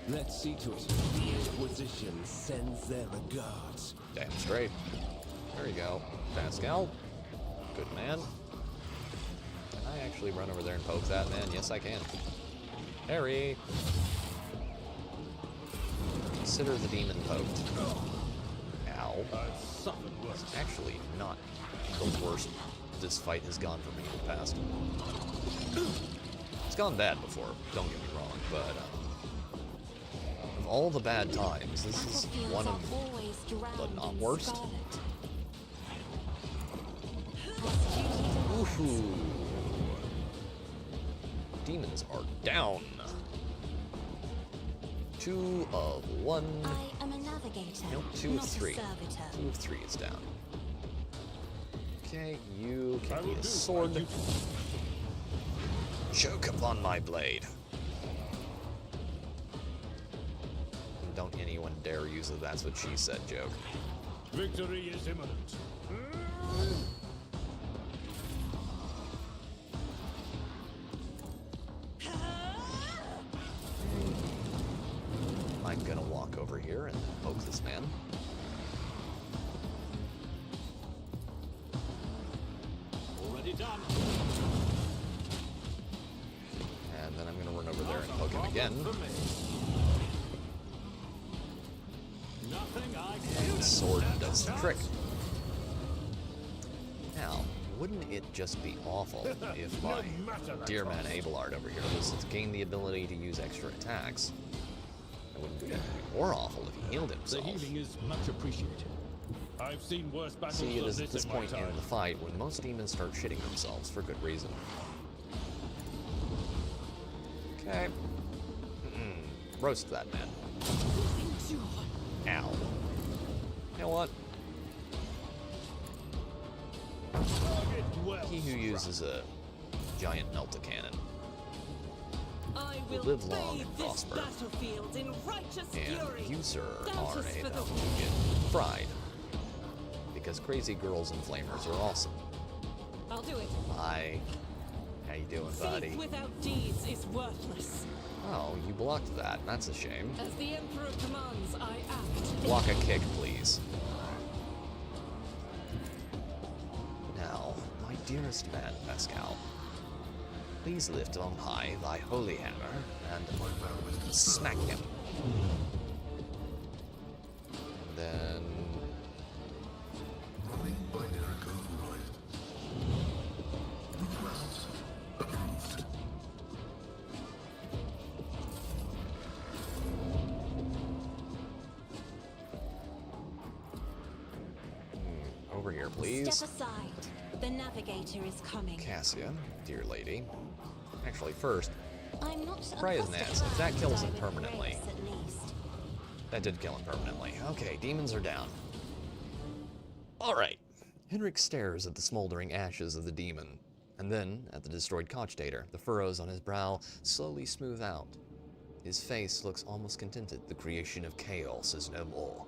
Let's see to it. The Inquisition sends their regards. Damn straight. There you go. Pascal. Good man. Can I actually run over there and poke that man? Yes, I can. Harry! Consider the demon poked. Ow. It's actually not the worst this fight has gone for me in the past. It's gone bad before, don't get me wrong, but of all the bad times, this is one of the not worst. Ooh. Demons are down. 2 of 1. I am a navigator. Nope, 2 of 3. 2 servitor. of 3 is down. Okay, you can be a sword. Choke upon my blade. And don't anyone dare use a "that's what she said" joke. Victory is imminent. I'm gonna walk over here and poke this man. Already done. And then I'm gonna run over there and poke him again. And sword does the trick. Now, wouldn't it just be awful if my dear man Abelard over here was to gain the ability to use extra attacks? It wouldn't be more awful if he healed himself. The healing is much appreciated. I've seen worse battles See, it is than at this in my point time. in the fight when most demons start shitting themselves for good reason. Okay. Roast that man. Ow. You know what? He who uses a giant melta-cannon will live long and prosper. And you, sir, are about to get fried. Because crazy girls and flamers are awesome. I'll do it. Hi. How you doing, buddy? Faith without deeds is worthless. Oh, you blocked that. That's a shame. As the Emperor commands, I act. Block a kick, please. Now, my dearest man, Pascal, please lift on high thy holy hammer and smack him. And then... over here, please. Step aside. The navigator is coming. Cassia, dear lady. Actually, first, I'm not try his nets. If that kills him permanently. Grace, at least. That did kill him permanently. Okay, demons are down. Alright. Henrik stares at the smoldering ashes of the demon, and then at the destroyed cogitator. The furrows on his brow slowly smooth out. His face looks almost contented. The creation of chaos is no more.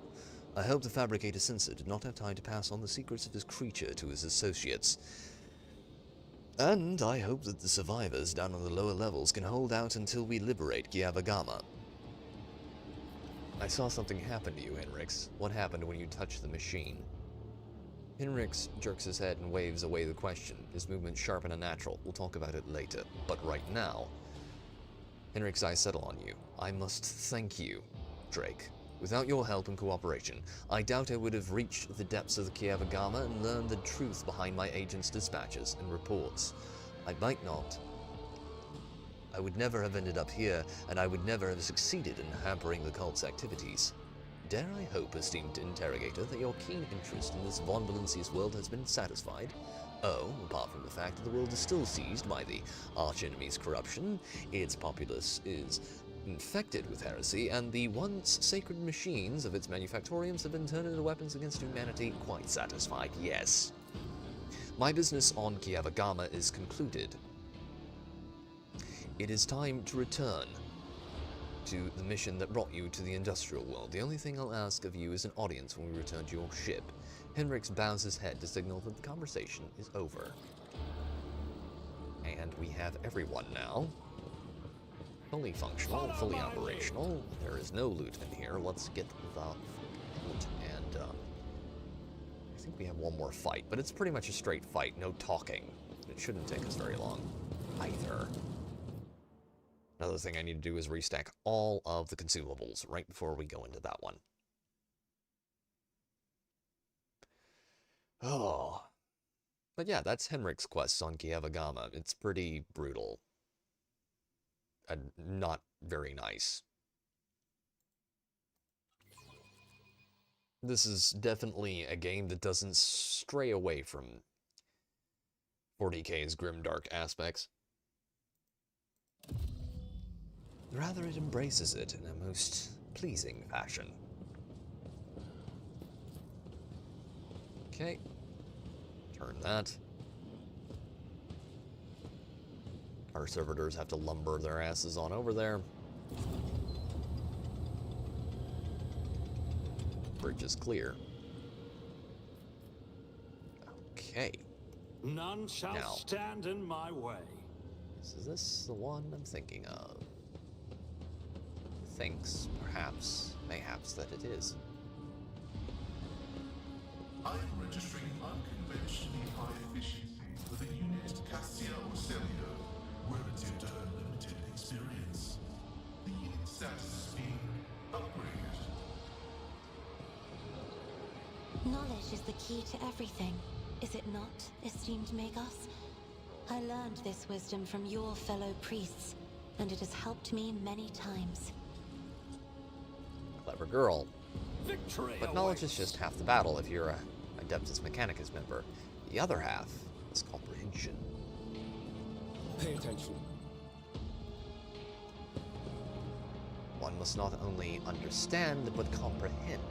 I hope the fabricator censor did not have time to pass on the secrets of his creature to his associates. And I hope that the survivors down on the lower levels can hold out until we liberate Kiavagama. I saw something happen to you, Henrix. What happened when you touched the machine? Henrix jerks his head and waves away the question, his movement sharp and unnatural. We'll talk about it later. But right now, Henrix, I settle on you. I must thank you, Drake. Without your help and cooperation, I doubt I would have reached the depths of the Kiavagama and learned the truth behind my agent's dispatches and reports. I might not. I would never have ended up here, and I would never have succeeded in hampering the cult's activities. Dare I hope, esteemed interrogator, that your keen interest in this Von Valencia's world has been satisfied? Oh, apart from the fact that the world is still seized by the arch-enemy's corruption, its populace is infected with heresy, and the once sacred machines of its manufactoriums have been turned into weapons against humanity, quite satisfied, yes. My business on Kiavagama is concluded. It is time to return to the mission that brought you to the industrial world. The only thing I'll ask of you is an audience when we return to your ship. Henrix bows his head to signal that the conversation is over. And we have everyone now. Fully functional, fully operational. There is no loot in here. Let's get the loot. And I think we have one more fight, but it's pretty much a straight fight, no talking. It shouldn't take us very long either. Another thing I need to do is restack all of the consumables right before we go into that one. Oh. But yeah, that's Henrik's quests on Kiavagama. It's pretty brutal. And not very nice. This is definitely a game that doesn't stray away from 40K's grimdark aspects. Rather, it embraces it in a most pleasing fashion. Okay. Turn that. Our servitors have to lumber their asses on over there. Bridge is clear. Okay. None shall stand in my way. Is this the one I'm thinking of? Thinks, perhaps, mayhaps that it is. I am registering unconventionally high efficiency with a unit Cassia or Celio, relative to her limited experience. The unit status is being upgraded. Knowledge is the key to everything, is it not, esteemed Magos? I learned this wisdom from your fellow priests, and it has helped me many times. Clever girl. Victory but knowledge is just half the battle if you're a Adeptus Mechanicus member. The other half is comprehension. Pay attention. One must not only understand, but comprehend.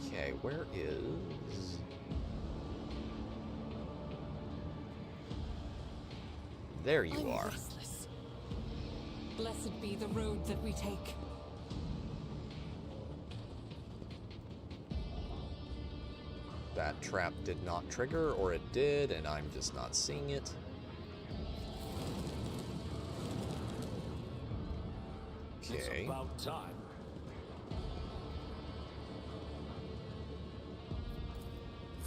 Okay, where is... There you are. Restless. Blessed be the road that we take. That trap did not trigger, or it did, and I'm just not seeing it. Okay. It's about time.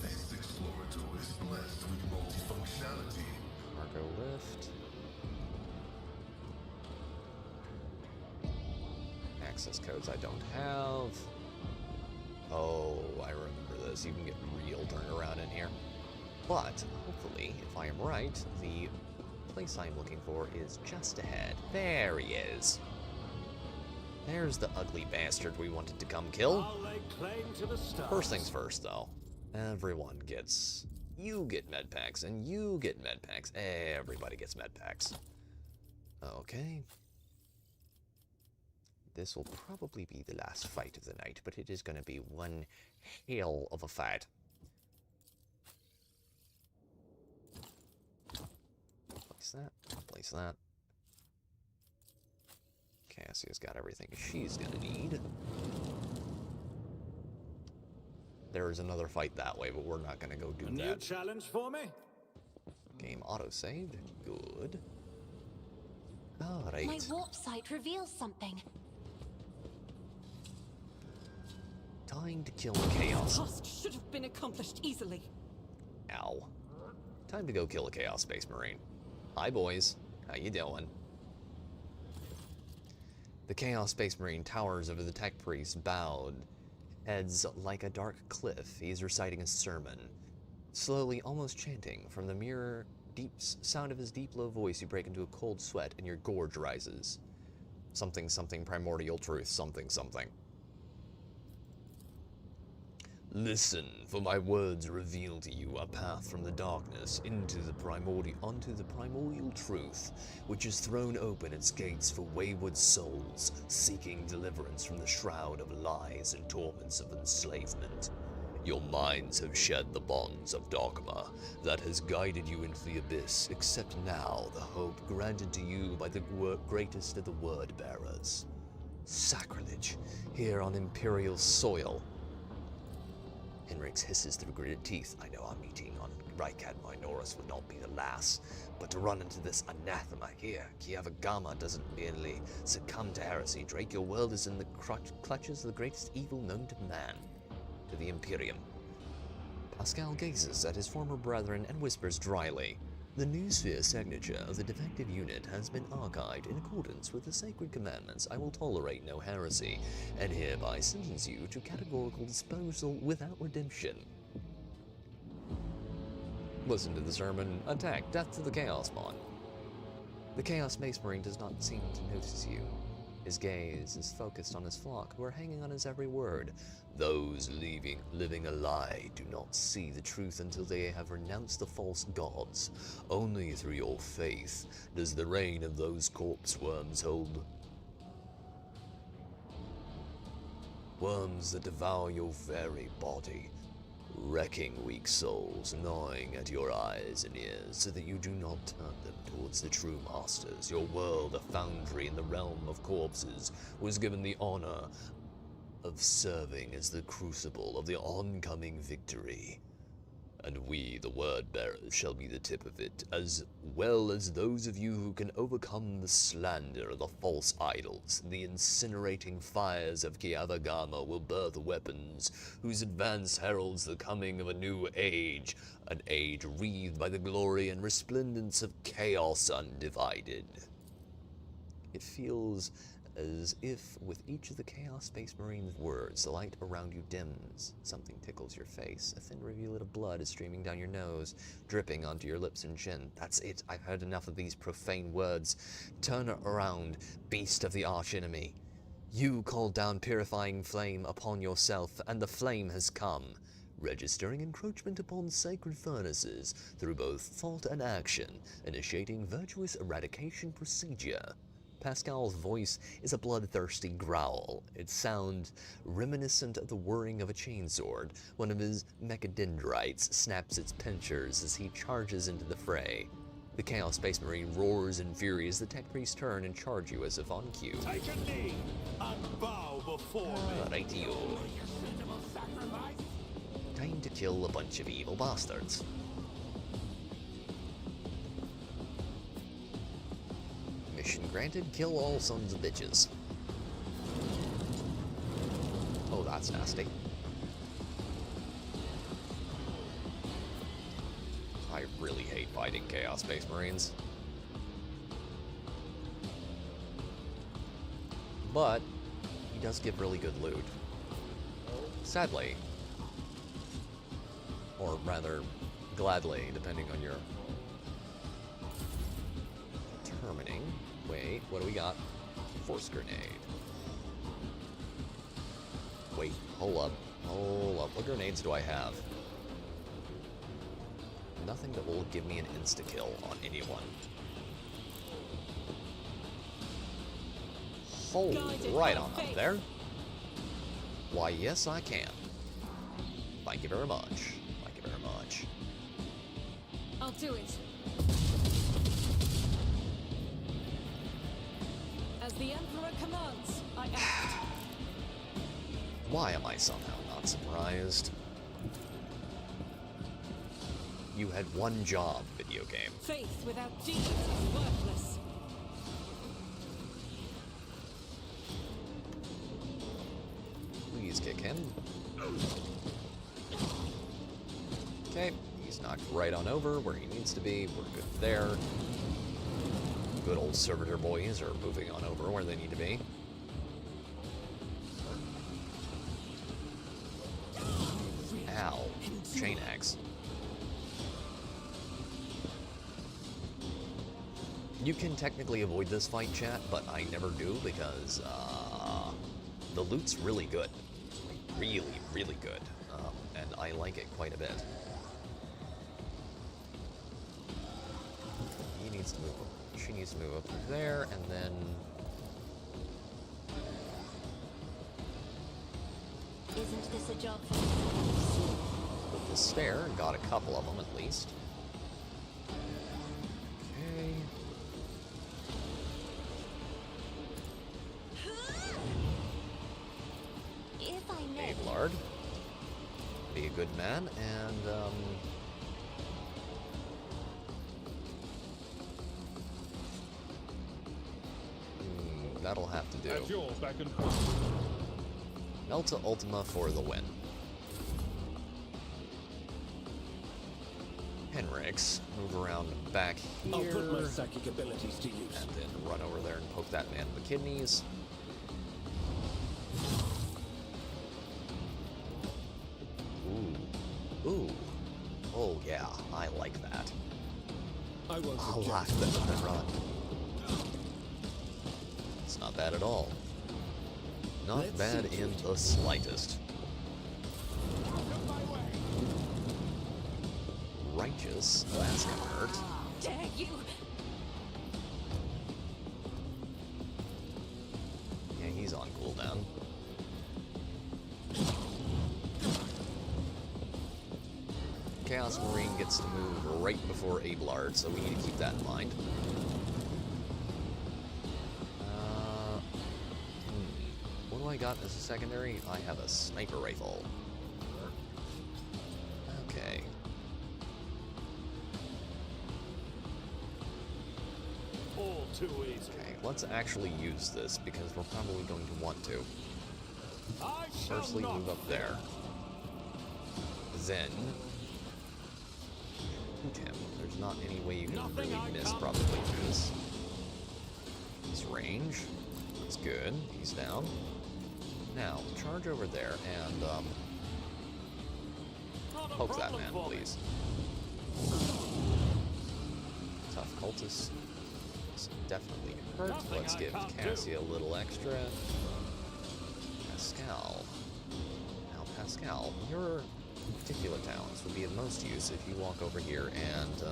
This explorator is blessed with multifunctionality. Cargo lift. Access codes I don't have. Oh, I remember this. You can get real turnaround in here. But, hopefully, if I am right, the place I'm looking for is just ahead. There he is. There's the ugly bastard we wanted to come kill. I'll lay claim to the stars. First things first, though. Everyone gets... You get med packs, and you get med packs. Everybody gets med packs. Okay. This will probably be the last fight of the night, but it is going to be one hell of a fight. Place that. Place that. Cassia's got everything she's going to need. There is another fight that way, but we're not going to go do that. A new challenge for me? Game auto-saved. Good. Alright. My warp site reveals something. Time to kill the chaos. Task should have been accomplished easily. Ow. Time to go kill a Chaos Space Marine. Hi, boys. How you doing? The Chaos Space Marine towers over the Tech Priest, bowed, heads like a dark cliff. He is reciting a sermon. Slowly, almost chanting, from the mere deep sound of his deep, low voice, you break into a cold sweat and your gorge rises. Something, something, primordial truth, something, something. Listen, for my words reveal to you a path from the darkness onto the primordial truth, which has thrown open its gates for wayward souls seeking deliverance from the shroud of lies and torments of enslavement. Your minds have shed the bonds of dogma that has guided you into the abyss, except now the hope granted to you by the greatest of the word-bearers. Sacrilege, here on Imperial soil. Henrix hisses through gritted teeth. I know our meeting on Rykat Minoris would not be the last, but to run into this anathema here, Kiavagama doesn't merely succumb to heresy. Drake, your world is in the clutches of the greatest evil known to man. To the Imperium. Pascal gazes at his former brethren and whispers dryly, "The Noosphere signature of the defective unit has been archived in accordance with the sacred commandments. I will tolerate no heresy, and hereby sentence you to categorical disposal without redemption." Listen to the sermon. Attack. Death to the Chaos Mon. The Chaos Space Marine does not seem to notice you. His gaze is focused on his flock, who are hanging on his every word. Those living a lie do not see the truth until they have renounced the false gods. Only through your faith does the reign of those corpse worms hold. Worms that devour your very body, wrecking weak souls, gnawing at your eyes and ears, so that you do not turn them towards the true masters. Your world, a foundry in the realm of corpses, was given the honor of serving as the crucible of the oncoming victory. And we, the word-bearers, shall be the tip of it, as well as those of you who can overcome the slander of the false idols. The incinerating fires of Kiavagama will birth weapons whose advance heralds the coming of a new age, an age wreathed by the glory and resplendence of chaos undivided. It feels as if with each of the Chaos Space Marine's words, the light around you dims. Something tickles your face. A thin rivulet of blood is streaming down your nose, dripping onto your lips and chin. That's it. I've heard enough of these profane words. Turn around, beast of the archenemy. You called down purifying flame upon yourself, and the flame has come, registering encroachment upon sacred furnaces through both thought and action, initiating virtuous eradication procedure. Pascal's voice is a bloodthirsty growl. Its sound reminiscent of the whirring of a chainsword. One of his mechadendrites snaps its pincers as he charges into the fray. The Chaos Space Marine roars in fury as the Tech Priests turn and charge you as if on cue. Take a knee and bow before me. Rightio. Time to kill a bunch of evil bastards. Mission granted, kill all sons of bitches. Oh, that's nasty. I really hate fighting Chaos Space Marines. But he does give really good loot. Sadly. Or rather, gladly, depending on your determining. Wait, what do we got? Force grenade. Wait, hold up. Hold up. What grenades do I have? Nothing that will give me an insta-kill on anyone. Hold right on up there. Why, yes, I can. Thank you very much. Thank you very much. I'll do it. As the Emperor commands, I act. Why am I somehow not surprised? You had one job, video game. Faith without deeds is worthless. Please kick him. Okay, he's knocked right on over where he needs to be. We're good there. Good old servitor boys are moving on over where they need to be. Ow. Chain axe. You can technically avoid this fight, chat, but I never do because the loot's really good. Really, really good. And I like it quite a bit. He needs to move up. She needs to move up there, and then... Isn't this a job for me? With the stair, got a couple of them at least. Okay. If I may. Ablard. Be a good man, and that'll have to do. At your back and forth. Melta Ultima for the win. Henrix, move around back here. I'll put my psychic abilities to use. And then run over there and poke that man in the kidneys. Ooh. Ooh. Oh yeah, I like that. I won't a lot better than run. It's not bad at all. Not bad in the slightest. Righteous, that's gonna hurt. Dare you! Yeah, he's on cooldown. Chaos Marine gets to move right before Ablard, so we need to keep that in mind. What do I got as a secondary? I have a sniper rifle. Okay. All too easy. Okay, let's actually use this because we're probably going to want to. Firstly, move up there. Then shoot him. There's not any way you can really miss probably through this. His range. That's good. He's down. Now, charge over there and poke that man, please. Tough cultist. This definitely hurt. Let's give Cassia a little extra. Pascal. Now, Pascal, your particular talents would be of most use if you walk over here and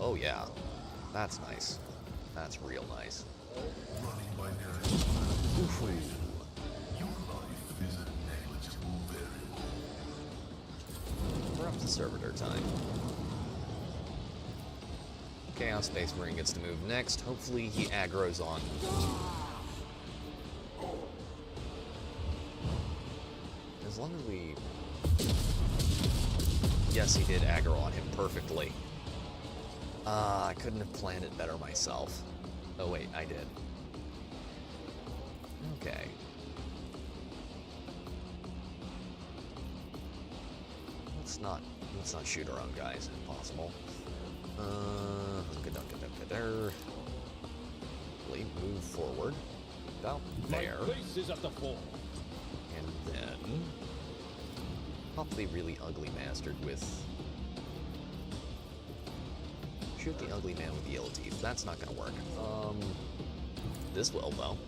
oh yeah, that's nice. That's real nice. Oof. We're up to servitor time. Chaos Space Marine gets to move next. Hopefully he aggro's on. As long as we... Yes, he did aggro on him perfectly. I couldn't have planned it better myself. Oh wait, I did. Okay. Let's not shoot our own guys if possible. Move forward. About there. My base is at the fore. And then pop the really ugly bastard with... Shoot the ugly man with the yellow teeth. That's not gonna work. This will though.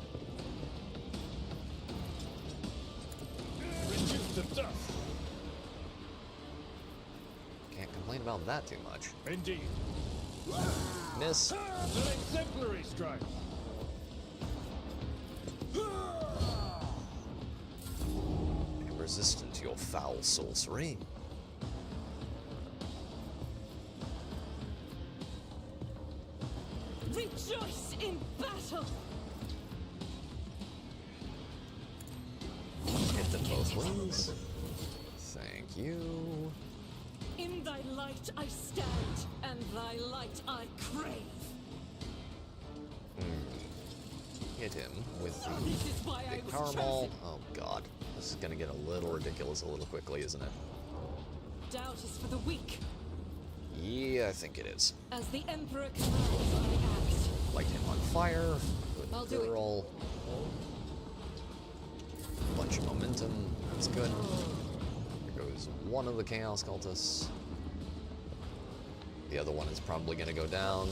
Reduce to dust. Can't complain about that too much. Indeed. Miss. An exemplary strike. I'm resistant to your foul sorcery. Rejoice in battle! please. Thank you. In thy light I stand, and thy light I crave. Hit him with This is the why I big was power chosen. maul. Oh god. This is gonna get a little ridiculous a little quickly, isn't it? Doubt is for the weak. Yeah, I think it is. As the Emperor commands, I act. Light him on fire. I'll Good do it. girl. Bunch of momentum. That's good. There goes one of the Chaos Cultists. The other one is probably gonna go down.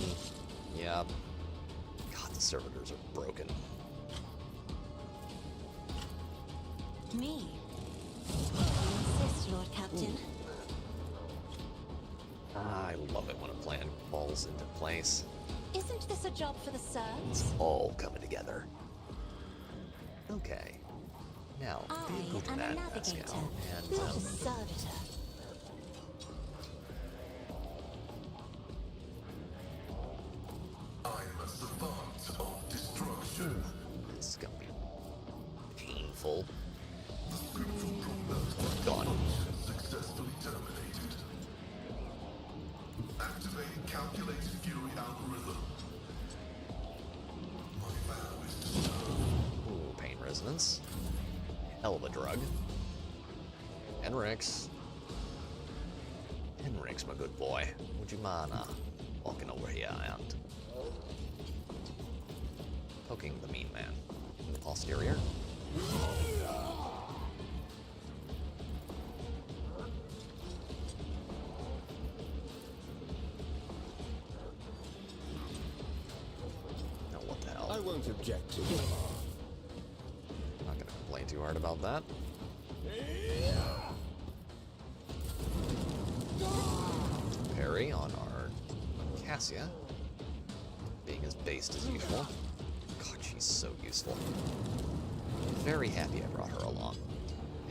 Yeah. God, the servitors are broken. Me? You insist, Lord Captain. I love it when a plan falls into place. Isn't this a job for the serfs? It's all coming together. Okay. Now, I vehicle to am a that, navigator, Pascal, and not a servitor. I am a savant of destruction. this is gonna be painful. The spiritual propellant Gone. successfully terminated. Activating calculated fury algorithm. My vow is to serve. Ooh, pain resonance. Hell of a drug. Henrix. Henrix, my good boy. Would you mind walking over here and poking the mean man in the posterior? Now what the hell? I won't object to it. Not gonna complain too hard about that. Parry on our Cassia, being as based as usual. God, she's so useful. Very happy I brought her along.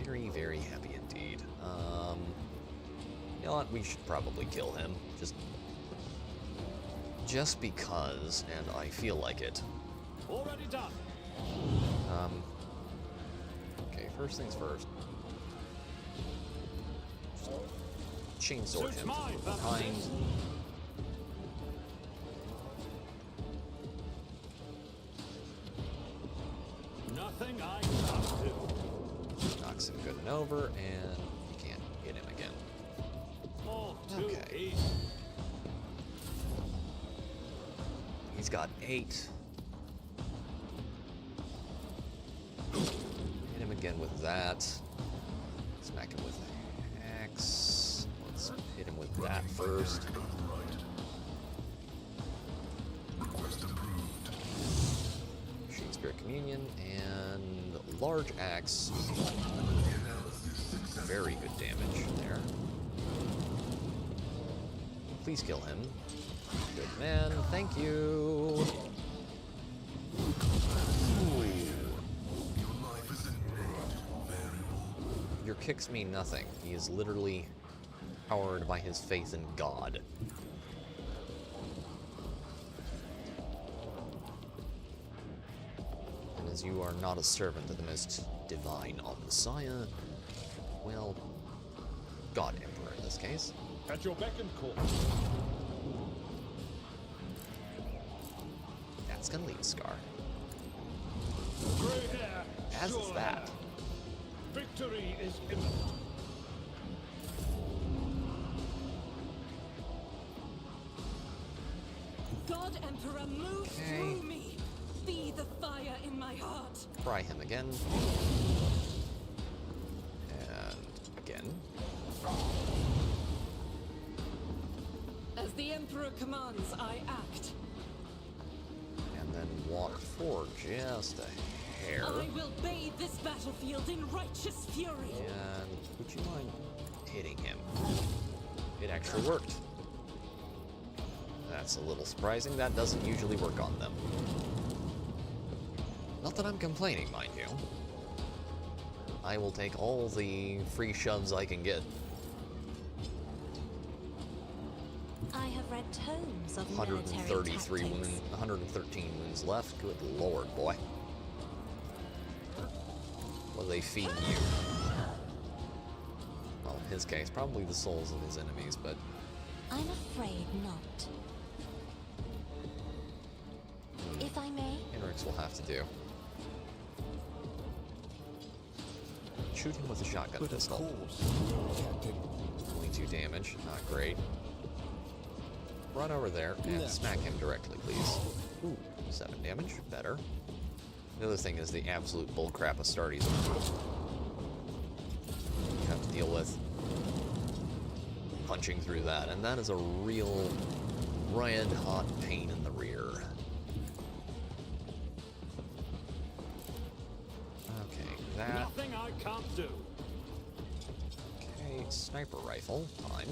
Very, very happy indeed. You know what? We should probably kill him. Just because, and I feel like it. Already done. Okay, first things first. Chainsaw him from behind. Nothing I can't do. Knocks him good and over, and you can't hit him again. All too Okay. easy. He's got 8. Hit him again with that. Smack him with the axe. Let's hit him with that first. Request approved. Shakespeare Communion and large axe. Very good damage there. Please kill him. Good man, thank you. Your kicks mean nothing. He is literally powered by his faith in God. And as you are not a servant of the most divine Messiah, well, God Emperor in this case. At your beck and call. That's gonna leave a scar. Grey hair, As is sure that. hair. Victory is imminent. God Emperor, move through me. Be the fire in my heart. Fry him again. And again. As the Emperor commands, I act. And then walk forward just a hair. I will bathe this battlefield in righteous fury. And would you mind hitting him? It actually worked. That's a little surprising. That doesn't usually work on them. Not that I'm complaining, mind you. I will take all the free shoves I can get. I have read tomes of 133 military wounds, tactics. 113 wounds left. Good lord, boy. What are they feeding you? his case. Probably the souls of his enemies, but... I'm afraid not. If I may? Henrix will have to do. Shoot him with a shotgun pistol. Only 2 damage, not great. Run over there and smack him directly, please. Ooh, 7 damage, better. The other thing is the absolute bullcrap Astartes you have to deal with. Punching through that, and that is a real red-hot pain in the rear. Okay, that... Nothing I can't do. Okay, sniper rifle, time.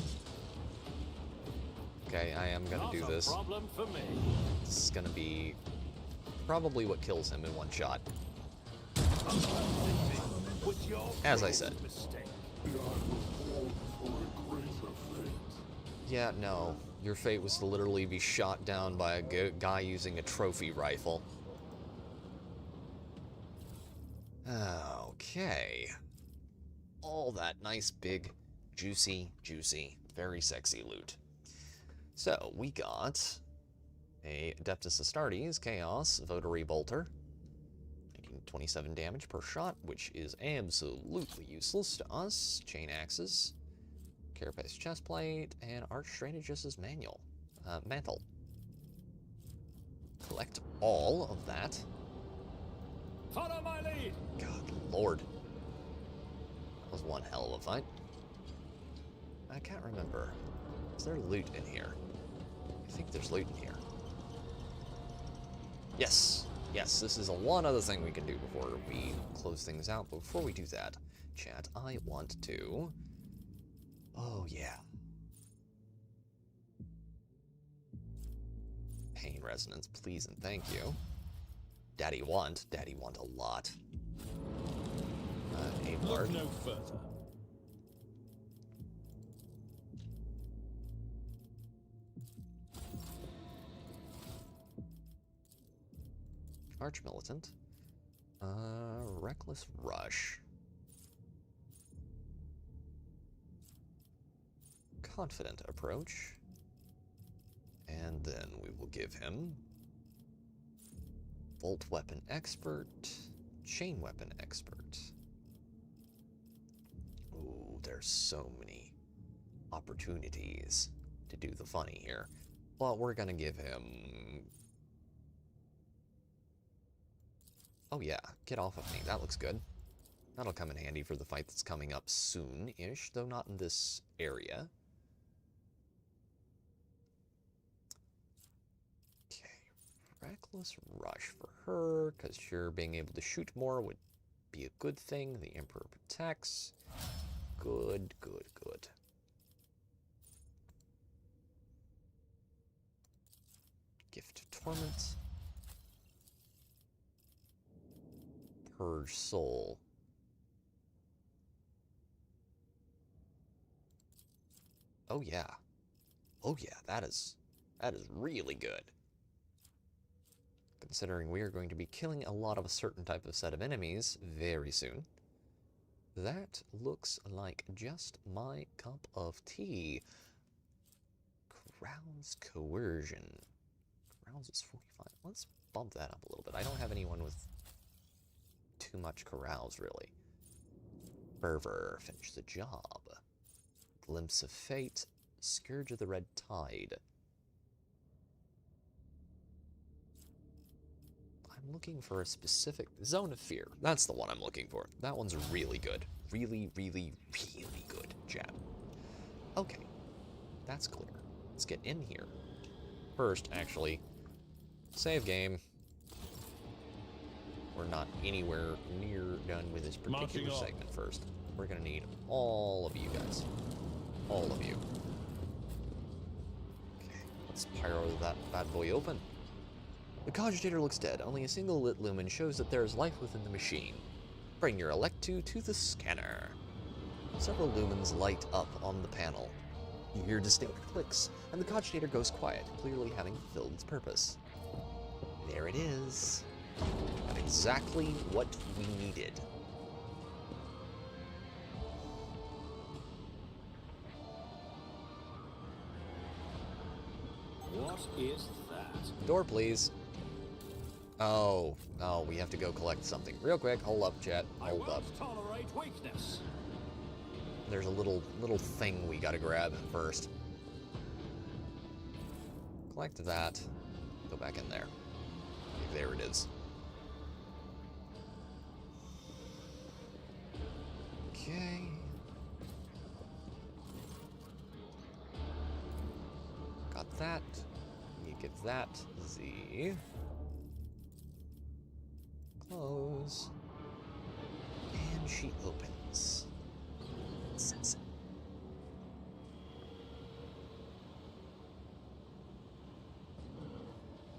Okay, I am gonna do this. Not a problem for me. This is gonna be probably what kills him in one shot. As I said. Yeah, no. Your fate was to literally be shot down by a guy using a trophy rifle. Okay. All that nice, big, juicy, very sexy loot. So, we got a Adeptus Astartes Chaos Votary Bolter. 27 damage per shot, which is absolutely useless to us. Chain Axes. Carapace Chestplate, and Archstrategist's Mantle. Collect all of that. Follow my lead! God lord. That was one hell of a fight. I can't remember. Is there loot in here? I think there's loot in here. Yes. Yes, this is one other thing we can do before we close things out. But before we do that, chat, I want to... Oh, yeah. Pain Resonance, please and thank you. Daddy want a lot. Look no further. Archmilitant. Reckless Rush. Confident Approach. And then we will give him Bolt Weapon Expert, Chain Weapon Expert. Ooh, there's so many opportunities to do the funny here. But we're gonna give him... Oh yeah, get off of me. That looks good. That'll come in handy for the fight that's coming up soon-ish, though not in this area. Okay, Reckless Rush for her, because sure, being able to shoot more would be a good thing. The Emperor protects. Good, good, good. Gift of Torment. Purge Soul. Oh yeah. Oh yeah, that is really good. Considering we are going to be killing a lot of a certain type of set of enemies very soon. That looks like just my cup of tea. Crown's Coercion. Crowns is 45. Let's bump that up a little bit. I don't have anyone with too much carouse, really. Fervor, finish the job. Glimpse of Fate, Scourge of the Red Tide. I'm looking for a specific... Zone of Fear. That's the one I'm looking for. That one's really good. Really, really, really good, chat. Okay. That's clear. Let's get in here. First, actually, save game. We're not anywhere near done with this particular segment first. We're gonna need all of you guys. All of you. Okay, let's pyro that bad boy open. The cogitator looks dead. Only a single lit lumen shows that there is life within the machine. Bring your Electu to the scanner. Several lumens light up on the panel. You hear distinct clicks, and the cogitator goes quiet, clearly having fulfilled its purpose. There it is. Exactly what we needed. What is that? Door, please. Oh, we have to go collect something. Real quick, hold up, chat. Hold up. Tolerate weakness. There's a little thing we gotta grab first. Collect that. Go back in there. There it is. Okay. Got that. You get that. Z. Close. And she opens.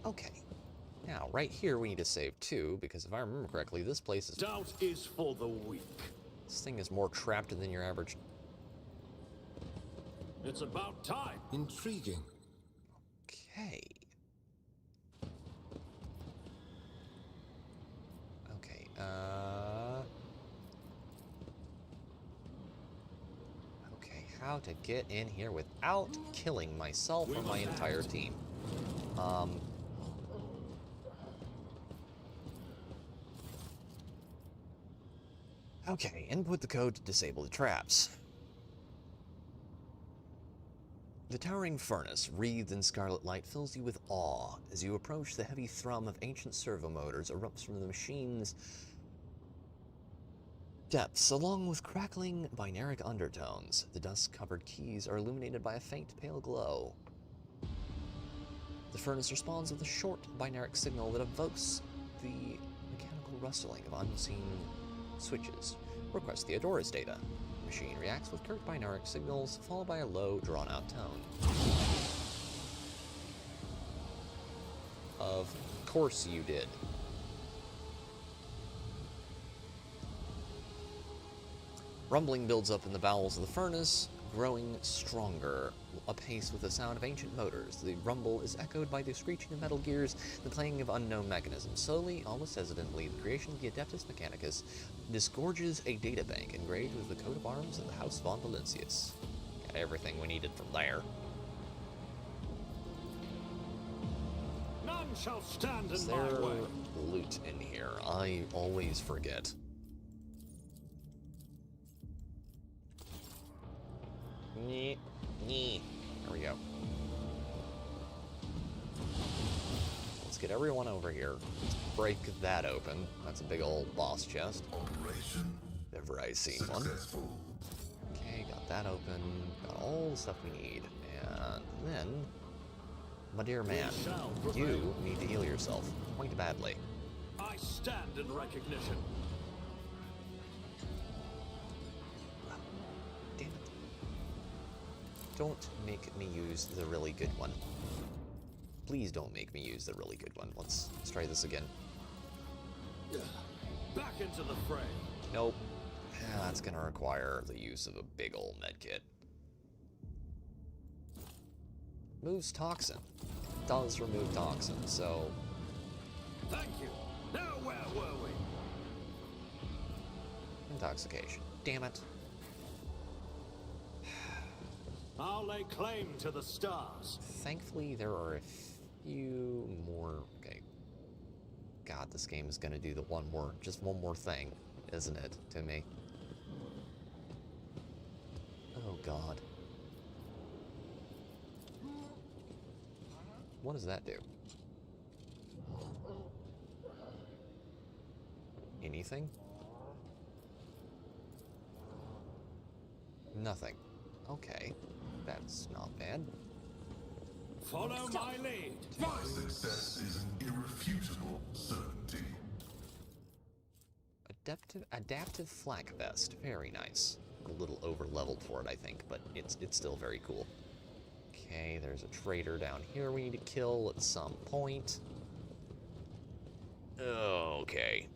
Okay. Now, right here we need to save too, because if I remember correctly, this place is... Doubt is for the weak. This thing is more trapped than your average... It's about time. Intriguing. Okay. Okay, okay, how to get in here without killing myself or my entire team. Okay, input the code to disable the traps. The towering furnace, wreathed in scarlet light, fills you with awe. As you approach, the heavy thrum of ancient servo motors erupts from the machine's depths, along with crackling binaric undertones. The dust-covered keys are illuminated by a faint pale glow. The furnace responds with a short binaric signal that evokes the mechanical rustling of unseen switches. Request the Adora's data. The machine reacts with curt binaric signals, followed by a low, drawn-out tone. Of course you did. Rumbling builds up in the bowels of the furnace, growing stronger, apace with the sound of ancient motors. The rumble is echoed by the screeching of metal gears, the clanging of unknown mechanisms. Slowly, almost hesitantly, the creation of the Adeptus Mechanicus disgorges a databank engraved with the coat of arms of the House von Valencius. Got everything we needed from there. None shall stand Is in there my way. loot in here? I always forget. There we go. Let's get everyone over here. Let's break that open. That's a big old boss chest. Never I seen one. Okay, got that open. Got all the stuff we need. And then, my dear man, you need to heal yourself quite badly. I stand in recognition. Don't make me use the really good one. Please don't make me use the really good one. Let's try this again. Back into the fray. Nope. That's gonna require the use of a big old medkit. Moves toxin. It does remove toxin, so... Thank you. Now where were we? Intoxication. Damn it. I'll lay claim to the stars. Thankfully, there are a few more... Okay. God, this game is gonna do the just one more thing, isn't it, to me? Oh, God. What does that do? Anything? Nothing. Okay. That's not bad. Follow my lead. My success is an irrefutable certainty. Adaptive flak vest. Very nice. A little over-leveled for it, I think, but it's still very cool. Okay, there's a traitor down here we need to kill at some point. Okay.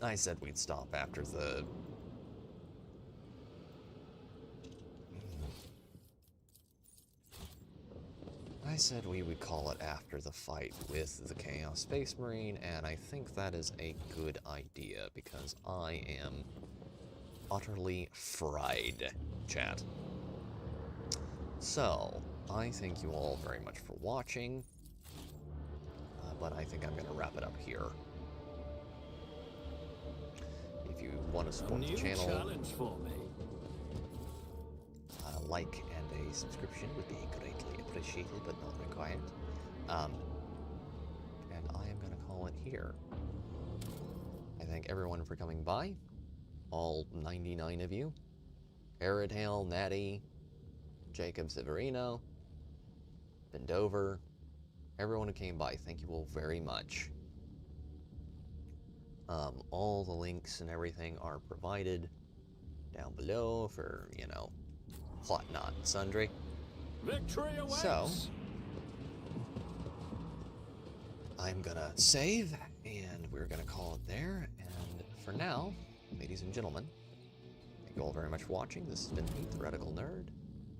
I said we'd stop after the... I said we would call it after the fight with the Chaos Space Marine, and I think that is a good idea, because I am utterly fried, chat. So, I thank you all very much for watching, but I think I'm going to wrap it up here. If you want to support the channel, challenge for me. A like and a subscription would be greatly appreciated, but not required. And I am going to call it here. I thank everyone for coming by, all 99 of you. Aerodale, Natty, Jacob Severino, Bendover, everyone who came by, thank you all very much. All the links and everything are provided down below for, you know, whatnot and sundry. Victory awaits. So, I'm gonna save, and we're gonna call it there. And for now, ladies and gentlemen, thank you all very much for watching. This has been me, Theoretical Nerd.